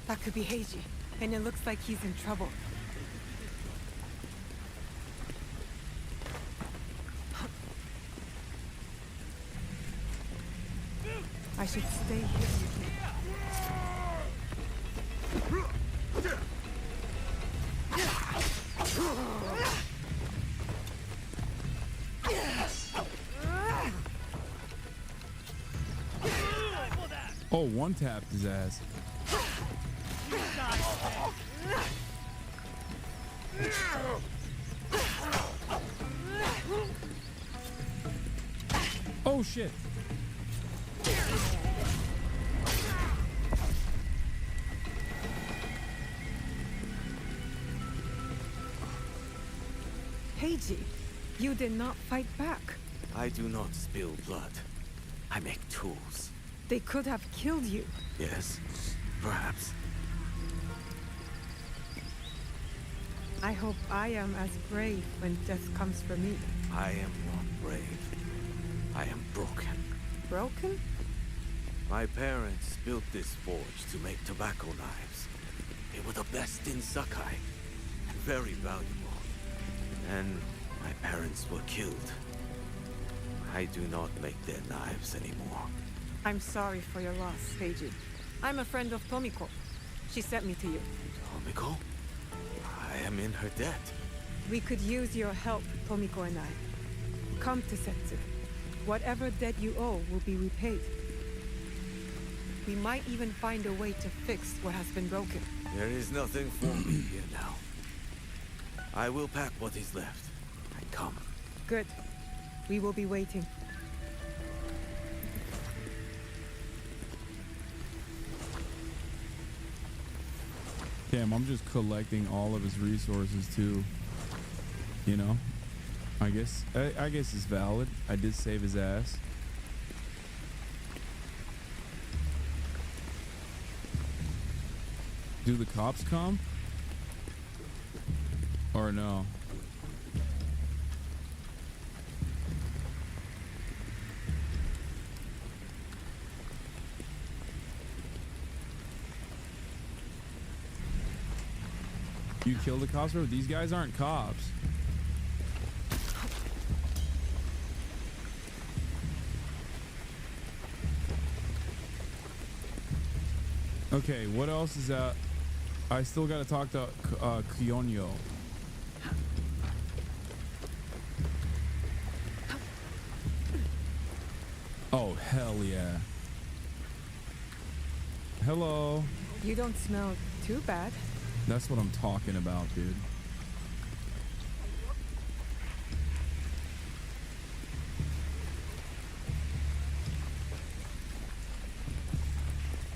That could be Heiji, and it looks like he's in trouble. I should stay here. Oh, one tapped his ass. Oh shit. Heiji, you did not fight back. I do not spill blood. I make tools. They could have killed you. Yes, perhaps. I hope I am as brave when death comes for me. I am not brave. I am broken. Broken? My parents built this forge to make tobacco knives. They were the best in Sakai, and very valuable. And my parents were killed. I do not make their knives anymore. I'm sorry for your loss, Heiji. I'm a friend of Tomiko. She sent me to you. Tomiko? I am in her debt. We could use your help, Tomiko and I. Come to Setsu. Whatever debt you owe will be repaid. We might even find a way to fix what has been broken. There is nothing for me here now. I will pack what is left and come. Good. We will be waiting. Damn, I'm just collecting all of his resources too. You know, I guess it's valid. I did save his ass. Do the cops come? Or no? You killed the cops, bro? These guys aren't cops. Okay, what else is that? I still gotta talk to Kyonyo. Oh, hell yeah. Hello. You don't smell too bad. That's what I'm talking about, dude.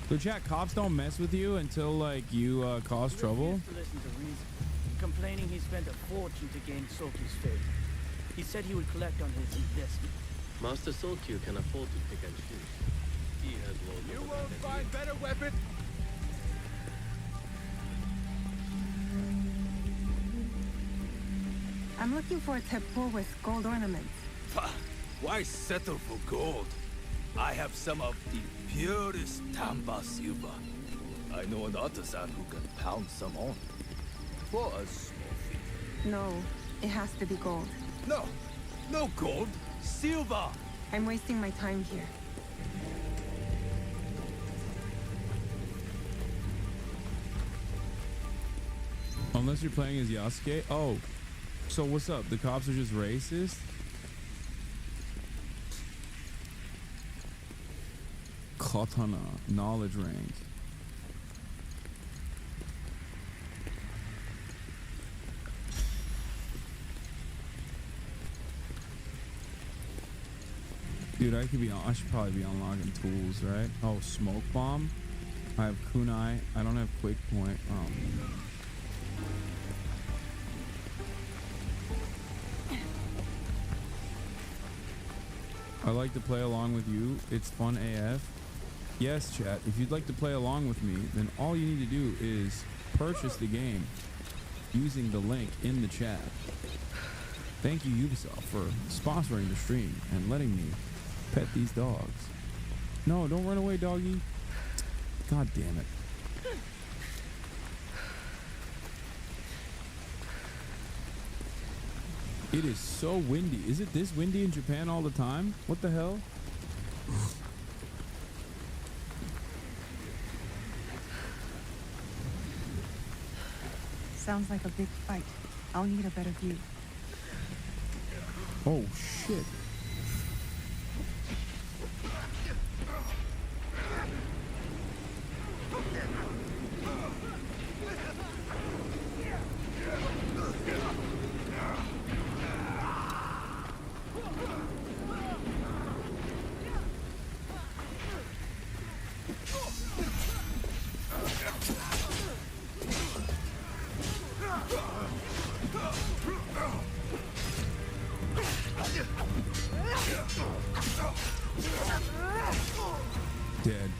So chat, cops don't mess with you until like you cause trouble? To listen to reason. Complaining he spent a fortune to gain Sokyu's favor. He said he would collect on his investment. Master Sokyu can afford to pick and choose. He has loads of You won't find better weapon. I'm looking for a teppo with gold ornaments. Why settle for gold? I have some of the purest Tamba silver. I know an artisan who can pound some on. For a small fee. No, it has to be gold. No, no gold. Silver. I'm wasting my time here. Unless you're playing as Yasuke. Oh, so what's up? The cops are just racist? Katana, knowledge rank. Dude, I should probably be unlocking tools, right? Oh, smoke bomb. I have kunai. I don't have quick point. I like to play along with you. It's fun AF. Yes, chat. If you'd like to play along with me, then all you need to do is purchase the game using the link in the chat. Thank you, Ubisoft, for sponsoring the stream and letting me pet these dogs. No, don't run away, doggy. God damn it. It is so windy. Is it this windy in Japan all the time? What the hell? Sounds like a big fight. I'll need a better view. Oh, shit. Dead.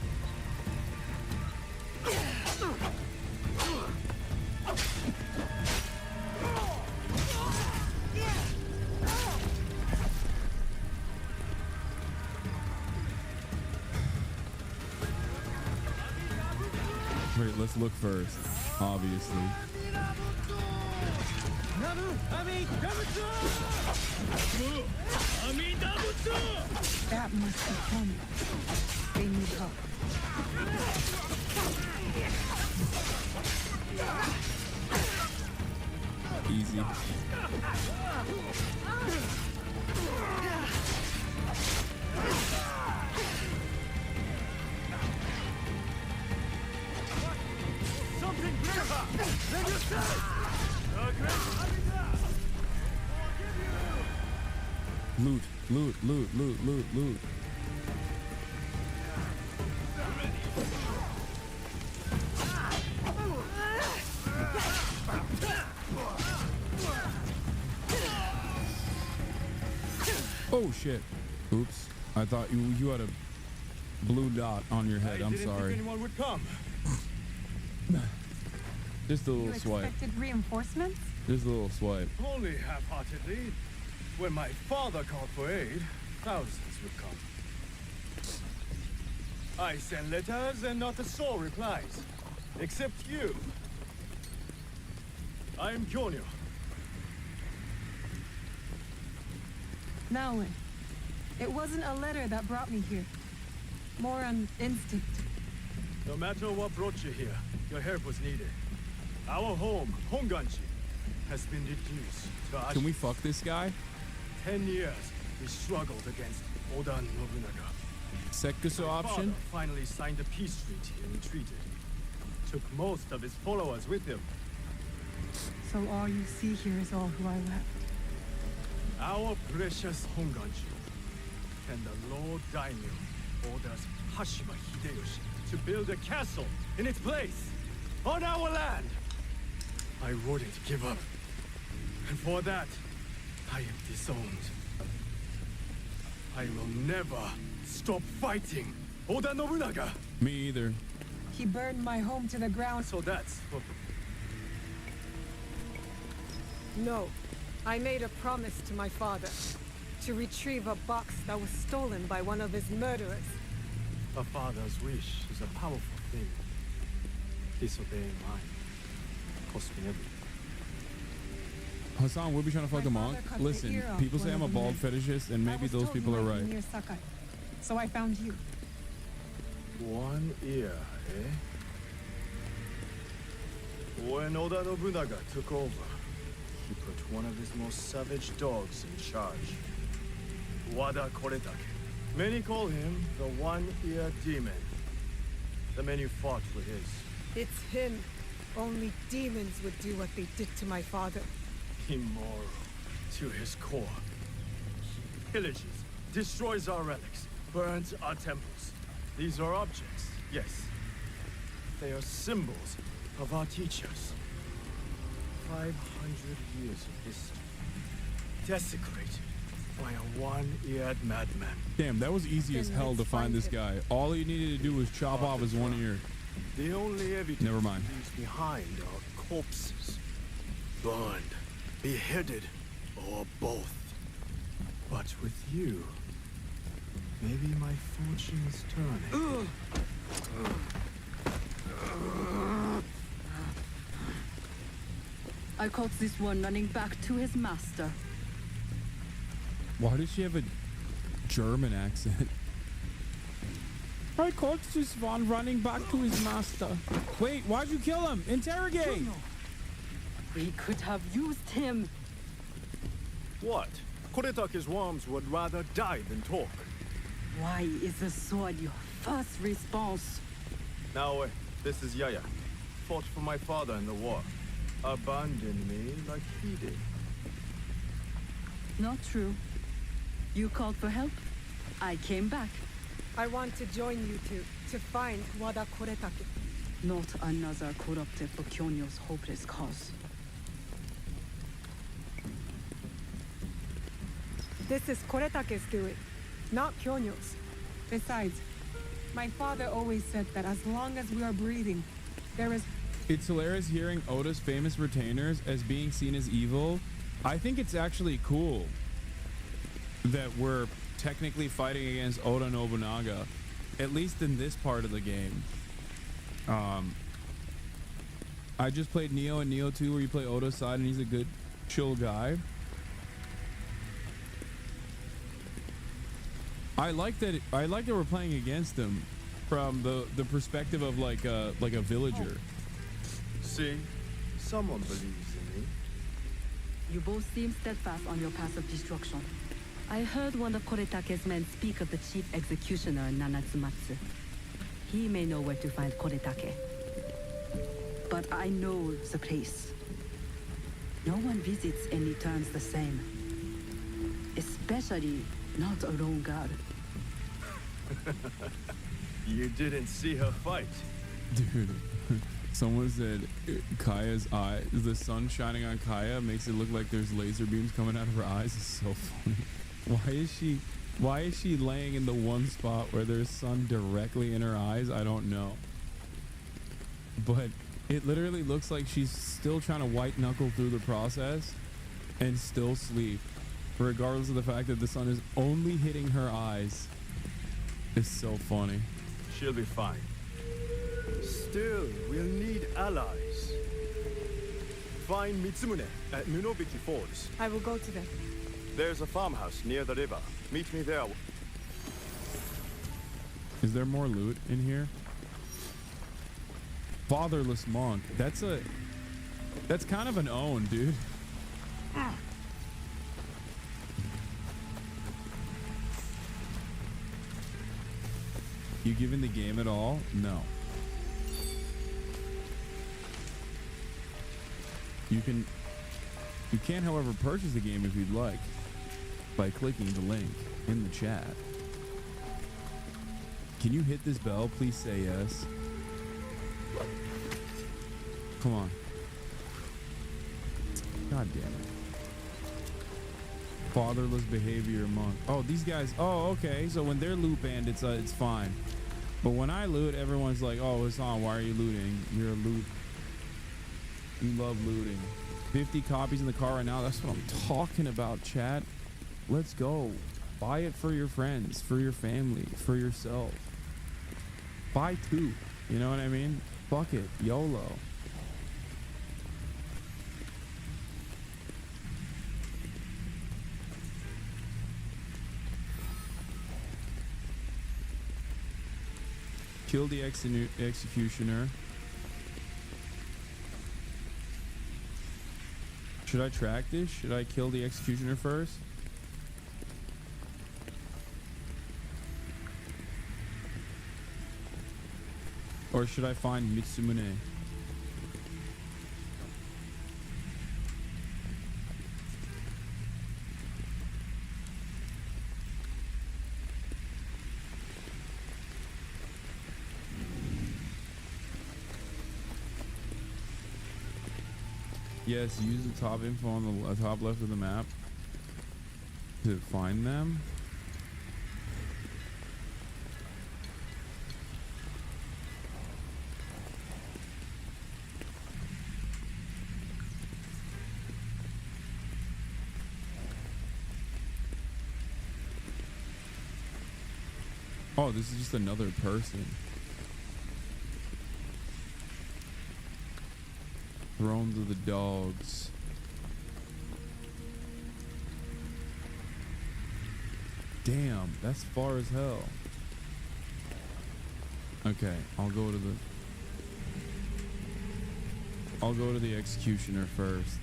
Wait, let's look first, obviously. That must be fun. They need help. Easy. Something clever! Then you say! Loot, loot, loot, loot, loot, loot. Oh shit. Oops. I thought you had a blue dot on your head. I'm sorry. Think anyone would come. Just a little You swipe. expected reinforcements? Just a little swipe. Only half-heartedly. When my father called for aid, thousands would come. I send letters and not a soul replies. Except you. I am Gyonyo. Naoin, it wasn't a letter that brought me here. More on instinct. No matter what brought you here, your help was needed. Our home, Honganji, has been reduced to ashes. Can we fuck this guy? 10 years, we struggled against Oda Nobunaga. Sekuso option? Father finally signed a peace treaty and retreated. Took most of his followers with him. So all you see here is all who are left. Our precious Honganji. And the Lord Daimyo orders Hashima Hideyoshi to build a castle in its place, on our land. I wouldn't give up. And for that, I am disowned. I will never stop fighting Oda Nobunaga. Me either. He burned my home to the ground. So that's what... No. I made a promise to my father to retrieve a box that was stolen by one of his murderers. A father's wish is a powerful thing. Disobeying mine cost me everything. Hasan, we'll be trying to fuck the monk. Listen, people say I'm a bald fetishist, and maybe those people are right. Near Sakai, so I found you. One ear, eh? When Oda Nobunaga took over, he put one of his most savage dogs in charge. Wada Koretake. Many call him the one-ear demon. The men you fought were his. It's him. Only demons would do what they did to my father. Immoral to his core. He pillages, destroys our relics, burns our temples. These are objects, yes. They are symbols of our teachers. 500 years of history. Desecrated by a one-eared madman. Damn, that was easy as hell to find this guy. All he needed to do was chop off his one ear. The only evidence Never mind. leaves behind are corpses. Burned, beheaded, or both. But with you, maybe my fortune is turning. I caught this one running back to his master. Why does she have a German accent? I caught this one running back to his master. Wait, why'd you kill him? Interrogate! We could have used him. What? Koretake's worms would rather die than talk. Why is the sword your first response? Now, this is Yaya. Fought for my father in the war. Abandoned me like he did. Not true. You called for help. I came back. I want to join you two to find Wada Koretake. Not another corrupted for Kyonyo's hopeless cause. This is Koretake's doing, not Kyonyo's. Besides, my father always said that as long as we are breathing, there is... It's hilarious hearing Oda's famous retainers as being seen as evil. I think it's actually cool that we're technically fighting against Oda Nobunaga, at least in this part of the game. I just played Neo and Neo 2 where you play Oda's side and he's a good, chill guy. I like that we're playing against him from the perspective of like a villager. See? Someone believes in me. You both seem steadfast on your path of destruction. I heard one of Koretake's men speak of the chief executioner in Nanatsumatsu. He may know where to find Koretake. But I know the place. No one visits any turns the same. Especially not a lone guard. You didn't see her fight. Dude, someone said Kaya's eye, the sun shining on Kaya makes it look like there's laser beams coming out of her eyes. It's so funny. Why is she laying in the one spot where there's sun directly in her eyes? I don't know. But it literally looks like she's still trying to white knuckle through the process and still sleep, regardless of the fact that the sun is only hitting her eyes. It's so funny. She'll be fine. Still, we'll need allies. Find Mitsumune at Munobiki Falls. I will go to them. There's a farmhouse near the river. Meet me there. Is there more loot in here? Fatherless monk. That's kind of an own, dude. You giving the game at all? No. You can, however, purchase the game if you'd like by clicking the link in the chat. Can you hit this bell? Please say yes. Come on. God damn it. Fatherless behavior monk. Oh, these guys. Oh, okay. So when they're loot bandits, it's fine. But when I loot, everyone's like, "Oh, Hasan, why are you looting? You're a loot. You love looting." 50 copies in the car right now. That's what I'm talking about, chat. Let's go. Buy it for your friends, for your family, for yourself. Buy 2. You know what I mean? Fuck it. YOLO. Kill the executioner. Should I track this? Should I kill the executioner first? Or should I find Mitsumune? Yes, use the top info on the top left of the map to find them. Oh, this is just another person. Thrown to the dogs. Damn, that's far as hell. Okay, I'll go to the executioner first.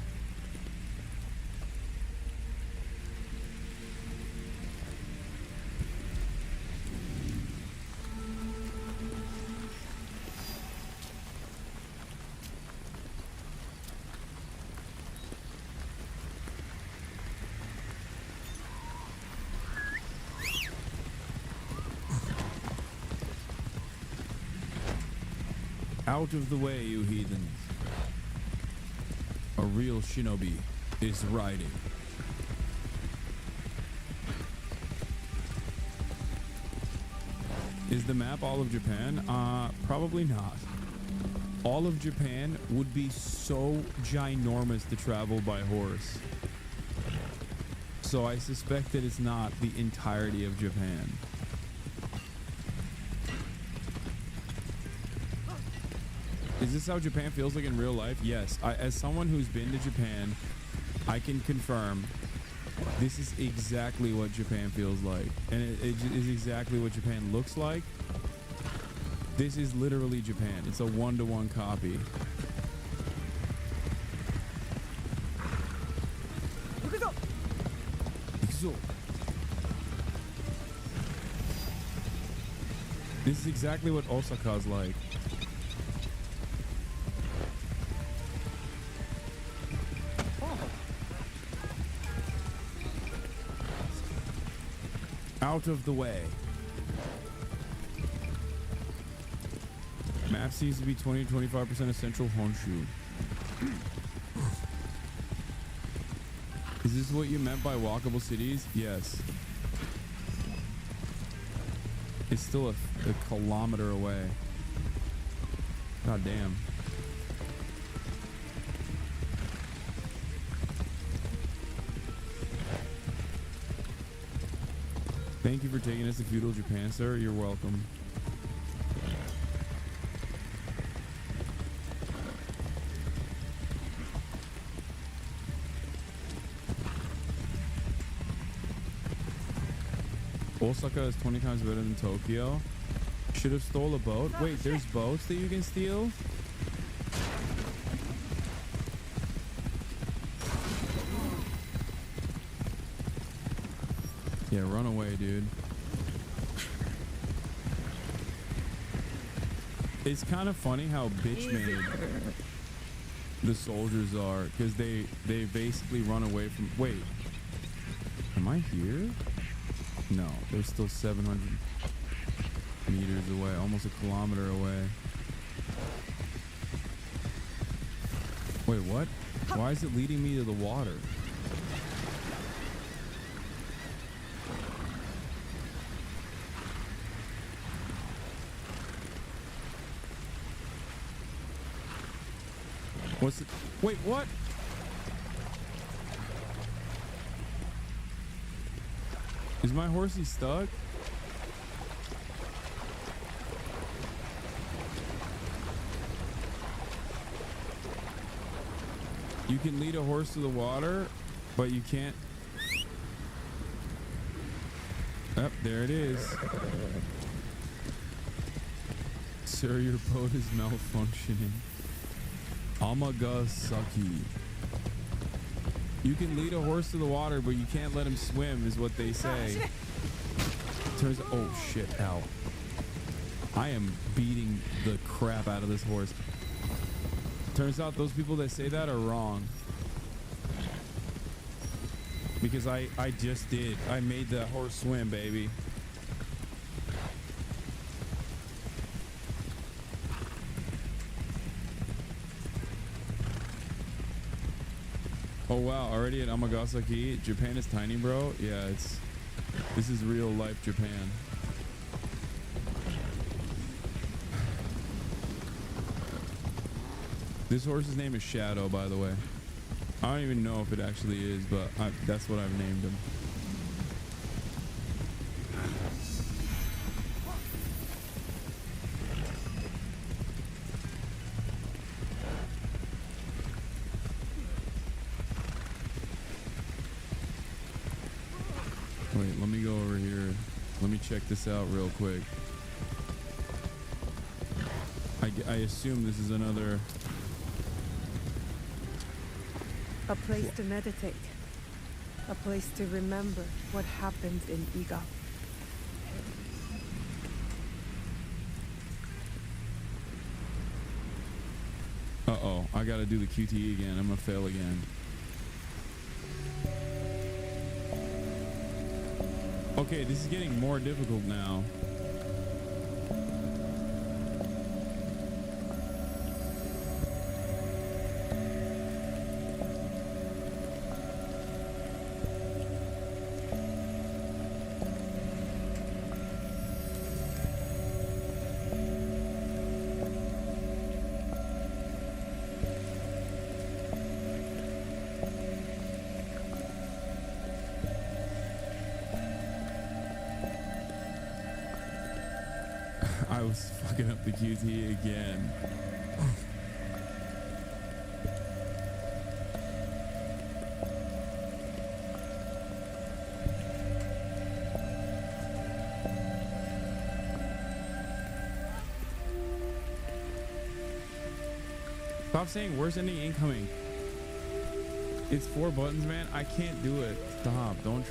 Out of the way, you heathens. A real shinobi is riding. Is the map all of Japan? Probably not. All of Japan would be so ginormous to travel by horse. So I suspect that it's not the entirety of Japan. Is this how Japan feels like in real life? Yes. As someone who's been to Japan, I can confirm this is exactly what Japan feels like. And it is exactly what Japan looks like. This is literally Japan. It's a one-to-one copy. This is exactly what Osaka's like. Out of the way. Map seems to be 20-25% of central Honshu. Is this what you meant by walkable cities? Yes. It's still a kilometer away. God damn. Thank you for taking us to feudal Japan, sir. You're welcome. Osaka is 20 times better than Tokyo. Should have stole a boat. Wait, there's boats that you can steal? Yeah, run away, dude. It's kind of funny how bitch-made the soldiers are, because they basically run away from... Wait. Am I here? No, they're still 700 meters away, almost a kilometer away. Wait, what? Why is it leading me to the water? What's it? Wait, what? Is my horsey stuck? You can lead a horse to the water, but you can't. Up, there it is. Sir, your boat is malfunctioning. Amagasaki. You can lead a horse to the water, but you can't let him swim, is what they say. Turns. Oh shit! Ow! I am beating the crap out of this horse. Turns out those people that say that are wrong. Because I just did. I made the horse swim, baby. Oh wow, already at Amagasaki. Japan is tiny, bro. Yeah, this is real life Japan. This horse's name is Shadow, by the way. I don't even know if it actually is, but that's what I've named him. Wait, let me go over here. Let me check this out real quick. I assume this is another... A place to meditate. A place to remember what happened in Iga. Uh-oh, I gotta do the QTE again. I'm gonna fail again. Okay, this is getting more difficult now. I was fucking up the QT again. Stop saying worst ending incoming. It's 4 buttons, man. I can't do it. Stop. Don't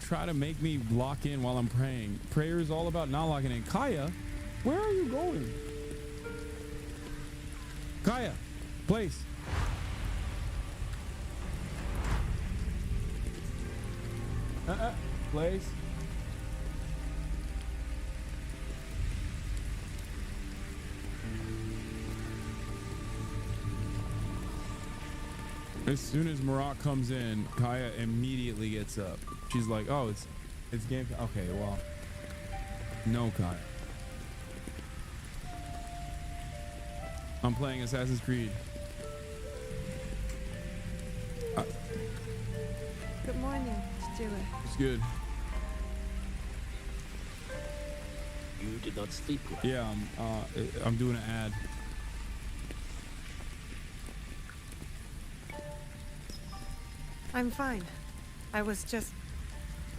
try to make me lock in while I'm praying. Prayer is all about not locking in. Kaya, where are you going? Kaya, place. Place. As soon as Marat comes in, Kaya immediately gets up. She's like, oh, it's game. Okay, well, no, Kaya. I'm playing Assassin's Creed. Good morning, Stuart. It's good. You did not sleep well. Yeah, I'm doing an ad. I'm fine. I was just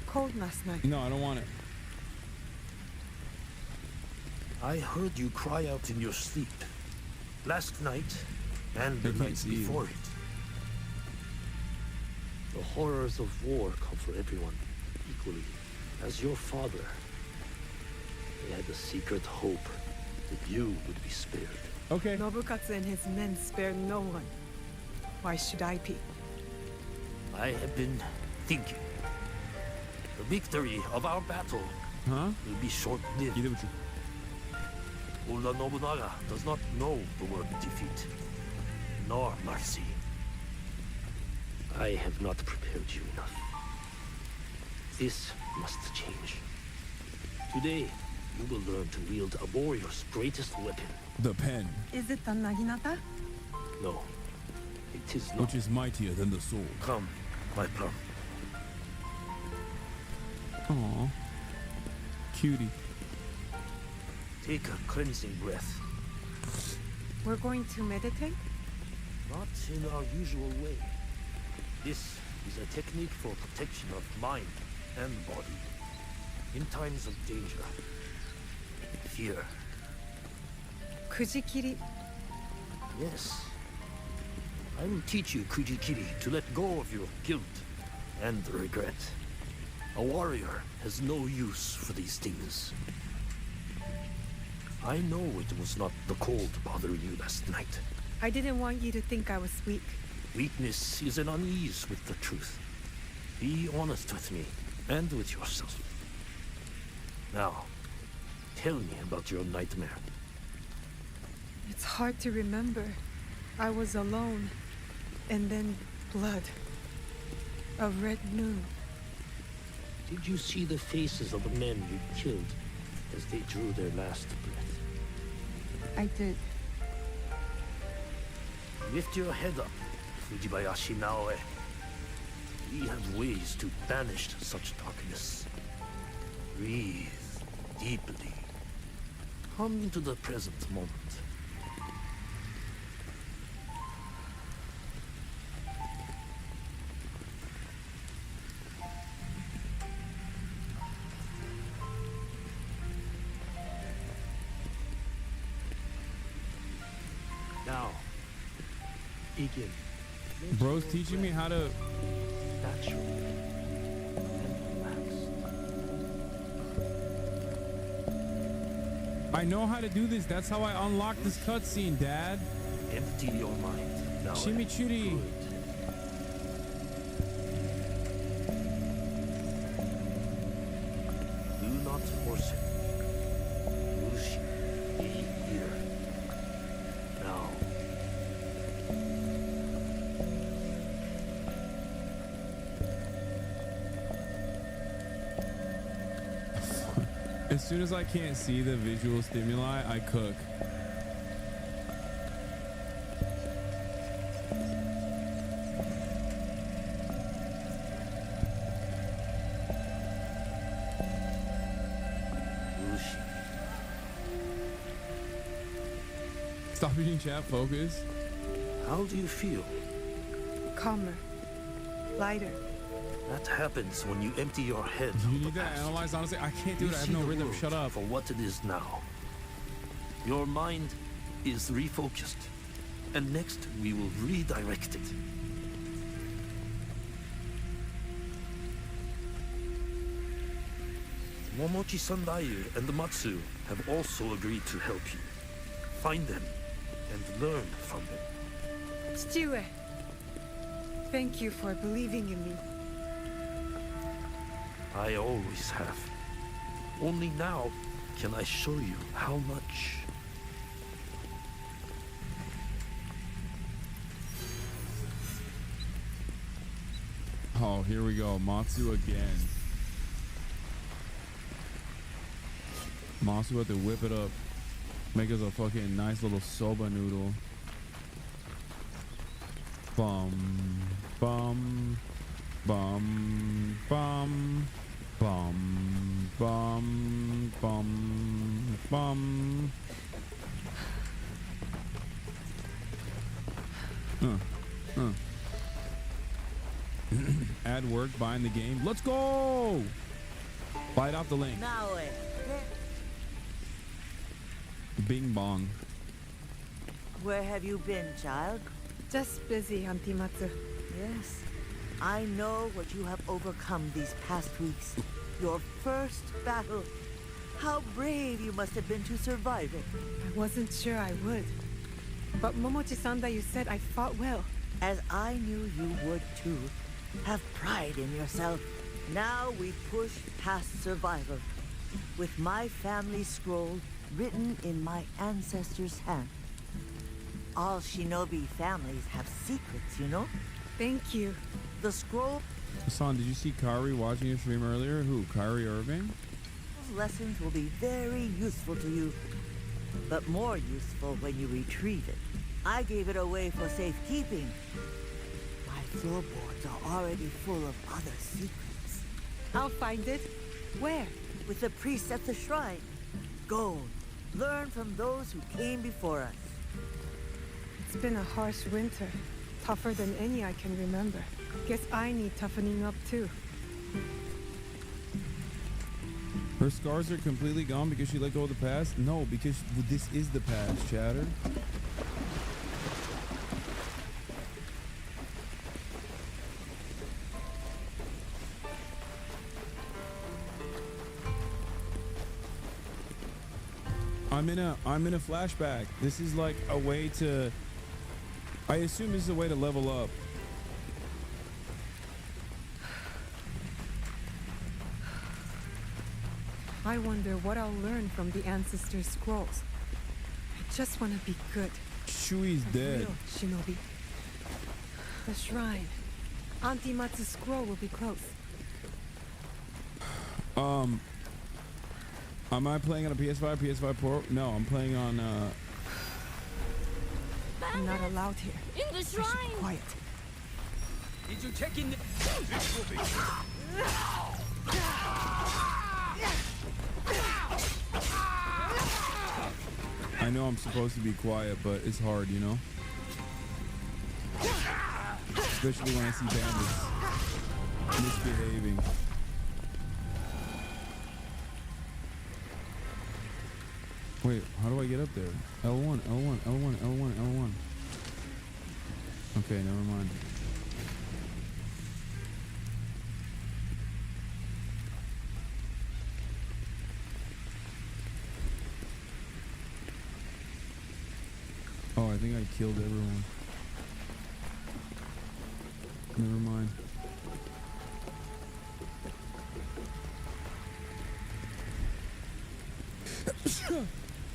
cold last night. No, I don't want it. I heard you cry out in your sleep. Last night, and the nights before it. The horrors of war come for everyone equally. As your father, they had the secret hope that you would be spared. Okay. Nobukatsu and his men spared no one. Why should I be? I have been thinking. The victory of our battle will be short-lived. Oda Nobunaga does not know the word defeat, nor mercy. I have not prepared you enough. This must change. Today, you will learn to wield a warrior's greatest weapon. The pen. Is it the Naginata? No, it is not. Which is mightier than the sword. Come, my plum. Aw. Cutie. Take a cleansing breath. We're going to meditate? Not in our usual way. This is a technique for protection of mind and body. In times of danger. Fear. Kujikiri. Yes. I will teach you, Kujikiri, to let go of your guilt and regret. A warrior has no use for these things. I know it was not the cold bothering you last night. I didn't want you to think I was weak. Weakness is an unease with the truth. Be honest with me and with yourself. Now, tell me about your nightmare. It's hard to remember. I was alone. And then blood. A red moon. Did you see the faces of the men you killed as they drew their last breath? I did. Lift your head up, Fujibayashi Naoe. We have ways to banish such darkness. Breathe deeply. Come into the present moment. Now, begin. Bro's teaching me how to... Natural and relaxed. I know how to do this. That's how I unlock this cutscene, Dad. Empty your mind. Now, Chimichurri. good. Do not force it. Lucy, be here. Now. As soon as I can't see the visual stimuli, I cook. Stop reading chat, focus. How do you feel? Calmer. Lighter. That happens when you empty your head. You need that analyze, honestly. I can't do it. I have no rhythm. Shut up. For what it is now. Your mind is refocused. And next, we will redirect it. Momochi Sandayu and Matsu have also agreed to help you. Find them and learn from them. Chichiue. Thank you for believing in me. I always have. Only now can I show you how much. Oh, here we go. Matsu again. Matsu had to whip it up. Make us a fucking nice little soba noodle. Bum, bum, bum, bum, bum, bum, bum, bum. Add work, buying the game. Let's go! Bite off the link. Now, Bing bong. where have you been, child? Just busy, Auntie Matsu. Yes, I know what you have overcome these past weeks. Your first battle. How brave you must have been to survive it. I wasn't sure I would. But Momochi-sanda, you said I fought well. As I knew you would too. Have pride in yourself. Now we push past survival. With my family scroll written in my ancestors' hand. All shinobi families have secrets, you know? Thank you. The scroll... Hasan, did you see Kyrie watching your stream earlier? Who? Kyrie Irving? Those lessons will be very useful to you. But more useful when you retrieve it. I gave it away for safekeeping. My floorboards are already full of other secrets. I'll find it. Where? With the priests at the shrine. Go. Learn from those who came before us. It's been a harsh winter. Tougher than any I can remember. Guess I need toughening up too. Her scars are completely gone because she let go of the past? No, because this is the past, chatter. I'm in a flashback. This is like a way to, I assume this is a way to level up. I wonder what I'll learn from the ancestor scrolls. I just want to be good. Shui's dead. Real shinobi. The shrine. Auntie Matsu's scroll will be close. Am I playing on a PS5, PS5 Pro? No, I'm playing on, I'm not allowed here. In the shrine! I should be quiet. Did you check in the... I know I'm supposed to be quiet, but it's hard, you know? Especially when I see bandits misbehaving. Wait, how do I get up there? L1, L1, L1, L1, L1. Okay, never mind. Oh, I think I killed everyone. Never mind.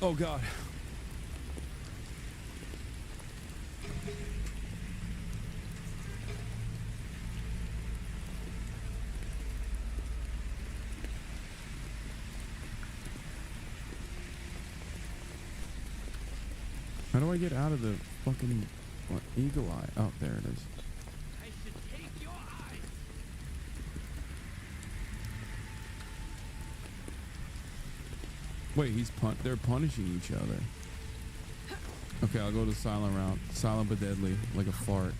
Oh God. How do I get out of the fucking eagle eye? Oh, there it is. I should take your eye. Wait, they're punishing each other. Okay, I'll go the silent route. Silent but deadly, like a fart.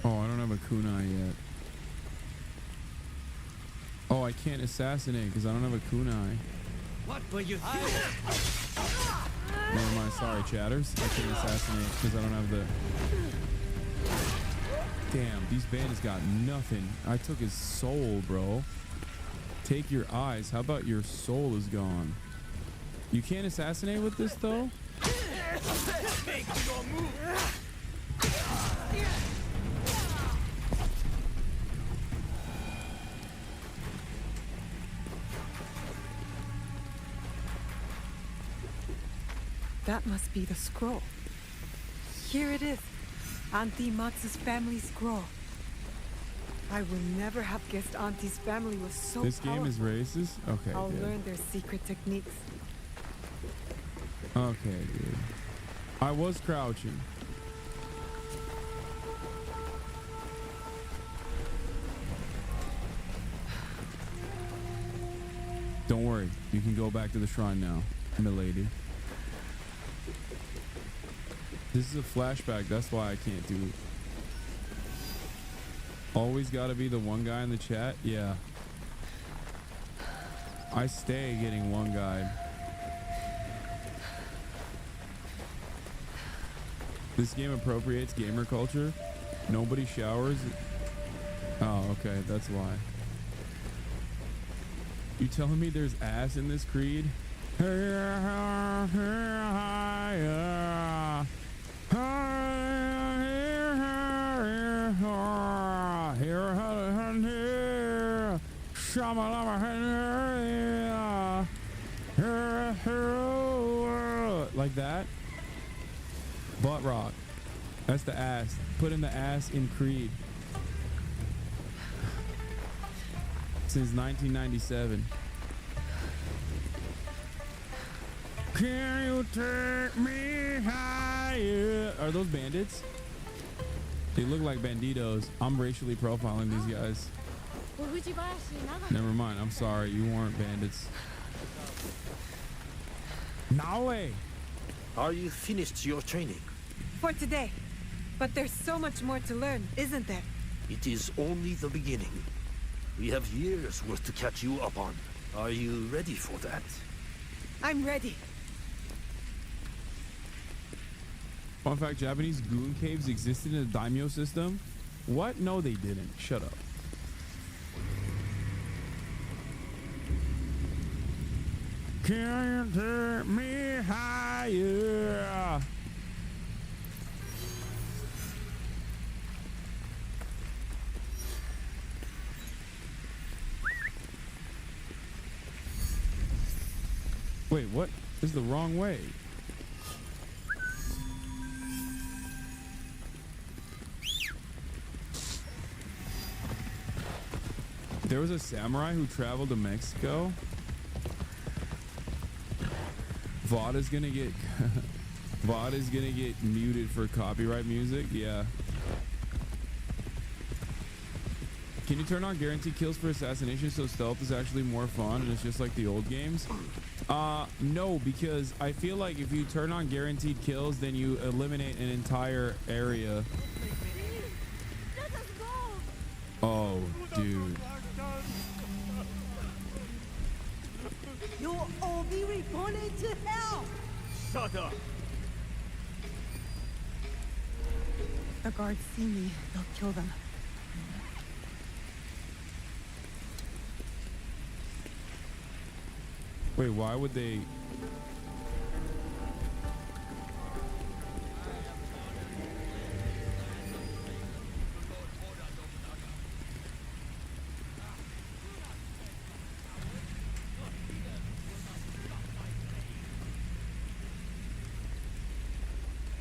Oh, I don't have a kunai yet. Oh, I can't assassinate because I don't have a kunai. What were you Never mind, sorry, chatters. I can't assassinate because I don't have the... Damn, these bandits got nothing. I took his soul, bro. Take your eyes. How about your soul is gone? You can't assassinate with this, though? Make your move. That must be the scroll. Here it is. Auntie Matsu's family scroll. I would never have guessed Auntie's family was so This game is racist? Okay, I'll good. learn their secret techniques. Okay, dude. I was crouching. Don't worry. You can go back to the shrine now, milady. This is a flashback. That's why I can't do it. Always gotta be the one guy in the chat? Yeah. I stay getting one guide. This game appropriates gamer culture. Nobody showers. Oh, okay. That's why. You telling me there's ass in this creed? Like that. Butt rock. That's the ass. Put in the ass in Creed. since 1997. Can you take me higher? Are those bandits? They look like banditos. I'm racially profiling these guys. Never mind. I'm sorry. You weren't bandits. No way. Are you finished your training? For today. But there's so much more to learn, isn't there? It is only the beginning. We have years worth to catch you up on. Are you ready for that? I'm ready. Fun fact, Japanese goon caves existed in the daimyo system. What? No, they didn't. Shut up. Can you take me higher? Wait, what? This is the wrong way. There was a samurai who traveled to Mexico. VOD is gonna get VOD is gonna get muted for copyright music. Yeah. Can you turn on guaranteed kills for assassination so stealth is actually more fun and it's just like the old games? No, because I feel like if you turn on guaranteed kills, then you eliminate an entire area. Oh, dude. You'll all be reborn to hell! Shut up! The guards see me, they'll kill them. Wait, why would they?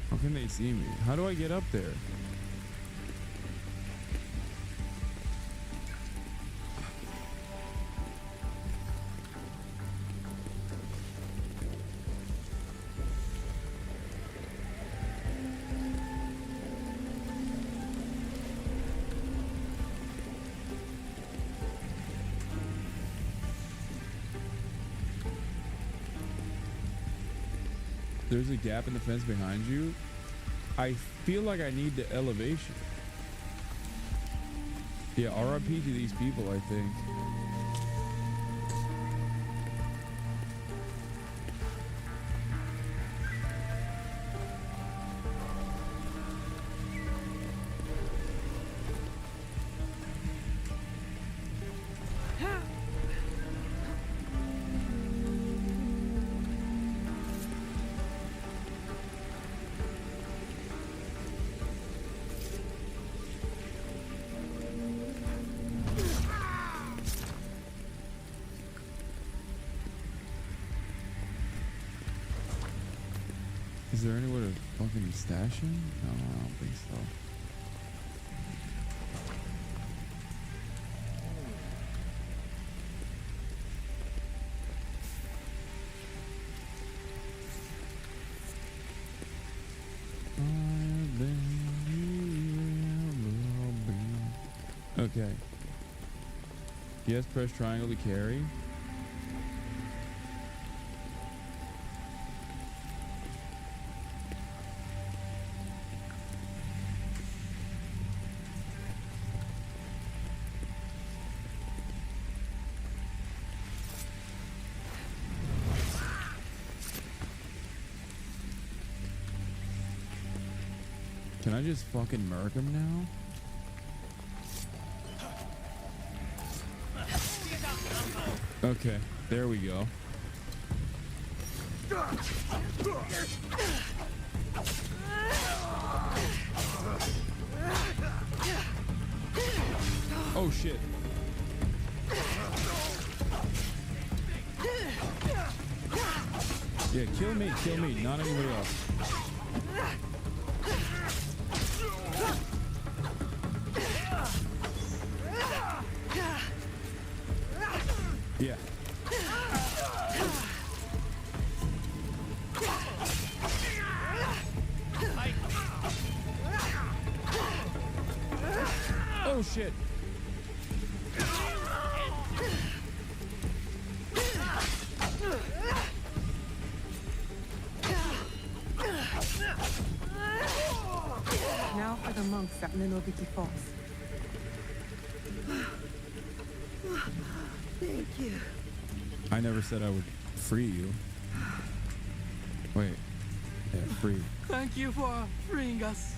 How can they see me? How do I get up there? There's a gap in the fence behind you. I feel like I need the elevation. Yeah, RIP to these people, I think. Is there anywhere to fucking stash him? No, I don't think so. Okay. Yes, press triangle to carry. Can I just fucking murk him now? Okay, there we go. Oh shit. Yeah, kill me, not anybody else. Oh shit. Now for the monks at Minoviki Falls. Thank you. I never said I would free you. Wait. Yeah, free. Thank you for freeing us.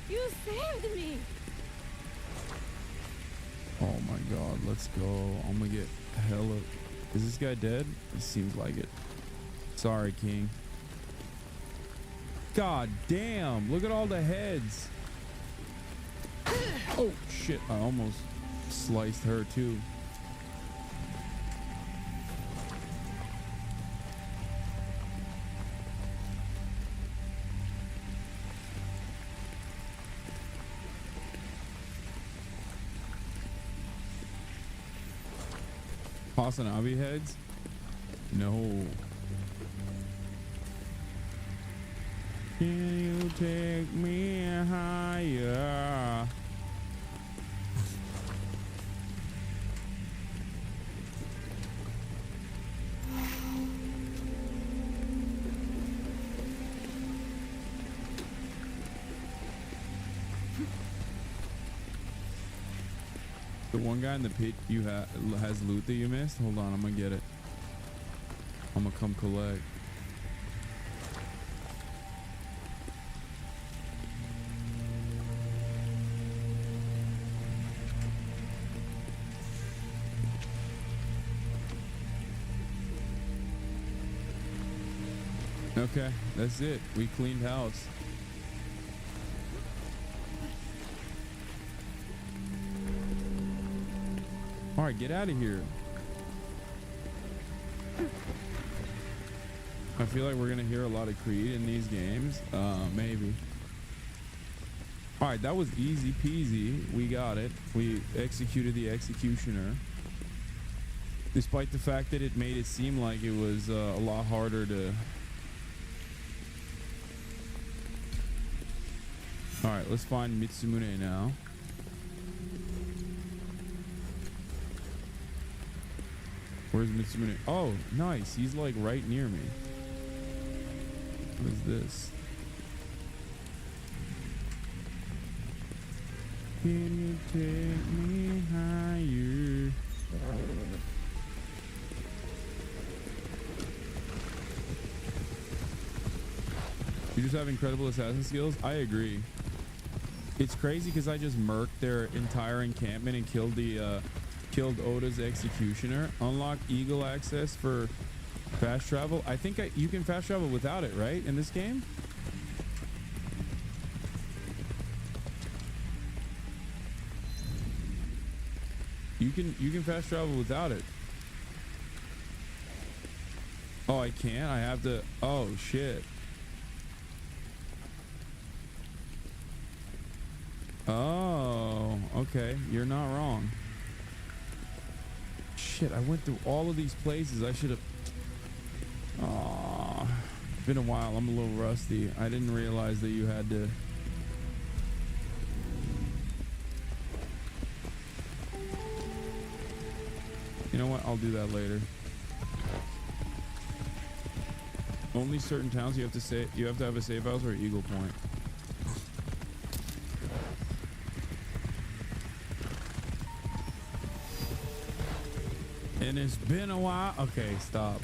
You saved me! Oh my god, let's go. I'm gonna get hella... Is this guy dead? It seems like it. Sorry, King. God damn, look at all the heads. Oh shit, I almost sliced her too. Hasanabi heads? No. Can you take me higher? The one guy in the pit you has loot that you missed? Hold on, I'm gonna get it. I'm gonna come collect. Okay, that's it. We cleaned house. All right, get out of here. I feel like we're gonna hear a lot of Creed in these games. Maybe. All right, that was easy peasy. We got it. We executed the executioner. Despite the fact that it made it seem like it was a lot harder to... All right, let's find Mitsumune now. Where's Mitsumune? Oh, nice. He's like right near me. What is this? Can you take me higher? You just have incredible assassin skills? I agree. It's crazy because I just murked their entire encampment and killed the killed Oda's executioner. Unlock eagle access for fast travel. I think you can fast travel without it, right? In this game? You can fast travel without it. Oh, I can't? I have to... Oh, shit. Oh, okay. You're not wrong. Shit, I went through all of these places. I should have... Oh, it's been a while. I'm a little rusty. I didn't realize that you had to... You know what? I'll do that later. Only certain towns you have to have a safe house or an eagle point. And it's been a while. Okay, stop.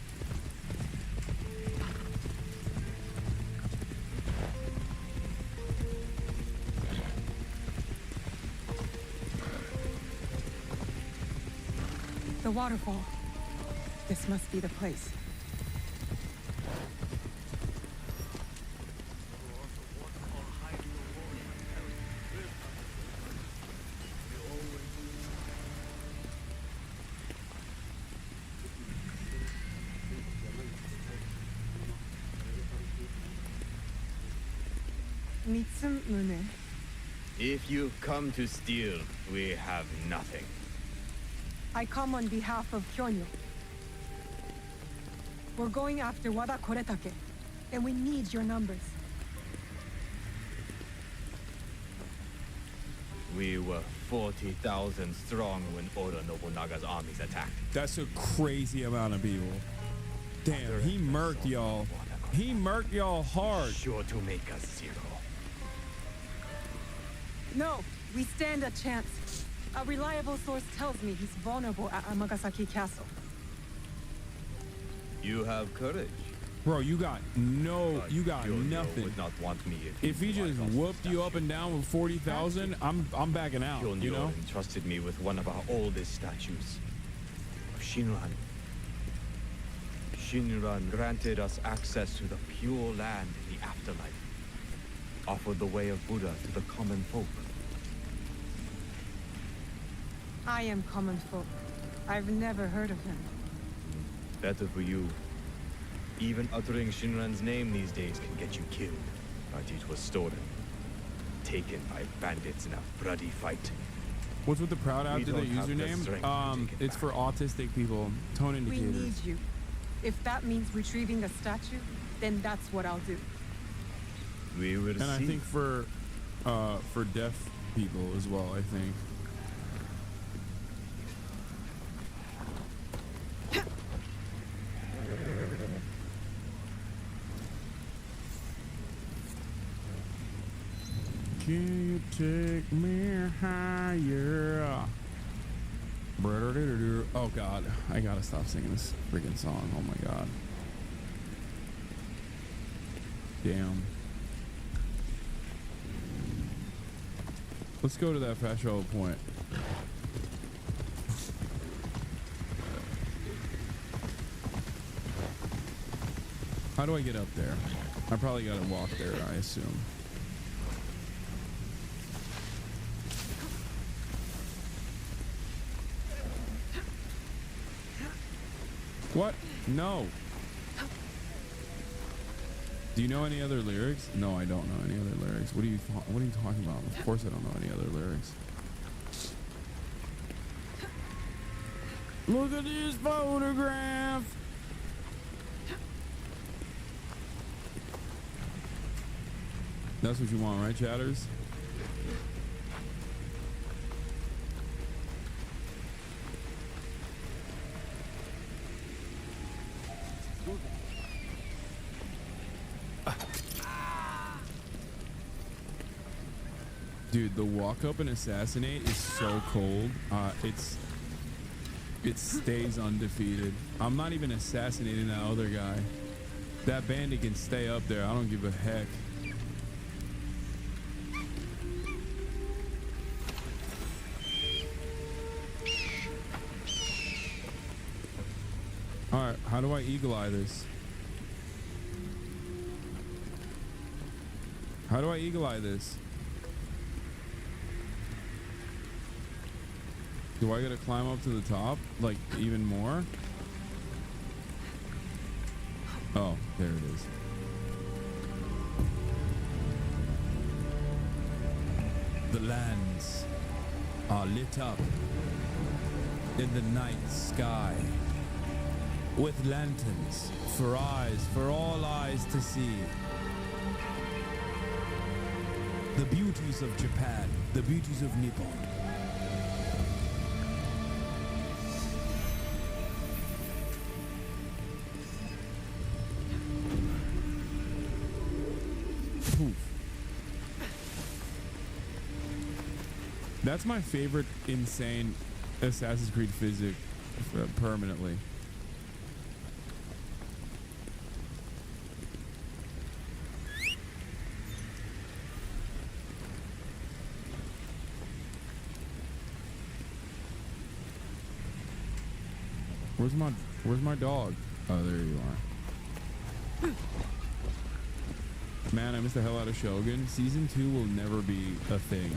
The waterfall. This must be the place. Mitsumune. If you come to steal, we have nothing. I come on behalf of Kyonyo. We're going after Wada Koretake, and we need your numbers. We were 40,000 strong when Oda Nobunaga's armies attacked. That's a crazy amount of people. Damn, he murked y'all. He murked y'all hard. Sure to make us zero. No, we stand a chance. A reliable source tells me he's vulnerable at Amagasaki Castle. You have courage. Bro, you got nothing. Would not want me if he just whooped you up and down with 40,000, I'm backing out. Kyonyo You know? entrusted me with one of our oldest statues of Shinran. Shinran granted us access to the pure land in the afterlife, offered the way of Buddha to the common folk. I am common folk. I've never heard of him. Better for you. Even uttering Shinran's name these days can get you killed. But it was stolen. Taken by bandits in a bloody fight. What's with the proud We after the don't have the username? strength to take it It's for autistic people. Tone We indicators. need you. If that means retrieving the statue, then that's what I'll do. We will And see. I think for deaf people as well, I think. Can you take me higher? Oh god, I gotta stop singing this freaking song. Oh my god. Damn. Let's go to that fast travel point. How do I get up there? I probably gotta walk there, I assume. What? No. Do you know any other lyrics? No, I don't know any other lyrics. What are you talking about? Of course I don't know any other lyrics. Look at this photograph. That's what you want, right, chatters? Dude, the walk up and assassinate is so cold. It stays undefeated. I'm not even assassinating that other guy. That bandit can stay up there. I don't give a heck. All right, how do I eagle eye this? How do I eagle eye this? Do I gotta climb up to the top? Like, even more? Oh, there it is. The lands are lit up in the night sky with lanterns for eyes, for all eyes to see. The beauties of Japan, the beauties of Nippon. That's my favorite insane Assassin's Creed physic permanently. Where's my dog? Oh, there you are. Man, I missed the hell out of Shogun. Season 2 will never be a thing.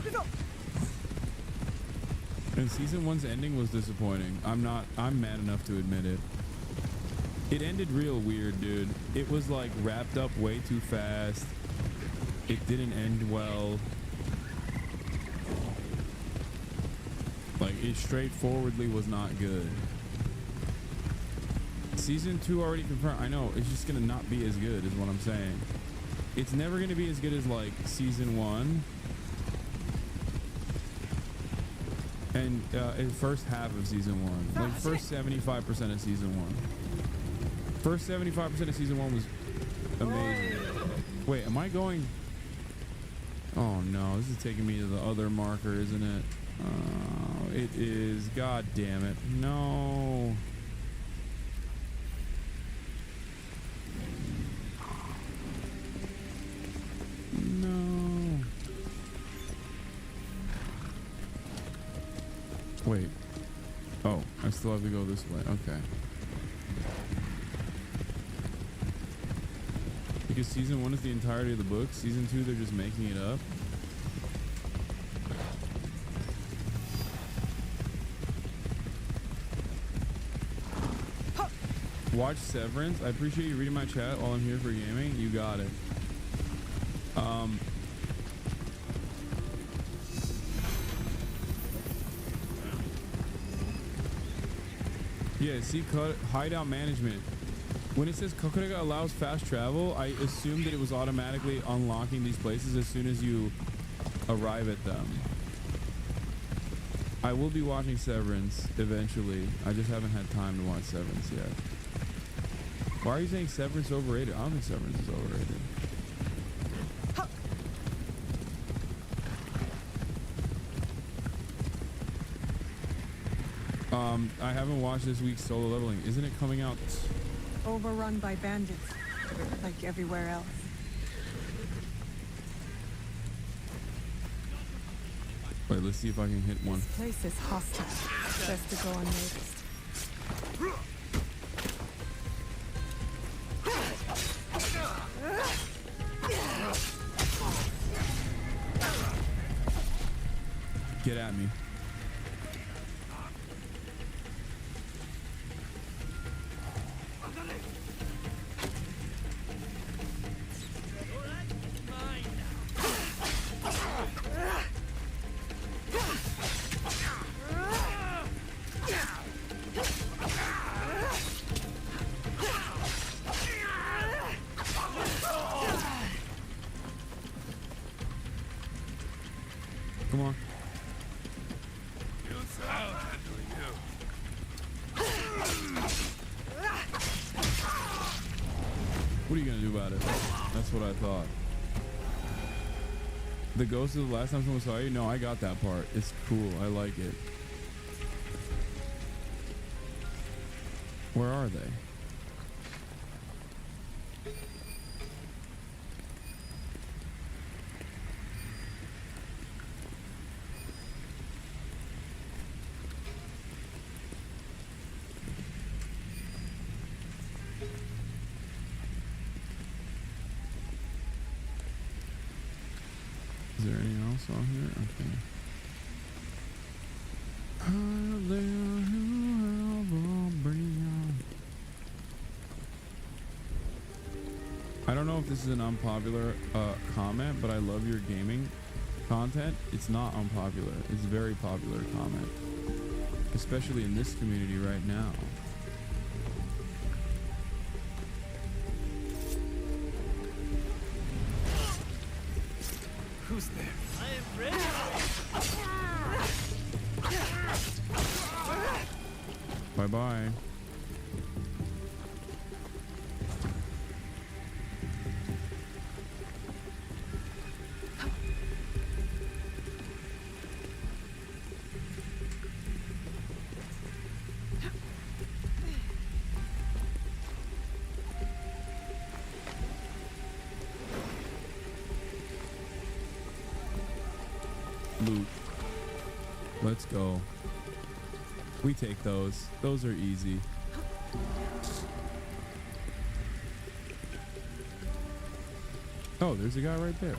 And season 1's ending was disappointing. I'm mad enough to admit it. It ended real weird, dude. It was like wrapped up way too fast. It didn't end well. Like, it straightforwardly was not good. Season 2 already confirmed. I know, it's just gonna not be as good, is what I'm saying. It's never gonna be as good as like season 1. And in first half of season 1, like first 75% of season 1. First 75% of season 1 was amazing. Wait, am I going? Oh no, this is taking me to the other marker, isn't it? It is. God damn it. No. No. Wait. Oh, I still have to go this way. Okay. Because season 1 is the entirety of the book. Season 2, they're just making it up. Watch Severance. I appreciate you reading my chat while I'm here for gaming. You got it. Yeah, see, hideout management. When it says Kokurega allows fast travel, I assumed that it was automatically unlocking these places as soon as you arrive at them. I will be watching Severance eventually. I just haven't had time to watch Severance yet. Why are you saying Severance overrated? I don't think Severance is overrated. I haven't watched this week's Solo Leveling. Isn't it coming out? Overrun by bandits, like everywhere else. Wait, let's see if I can hit one. This place is hostile. Best to go unnoticed. Get at me. Come on. What are you gonna do about it? That's what I thought. The ghost of the last time someone saw you? No, I got that part. It's cool. I like it. Where are they? Is there anything else on here? Okay. I don't know if this is an unpopular comment, but I love your gaming content. It's not unpopular. It's a very popular comment, especially in this community right now. Who's there? I am ready. Bye-bye. Loot. Let's go. We take those. Those are easy. Oh, there's a guy right there.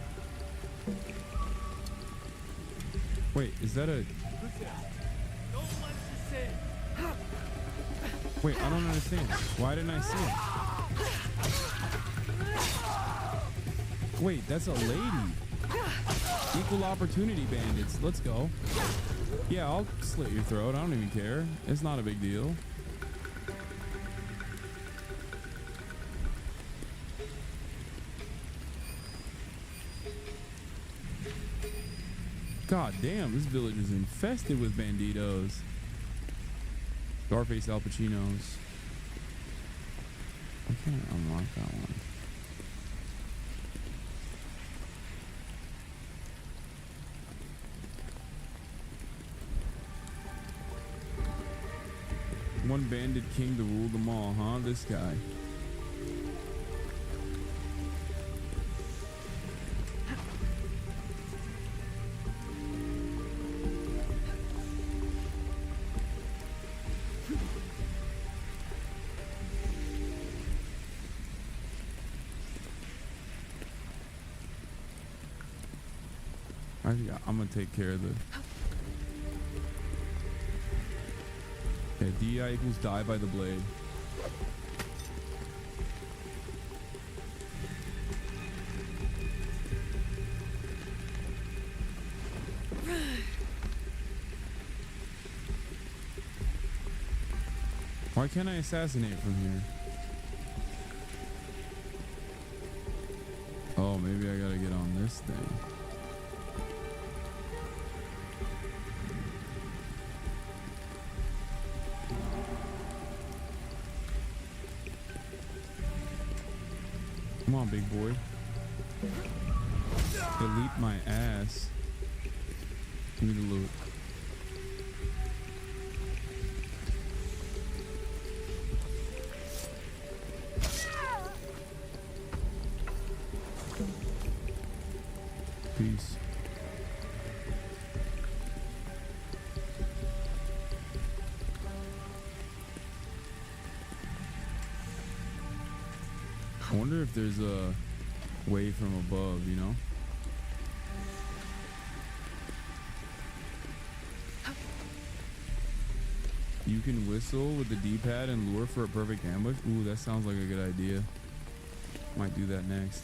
Wait, is that a... Wait, I don't understand. Why didn't I see it? Wait, that's a lady. Equal opportunity bandits. Let's go. Yeah, I'll slit your throat. I don't even care. It's not a big deal. God damn, this village is infested with banditos. Scarface Al Pacinos. I can't unlock that one. One bandit king to rule them all, huh? This guy. I'm gonna take care of the. Okay, DI equals die by the blade. Why can't I assassinate from here? Oh, maybe I gotta get on this thing. Come on, big boy. Delete my ass. Give me the loot. Peace. I wonder if there's a way from above, you know? You can whistle with the D-pad and lure for a perfect ambush. Ooh, that sounds like a good idea. Might do that next.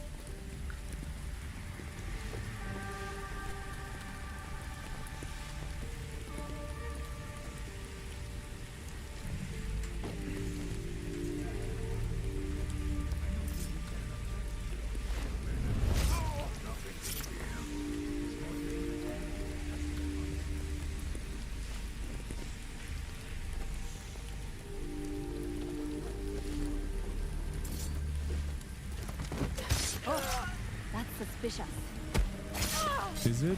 Suspicious. Is it?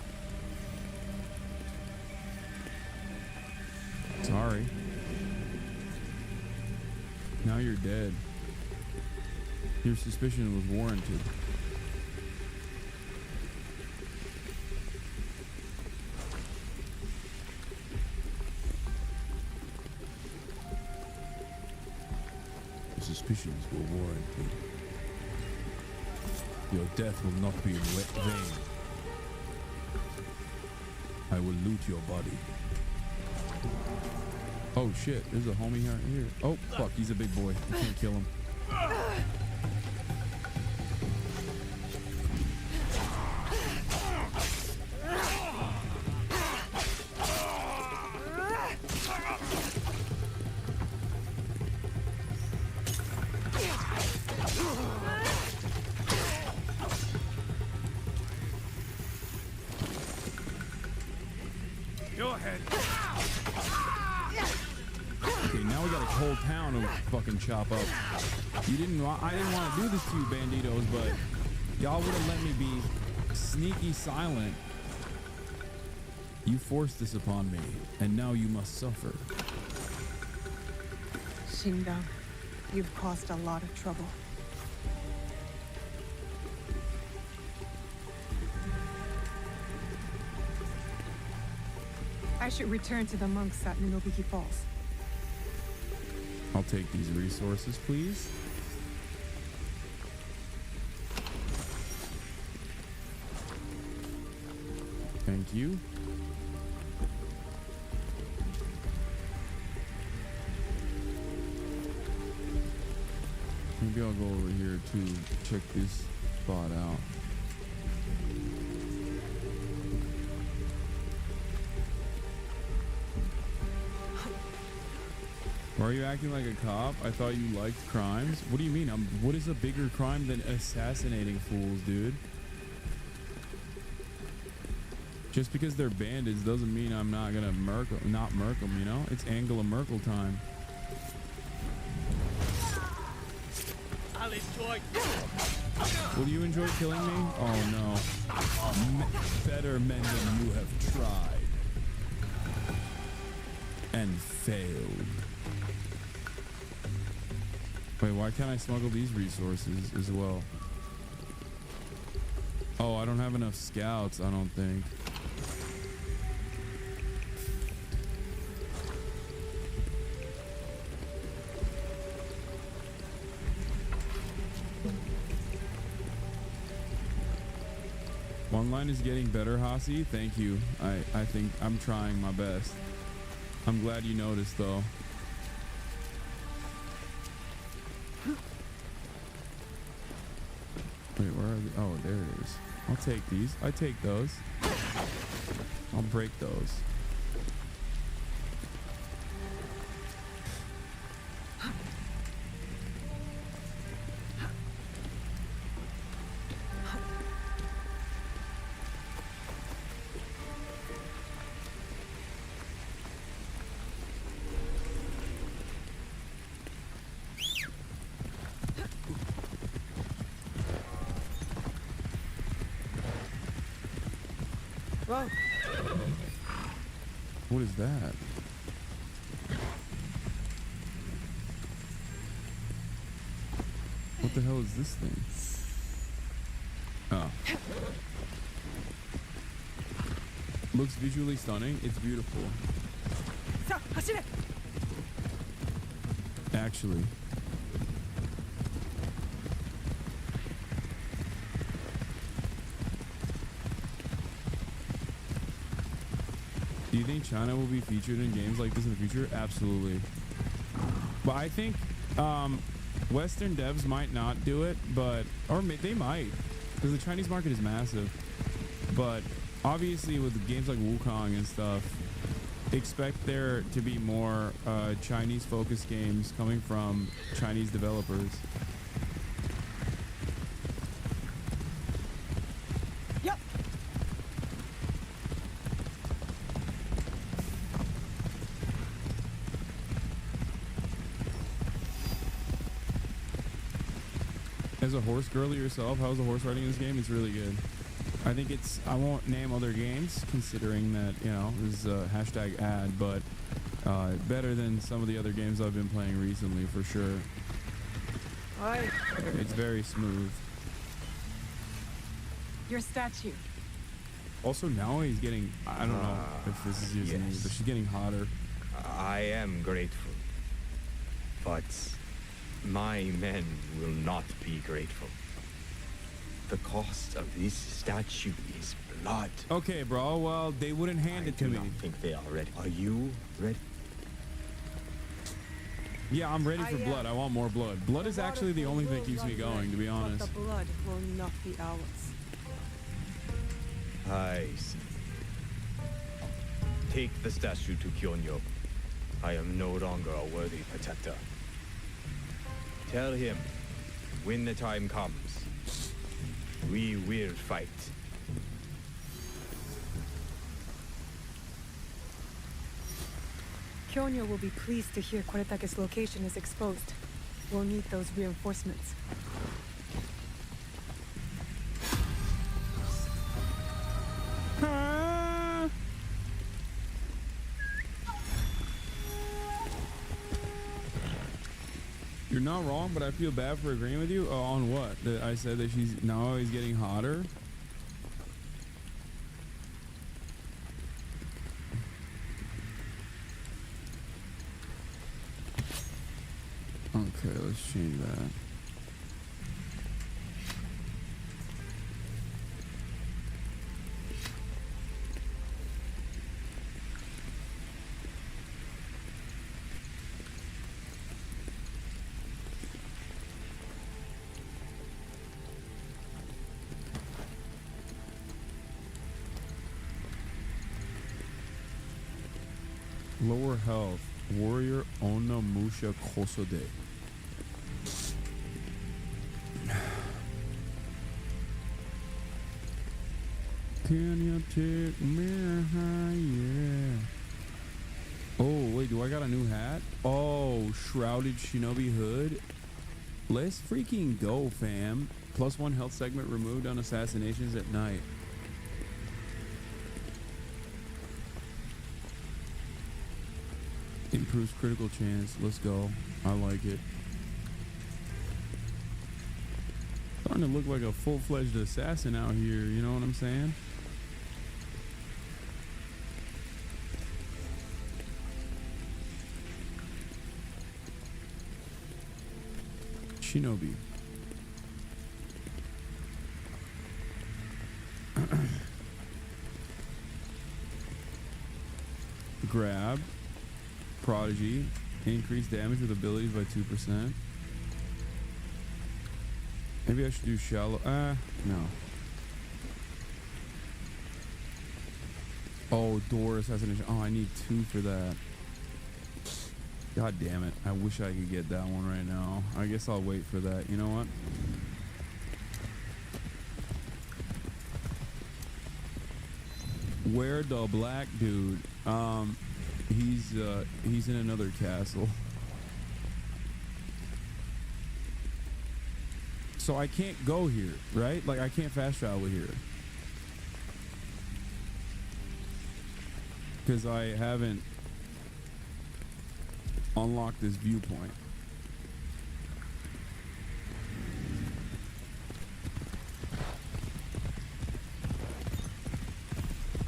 Sorry. Now you're dead. Your suspicion was warranted. Your suspicions were warranted. Your death will not be in vain. I will loot your body. Oh shit, there's a homie right here. Oh fuck, he's a big boy. I can't kill him. Chop up. You didn't. I didn't want to do this to you, banditos, but y'all would have let me be sneaky silent. You forced this upon me, and now you must suffer. Shindang, you've caused a lot of trouble. I should return to the monks at Minobiki Falls. I'll take these resources, please. Thank you. Maybe I'll go over here to check this spot out. Why are you acting like a cop? I thought you liked crimes. What do you mean? What is a bigger crime than assassinating fools, dude? Just because they're bandits doesn't mean I'm not gonna not murk them, you know? It's Angela Merkel time. I'll enjoy. Will you enjoy killing me? Oh no. Better men than you have tried. And failed. Wait, why can't I smuggle these resources as well? Oh, I don't have enough scouts, I don't think. One line is getting better, Hasi. Thank you. I think I'm trying my best. I'm glad you noticed, though. Wait, where are they? Oh, there it is. I'll take these. I take those. I'll break those. Whoa. What is that? What the hell is this thing? Oh. Looks visually stunning. It's beautiful. Actually. Do you think China will be featured in games like this in the future? Absolutely. But I think Western devs might not do it, but they might, because the Chinese market is massive. But obviously with games like Wukong and stuff, expect there to be more Chinese-focused games coming from Chinese developers. As a horse girly yourself, how's the horse riding in this game? It's really good. I think it's, I won't name other games considering that, you know, this is a hashtag ad, but better than some of the other games I've been playing recently for sure. Oi. It's very smooth. Your statue. Also now he's getting, I don't know if this is using me, but she's getting hotter. I am grateful, but my men will not be grateful. The cost of this statue is blood. Okay, bro. Well, they wouldn't hand it to me. I think they are ready. Are you ready? Yeah, I'm ready for blood. I want more blood. Blood is actually the only thing that keeps me going, to be honest. But the blood will not be ours. I see. Take the statue to Kyonyo. I am no longer a worthy protector. Tell him, when the time comes, we will fight. Kyonyo will be pleased to hear Koretake's location is exposed. We'll need those reinforcements. You're not wrong, but I feel bad for agreeing with you. On what? That I said that she's now always getting hotter? Okay, let's change that. Lower health. Warrior Onamusha Kosode. Can you take me higher? Oh, wait, do I got a new hat? Oh, Shrouded Shinobi Hood. Let's freaking go, fam. +1 health segment removed on assassinations at night. Improves critical chance. Let's go. I like it. Starting to look like a full-fledged assassin out here, you know what I'm saying? Shinobi. Grab. Prodigy. Increase damage with abilities by 2%. Maybe I should do shallow. No. Oh, door assassination. Oh, I need 2 for that. God damn it. I wish I could get that one right now. I guess I'll wait for that. You know what? Where the black dude? He's in another castle. So I can't go here, right? Like I can't fast travel here. Because I haven't unlock this viewpoint.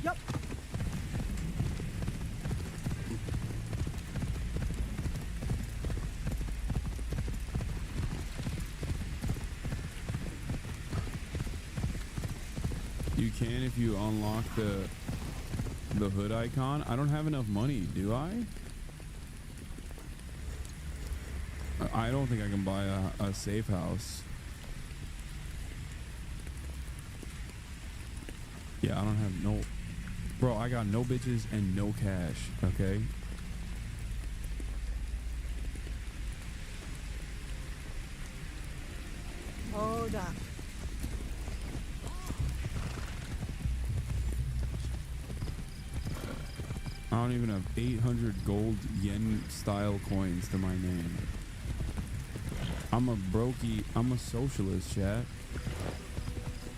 Yep. You can if you unlock the hood icon. I don't have enough money, do I? I don't think I can buy a safe house. Yeah, I don't have no... Bro, I got no bitches and no cash, okay? Hold up. I don't even have 800 gold yen style coins to my name. I'm a brokey. I'm a socialist, chat.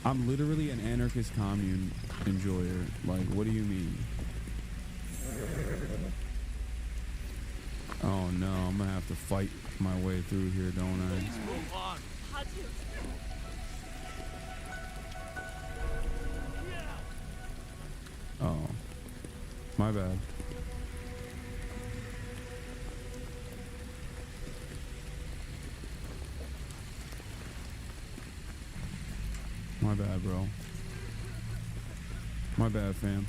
I'm literally an anarchist commune enjoyer. Like, what do you mean? Oh no, I'm gonna have to fight my way through here, don't I? Move on. Oh, my bad. My bad, bro. My bad, fam.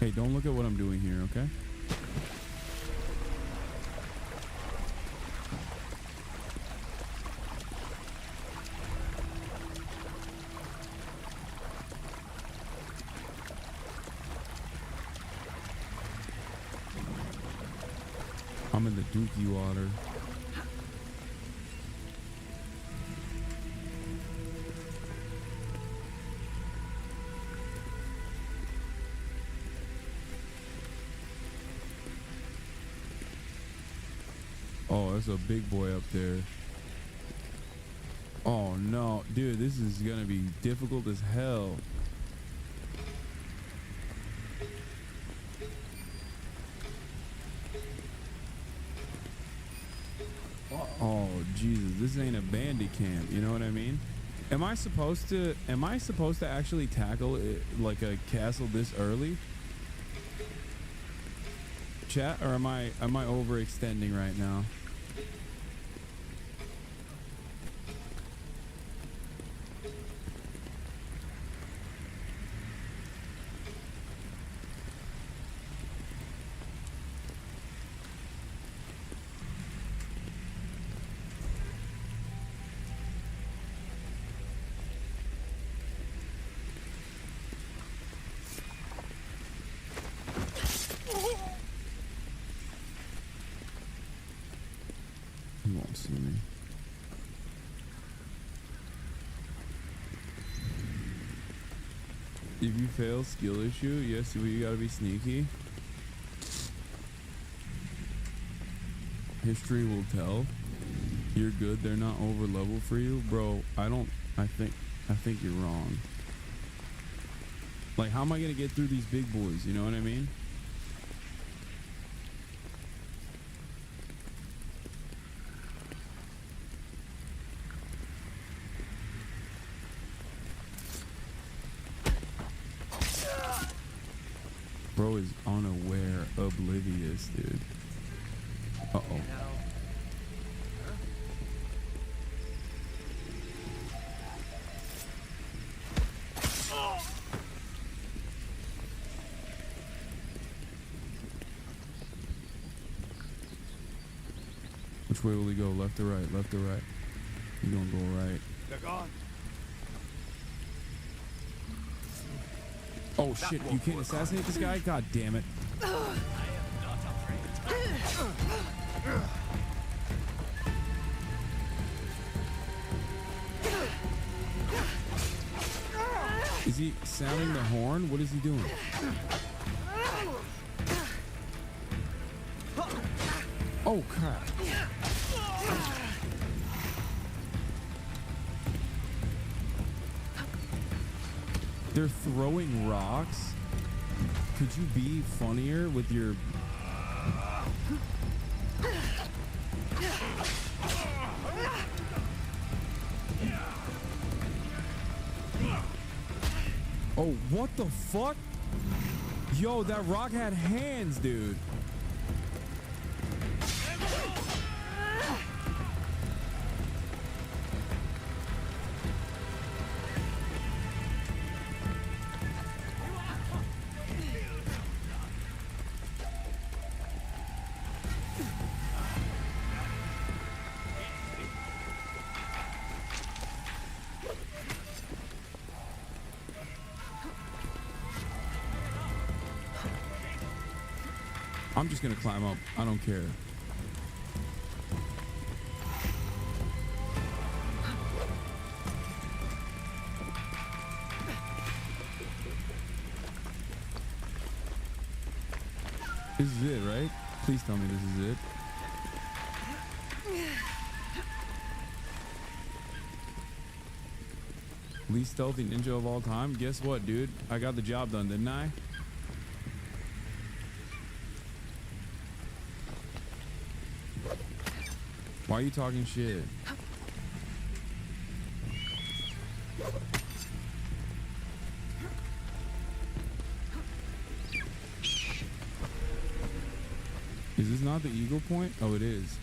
Hey, don't look at what I'm doing here, okay? I'm in the dookie water. Oh, there's a big boy up there. Oh no, dude, this is gonna be difficult as hell. Oh Jesus, this ain't a bandit camp, you know what I mean? Am I supposed to actually tackle it, like a castle this early? Chat, or am I overextending right now? If you fail skill issue, yes, you gotta be sneaky. History will tell. You're good, they're not over level for you. Bro, I think you're wrong. Like, how am I gonna get through these big boys? You know what I mean? Bro is unaware, oblivious, dude. Uh-oh. Which way will he go? Left or right? Left or right? He's gonna go right. They're gone. Oh shit, you can't assassinate this guy? God damn it. Is he sounding the horn? What is he doing? Oh crap. They're throwing rocks? Could you be funnier with your... Oh, what the fuck? Yo, that rock had hands, dude. I'm just gonna climb up. I don't care. This is it, right? Please tell me this is it. Least stealthy ninja of all time? Guess what, dude? I got the job done, didn't I? Why are you talking shit? Is this not the Eagle Point? Oh, it is.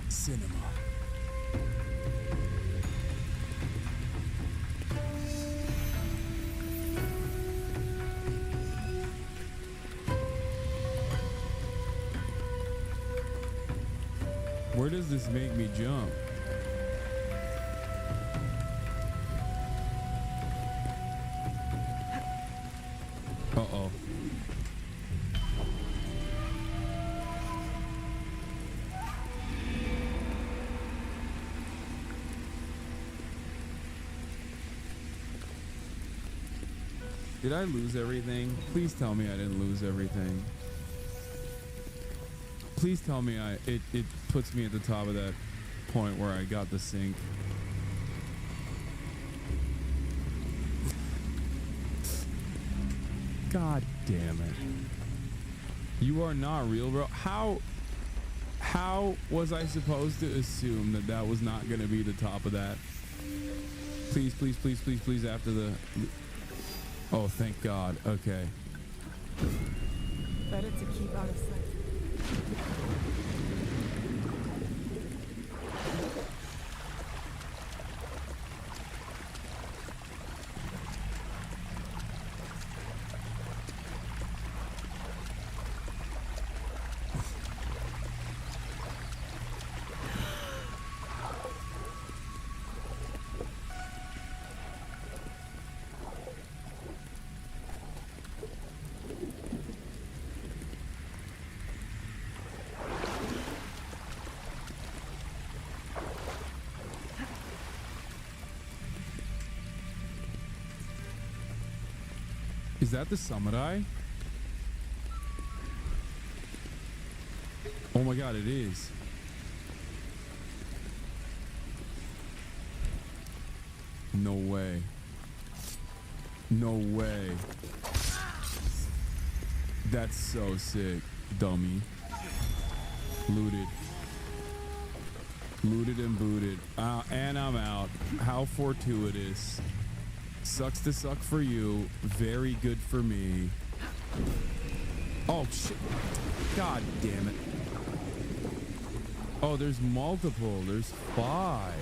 Cinema. Where does this make me jump? Uh-oh. Did I lose everything? Please tell me I didn't lose everything. Please tell me it puts me at the top of that point where I got the sync. God damn it. You are not real, bro. How was I supposed to assume that that was not going to be the top of that? Please, please, please, please, please, after the... Oh, thank God. Okay. Better to keep out of sight. Is that the samurai? Oh my god, it is. No way. No way. That's so sick, dummy. Looted. Looted and booted. And I'm out. How fortuitous. Sucks to suck for you. Very good for me. Oh, shit. God damn it. Oh, there's multiple. There's 5.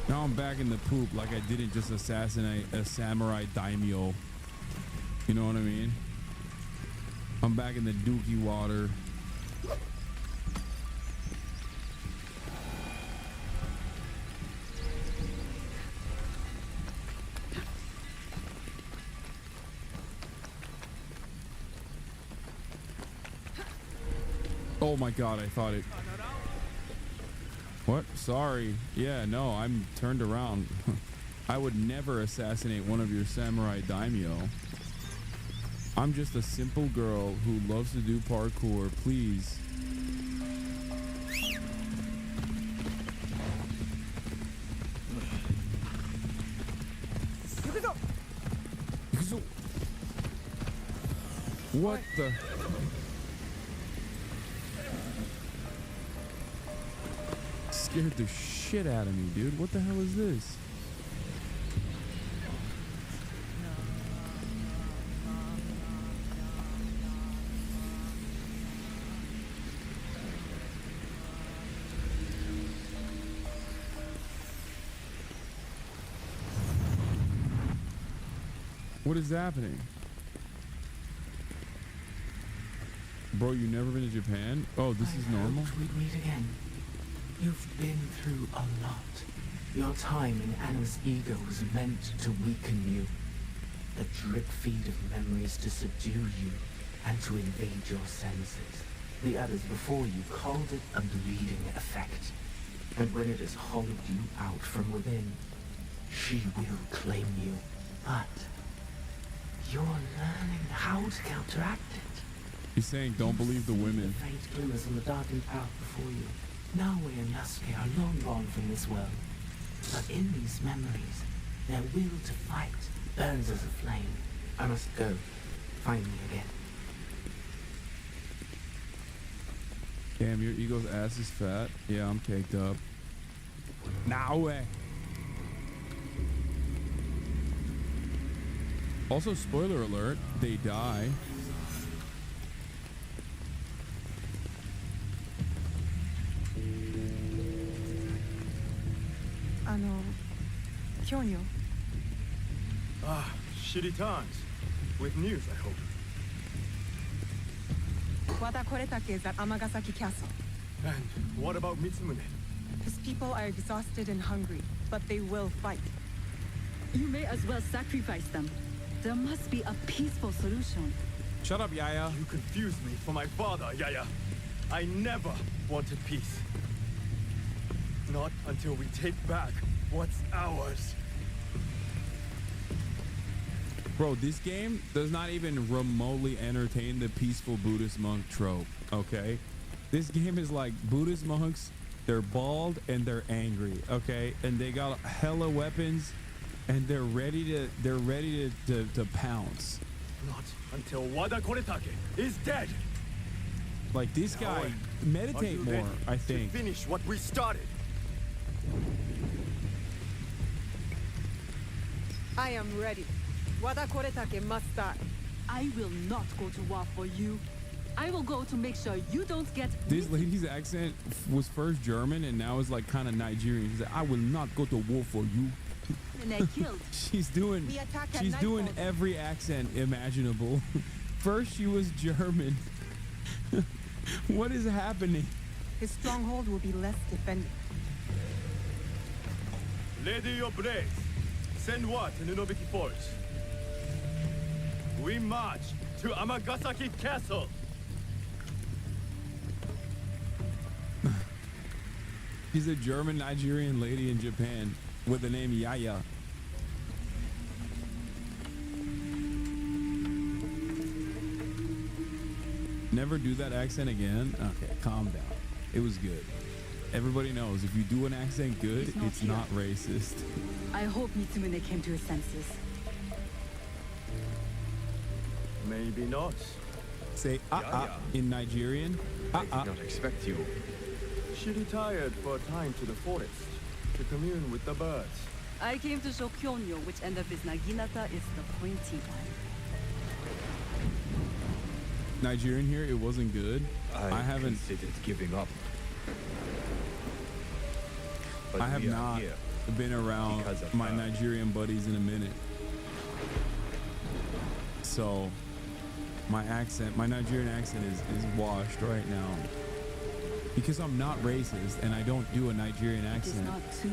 Now I'm back in the poop like I didn't just assassinate a samurai daimyo. You know what I mean? I'm back in the dookie water. Oh my god, I thought it... What? Sorry. Yeah, no, I'm turned around. I would never assassinate one of your samurai daimyo. I'm just a simple girl who loves to do parkour. Please. What the... Scared the shit out of me, dude. What the hell is this? What is happening? Bro, you never been to Japan? Oh, this is normal? We'd meet again. You've been through a lot. Your time in Anna's ego was meant to weaken you. A drip feed of memories to subdue you and to invade your senses. The others before you called it a bleeding effect. And when it has hollowed you out from within, she will claim you. But you're learning how to counteract it. He's saying don't believe the women. Faint glimmers on the darkened path before you. Nawe and Yasuke are long gone from this world. But in these memories, their will to fight burns as a flame. I must go. Find me again. Damn, your ego's ass is fat. Yeah, I'm caked up. Nawe. Also, spoiler alert, they die. Kyonyo. Ah, shitty times. With news, I hope. Wada Koretake is at Amagasaki Castle. And what about Mitsumune? His people are exhausted and hungry, but they will fight. You may as well sacrifice them. There must be a peaceful solution. Shut up, Yaya. You confused me for my father, Yaya. I never wanted peace. Not until we take back what's ours. Bro, this game does not even remotely entertain the peaceful Buddhist monk trope, okay? This game is like Buddhist monks, they're bald and they're angry, okay? And they got hella weapons and they're ready to pounce. Not until Wada Koretake is dead. Like this guy, meditate more, I think. To finish what we started. I am ready. Wada Koretake must die. I will not go to war for you. I will go to make sure you don't get... This lady's accent was first German and now is like kind of Nigerian. She's like, I will not go to war for you. And I killed. She's doing every accent imaginable. First she was German. What is happening? His stronghold will be less defended. Lady your brave. Send what to Nunobiki Forge? We march to Amagasaki Castle. He's a German Nigerian lady in Japan with the name Yaya. Never do that accent again. Okay, calm down. It was good. Everybody knows if you do an accent good, it's not racist. I hope Mitsumune came to his senses. Maybe not. Say in Nigerian. I did not expect you. She retired for a time to the forest to commune with the birds. I came to show Kyonyo which end of his Naginata is the pointy one. Nigerian here, it wasn't good. I haven't considered giving up. But I have not been around my Nigerian buddies in a minute. So my Nigerian accent is washed right now. Because I'm not racist and I don't do a Nigerian accent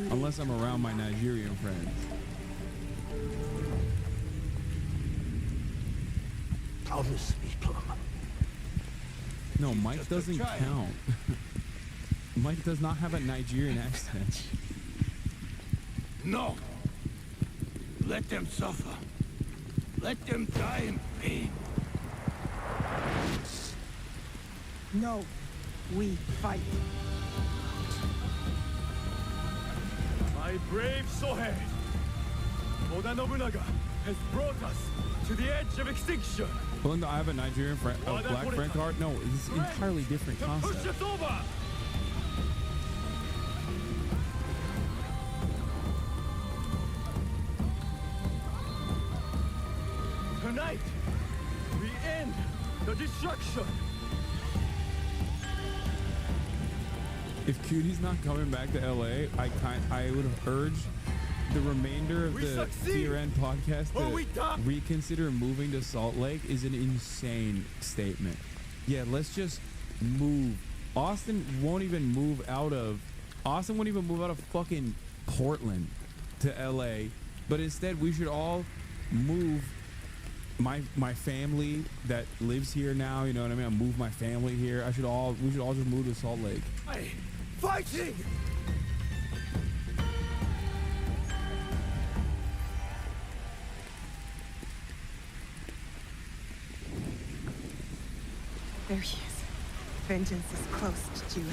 unless I'm around my Nigerian friends. Promise me, Plum. No, Mike doesn't count. Mike does not have a Nigerian accent. No. Let them suffer. Let them die in pain. No, we fight. My brave Sohei, Oda Nobunaga has brought us to the edge of extinction. Belinda, I have a Nigerian friend, a black friend card. No, it's an entirely different concept. Push us over. Tonight, we end the destruction. If Cutie's not coming back to LA, I would urge the remainder of the Fear End podcast to reconsider moving to Salt Lake. Is an insane statement. Yeah, let's just move. Austin won't even move out of fucking Portland to LA, but instead we should all move. My family that lives here now, you know what I mean? I'll move my family here. We should all just move to Salt Lake. Hey, fighting! There he is. Vengeance is close to Jue.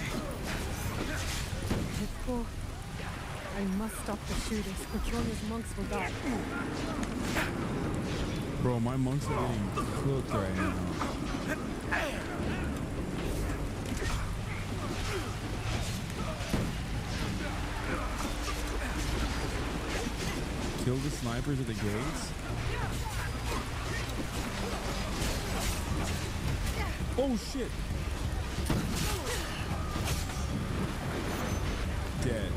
Hippo, I must stop the shooters, or Kyonyo's monks will die. Bro, my monks are getting cooked right now. Kill the snipers at the gates? Oh shit! Dead.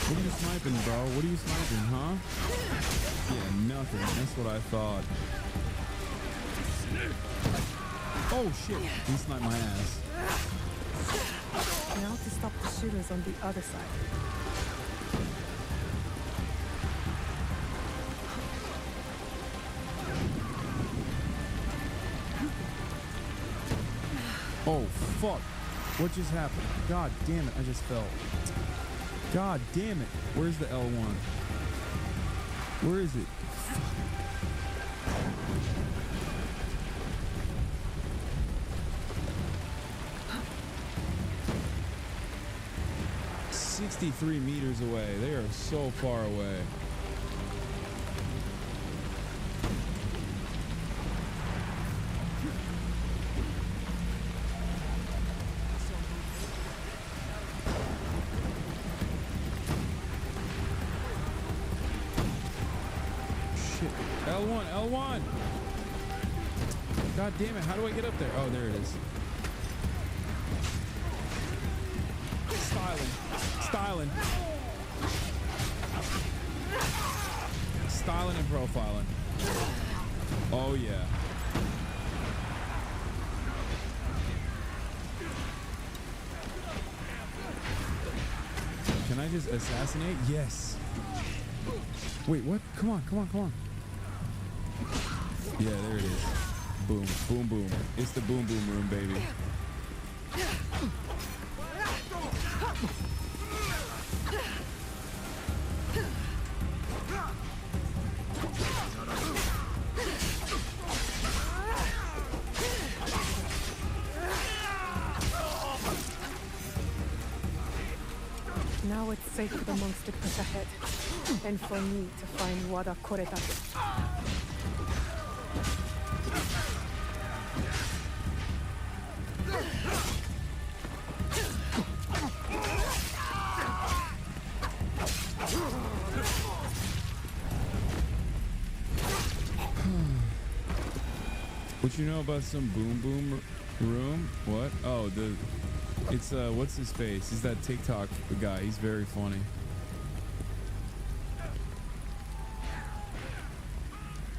What are you sniping, bro? What are you sniping, huh? Yeah, nothing. That's what I thought. Oh shit! He sniped my ass. Now to stop the shooters on the other side. Oh fuck! What just happened? God damn it! I just fell. God damn it! Where's the L1? Where is it? 63 meters away. They are so far away. Shit. L1, L1! God damn it, how do I get up there? Oh, there it is. Styling. Styling and profiling. Oh yeah. Can I just assassinate? Yes. Wait, what? Come on, come on, come on. Yeah, there it is. Boom, boom, boom. It's the boom, boom room, baby. Now it's safe for the monks to push ahead, and for me to find Wada Koretake. What you know about some boom boom room? What? Oh, it's what's his face? He's that TikTok guy. He's very funny.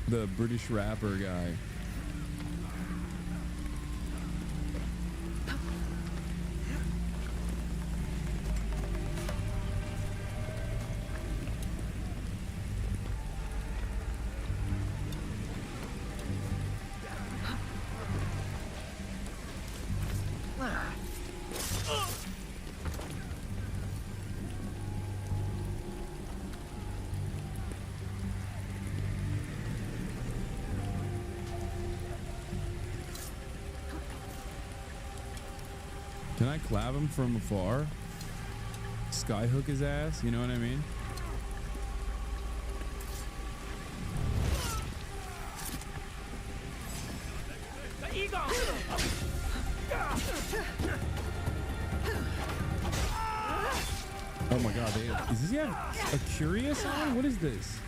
The British rapper guy. Can I clap him from afar? Skyhook his ass, you know what I mean? Oh my god, does he have a Curious on? What is this?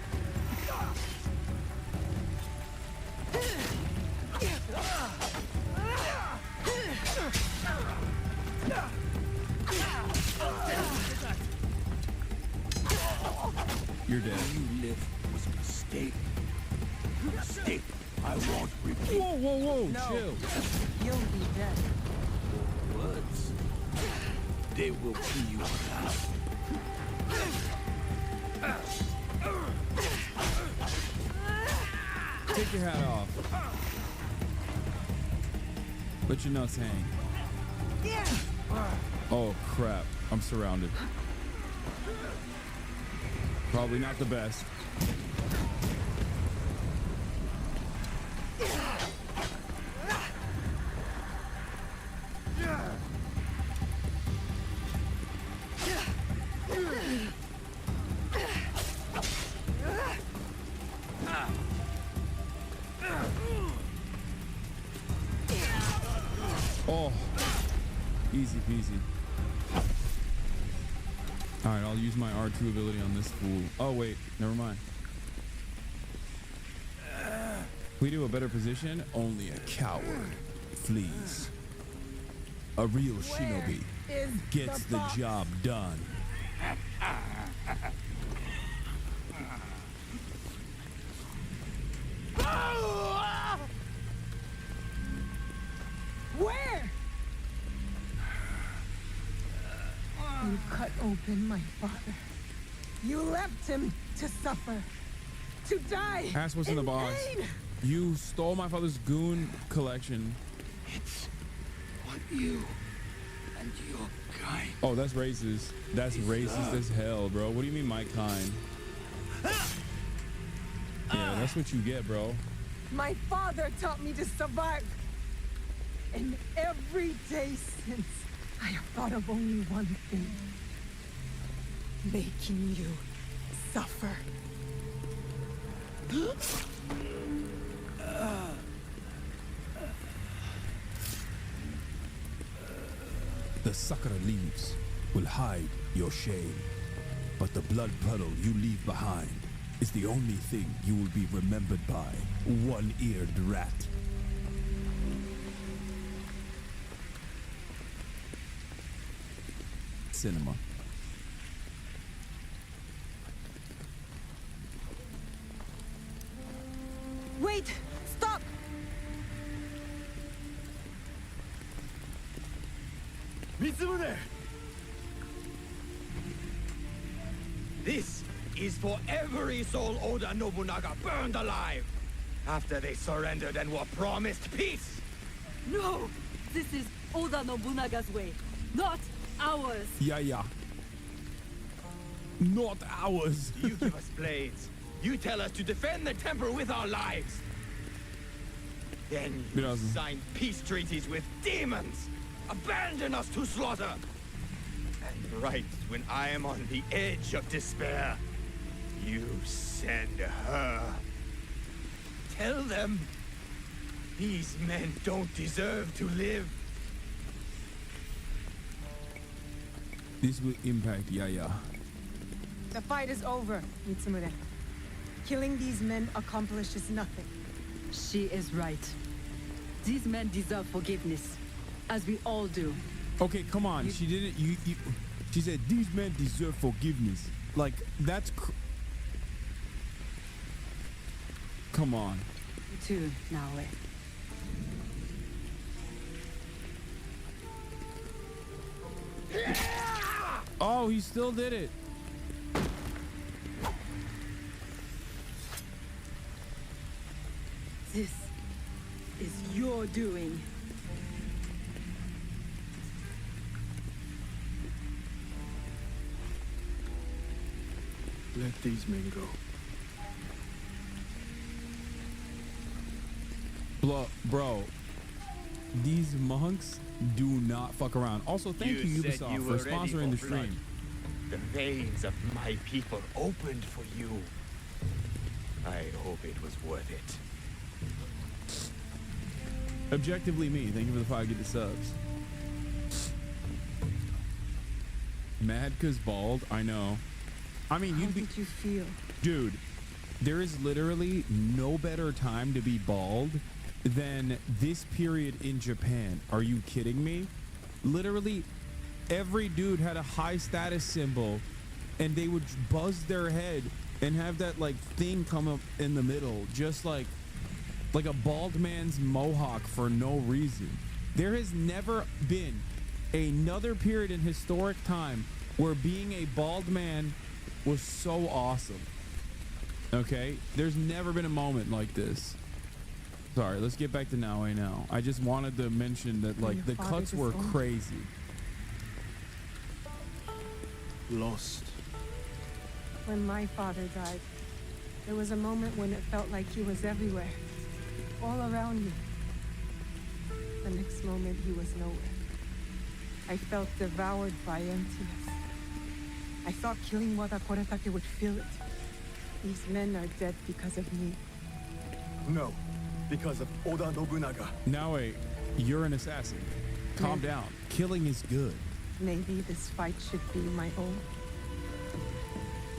You're dead. You live was a mistake. Mistake I won't repeat. Whoa, whoa, whoa, No. chill. You'll be dead. Words. They will be you now. Take your hat off. Let your nuts hang. Oh crap, I'm surrounded. Probably not the best. Oh, easy peasy. All right, I'll use my R2 ability on this fool. Oh wait, never mind. We do a better position. Only a coward flees. A real shinobi gets the job done. Where? You cut open my father. You left him to suffer, to die. Ask what's in the box. pain. You stole my father's goon collection. It's what you and your kind. Oh, that's racist. That's racist as hell, bro. What do you mean, my kind? Yeah, that's what you get, bro. My father taught me to survive. And every day since, I have thought of only one thing. Making you suffer. The sakura leaves will hide your shame, but the blood puddle you leave behind is the only thing you will be remembered by. One-eared rat. Cinema. Wait! Stop! This is for every soul Oda Nobunaga burned alive after they surrendered and were promised peace. No! This is Oda Nobunaga's way, not ours! Yeah. Not ours. You give us blades. You tell us to defend the temple with our lives. Then you sign peace treaties with demons. Abandon us to slaughter. And right when I am on the edge of despair, you send her. Tell them these men don't deserve to live. This will impact Yaya. The fight is over, Mitsumure. Killing these men accomplishes nothing. She is right. These men deserve forgiveness, as we all do. Okay, come on. She didn't. She said these men deserve forgiveness. Like that's. Come on. You too, Naoe. Oh, he still did it. This is your doing. Let these men go. Bro, these monks do not fuck around. Also, thank you Ubisoft for sponsoring the stream. The veins of my people opened for you. I hope it was worth it. Objectively me. Thank you for the 5 get the subs. Mad cause bald. I know. I mean, How did you feel? Dude, there is literally no better time to be bald than this period in Japan. Are you kidding me? Literally, every dude had a high status symbol, and they would buzz their head and have that like thing come up in the middle, just like a bald man's mohawk for no reason. There has never been another period in historic time where being a bald man was so awesome. Okay? There's never been a moment like this. Sorry, let's get back to Naoe now. I just wanted to mention that like the cuts were crazy. Lost. When my father died, there was a moment when it felt like he was everywhere. All around me. The next moment he was nowhere. I felt devoured by emptiness. I thought killing Wada Koretake would fill it. These men are dead because of me. No, because of Oda Nobunaga. Naoe, you're an assassin. Calm down. Killing is good. Maybe this fight should be my own.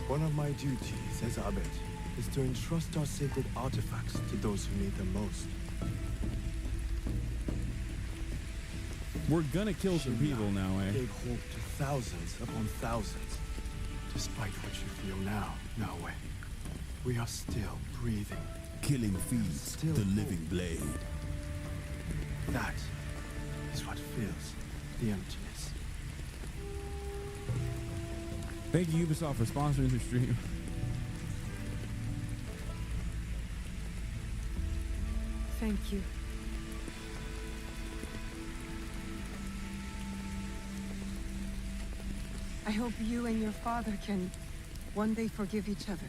One of my duties as abbot is to entrust our sacred artifacts to those who need them most. We're gonna kill some people now, eh? Gave hope to thousands upon thousands. Despite what you feel now, Naoe, we are still breathing. Killing feeds the living blade. That is what fills the emptiness. Thank you, Ubisoft, for sponsoring the stream. Thank you. I hope you and your father can one day forgive each other.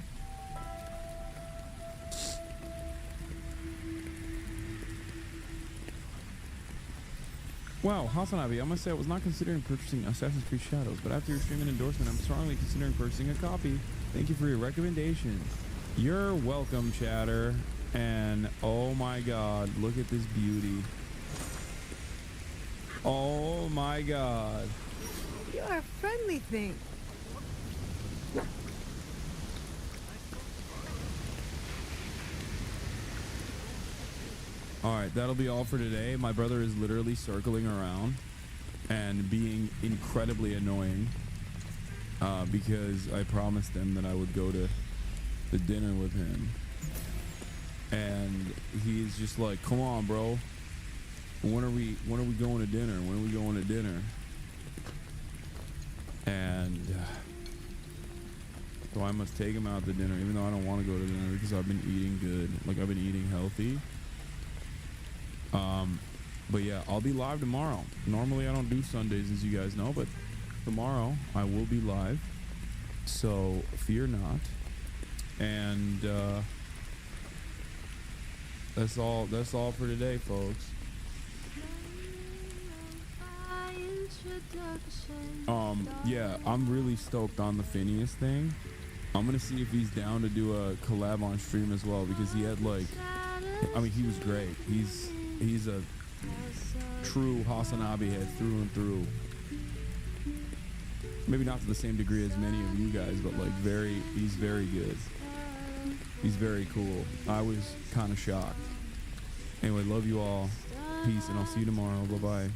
Wow, Hasanabi, I must say I was not considering purchasing Assassin's Creed Shadows, but after your stream and endorsement, I'm strongly considering purchasing a copy. Thank you for your recommendation. You're welcome, chatter. And oh my god, look at this beauty. Oh my god. You're a friendly thing. Alright, that'll be all for today. My brother is literally circling around and being incredibly annoying because I promised him that I would go to the dinner with him. And he's just like, come on, bro. When are we going to dinner? When are we going to dinner? And so I must take him out to dinner, even though I don't want to go to dinner because I've been eating good. Like, I've been eating healthy. But yeah, I'll be live tomorrow. Normally I don't do Sundays, as you guys know, but tomorrow I will be live. So fear not. And that's all for today, folks. Yeah, I'm really stoked on the Phineas thing. I'm gonna see if he's down to do a collab on stream as well, because he had like, I mean, he was great. He's a true Hasanabi head through and through. Maybe not to the same degree as many of you guys, but like he's very good. He's very cool. I was kind of shocked. Anyway, love you all. Peace, and I'll see you tomorrow. Bye-bye.